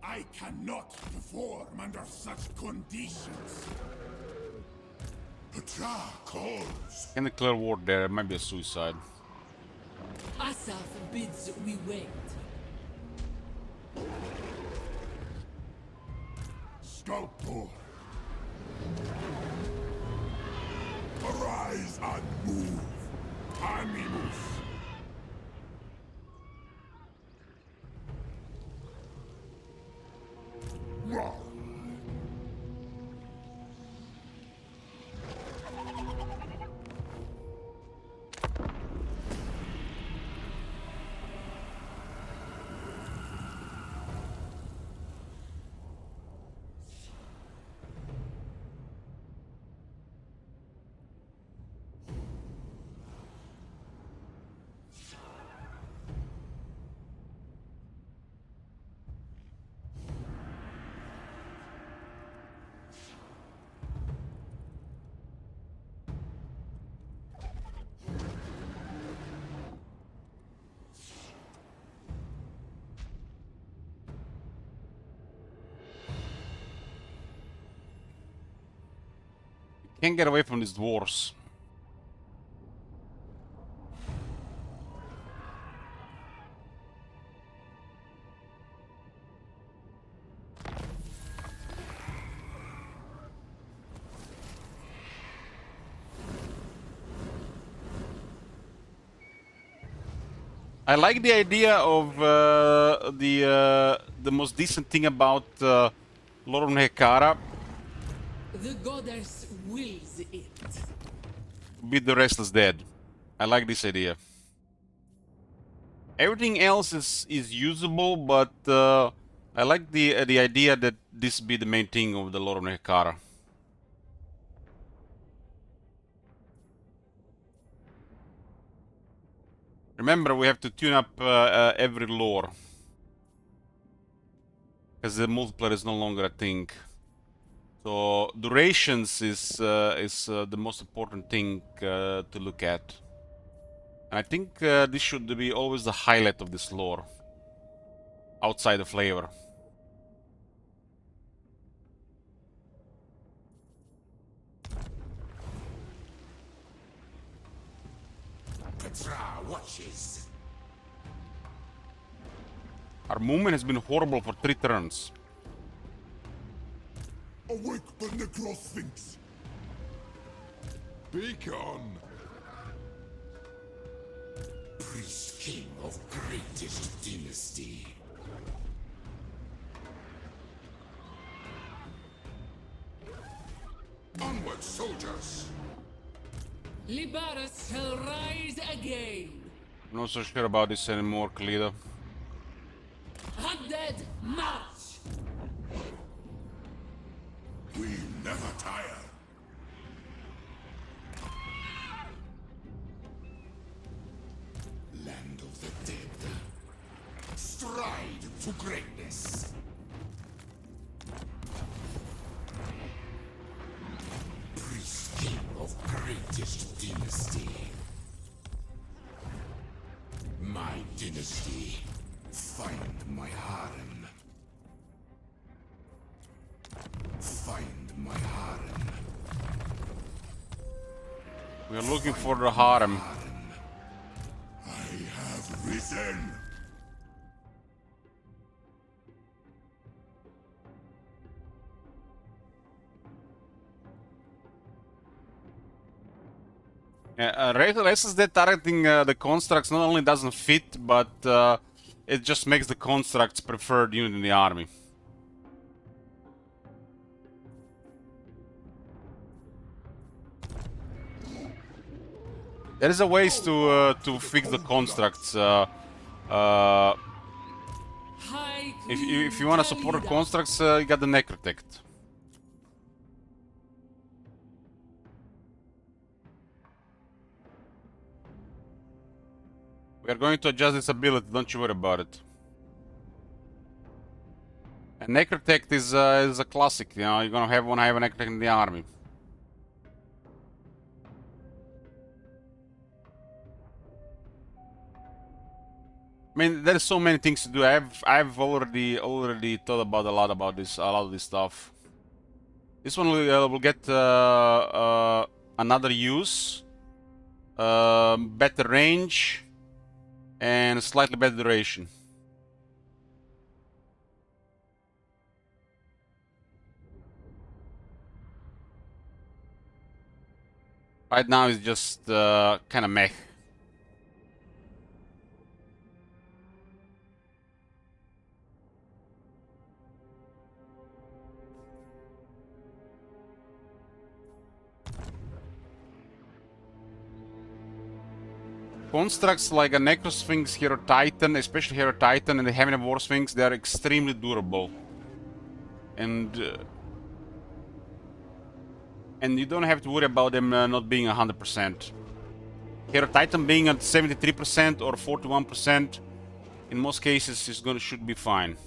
I cannot perform under such conditions. Petra calls. Can declare war there. It might be a suicide. Asaf bids we wait. Scalpor. Arise and move. Animus. Wrong. Can't get away from these dwarves. I like the idea of the most decent thing about Lord of Nehekara. The goddess wills it. Beat the restless dead. I like this idea. Everything else is usable, but I like the idea that this be the main thing of the Lord of Nehekara. Remember, we have to tune up every lore, because the multiplayer is no longer a thing. So durations is the most important thing to look at, and I think this should be always the highlight of this lore, outside the flavor. Petra watches. Our movement has been horrible for 3 turns. Awake the Necrosphinx. Beacon. Priest King of greatest dynasty. Onward, soldiers. Libaris shall rise again. I'm not so sure about this anymore, Khalida. Undead march. We never tire. Land of the dead. Stride to greatness. Priest King of greatest dynasty. My dynasty. Find my harem. Find my harem. We are looking for the harem. I have risen. Restless Dead targeting the constructs not only doesn't fit, but it just makes the constructs preferred unit in the army. There is a ways to fix the constructs. If you want to support the constructs, you got the Necrotect. We are going to adjust this ability, don't you worry about it. And Necrotect is a classic, you know, you're gonna have one have a Necrotect in the army. I mean, there's so many things to do. I've already thought about a lot of this stuff. This one will get another use, better range, and slightly better duration. Right now it's just kind of meh. Constructs like a Necrosphinx, Hero Titan, especially Hero Titan and the Heaven of War Sphinx, they are extremely durable. And you don't have to worry about them not being 100%. Hero Titan being at 73% or 41%, in most cases should be fine.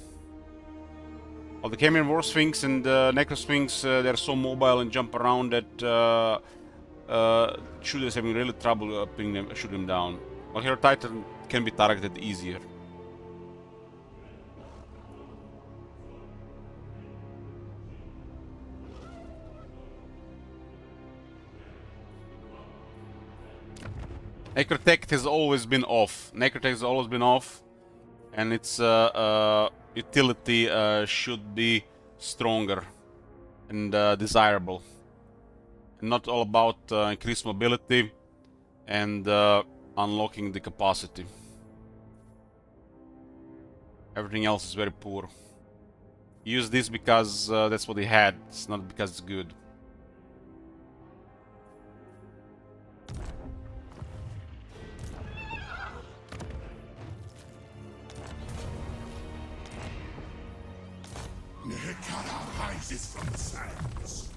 While the Heaven of War Sphinx and Necrosphinx, they're so mobile and jump around that shooters having really trouble shooting them down. While Hero Titan can be targeted easier. Necrotech has always been off. Necrotech has always been off, and its utility should be stronger and desirable. Not all about increased mobility and unlocking the capacity. Everything else is very poor. Use this because that's what they had. It's not because it's good. Nekara rises from the sands.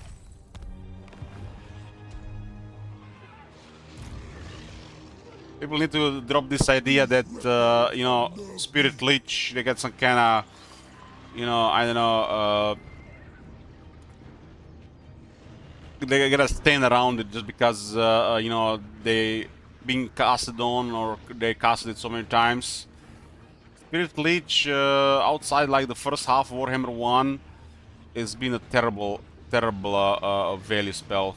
People need to drop this idea that, you know, Spirit Leech, they get some kind of, you know, I don't know, they gotta stand around it just because, you know, they being casted on or they casted it so many times. Spirit Leech, outside like the first half of Warhammer 1, has been a terrible, terrible value spell.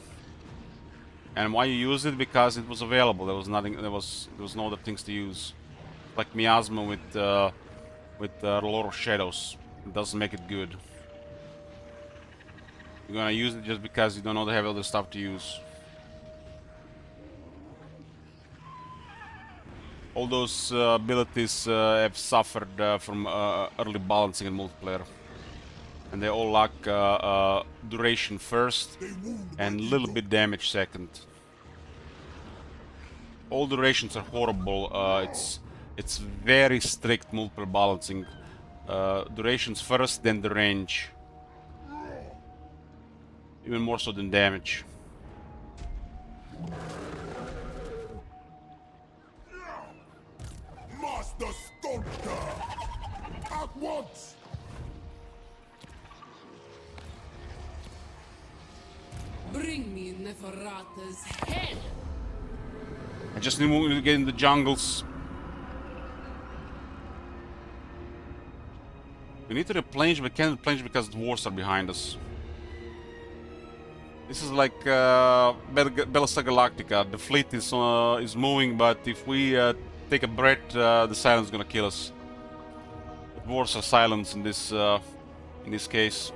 And why you use it? Because it was available. There was nothing. There was no other things to use. Like Miasma with Lord of Shadows. It doesn't make it good. You're gonna use it just because you don't know they have other stuff to use. All those abilities have suffered from early balancing in multiplayer. And they all lack duration first and a little bit damage second. All durations are horrible. It's very strict multiple balancing. Durations first, then the range. Even more so than damage. Master Sculptor! At once! Bring me Neferata's head! I just need to get in the jungles. We need to replenish, but can't replenish because the wars are behind us. This is like Battlestar Galactica. The fleet is moving, but if we take a breath, the silence is gonna kill us. The wars are silence in this case.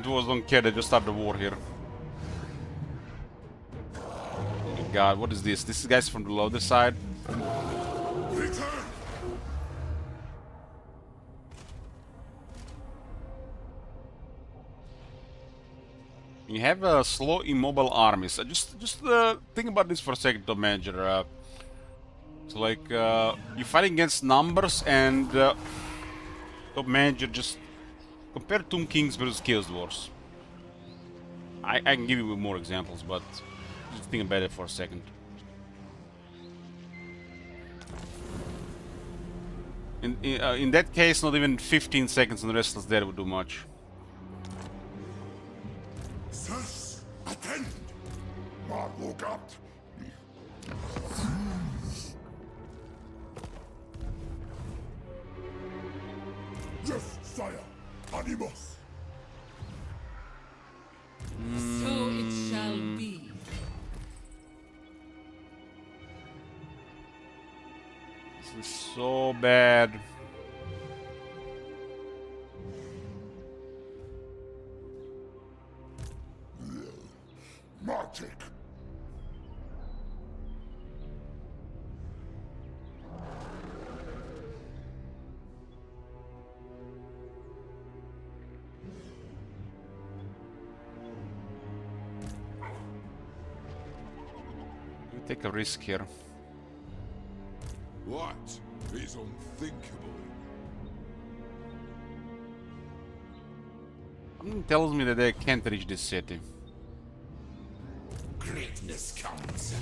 Dwarves don't care, they just start the war here. Oh my god, what is this? This is guys from the other side. Return! You have slow immobile armies. Just think about this for a second, Top Manager. It's like you're fighting against numbers and Top Manager just compare Tomb Kings versus Chaos Dwarfs. I can give you more examples, but just think about it for a second. In that case, not even 15 seconds on the Restless Dead would do much. Sirs, attend! Marlogat! Yes, sire. Animus. So it shall be. This is so bad. Magic. We take a risk here. What is unthinkable? Something tells me that they can't reach this city. Greatness comes.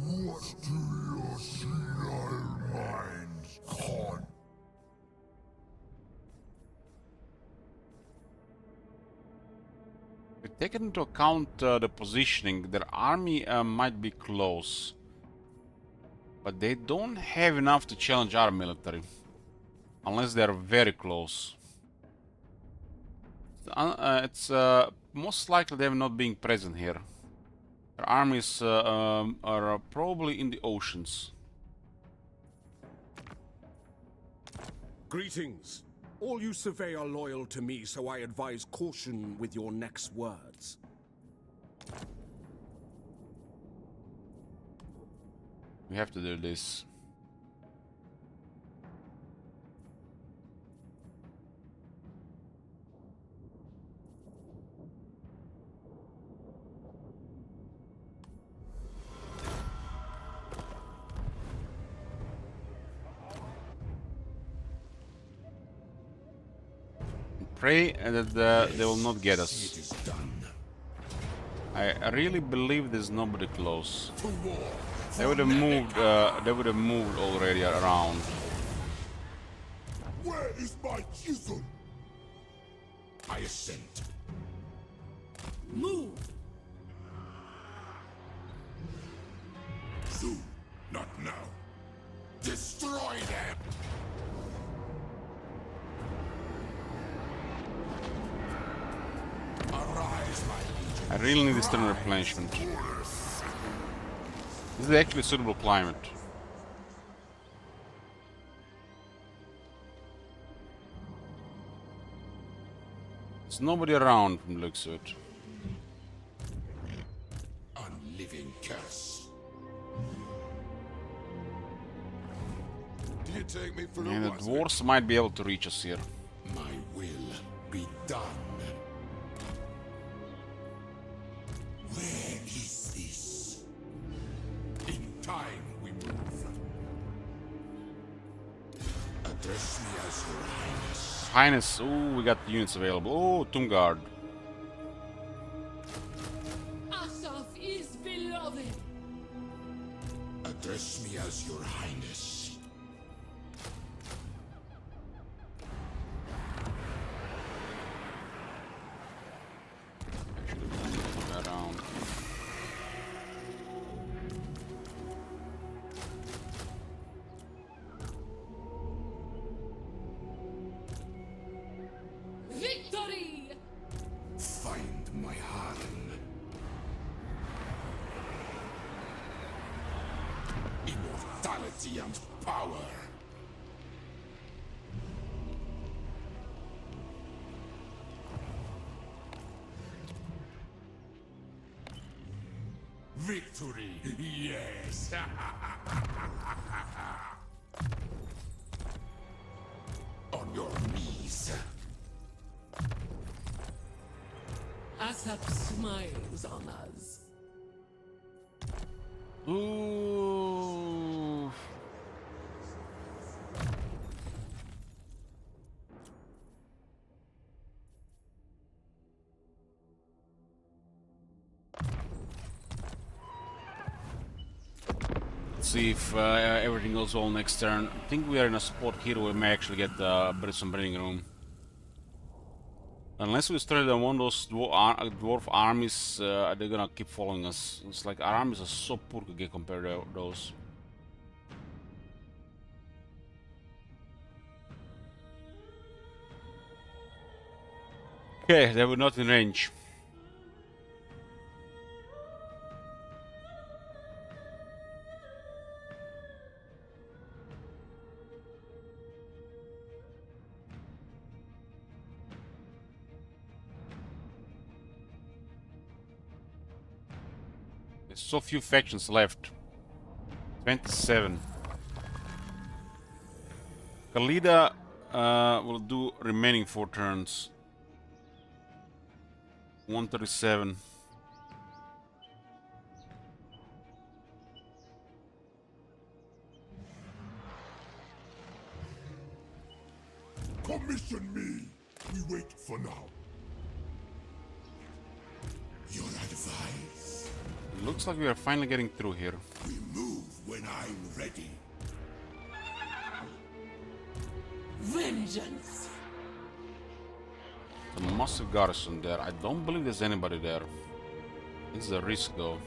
What do your senile minds con? Taking into account the positioning, their army might be close. But they don't have enough to challenge our military. Unless they're very close. It's most likely them not being present here. Their armies are probably in the oceans. Greetings. All you survey are loyal to me, so I advise caution with your next words. We have to do this. Pray that they will not get us. I really believe there's nobody close. They would have moved. They would have moved already around. Where is my chisel? I assent. Move! Soon, not now. Destroy them! Arise, my legion. I really need this turn replenishment. This is actually a suitable climate. There's nobody around from the looks of it. Unliving curse. Do you take me for And a the wazir? dwarves might be able to reach us here. My will be done. Where is this? In time we move. Address me as your highness. Highness, oh, we got units available. Oh, Tungard. Asaf is beloved. Address me as your highness. Around. Victory! Find my harem. Immortality and power. Victory, yes. On your knees. Asap smiles on us. Ooh. Let's see if everything goes well next turn. I think we are in a spot here where we may actually get some breeding room. Unless we started on one of those dwarf armies, they're gonna keep following us. It's like our armies are so poor compared to those. Okay, they were not in range. There's so few factions left. 27. Khalida will do remaining 4 turns. 137. Commission me. We wait for now. Your advice. Looks like we are finally getting through here. We move when I'm ready. Vengeance! A massive garrison there. I don't believe there's anybody there. It's a risk though.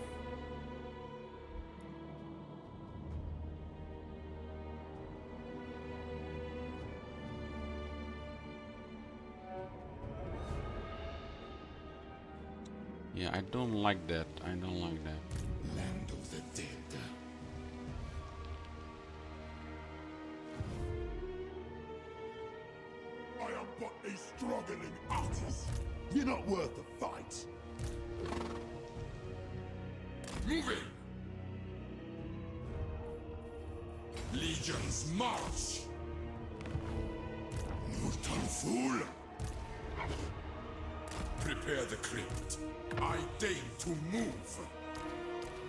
Yeah, I don't like that. I don't like that. Land of the dead. I am but a struggling artist. You're not worth a fight. Moving. Legions march. Mortal fool. Prepare the crypt. I deign to move.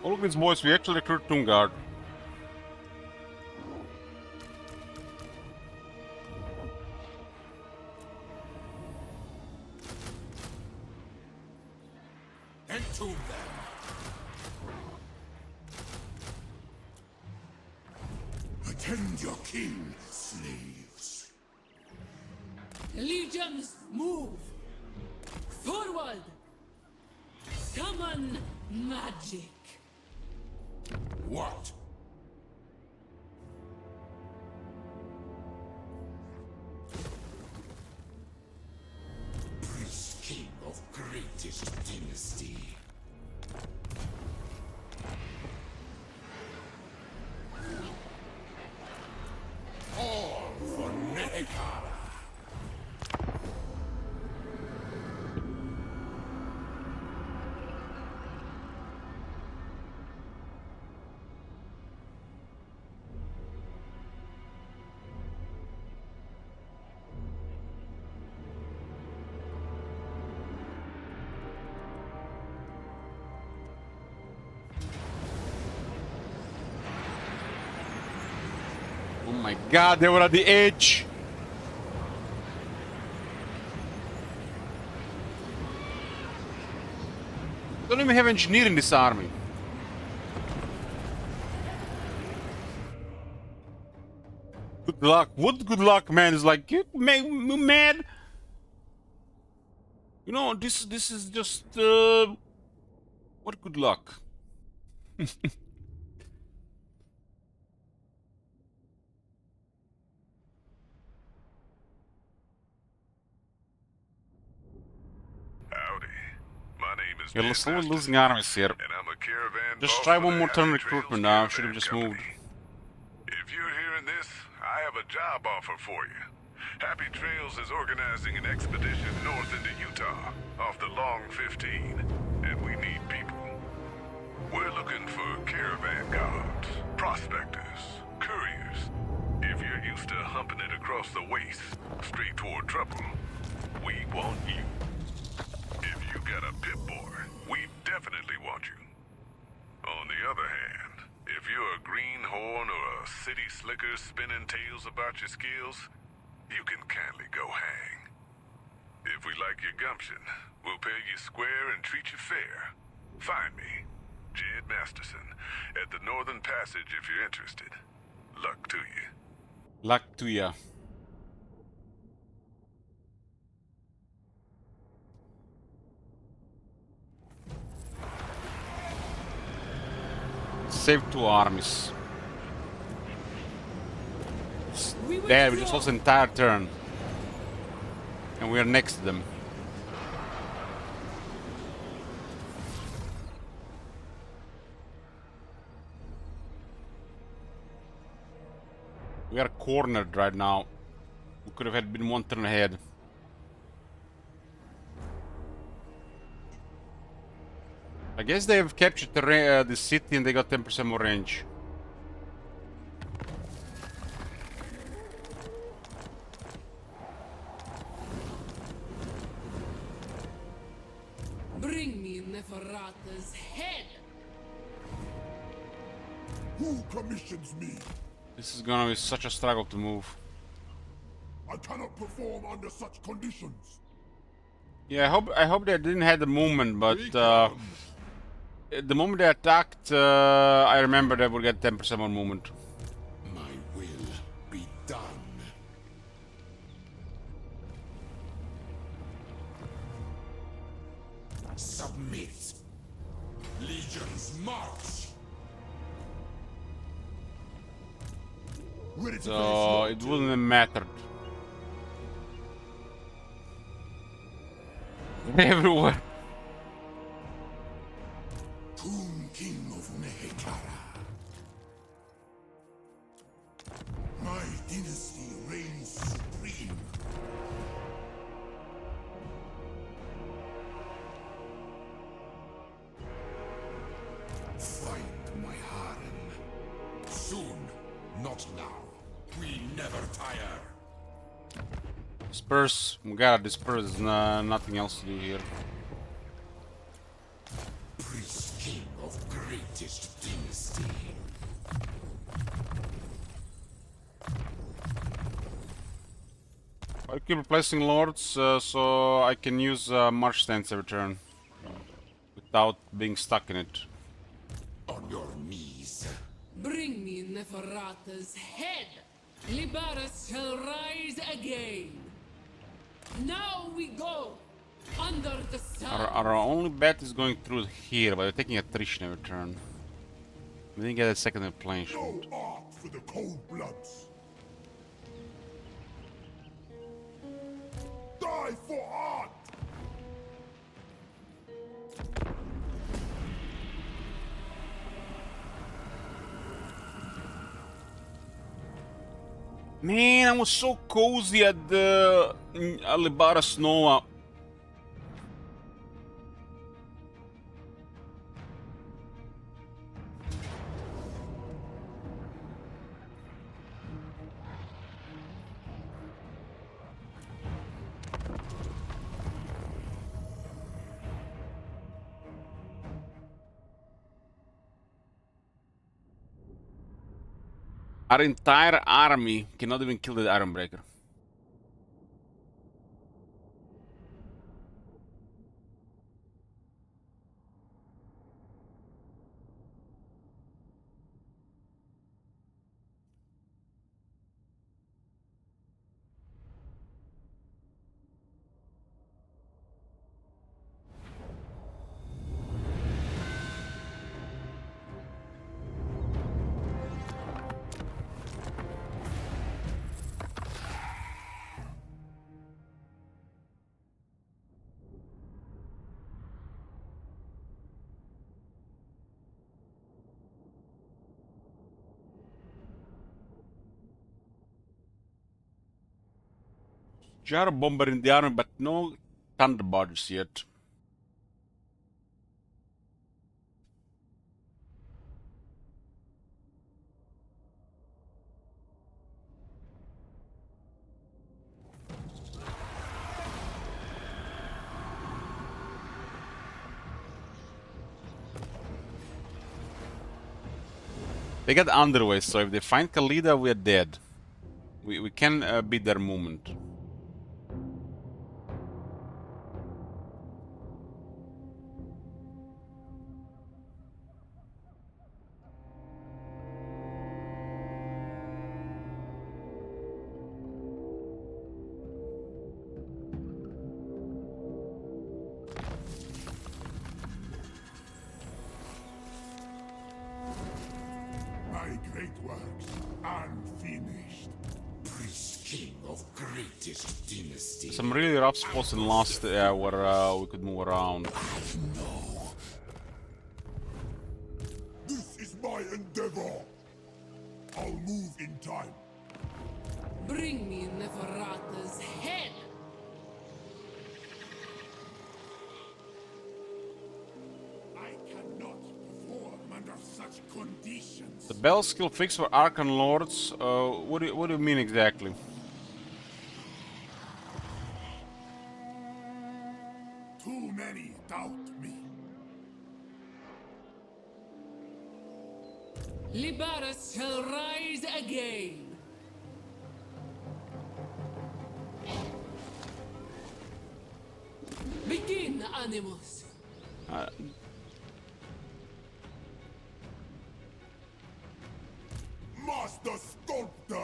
Oh, look at these boys. We actually recruit Tungard. Entomb them. Attend your king, slaves. Legions, move! Forward! Summon magic! What? Priest king of greatest dynasty. All for Nekara. Oh my god, they were at the edge. Don't even have engineer in this army. Good luck. What good luck, man? Is like, get mad. You know, this is just what good luck. You're slowly losing armies here. Just try one more turn recruitment now. Should have just moved. If you're hearing this, I have a job offer for you. Happy Trails is organizing an expedition north into Utah, off the Long 15, and we need people. We're looking for caravan guards, prospectors, couriers. If you're used to humping it across the waste, straight toward trouble, we want you. If you got a Pip-Boy, we definitely want you. On the other hand, if you're a greenhorn or a city slicker spinning tales about your skills, you can kindly go hang. If we like your gumption, we'll pay you square and treat you fair. Find me, Jed Masterson, at the Northern Passage if you're interested. Luck to you. Luck to ya. Save 2 armies. There, we just lost the entire turn. And we are next to them. We are cornered right now. We could have had been one turn ahead. I guess they have captured the city and they got 10% more range. Bring me Neferata's head! Who commissions me? This is gonna be such a struggle to move. I cannot perform under such conditions. Yeah, I hope they didn't have the movement, but the moment they attacked, I remember they would get 10% more movement. My will be done. Submit. Legions march. So it wouldn't have mattered. Everywhere. Tomb King of Nehekara. My dynasty reigns supreme. Find my harem. Soon, not now. We never tire. Disperse. We gotta disperse. There's nothing else to do here. Priest King of greatest dynasty. I keep replacing lords, so I can use march stance every turn without being stuck in it. On your knees. Bring me Neferata's head! Libaris shall rise again! Now we go! Under the sun! Our only bet is going through here, but we're taking attrition every turn. We didn't get a second replenishment. No art for the cold bloods. Die for art! Man, I was so cozy at the Libaris Nova. Our entire army cannot even kill the Ironbreaker. Jar bomber in the army, but no Thunderbirds yet. They got underway, so if they find Khalida, we are dead. We can beat their movement. My great works unfinished. Priest King of greatest dynasty. Some really rough spots in the last where we could move around. No. This is my endeavor. I'll move in time. Bring me Neferata's head. I cannot perform under such conditions. The bell skill fix for Archon Lords. What do you mean exactly? Too many doubt me. Libaris shall rise again. Begin, Animus. Master Sculptor!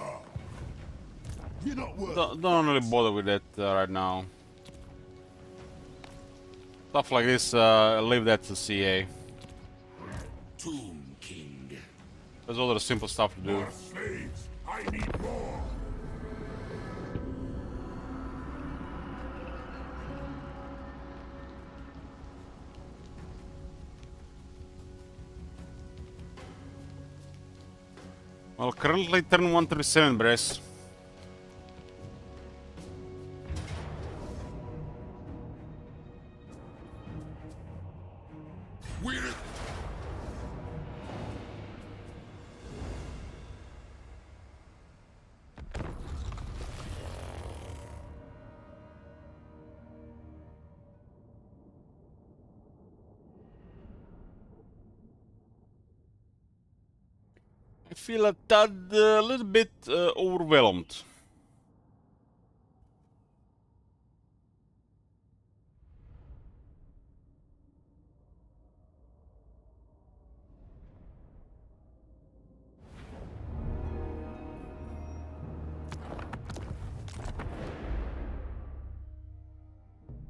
You're not worth Don't really bother with that right now. Stuff like this, leave that to CA. Tomb King. There's all the simple stuff to do. More slaves! I need more! Well, currently turn 137, Bress. We're... I feel a little bit overwhelmed.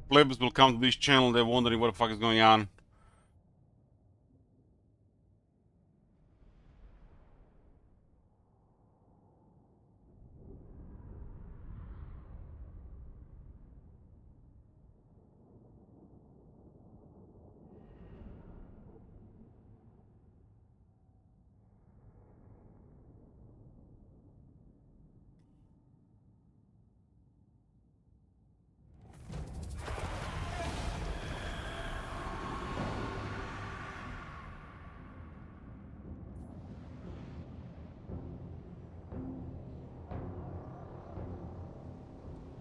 Plebs will come to this channel, they're wondering what the fuck is going on.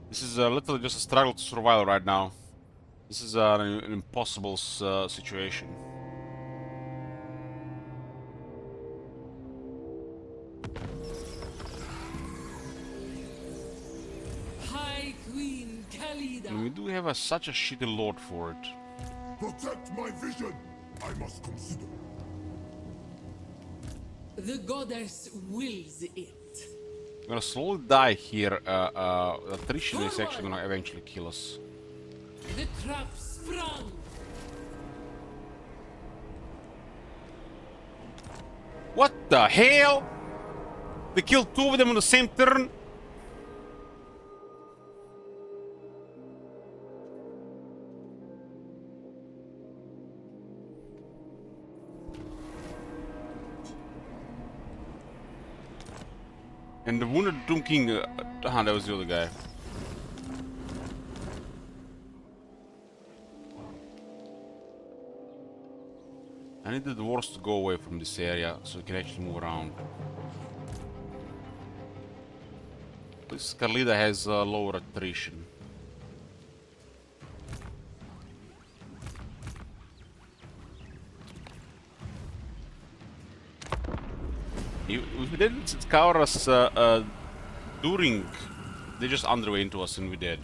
This is literally just a struggle to survive right now. This is an impossible situation. High Queen Khalida. And we do have such a shitty lord for it. Protect my vision! I must consider. The goddess wills it. We're gonna slowly die here. Attrition is actually gonna eventually kill us. The trap sprung. What the hell? They killed two of them on the same turn? And the wounded Tomb King, that was the other guy. I need the dwarves to go away from this area so we can actually move around. This Khalida has lower attrition. If we didn't scour us during, they just underway into us and we did.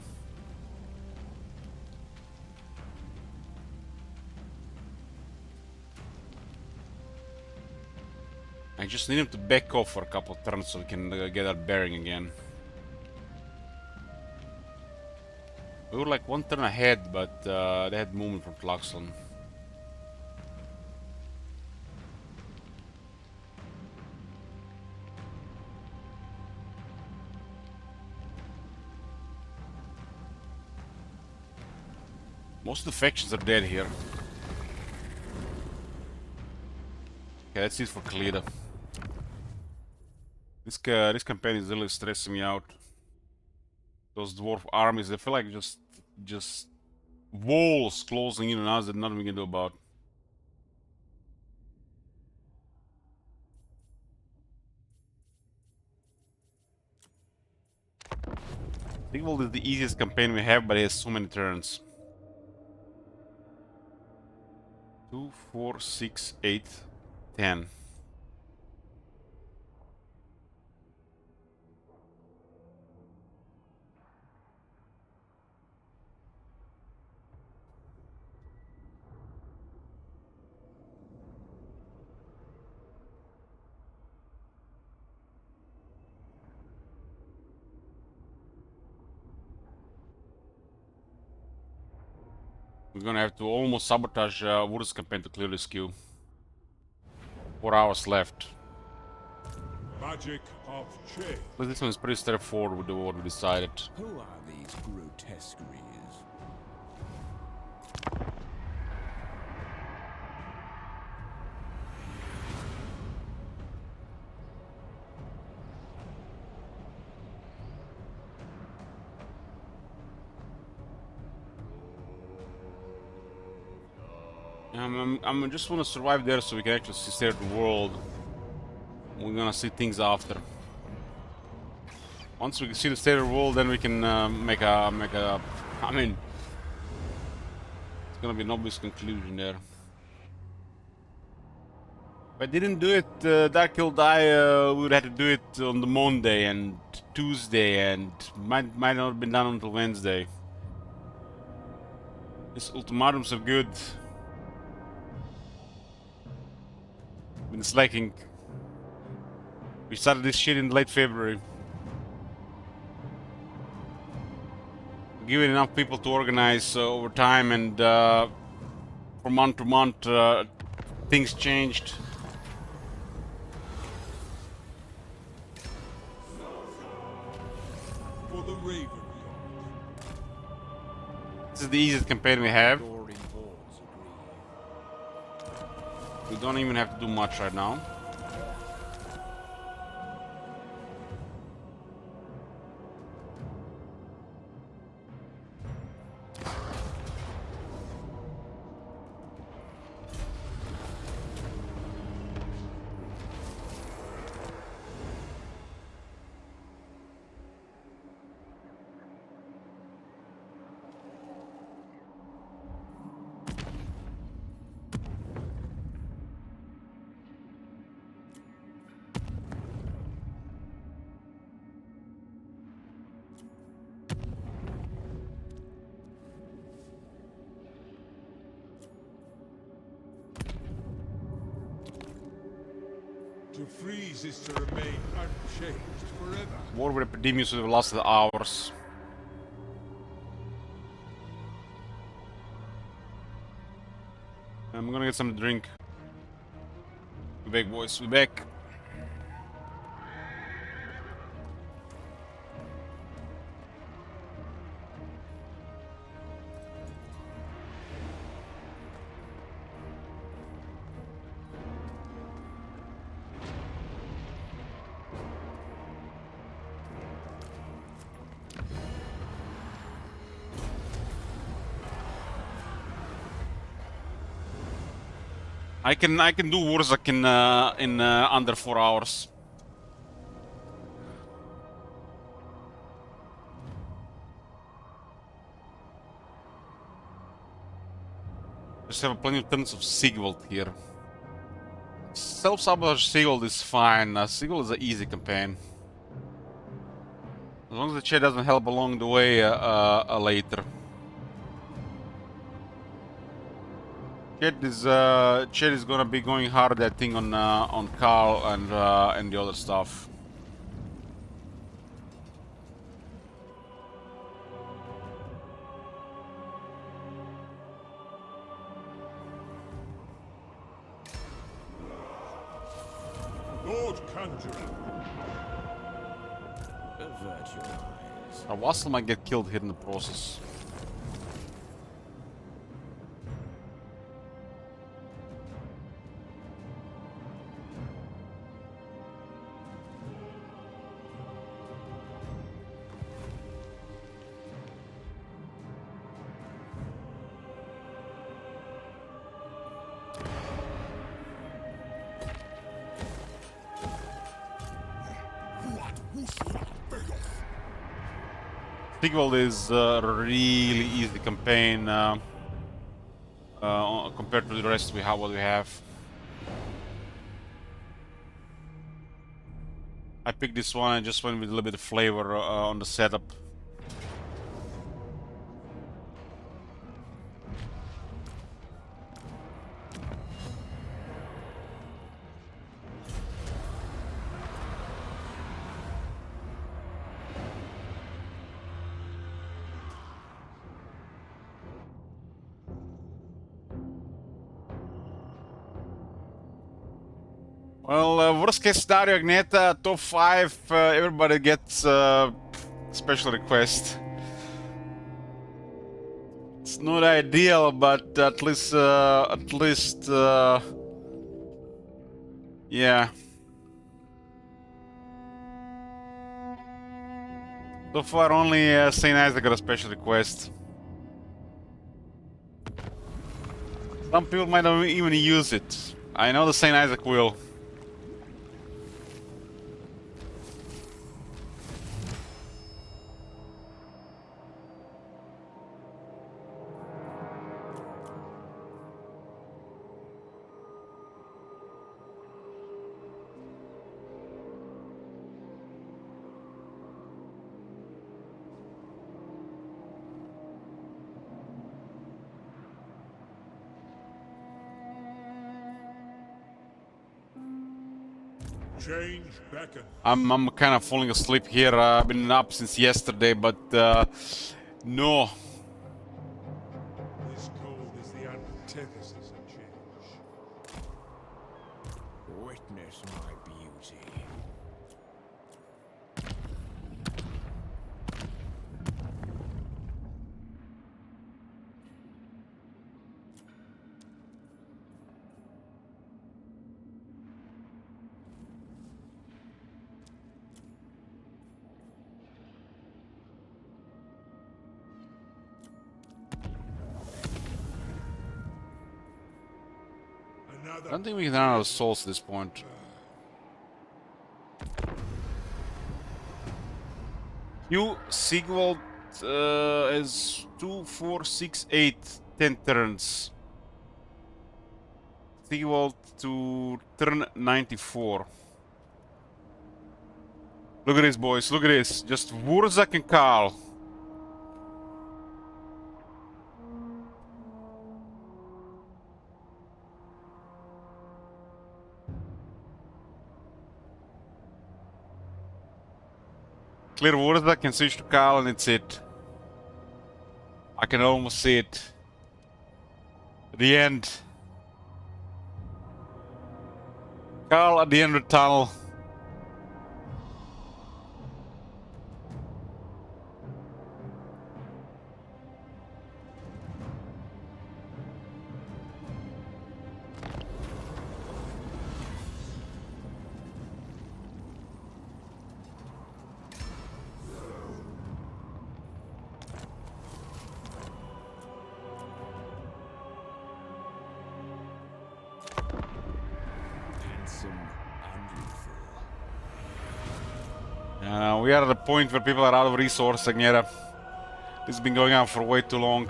I just need him to back off for a couple of turns so we can get our bearing again. We were like one turn ahead, but they had movement from Tlaxon. Most of the factions are dead here. Okay, that's it for Khalida. This campaign is really stressing me out. those dwarf armies. I feel like just walls closing in on us that nothing we can do about. Sigvald is the easiest campaign we have, but it has so many turns. 2, 4, 6, 8, 10. We're gonna have to almost sabotage Wur's campaign to clear this queue. 4 hours left. Magic of change. But this one is pretty straightforward with what we decided. Who are these grotesqueries? I just want to survive there so we can actually see the world. We're gonna see things after. Once we can see the state of the world, then we can make a. I mean, it's gonna be an obvious conclusion there. If I didn't do it, Dark Hill Die, we would have to do it on the Monday and Tuesday, and might not have been done until Wednesday. These ultimatums are good. Been slacking. We started this shit in late February. Given enough people to organize over time, and from month to month, things changed. For the Raven. This is the easiest campaign we have. We don't even have to do much right now. To freeze is to remain unchanged forever. War with Epidemius would have lasted hours. I'm gonna get some to drink. We're back, boys. We're back. I can do Wurzak in under 4 hours. Just have plenty of turns of Sigvald here. Self-sabotage Sigvald is fine. Sigvald is an easy campaign. As long as the chat doesn't help along the way later. Chet is gonna be going hard, I think, on Carl and the other stuff. Lord Conjurer. Avert your eyes. Our vassal might get killed here in the process. Sigvald is a really easy campaign compared to the rest what we have. I picked this one and just went with a little bit of flavor on the setup. Well, worst case scenario, Agneta, top 5, everybody gets special request. It's not ideal, but at least, yeah. So far, only Saint Isaac got a special request. Some people might not even use it. I know the Saint Isaac will. Change beckon. I'm kind of falling asleep here. I've been up since yesterday, but no. This cold is the antithesis of change. Witness my beauty. I don't think we can run out of souls at this point. You, Sigvald, is 2, 4, 6, 8, 10 turns. Sigvald to turn 94. Look at this, boys. Look at this. Just Wurzak and Karl. Clear Wurzak and switch to Karl, and it's it. I can almost see it. The end. Karl at the end of the tunnel. We are at a point where people are out of resource, Agneta. This has been going on for way too long.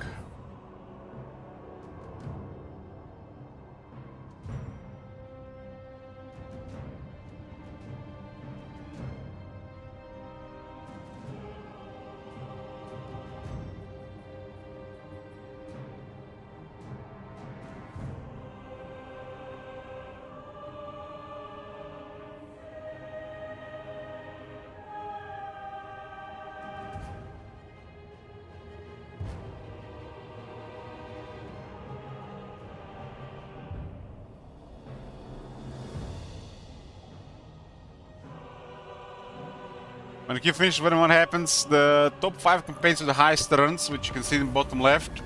When you finish, when what happens, the top 5 campaigns with the highest turns, which you can see in the bottom left.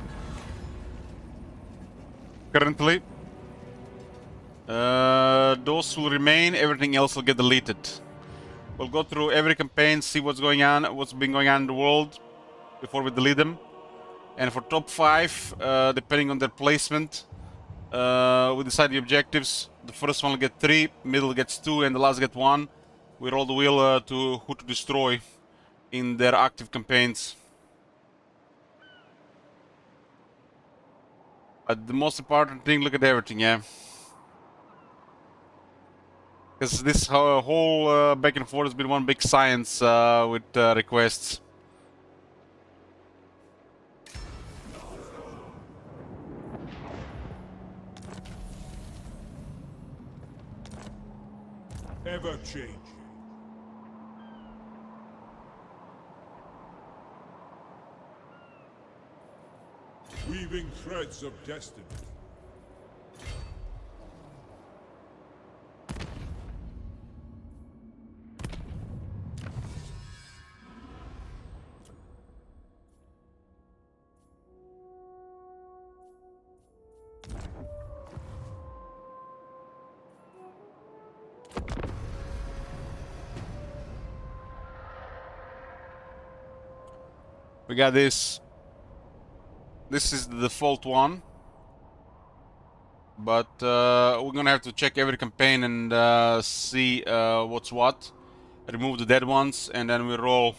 Currently. Those will remain, everything else will get deleted. We'll go through every campaign, see what's going on, what's been going on in the world, before we delete them. And for top 5, depending on their placement, we decide the objectives. The first one will get 3, middle gets 2, and the last get 1. We roll the wheel to who to destroy in their active campaigns. The most important thing, look at everything, yeah. Because this whole back and forth has been one big science with requests. Ever changing. Weaving threads of destiny. We got this. This is the default one. But we're gonna have to check every campaign and see what's what. Remove the dead ones and then we roll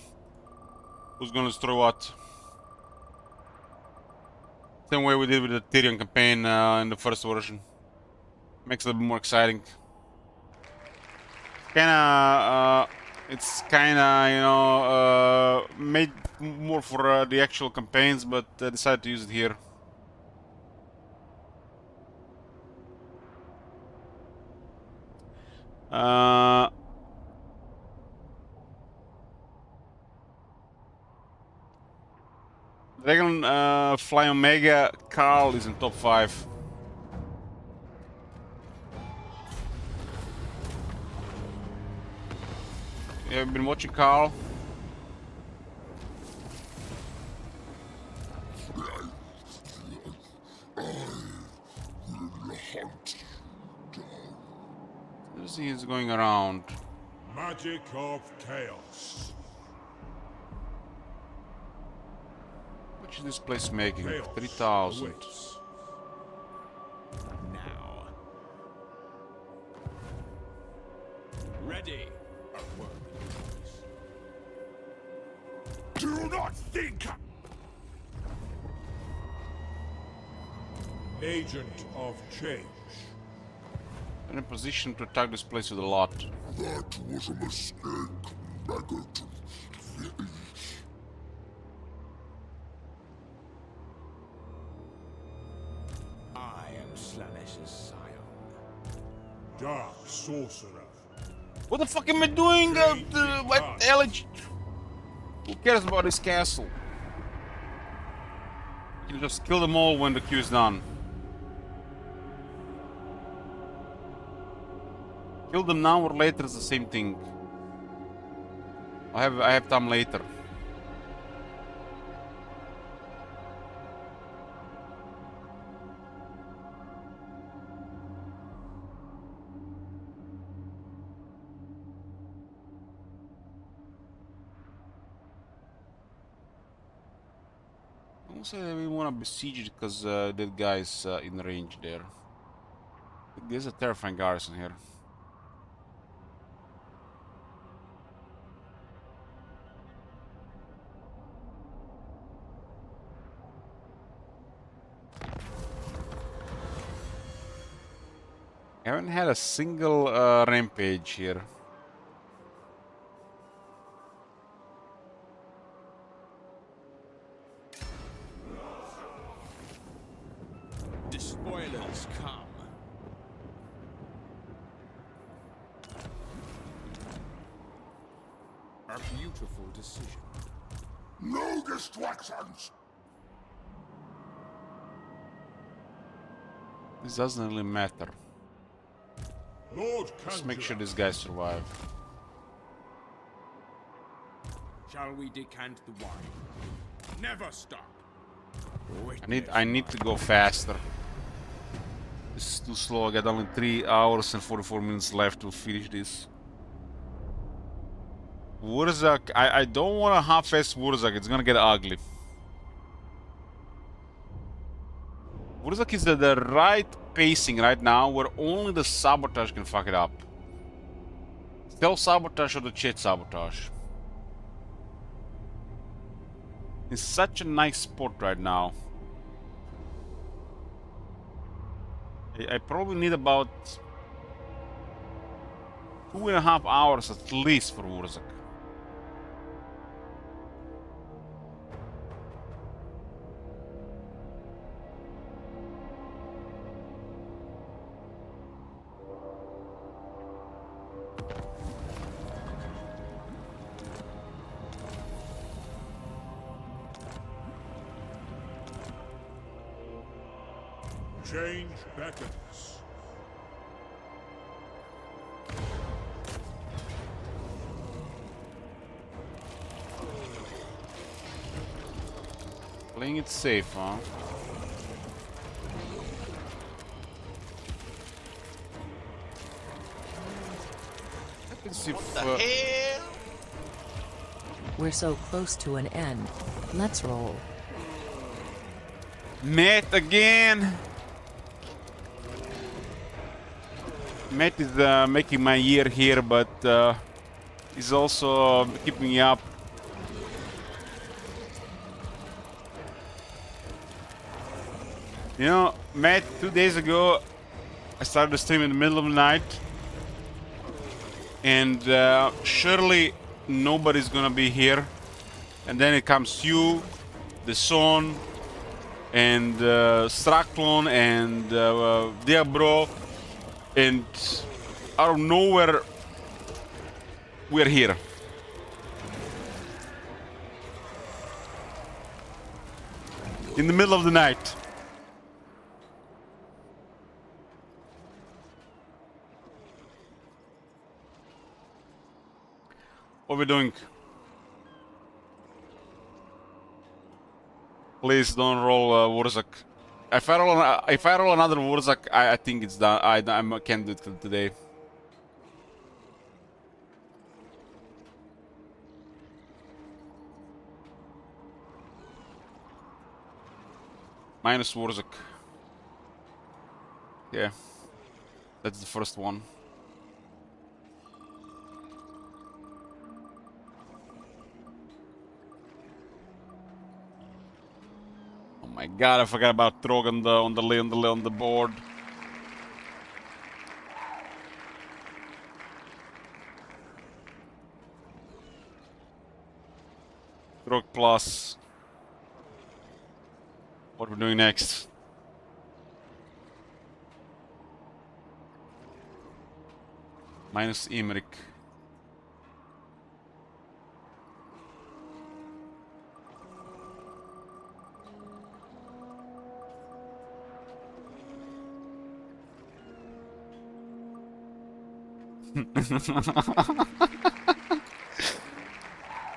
who's gonna destroy what. Same way we did with the Tyrion campaign in the first version. Makes it a bit more exciting. It's kinda, you know, made more for the actual campaigns, but I decided to use it here. Dragon Fly Omega Carl is in top 5. You have been watching Carl? He's going around. Magic of chaos. How much is this place making? Chaos 3,000. awaits. Now. Ready. Do not think. Agent of change. In a position to attack this place with a lot. That was a mistake, maggot. I am Slanesh's scion. Dark sorcerer. What the fuck am I doing? What Elich? Who cares about this castle? You can just kill them all when the queue is done. Kill them now or later is the same thing. I have time later. Also, we want to besiege it because that guy's in range there. There's a terrifying garrison here. I haven't had a single rampage here. Despoilers come. A beautiful decision. No distractions. This doesn't really matter. Lord Just make sure this guy survive. Shall we decant the wine? Never stop. I need to go faster. This is too slow. I got only 3 hours and 44 minutes left to finish this. Wurzak, I don't want to half-ass Wurzak. It's gonna get ugly. Wurzak is at the right pacing right now where only the sabotage can fuck it up. Self-sabotage or the chat sabotage. It's such a nice spot right now. I probably need about 2.5 hours at least for Wurzak. Change beckons. Playing it safe, huh? Let's see if, What the hell? We're so close to an end. Let's roll. Matt again. Matt is making my year here, but he's also keeping me up. You know, Matt, 2 days ago, I started the stream in the middle of the night, and surely nobody's gonna be here. And then it comes you, the Son, and Straklon, and Diabro, and out of nowhere, we're here. In the middle of the night. What are we doing? Please don't roll Wurzak. If I roll another Wurzak, I think it's done. I can't do it today. Minus Wurzak. Yeah, that's the first one. Oh my god, I forgot about Trog on the board. Trog plus. What we're doing next? Minus Imrik.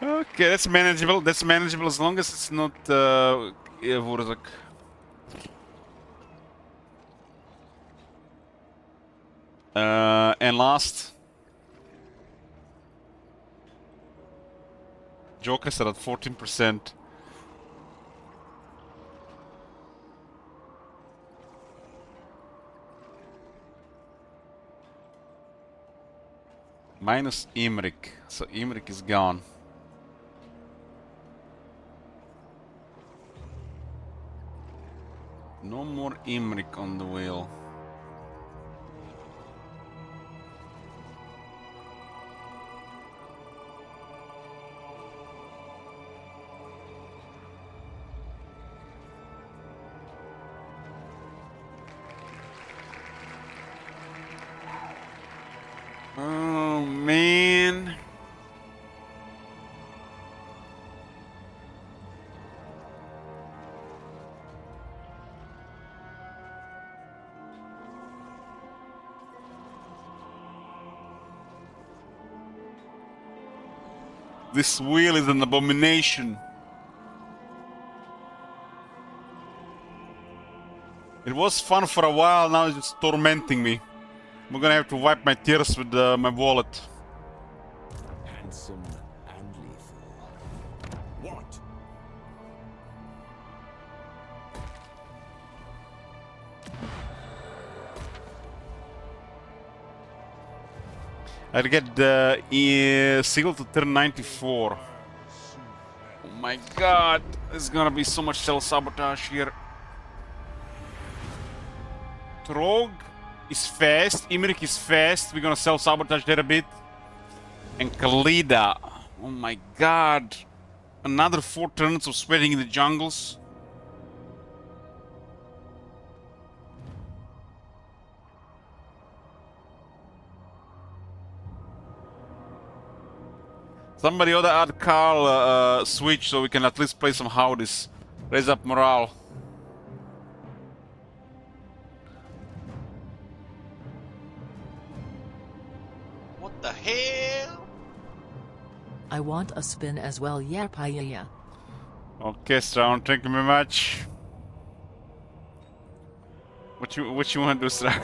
Okay, that's manageable. That's manageable as long as it's not Wurzak. And last, Joker's at 14%. Minus Imrik, so Imrik is gone. No more Imrik on the wheel. Oh man. This wheel is an abomination. It was fun for a while, now it's just tormenting me. I'm gonna have to wipe my tears with my wallet. Handsome and lethal. What? I'd get the Seal to turn 94. Oh my god, there's gonna be so much self-sabotage here. Trog is fast. Imrik is fast. We're gonna self-sabotage that a bit. And Khalida. Oh my god. Another 4 turns of sweating in the jungles. Somebody ought to add Carl switch so we can at least play some howdies. Raise up morale. What the hell? I want a spin as well, yeah, paella. Okay, Strawn, thank you very much. What you want to do, Strawn?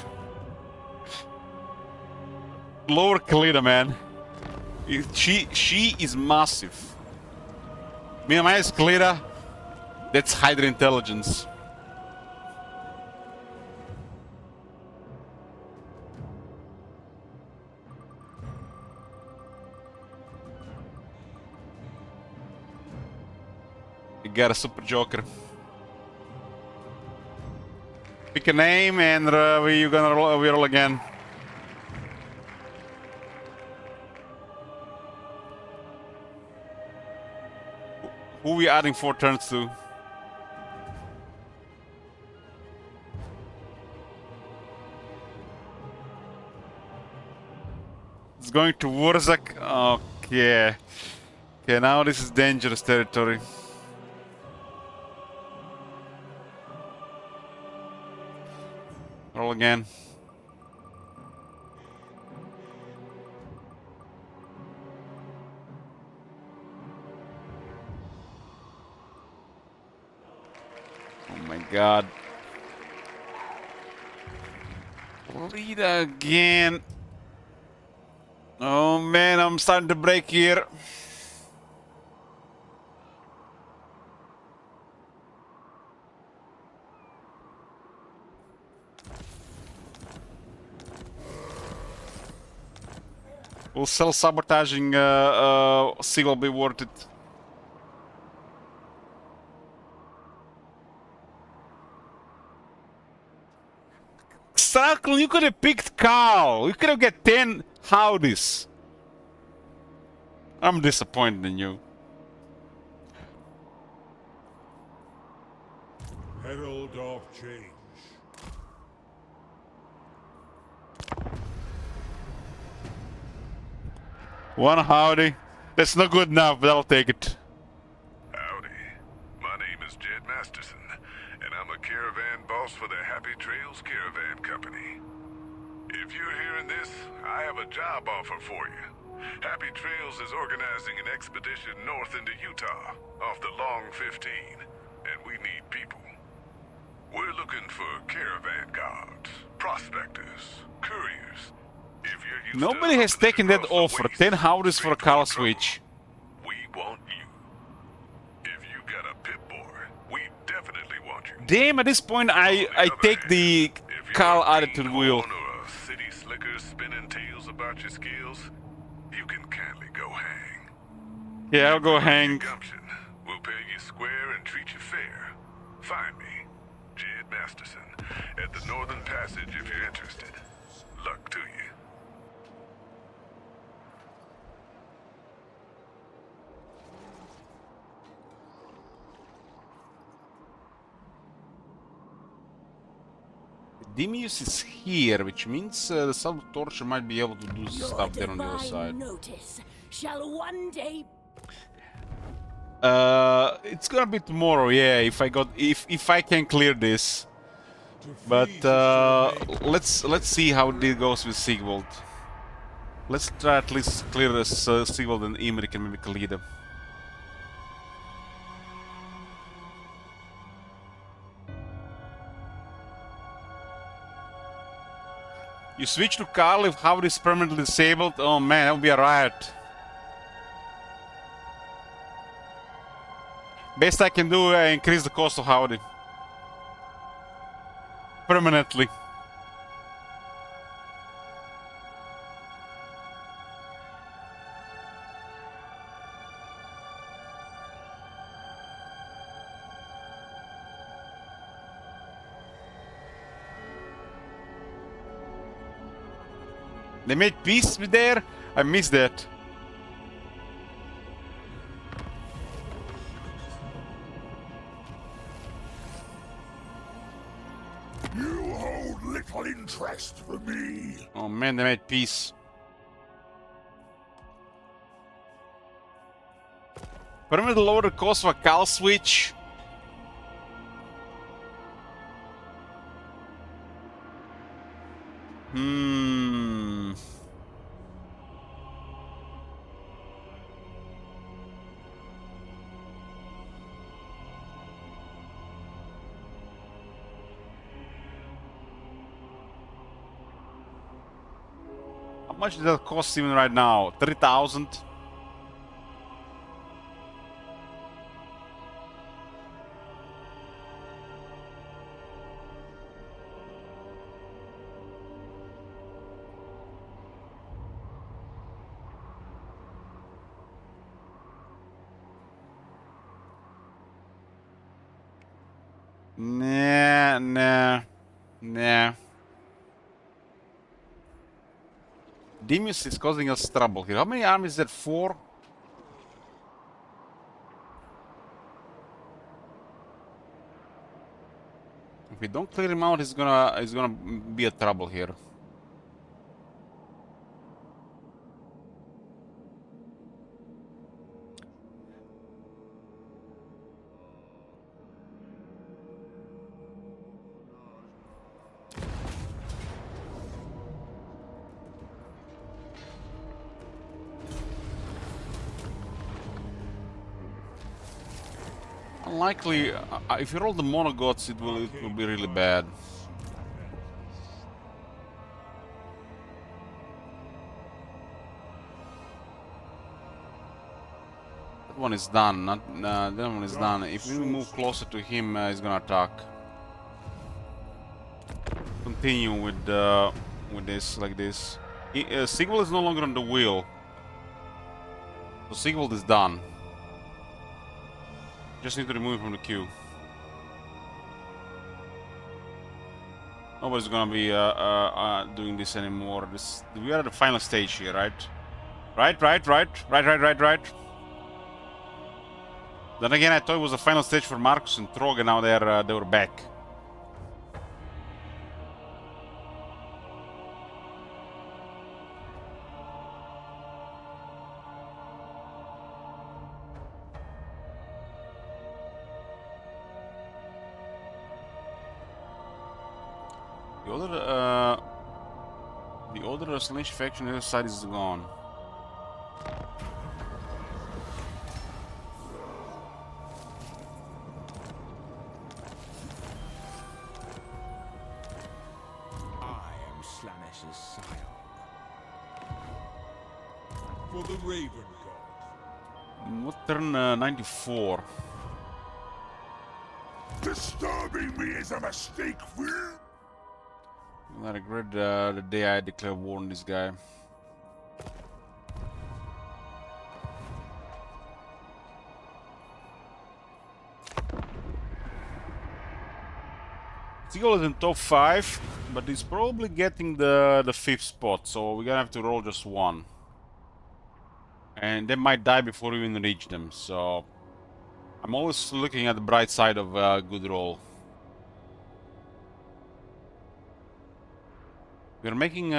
Lower Khalida, man. She is massive. Minimize Khalida. That's Hydra intelligence. You got a super joker. Pick a name and we roll again. Who we adding 4 turns to? It's going to Wurzak. Okay. Okay, now this is dangerous territory. Roll again. Oh my god. Lead again. Oh man, I'm starting to break here. Will self-sabotaging Sigil be worth it? Strackle, you could have picked Carl. You could have got 10 howdies. I'm disappointed in you. Herald of change. One howdy. That's not good enough, but I'll take it. Howdy. My name is Jed Masterson, and I'm a caravan boss for the Happy Trails Caravan Company. If you're hearing this, I have a job offer for you. Happy Trails is organizing an expedition north into Utah, off the Long 15, and we need people. We're looking for caravan guards, prospectors, couriers. If you're used Nobody to has taken that offer. 10 howdies for a Carl switch. we want you. If you got a pit boy, we definitely want you. Damn, at this point I take the Carl attitude wheel. Or a city slicker spinning tales about your skills, you can kindly go hang. Yeah, I'll go hang. Gumption. We'll pay you square and treat you fair. Find me, Jed Masterson, at the Northern Passage if you're interested. Luck to you. Demius is here, which means the Sub-Torture might be able to do stuff there on the other side. Notice shall one day. It's gonna be tomorrow, yeah. If I can clear this, but let's see how it goes with Sigvald. Let's try at least clear this Sigvald and Imrik and maybe Khalida. You switch to Carl if Howard is permanently disabled. Oh man, that would be a riot. Best I can do, increase the cost of Howdy. Permanently. They made peace with there? I missed that. You hold little interest for me. Oh man, they made peace. Permanent lower the cost of a cal switch. How much does that cost even right now? 3,000? Nah. Demus is causing us trouble here. How many armies is that? 4? If we don't clear him out, he's gonna be a trouble here. Unlikely, if you roll the monogods, it will be really bad. That one is done. That one is done. If we move closer to him, he's gonna attack. Continue with this like this. Sigvald is no longer on the wheel, so Sigvald is done. Just need to remove him from the queue. Nobody's gonna be doing this anymore. We are at the final stage here, right? Right. Then again, I thought it was the final stage for Marcus and Trog, and now they were back. The other Slanesh faction on the other side is gone. I am Slanesh's scion. For the Raven God. What turn 94? Disturbing me is a mistake for you. I regret the day I declared war on this guy. Sigvald is in top 5, but he's probably getting the 5th spot, so we're gonna have to roll just 1. And they might die before we even reach them, so I'm always looking at the bright side of a good roll. We're making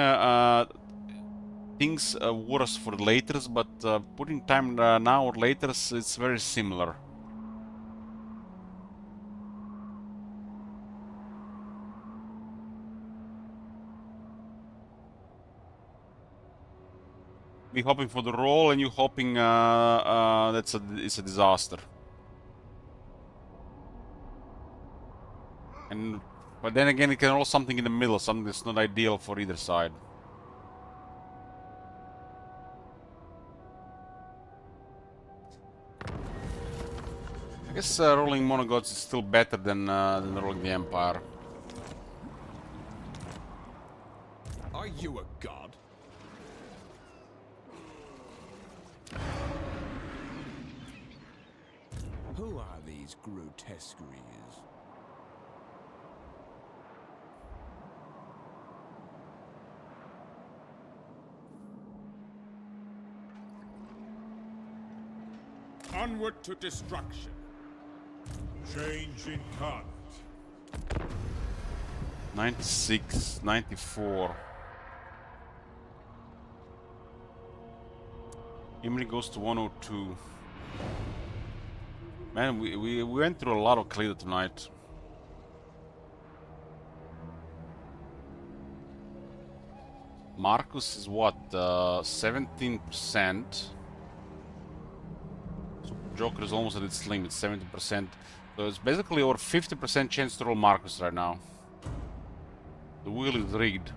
things worse for laters, but putting time now or later, it's very similar. Me hoping for the roll and you hoping it's a disaster. But then again, it can roll something in the middle, something that's not ideal for either side. I guess rolling monogods is still better than rolling the Empire. Are you a god? Who are these grotesqueries? Onward to destruction. Change incarnate. 96, 94. Imri goes to 102. Man, we went through a lot of Kalida tonight. Marcus is what? 17%. So Joker is almost at its limit, 70%. So it's basically over 50% chance to roll Marcus right now. The wheel is rigged.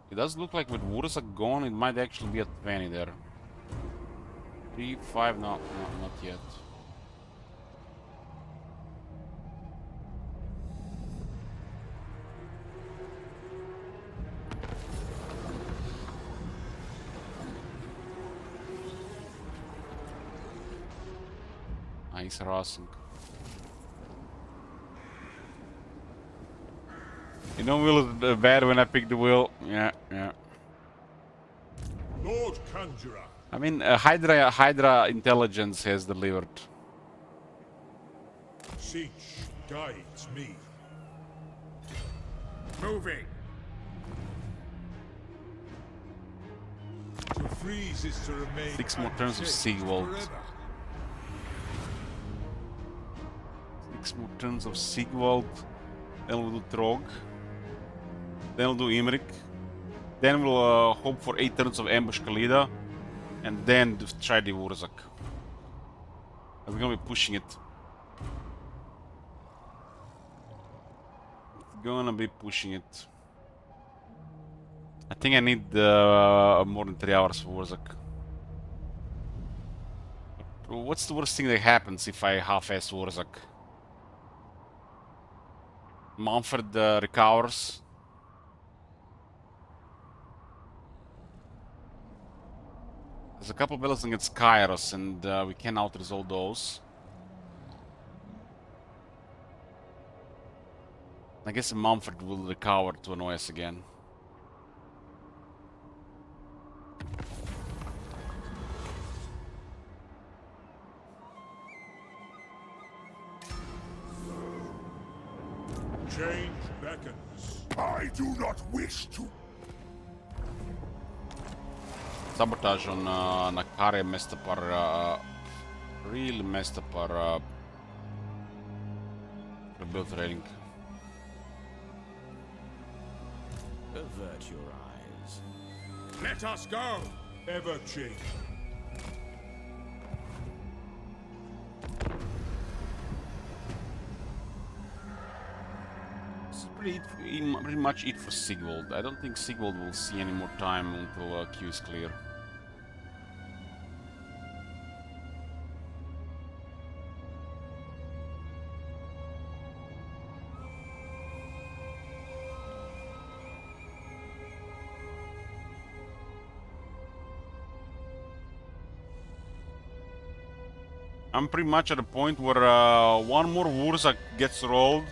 It does look like with Wursak gone, it might actually be a 20 there. 3, 5, no, not yet. Nice harassing. You know, wheel is bad when I pick the wheel. Yeah. Lord Conjurer. I mean, Hydra intelligence has delivered. Siege guides me. Moving. To freeze is to remain. 6 more turns of Sigvald. 6 more turns of Sigvald. Then we'll do Trog. Then we'll do Imrik. Then we'll hope for 8 turns of Ambush Kalida. And then try the Wursak. We're gonna be pushing it. Gonna be pushing it. I think I need more than 3 hours for Wursak. What's the worst thing that happens if I half-ass Wursak? Manfred recovers. There's a couple battles against Kairos, and we can out-resolve those. I guess Manfred will recover to annoy us again. Change beckons. I do not wish to. Sabotage on Nakare messed up our... really messed up our... rebuild rating. Avert your eyes. Let us go! Ever change. This is pretty much it for Sigvald. I don't think Sigvald will see any more time until Q is clear. I'm pretty much at a point where one more Wursak gets rolled,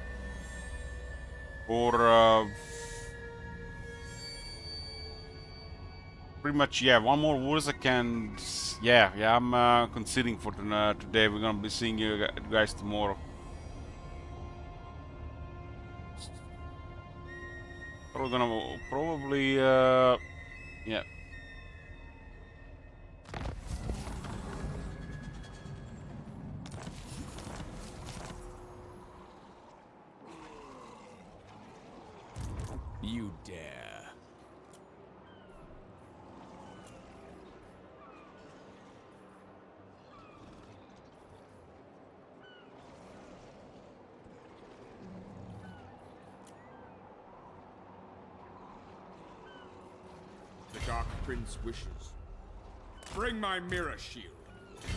or pretty much, yeah, one more Wursak, and yeah, I'm conceding for today. We're gonna be seeing you guys tomorrow. We're gonna probably, yeah. You dare. The Dark Prince wishes. Bring my mirror shield.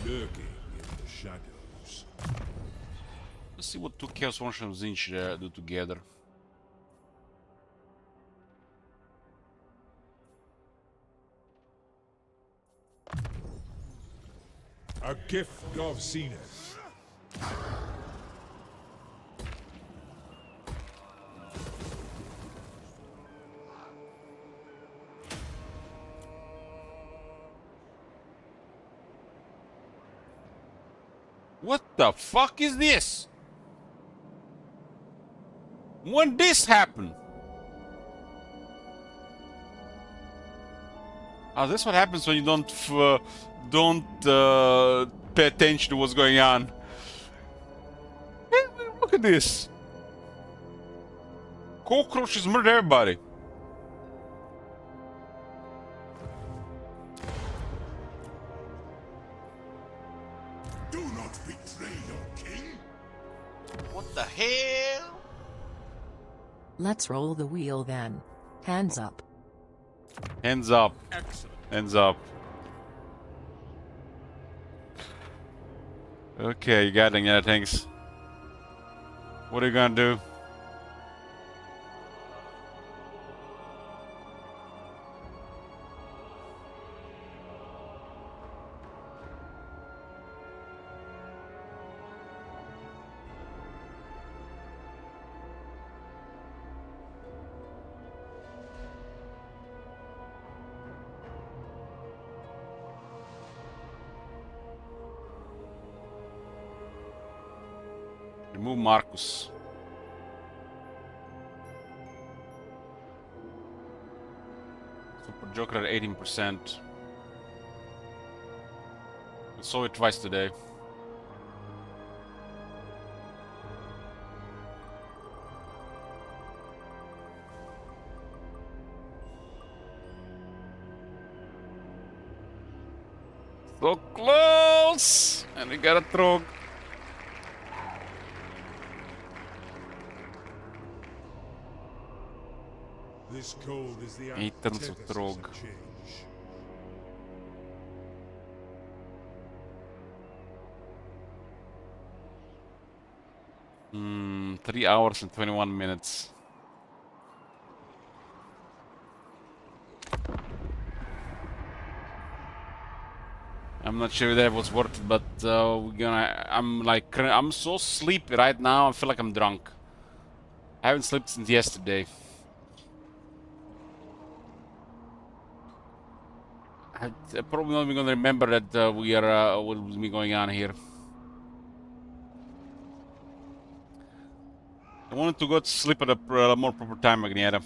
Lurking in the shadows. Let's see what two Chaos Worship Zinch do together. A gift of Zenith. What the fuck is this? When this happened? Oh, this what happens when you don't pay attention to what's going on. Look at this. Cockroaches murder everybody. Do not betray your king. What the hell? Let's roll the wheel then. Hands up. Hands up. Excellent. Hands up. Okay, you got it. Yeah, thanks. What are you gonna do? Remove Marcus. Super Joker at 18%. We saw it twice today. So close! And we got a Trog. This cold is the He turns to antithesis Trog. of change. Hmm, 3 hours and 21 minutes. I'm not sure that was worth it, but we're gonna. I'm so sleepy right now. I feel like I'm drunk. I haven't slept since yesterday. I'm probably not even gonna remember that what will be going on here. I wanted to go to sleep at a more proper time, Magnietta.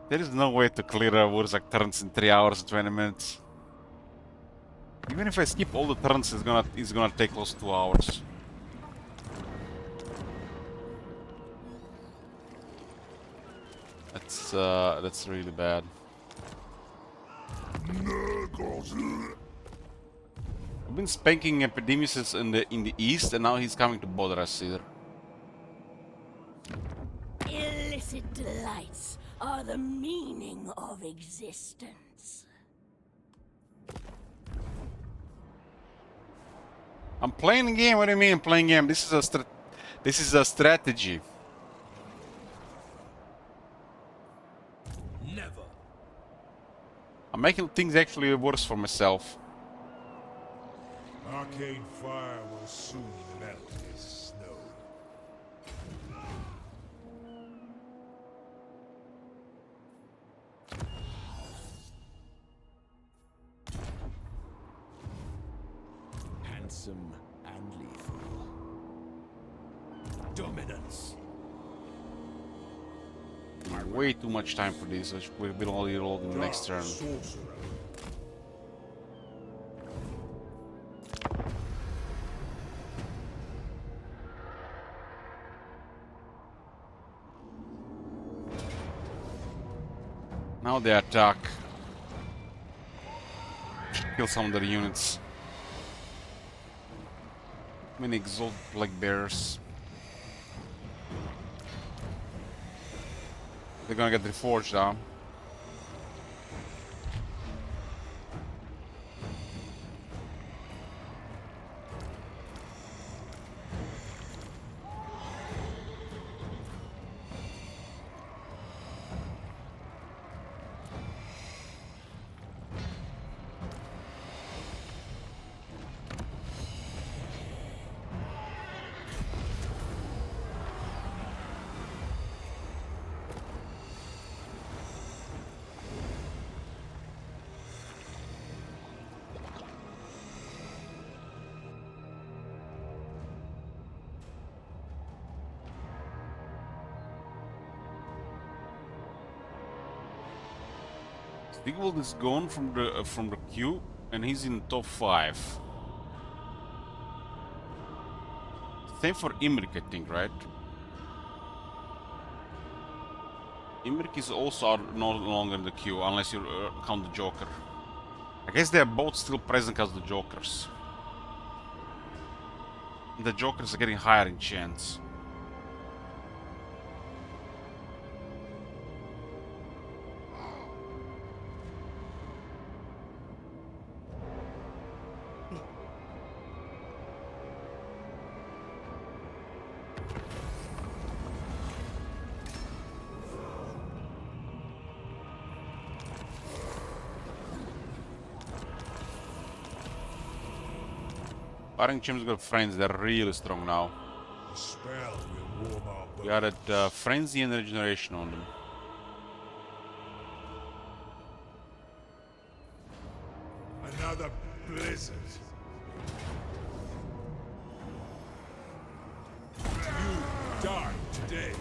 There is no way to clear Wurzak turns in 3 hours and 20 minutes. Even if I skip all the turns, it's gonna take close to 2 hours. That's really bad. I've been spanking Epidemius in the east, and now he's coming to bother us here. Illicit delights are the meaning of existence. I'm playing a game. What do you mean playing a game? This is a strategy. Never. I'm making things actually worse for myself. Arcane fire will soon melt this snow. Handsome and lethal. Dominance. Way too much time for this. We'll be only rolling the next turn. Sorcerer. Now they attack. Should kill some of their units. Many exalted black bears. They're gonna get reforged now. Stigwald is gone from the queue, and he's in top 5. Same for Imrik, I think, right? Imrik is also no longer in the queue, unless you count the Joker. I guess they are both still present as the Jokers. The Jokers are getting higher in chance. Fighting Chim's got friends, they're really strong now. The spell will warm our bones. We added Frenzy and Regeneration on them. Another blizzard. You die today.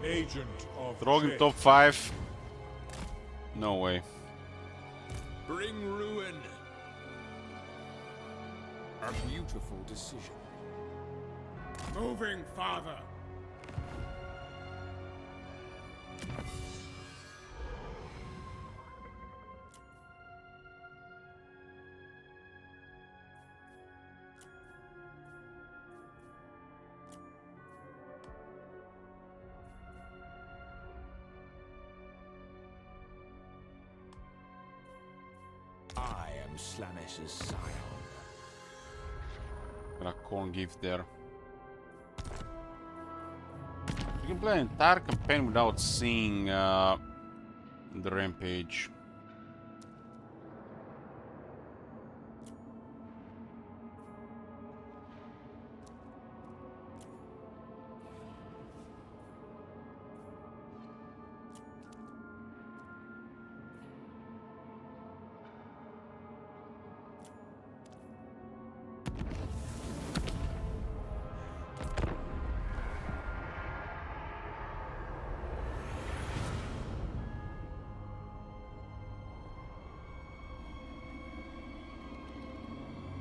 Agent of Throg in change. top 5. No way. Bring ruin. A beautiful decision. Moving farther. I am Slanesh's scion. Gonna corn gift there. You can play an entire campaign without seeing the rampage.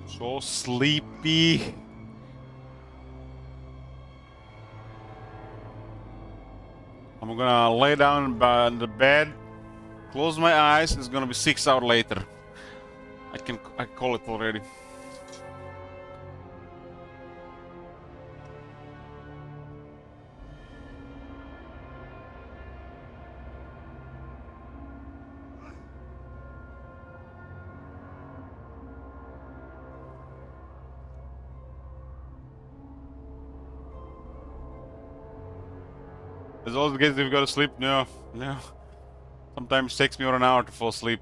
So sleepy. I'm gonna lay down on the bed, close my eyes. It's gonna be 6 hours later. I call it already. There's always the case if you go to sleep. No. Sometimes it takes me over an hour to fall asleep.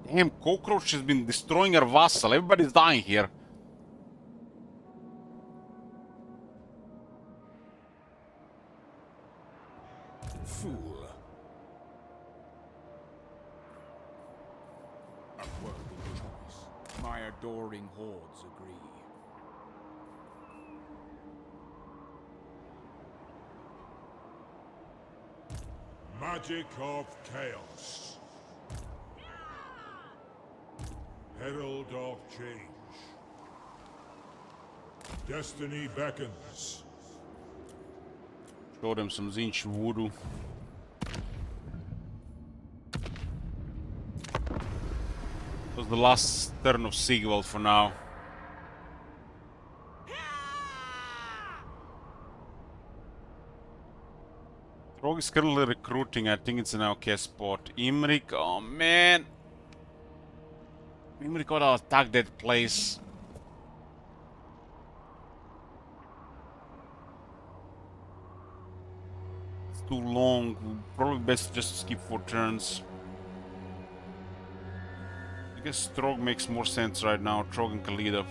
Damn, cockroach has been destroying our vassal. Everybody's dying here. Fool. A worthy choice. My adoring hordes agree. Magic of chaos. Herald of change. Destiny beckons. Show them some Zinch voodoo. It was the last turn of Sigvald for now. Rogue is currently recruiting. I think it's an OK spot. Imrik, oh man. Imrik gotta attack that place. It's too long. Probably best just to skip 4 turns. I guess Trog makes more sense right now. Trog and Khalida.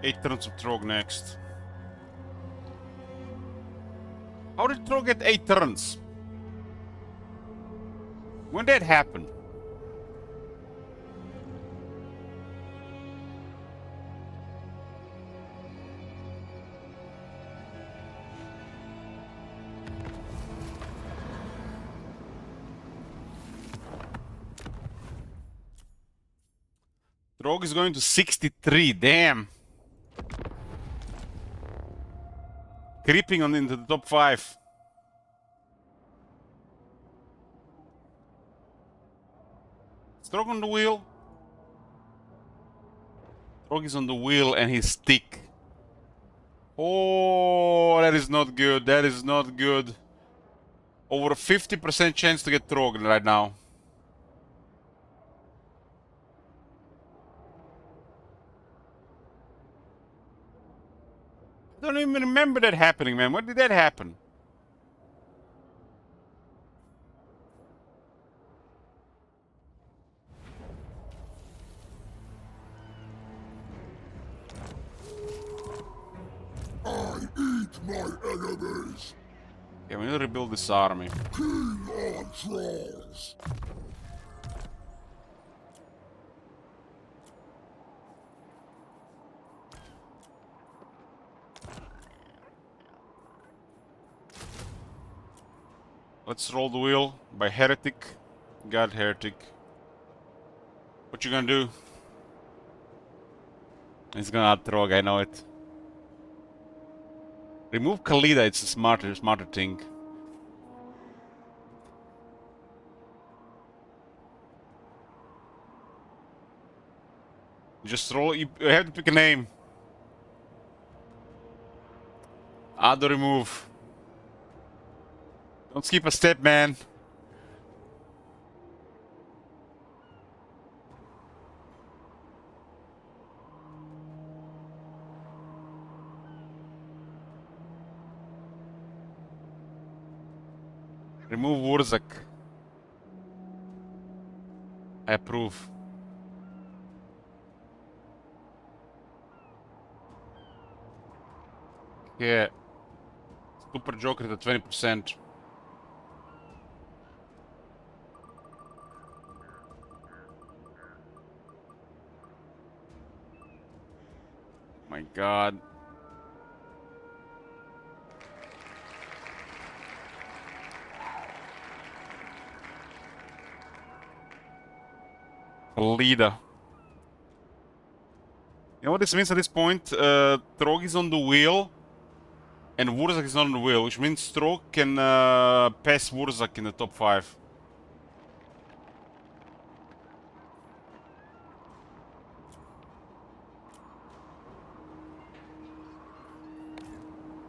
8 turns of Trog next. How did Trog get 8 turns? When did that happen? Trog is going to 63, damn. Creeping on into the top 5. Trog on the wheel. Trog is on the wheel and he's stick. Oh, that is not good. That is not good. Over a 50% chance to get Trog right now. I don't even remember that happening, man. When did that happen? I eat my enemies. Yeah, we need to rebuild this army. King on trolls. Let's roll the wheel by Heretic. God, Heretic. What you gonna do? He's gonna add Trog, I know it. Remove Khalida, it's a smarter thing. Just roll, you have to pick a name. Add or remove. Don't skip a step, man. Remove Wurzak. I approve. Yeah. Super Joker at 20%. My God. Leader. You know what this means at this point? Trog is on the wheel and Wurzak is not on the wheel, which means Trog can pass Wurzak in the top 5.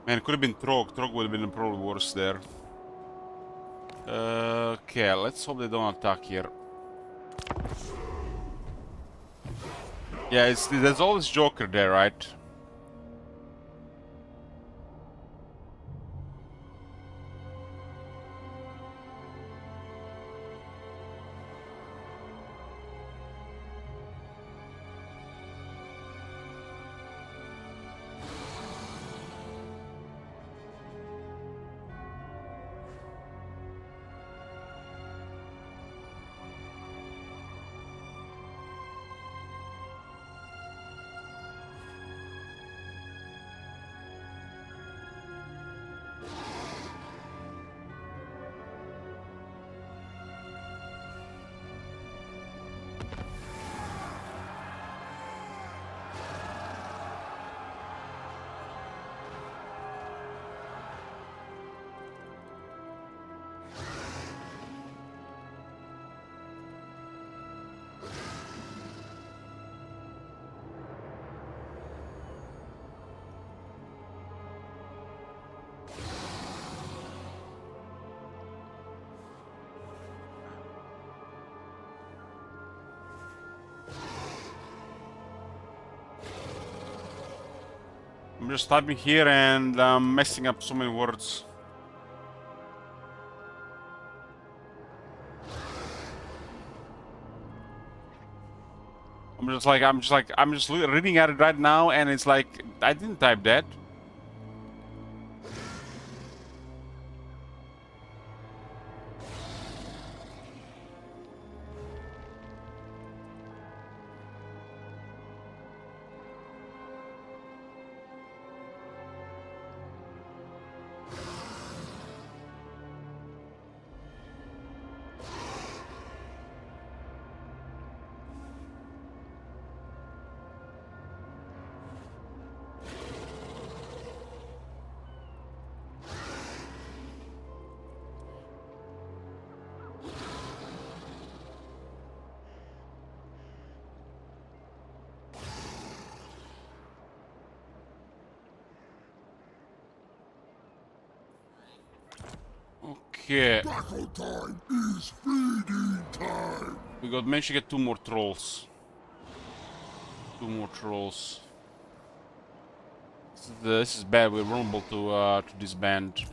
Man, it could have been Trog. Trog would have been probably worse there. Okay, let's hope they don't attack here. Yeah, there's always Joker there, right? I'm just typing here and I'm messing up so many words. I'm I'm just reading at it right now, and it's like I didn't type that. Okay. Battle time is feeding time. We got managed to get 2 more trolls. 2 more trolls. This is bad. We're vulnerable to this band.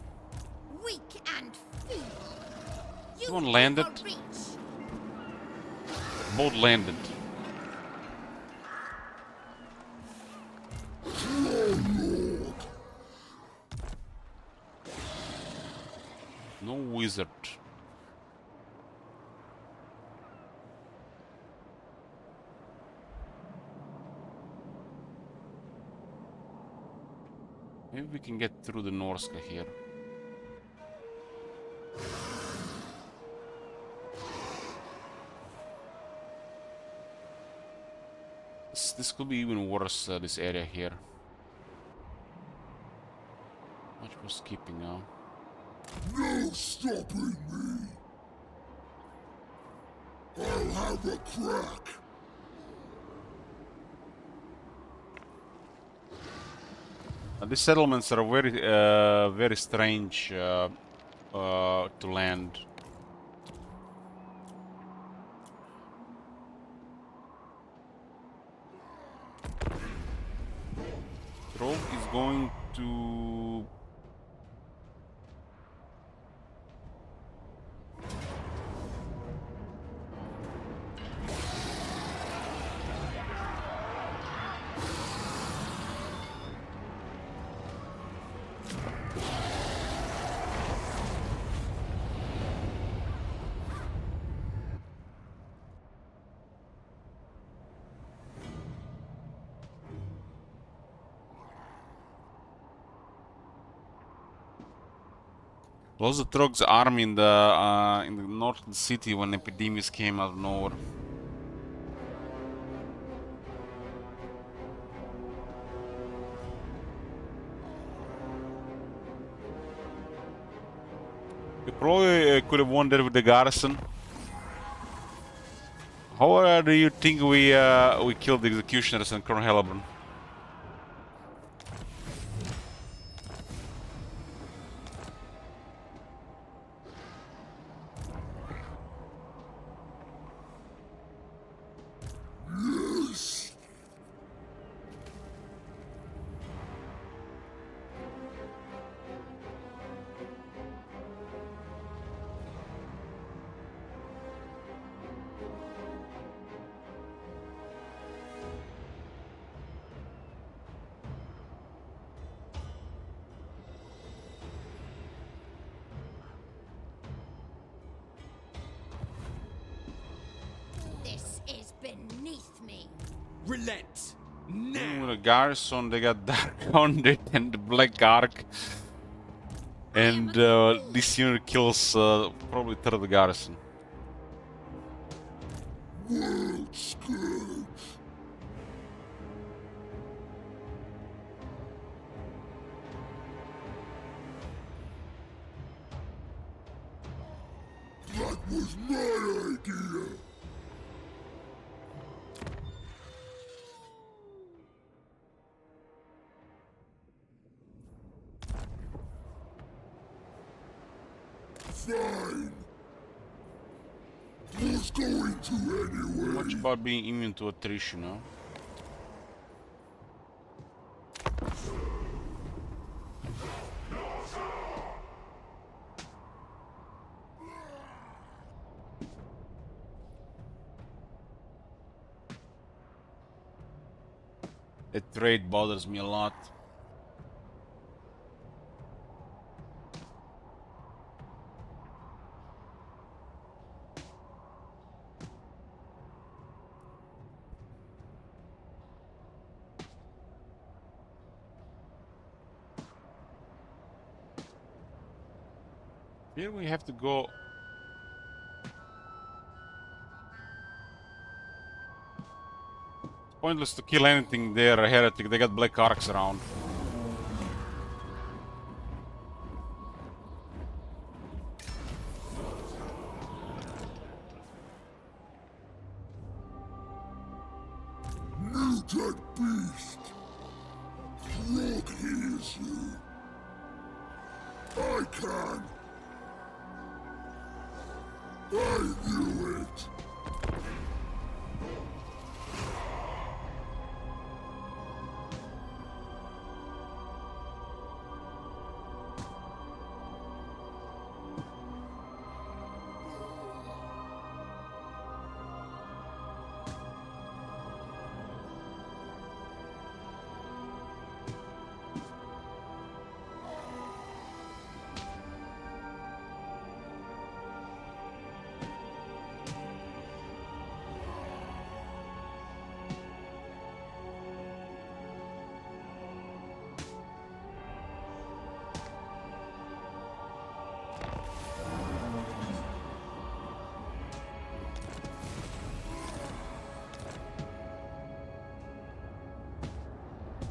Weak and feeble. This one landed. Both landed. No wizard. Maybe we can get through the Norska here. This could be even worse, this area here. Much more skipping now. No stopping me. I'll have a crack. These settlements are very strange to land. Trove is going to... Lost the Trog's army in the northern city when Epidemius came out of nowhere. We probably could have won that with the garrison. How do you think we killed the executioners and Colonel Hellebron? This is beneath me. Relent. With the garrison, they got Dark Hounded and the Black Ark. And this unit kills probably third of the garrison. World scourge. That was my idea. Fine. Who's going to anyway? Much about being immune to attrition, huh? That trade bothers me a lot. Here we have to go. Pointless to kill anything there, a heretic. They got black arcs around. Mutant beast! Rogue hears you. I can. I knew it.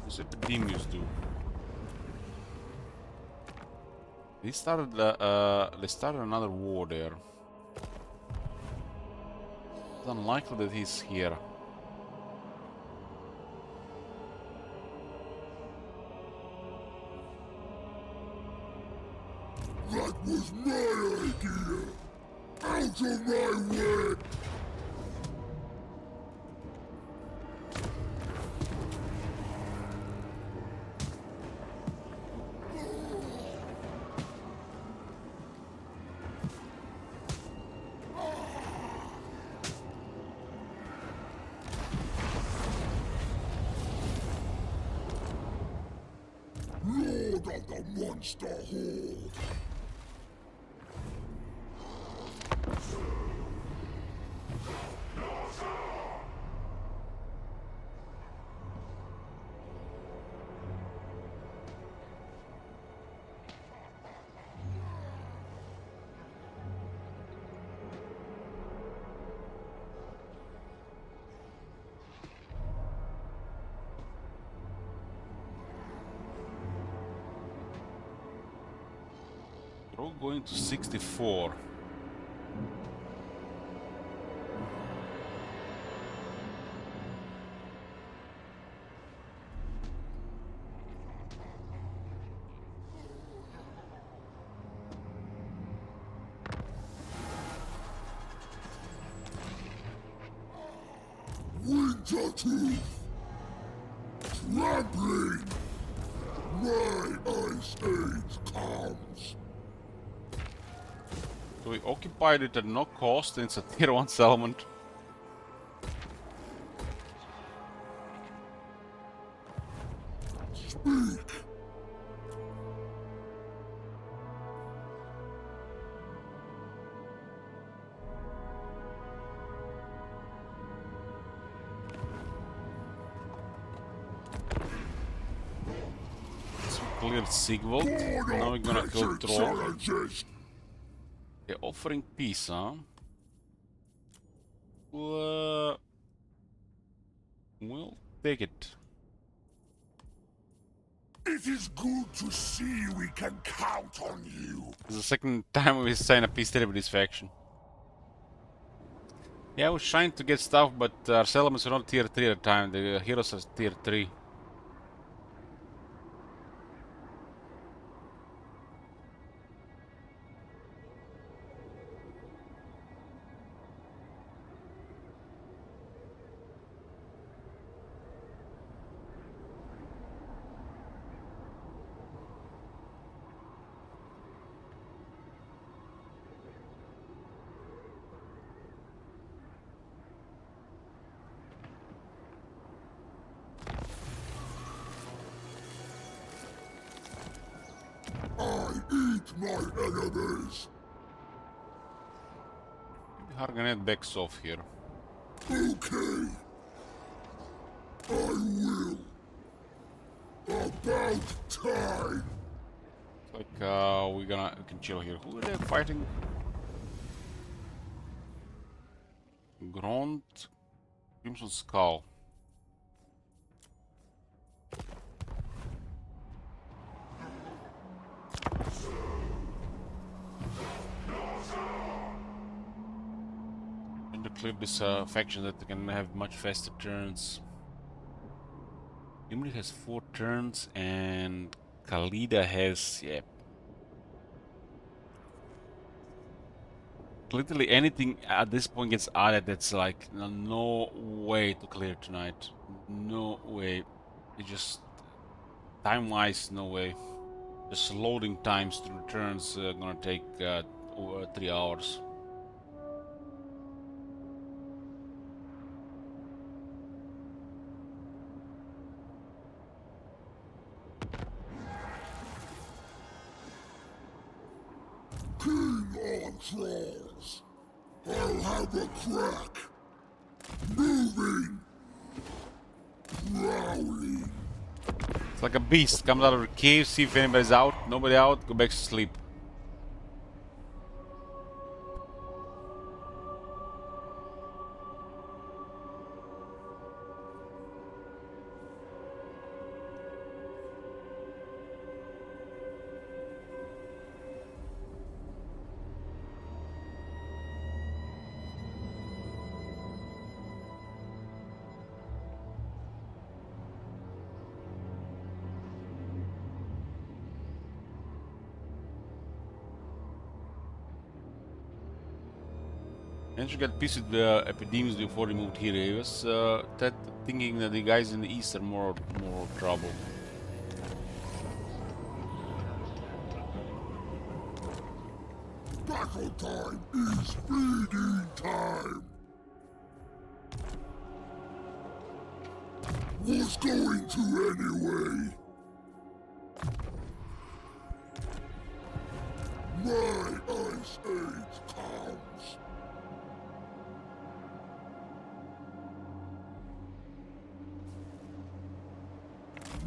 What's Epidemius do? They started another war there. It's unlikely that he's here. That was my idea! Out of my way! Lord of the Monster Horde! We're all going to 64. Wintertooth! Trampling! My Ice Age comes! So we occupied it at no cost, and it's a tier 1 settlement. Speak! So we cleared Sigvald. Now we're gonna kill Troll. They're offering peace, huh? We'll take it. It is good to see we can count on you. This is the second time we sign a peace treaty with this faction. Yeah, I was trying to get stuff, but our settlements are not tier 3 at the time. The heroes are tier 3. Meet my enemies! Harganet backs off here. Okay. I will. About time. Like we can chill here. Who are they fighting? Grond, Crimson Skull. And to clear this faction that can have much faster turns. Imri has 4 turns and Khalida has, yeah. Literally anything at this point gets added that's like no way to clear tonight. No way. It just time-wise, no way. Just loading times through turns gonna take over 3 hours. King on trolls. I'll have a crack. Moving. Growling. It's like a beast. Comes out of the cave, see if anybody's out. Nobody out, go back to sleep. Andrew got pissed with the epidemics before he moved here. He was thinking that the guys in the east are more trouble. Battle time is feeding time. Was going to anyway. My ice age comes.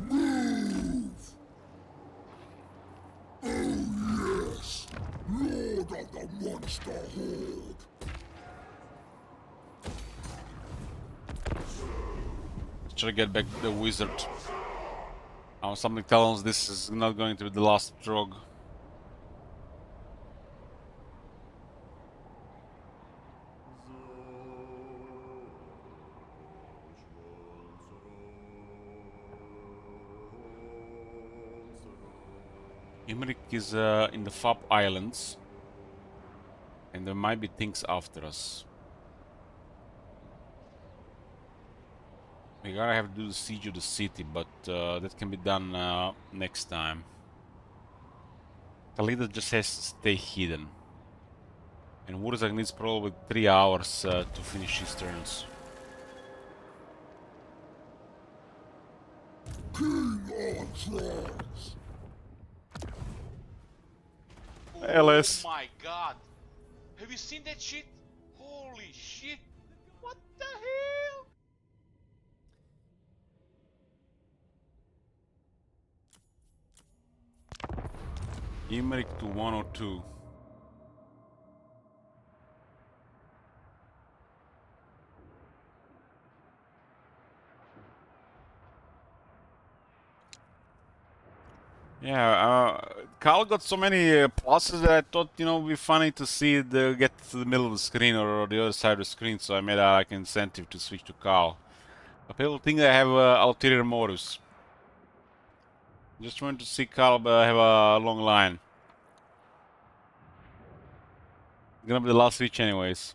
Move! Oh yes, Lord of the Monster Horde. Try to get back the wizard. Something tells us this is not going to be the last drug. Imrik is in the Fab Islands, and there might be things after us. We gotta have to do the siege of the city, but that can be done next time. Khalida just has to stay hidden. And Wurzak needs probably 3 hours to finish his turns. King on trolls. Alice. Oh my god! Have you seen that shit? Holy shit! What the hell? Imrik to 102. Yeah, Carl got so many pluses that I thought, you know, it'd be funny to see it get to the middle of the screen or the other side of the screen, so I made like an incentive to switch to Carl. But people think I have ulterior motives. Just want to see Carl have a long line. It's gonna be the last switch anyways.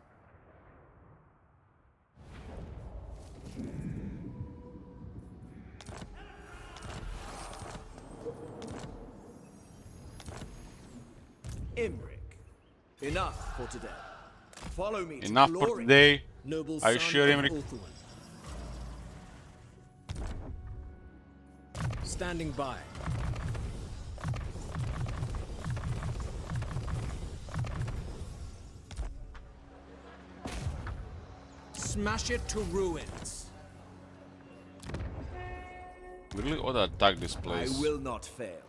Imrik, enough for today. Follow me. Enough to for glory, today. noble Are you son sure, of Imrik? Ulthuan. Standing by. smash it to ruins. We really ought to attack this place. I will not fail.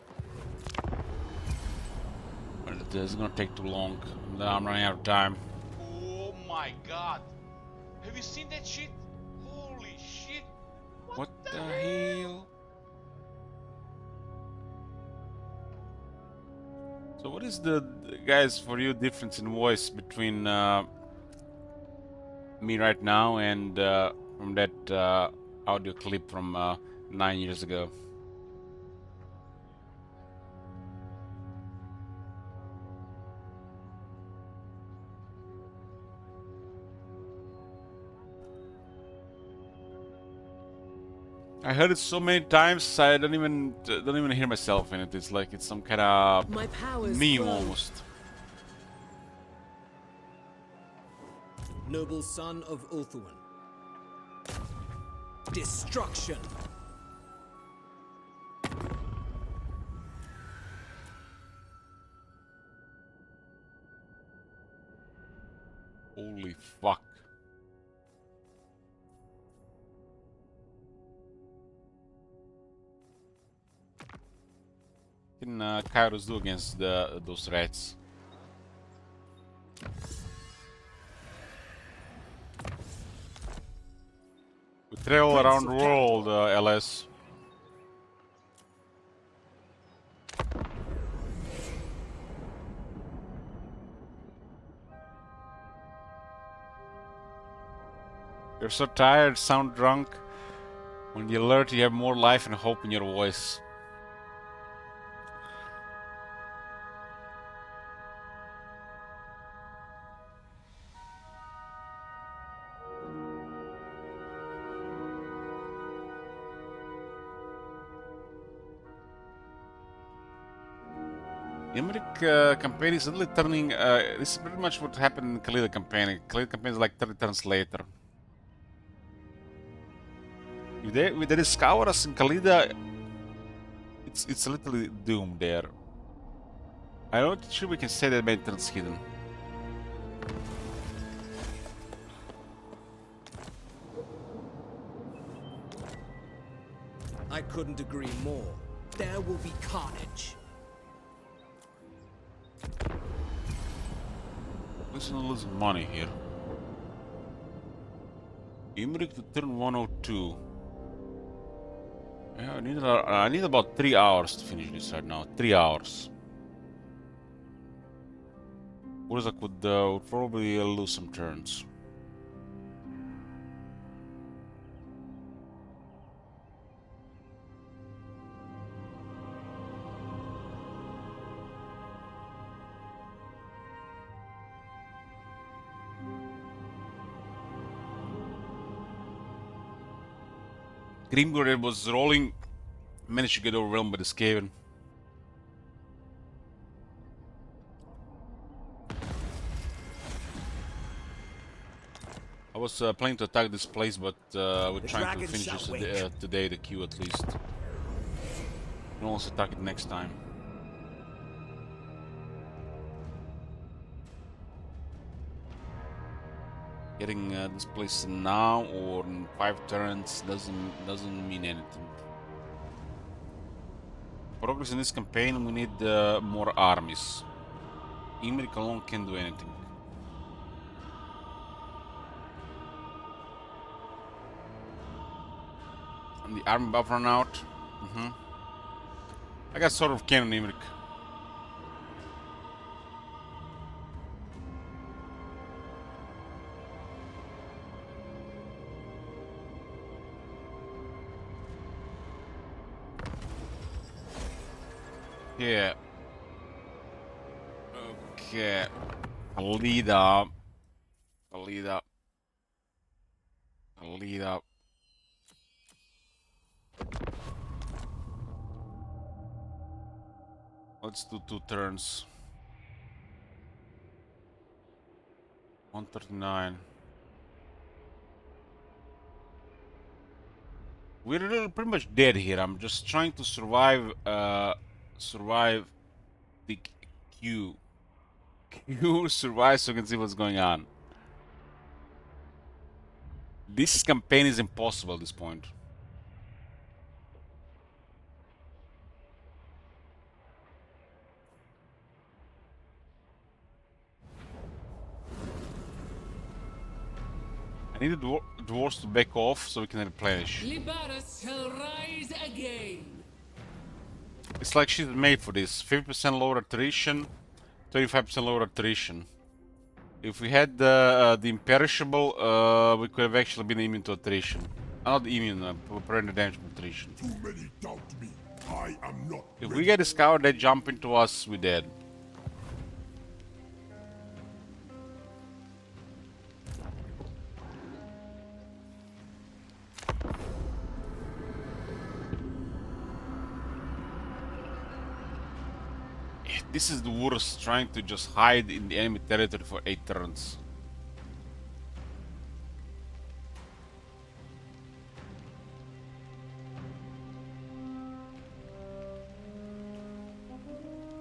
But it's gonna take too long. I'm running out of time. Oh my god. Have you seen that shit? Holy shit. What the hell? So what is the guys for you difference in voice between me right now and from that audio clip from 9 years ago? I heard it so many times I don't even hear myself in it. It's like it's some kind of meme almost. Noble son of Ulthuan. Destruction. Holy fuck. What can Kairos do against those rats? We travel around the world, LS. You're so tired, sound drunk. When you alert, you have more life and hope in your voice. Imrik campaign is suddenly turning. This is pretty much what happened in the Khalida campaign. Khalida campaign is like 30 turns later. If they discover us in Khalida, it's literally doomed there. I'm not sure we can say that many turns hidden. I couldn't agree more. There will be carnage. Listen to lose money here. Imrik to turn 102. Yeah, I need about 3 hours to finish this right now. 3 hours. Whereas I could probably lose some turns. Grimgor was rolling, managed to get overwhelmed by the Skaven. I was planning to attack this place, but we're trying to finish this today, the queue at least. We'll also attack it next time. Getting this place now or in 5 turns doesn't mean anything. Progress in this campaign, we need more armies. Imrik alone can't do anything. And the army buff run out. I got sort of cannon Imrik. Yeah. Okay. Khalida. Let's do 2 turns. 139. We're pretty much dead here. I'm just trying to survive the queue. Survive so I can see what's going on. This campaign is impossible at this point. I need the dwarves to back off so we can replenish. Libaras shall rise again. It's like she's made for this. 50% lower attrition, 25% lower attrition. If we had the imperishable, we could have actually been immune to attrition. Not immune, prevent damage from attrition. Too many doubt me. I am not. If we get discovered, they jump into us, we're dead. This is the worst, trying to just hide in the enemy territory for 8 turns.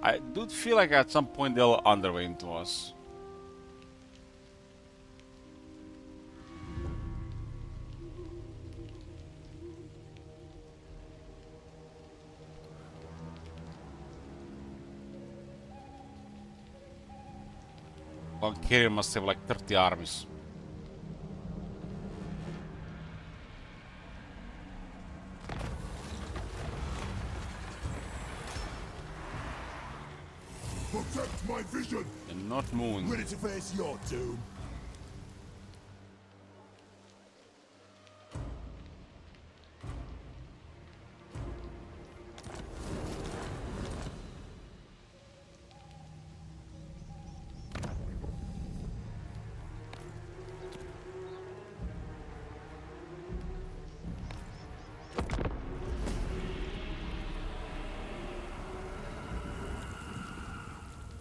I do feel like at some point they'll underway into us. Valkyria must have like 30 armies. Protect my vision. And not moon. Ready to face your doom.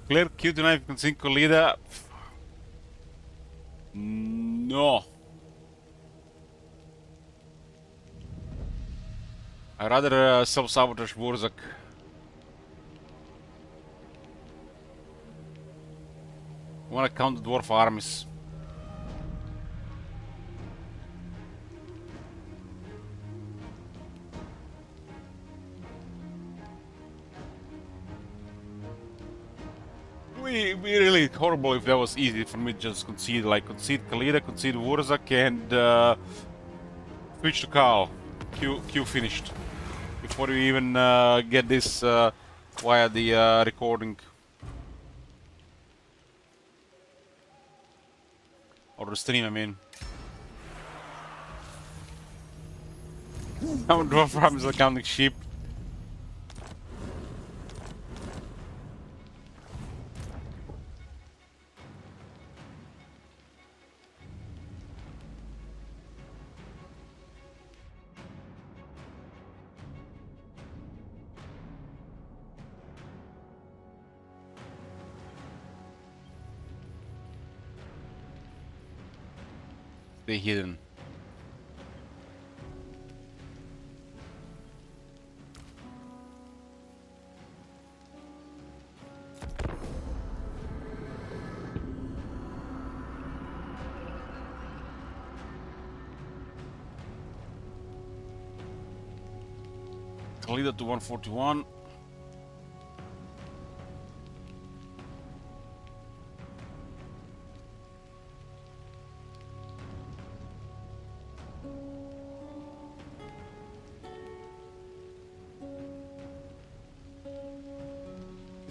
Clear Q29 con 5 leader. No. I'd rather self-sabotage Wurzak. I wanna count the dwarf armies. It would be really horrible if that was easy for me to just concede, like concede Khalida, concede Wurzak, and switch to Khal. Q finished. Before we even get this via the recording. Or the stream, I mean. How dwarf armies are counting sheep. Stay hidden. Khalida to 141.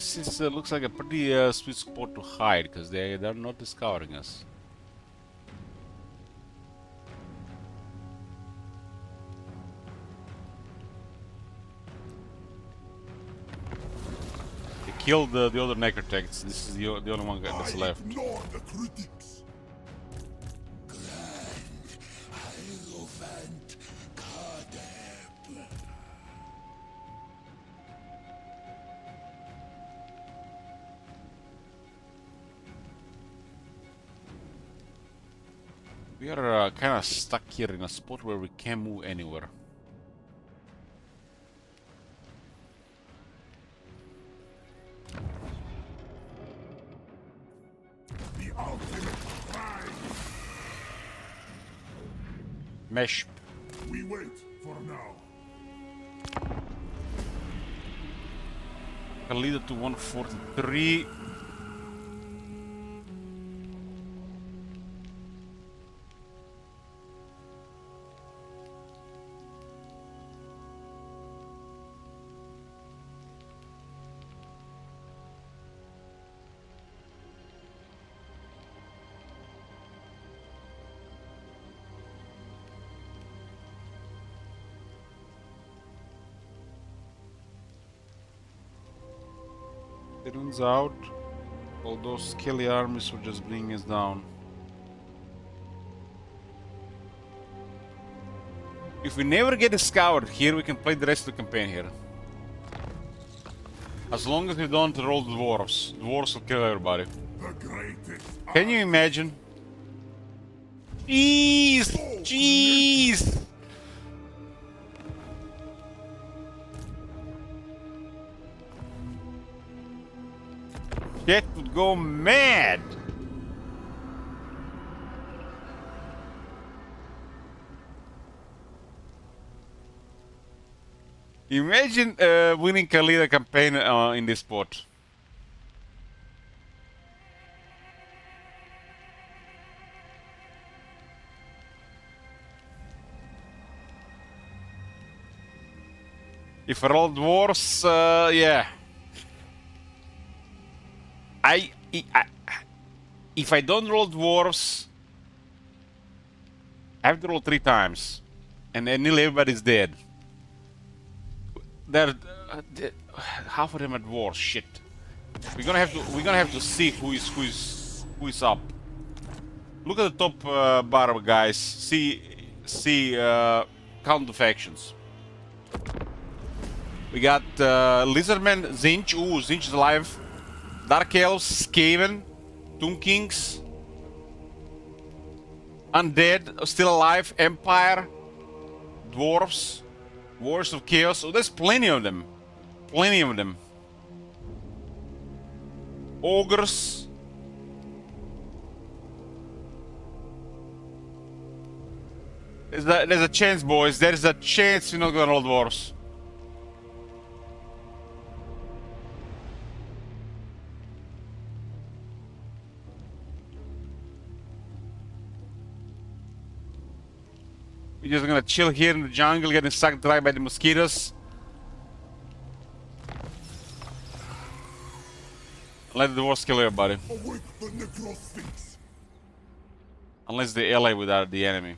This looks like a pretty sweet spot to hide, because they're not discovering us. They killed the other Necrotex. This is the only one that's left. Ignore the critics. We are kind of stuck here in a spot where we can't move anywhere. The ultimate crime. Mesh. We wait for now. Khalida to 143. Turns out, all those skelly armies will just bring us down. If we never get a scout here, we can play the rest of the campaign here. As long as we don't roll the dwarves. Dwarves will kill everybody. Can you imagine? Jeez! Jeez! That would go mad! Imagine winning Khalida campaign in this spot. If I roll dwarves, yeah. If I don't roll dwarves, I have to roll 3 times, and then nearly everybody's dead. They're half of them are dwarves. Shit. We're gonna have to see who is up. Look at the top bar, guys. See count the factions. We got Lizardman, Zinch. Ooh, Zinch is alive. Dark Elves, Skaven, Tomb Kings, Undead, still alive, Empire, Dwarves, Warriors of Chaos. Oh, there's plenty of them. Plenty of them. Ogres. There's a chance, boys. There's a chance we're not gonna roll Dwarves. We're just gonna chill here in the jungle, getting sucked dry by the mosquitoes. Let the dwarves kill everybody. Unless they ally with the enemy.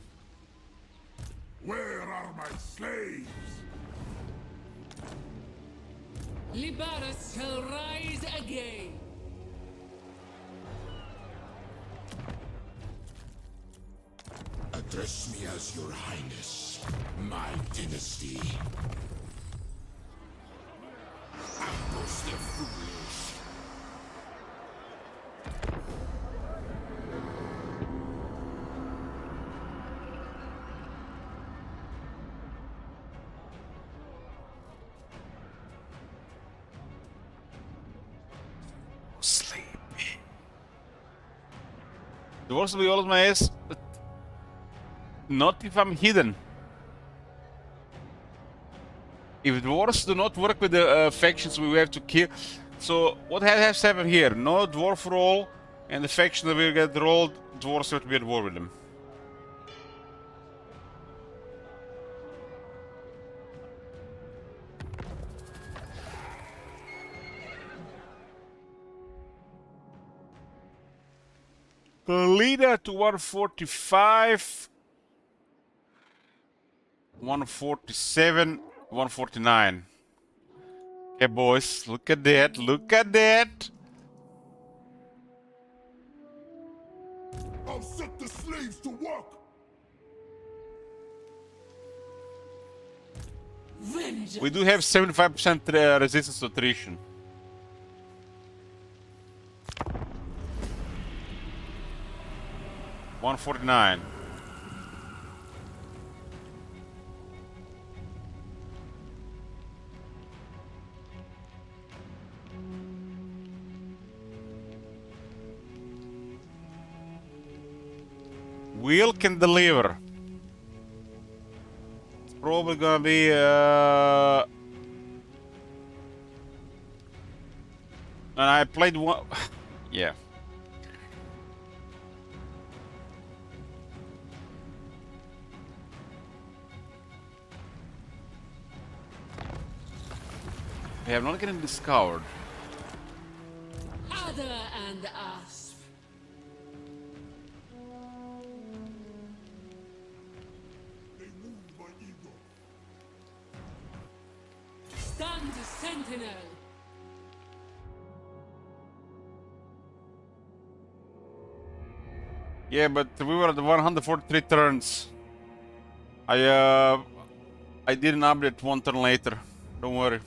Where are my slaves? Libaras shall rise again. Address me as your highness, my dynasty. Ambush the foolish. Sleepy. Dwarves will be all of my ass. Not if I'm hidden. If dwarves do not work with the factions we have to kill. So what has happened here? No dwarf roll, and the faction that will get rolled, dwarves have to be at war with them. Leader to 145. 147, 149. Okay, boys, look at that, look at that. I'll set the slaves to work. We do have 75% resistance to attrition. $149. Will can deliver. probably gonna be and I played one. Yeah. They have not getting discovered. Other and us. Stand sentinel. Yeah, but we were at the 143 turns. I did an update one turn later. Don't worry.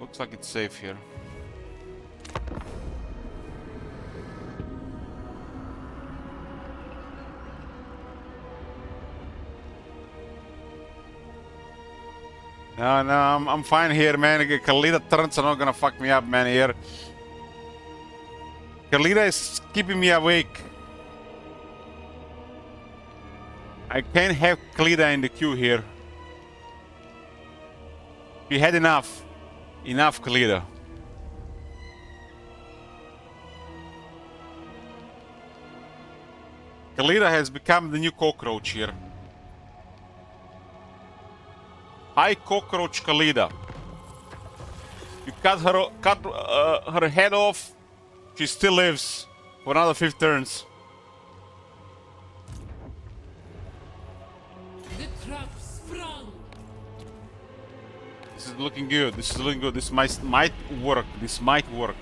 Looks like it's safe here. No, I'm fine here, man. Khalida turns are not gonna fuck me up, man, here. Khalida is keeping me awake. I can't have Khalida in the queue here. We had enough. Enough, Khalida. Khalida has become the new cockroach here. Hi, cockroach Khalida. You cut her head off. She still lives for another 5 turns. The trap sprung. This is looking good. This is looking good. This might work. This might work.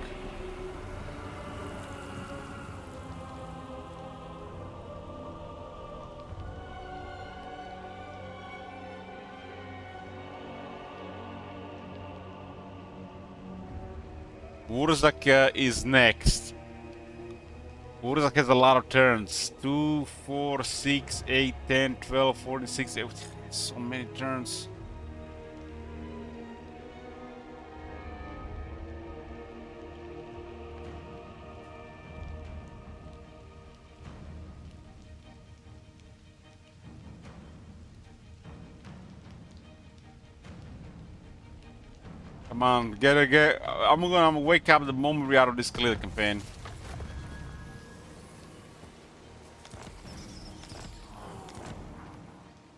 Wurzak is next. Wurzak has a lot of turns. 2, 4, 6, 8, 10, 12, 46. So many turns. Come on, get. I'm gonna wake up the moment we are out of this clear campaign.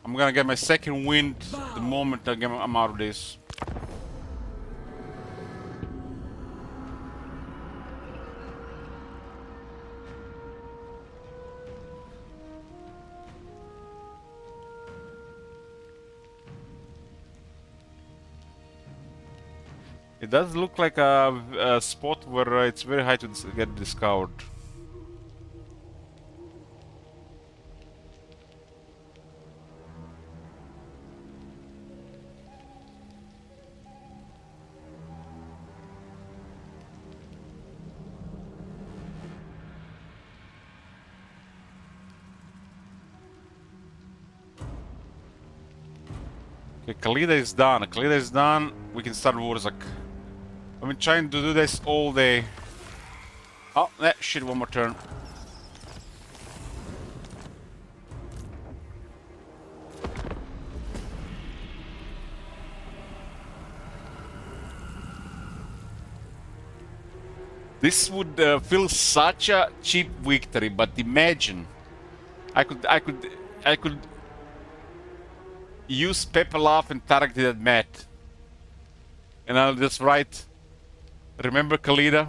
I'm gonna get my second wind the moment I'm out of this. It does look like a spot where it's very high to get discovered. Okay, Khalida is done. Khalida is done. We can start Wurzak. I've been trying to do this all day. Oh, shit, one more turn. This would feel such a cheap victory, but imagine I could use Pepelov and target that Matt, and I'll just write, remember Khalida?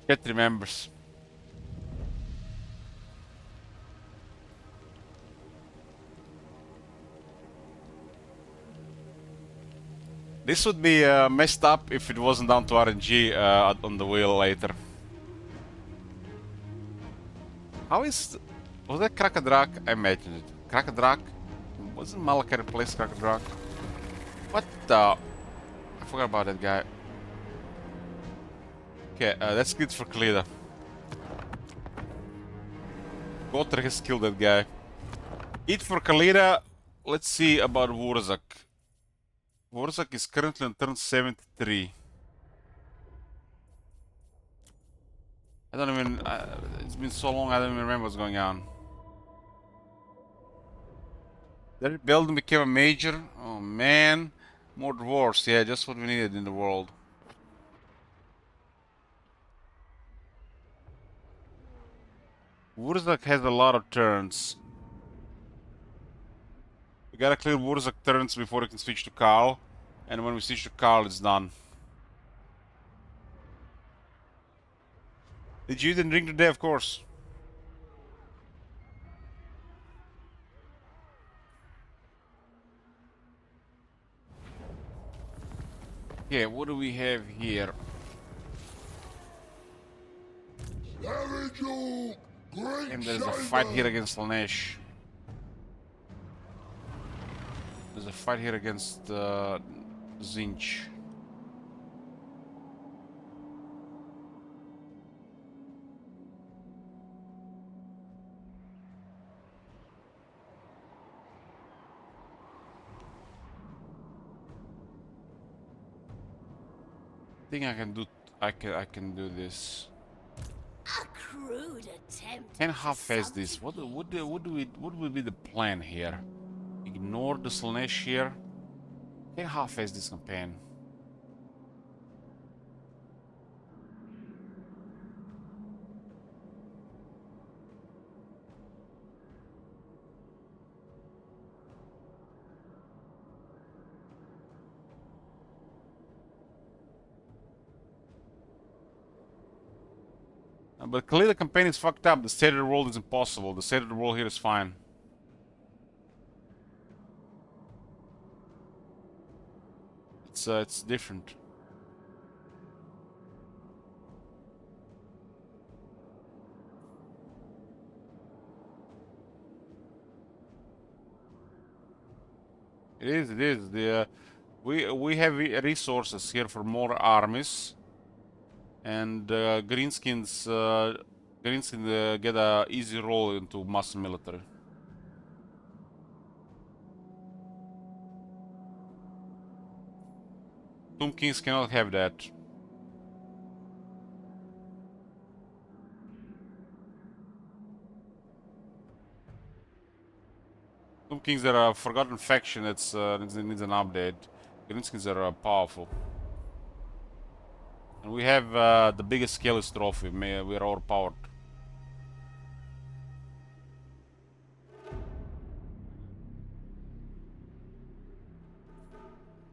Cat remembers. This would be messed up if it wasn't down to RNG on the wheel later. How is... was that Krakadrak? I imagined it. Krakadrak? Wasn't Malakar replaced Krakadrak? What the... I forgot about that guy. Okay, that's good for Khalida. Gotr has killed that guy. Eat for Khalida. Let's see about Wurzak. Vorsak is currently on turn 73. I don't even... it's been so long I don't even remember what's going on. That building became a major? Oh man. More dwarves, yeah, just what we needed in the world. Wurzak has a lot of turns. We gotta clear Wurzak turns before we can switch to Karl. And when we switch to Karl, it's done. Did you eat and drink today? Of course. Yeah, what do we have here? And there's a fight here against Lanesh. There's a fight here against Zinch. I think I can do. I can do this. A crude attempt. Can half-face this. What would be the plan here? Ignore the Slanesh here. Can half-face this campaign. But clearly the campaign is fucked up. The state of the world is impossible. The state of the world here is fine. It's different. It is. It is. The we have resources here for more armies. And Greenskins get a easy roll into muscle military. Tomb Kings cannot have that. Tomb Kings are a forgotten faction that needs an update. Greenskins are powerful. And we have the biggest Skellis trophy. We are overpowered.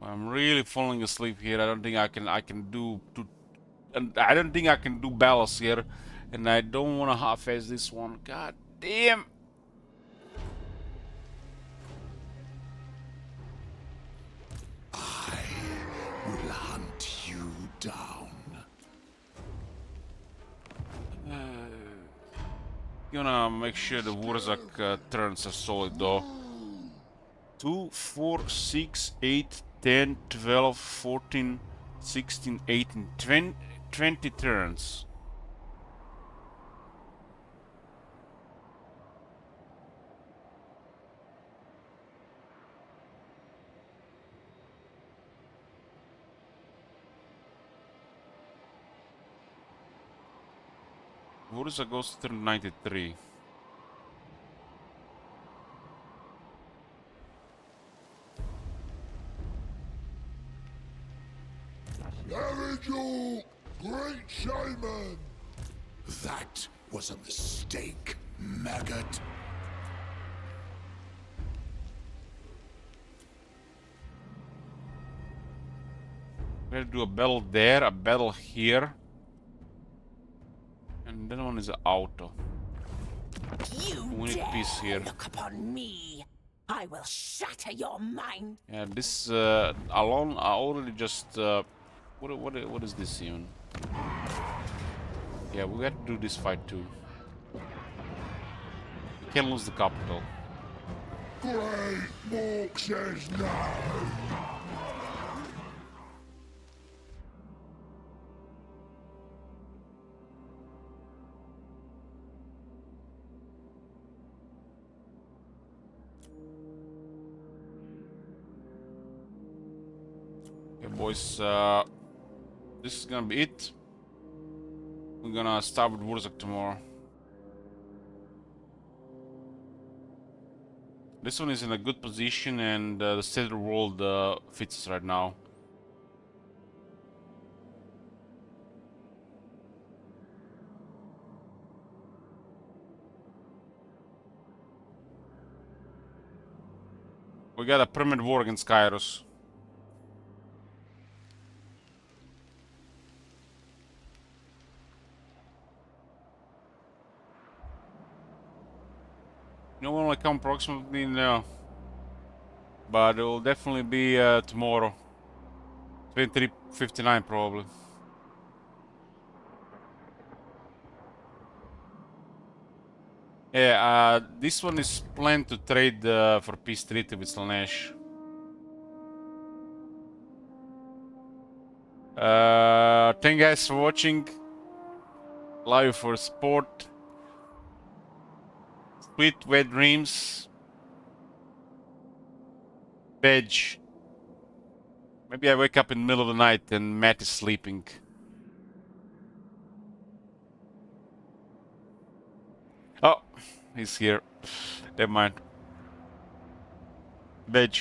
I'm really falling asleep here. I don't think I can do and I don't think I can do balance here, and I don't want to half-face this one. God damn. I will hunt you down. Gonna make sure the Wurzak turns are solid though. 2, 4, 6, 8, 10, 12, 14, 16, 18, 20 turns. Wurzak goes to turn 93. Eridu, great shaman! That was a mistake, maggot. We're gonna do a battle there, a battle here. And then one is an auto. We need peace here. Look upon me. I will shatter your mind. Yeah, this alone, I already just what is this even? Yeah, we got to do this fight too. We can't lose the capital. Great Mork says no. boys. This is gonna be it. We're gonna start with Wurzak tomorrow. This one is in a good position, and the state of the world fits us right now. We got a permanent war against Kairos. No one will come approximately now, but it will definitely be tomorrow. 23:59 probably. Yeah, this one is planned to trade for peace treaty with Slaanesh. Thank you guys for watching. Live for sport. Sweet wet dreams. Veg. Maybe I wake up in the middle of the night and Matt is sleeping. Oh, he's here. Never mind. Veg.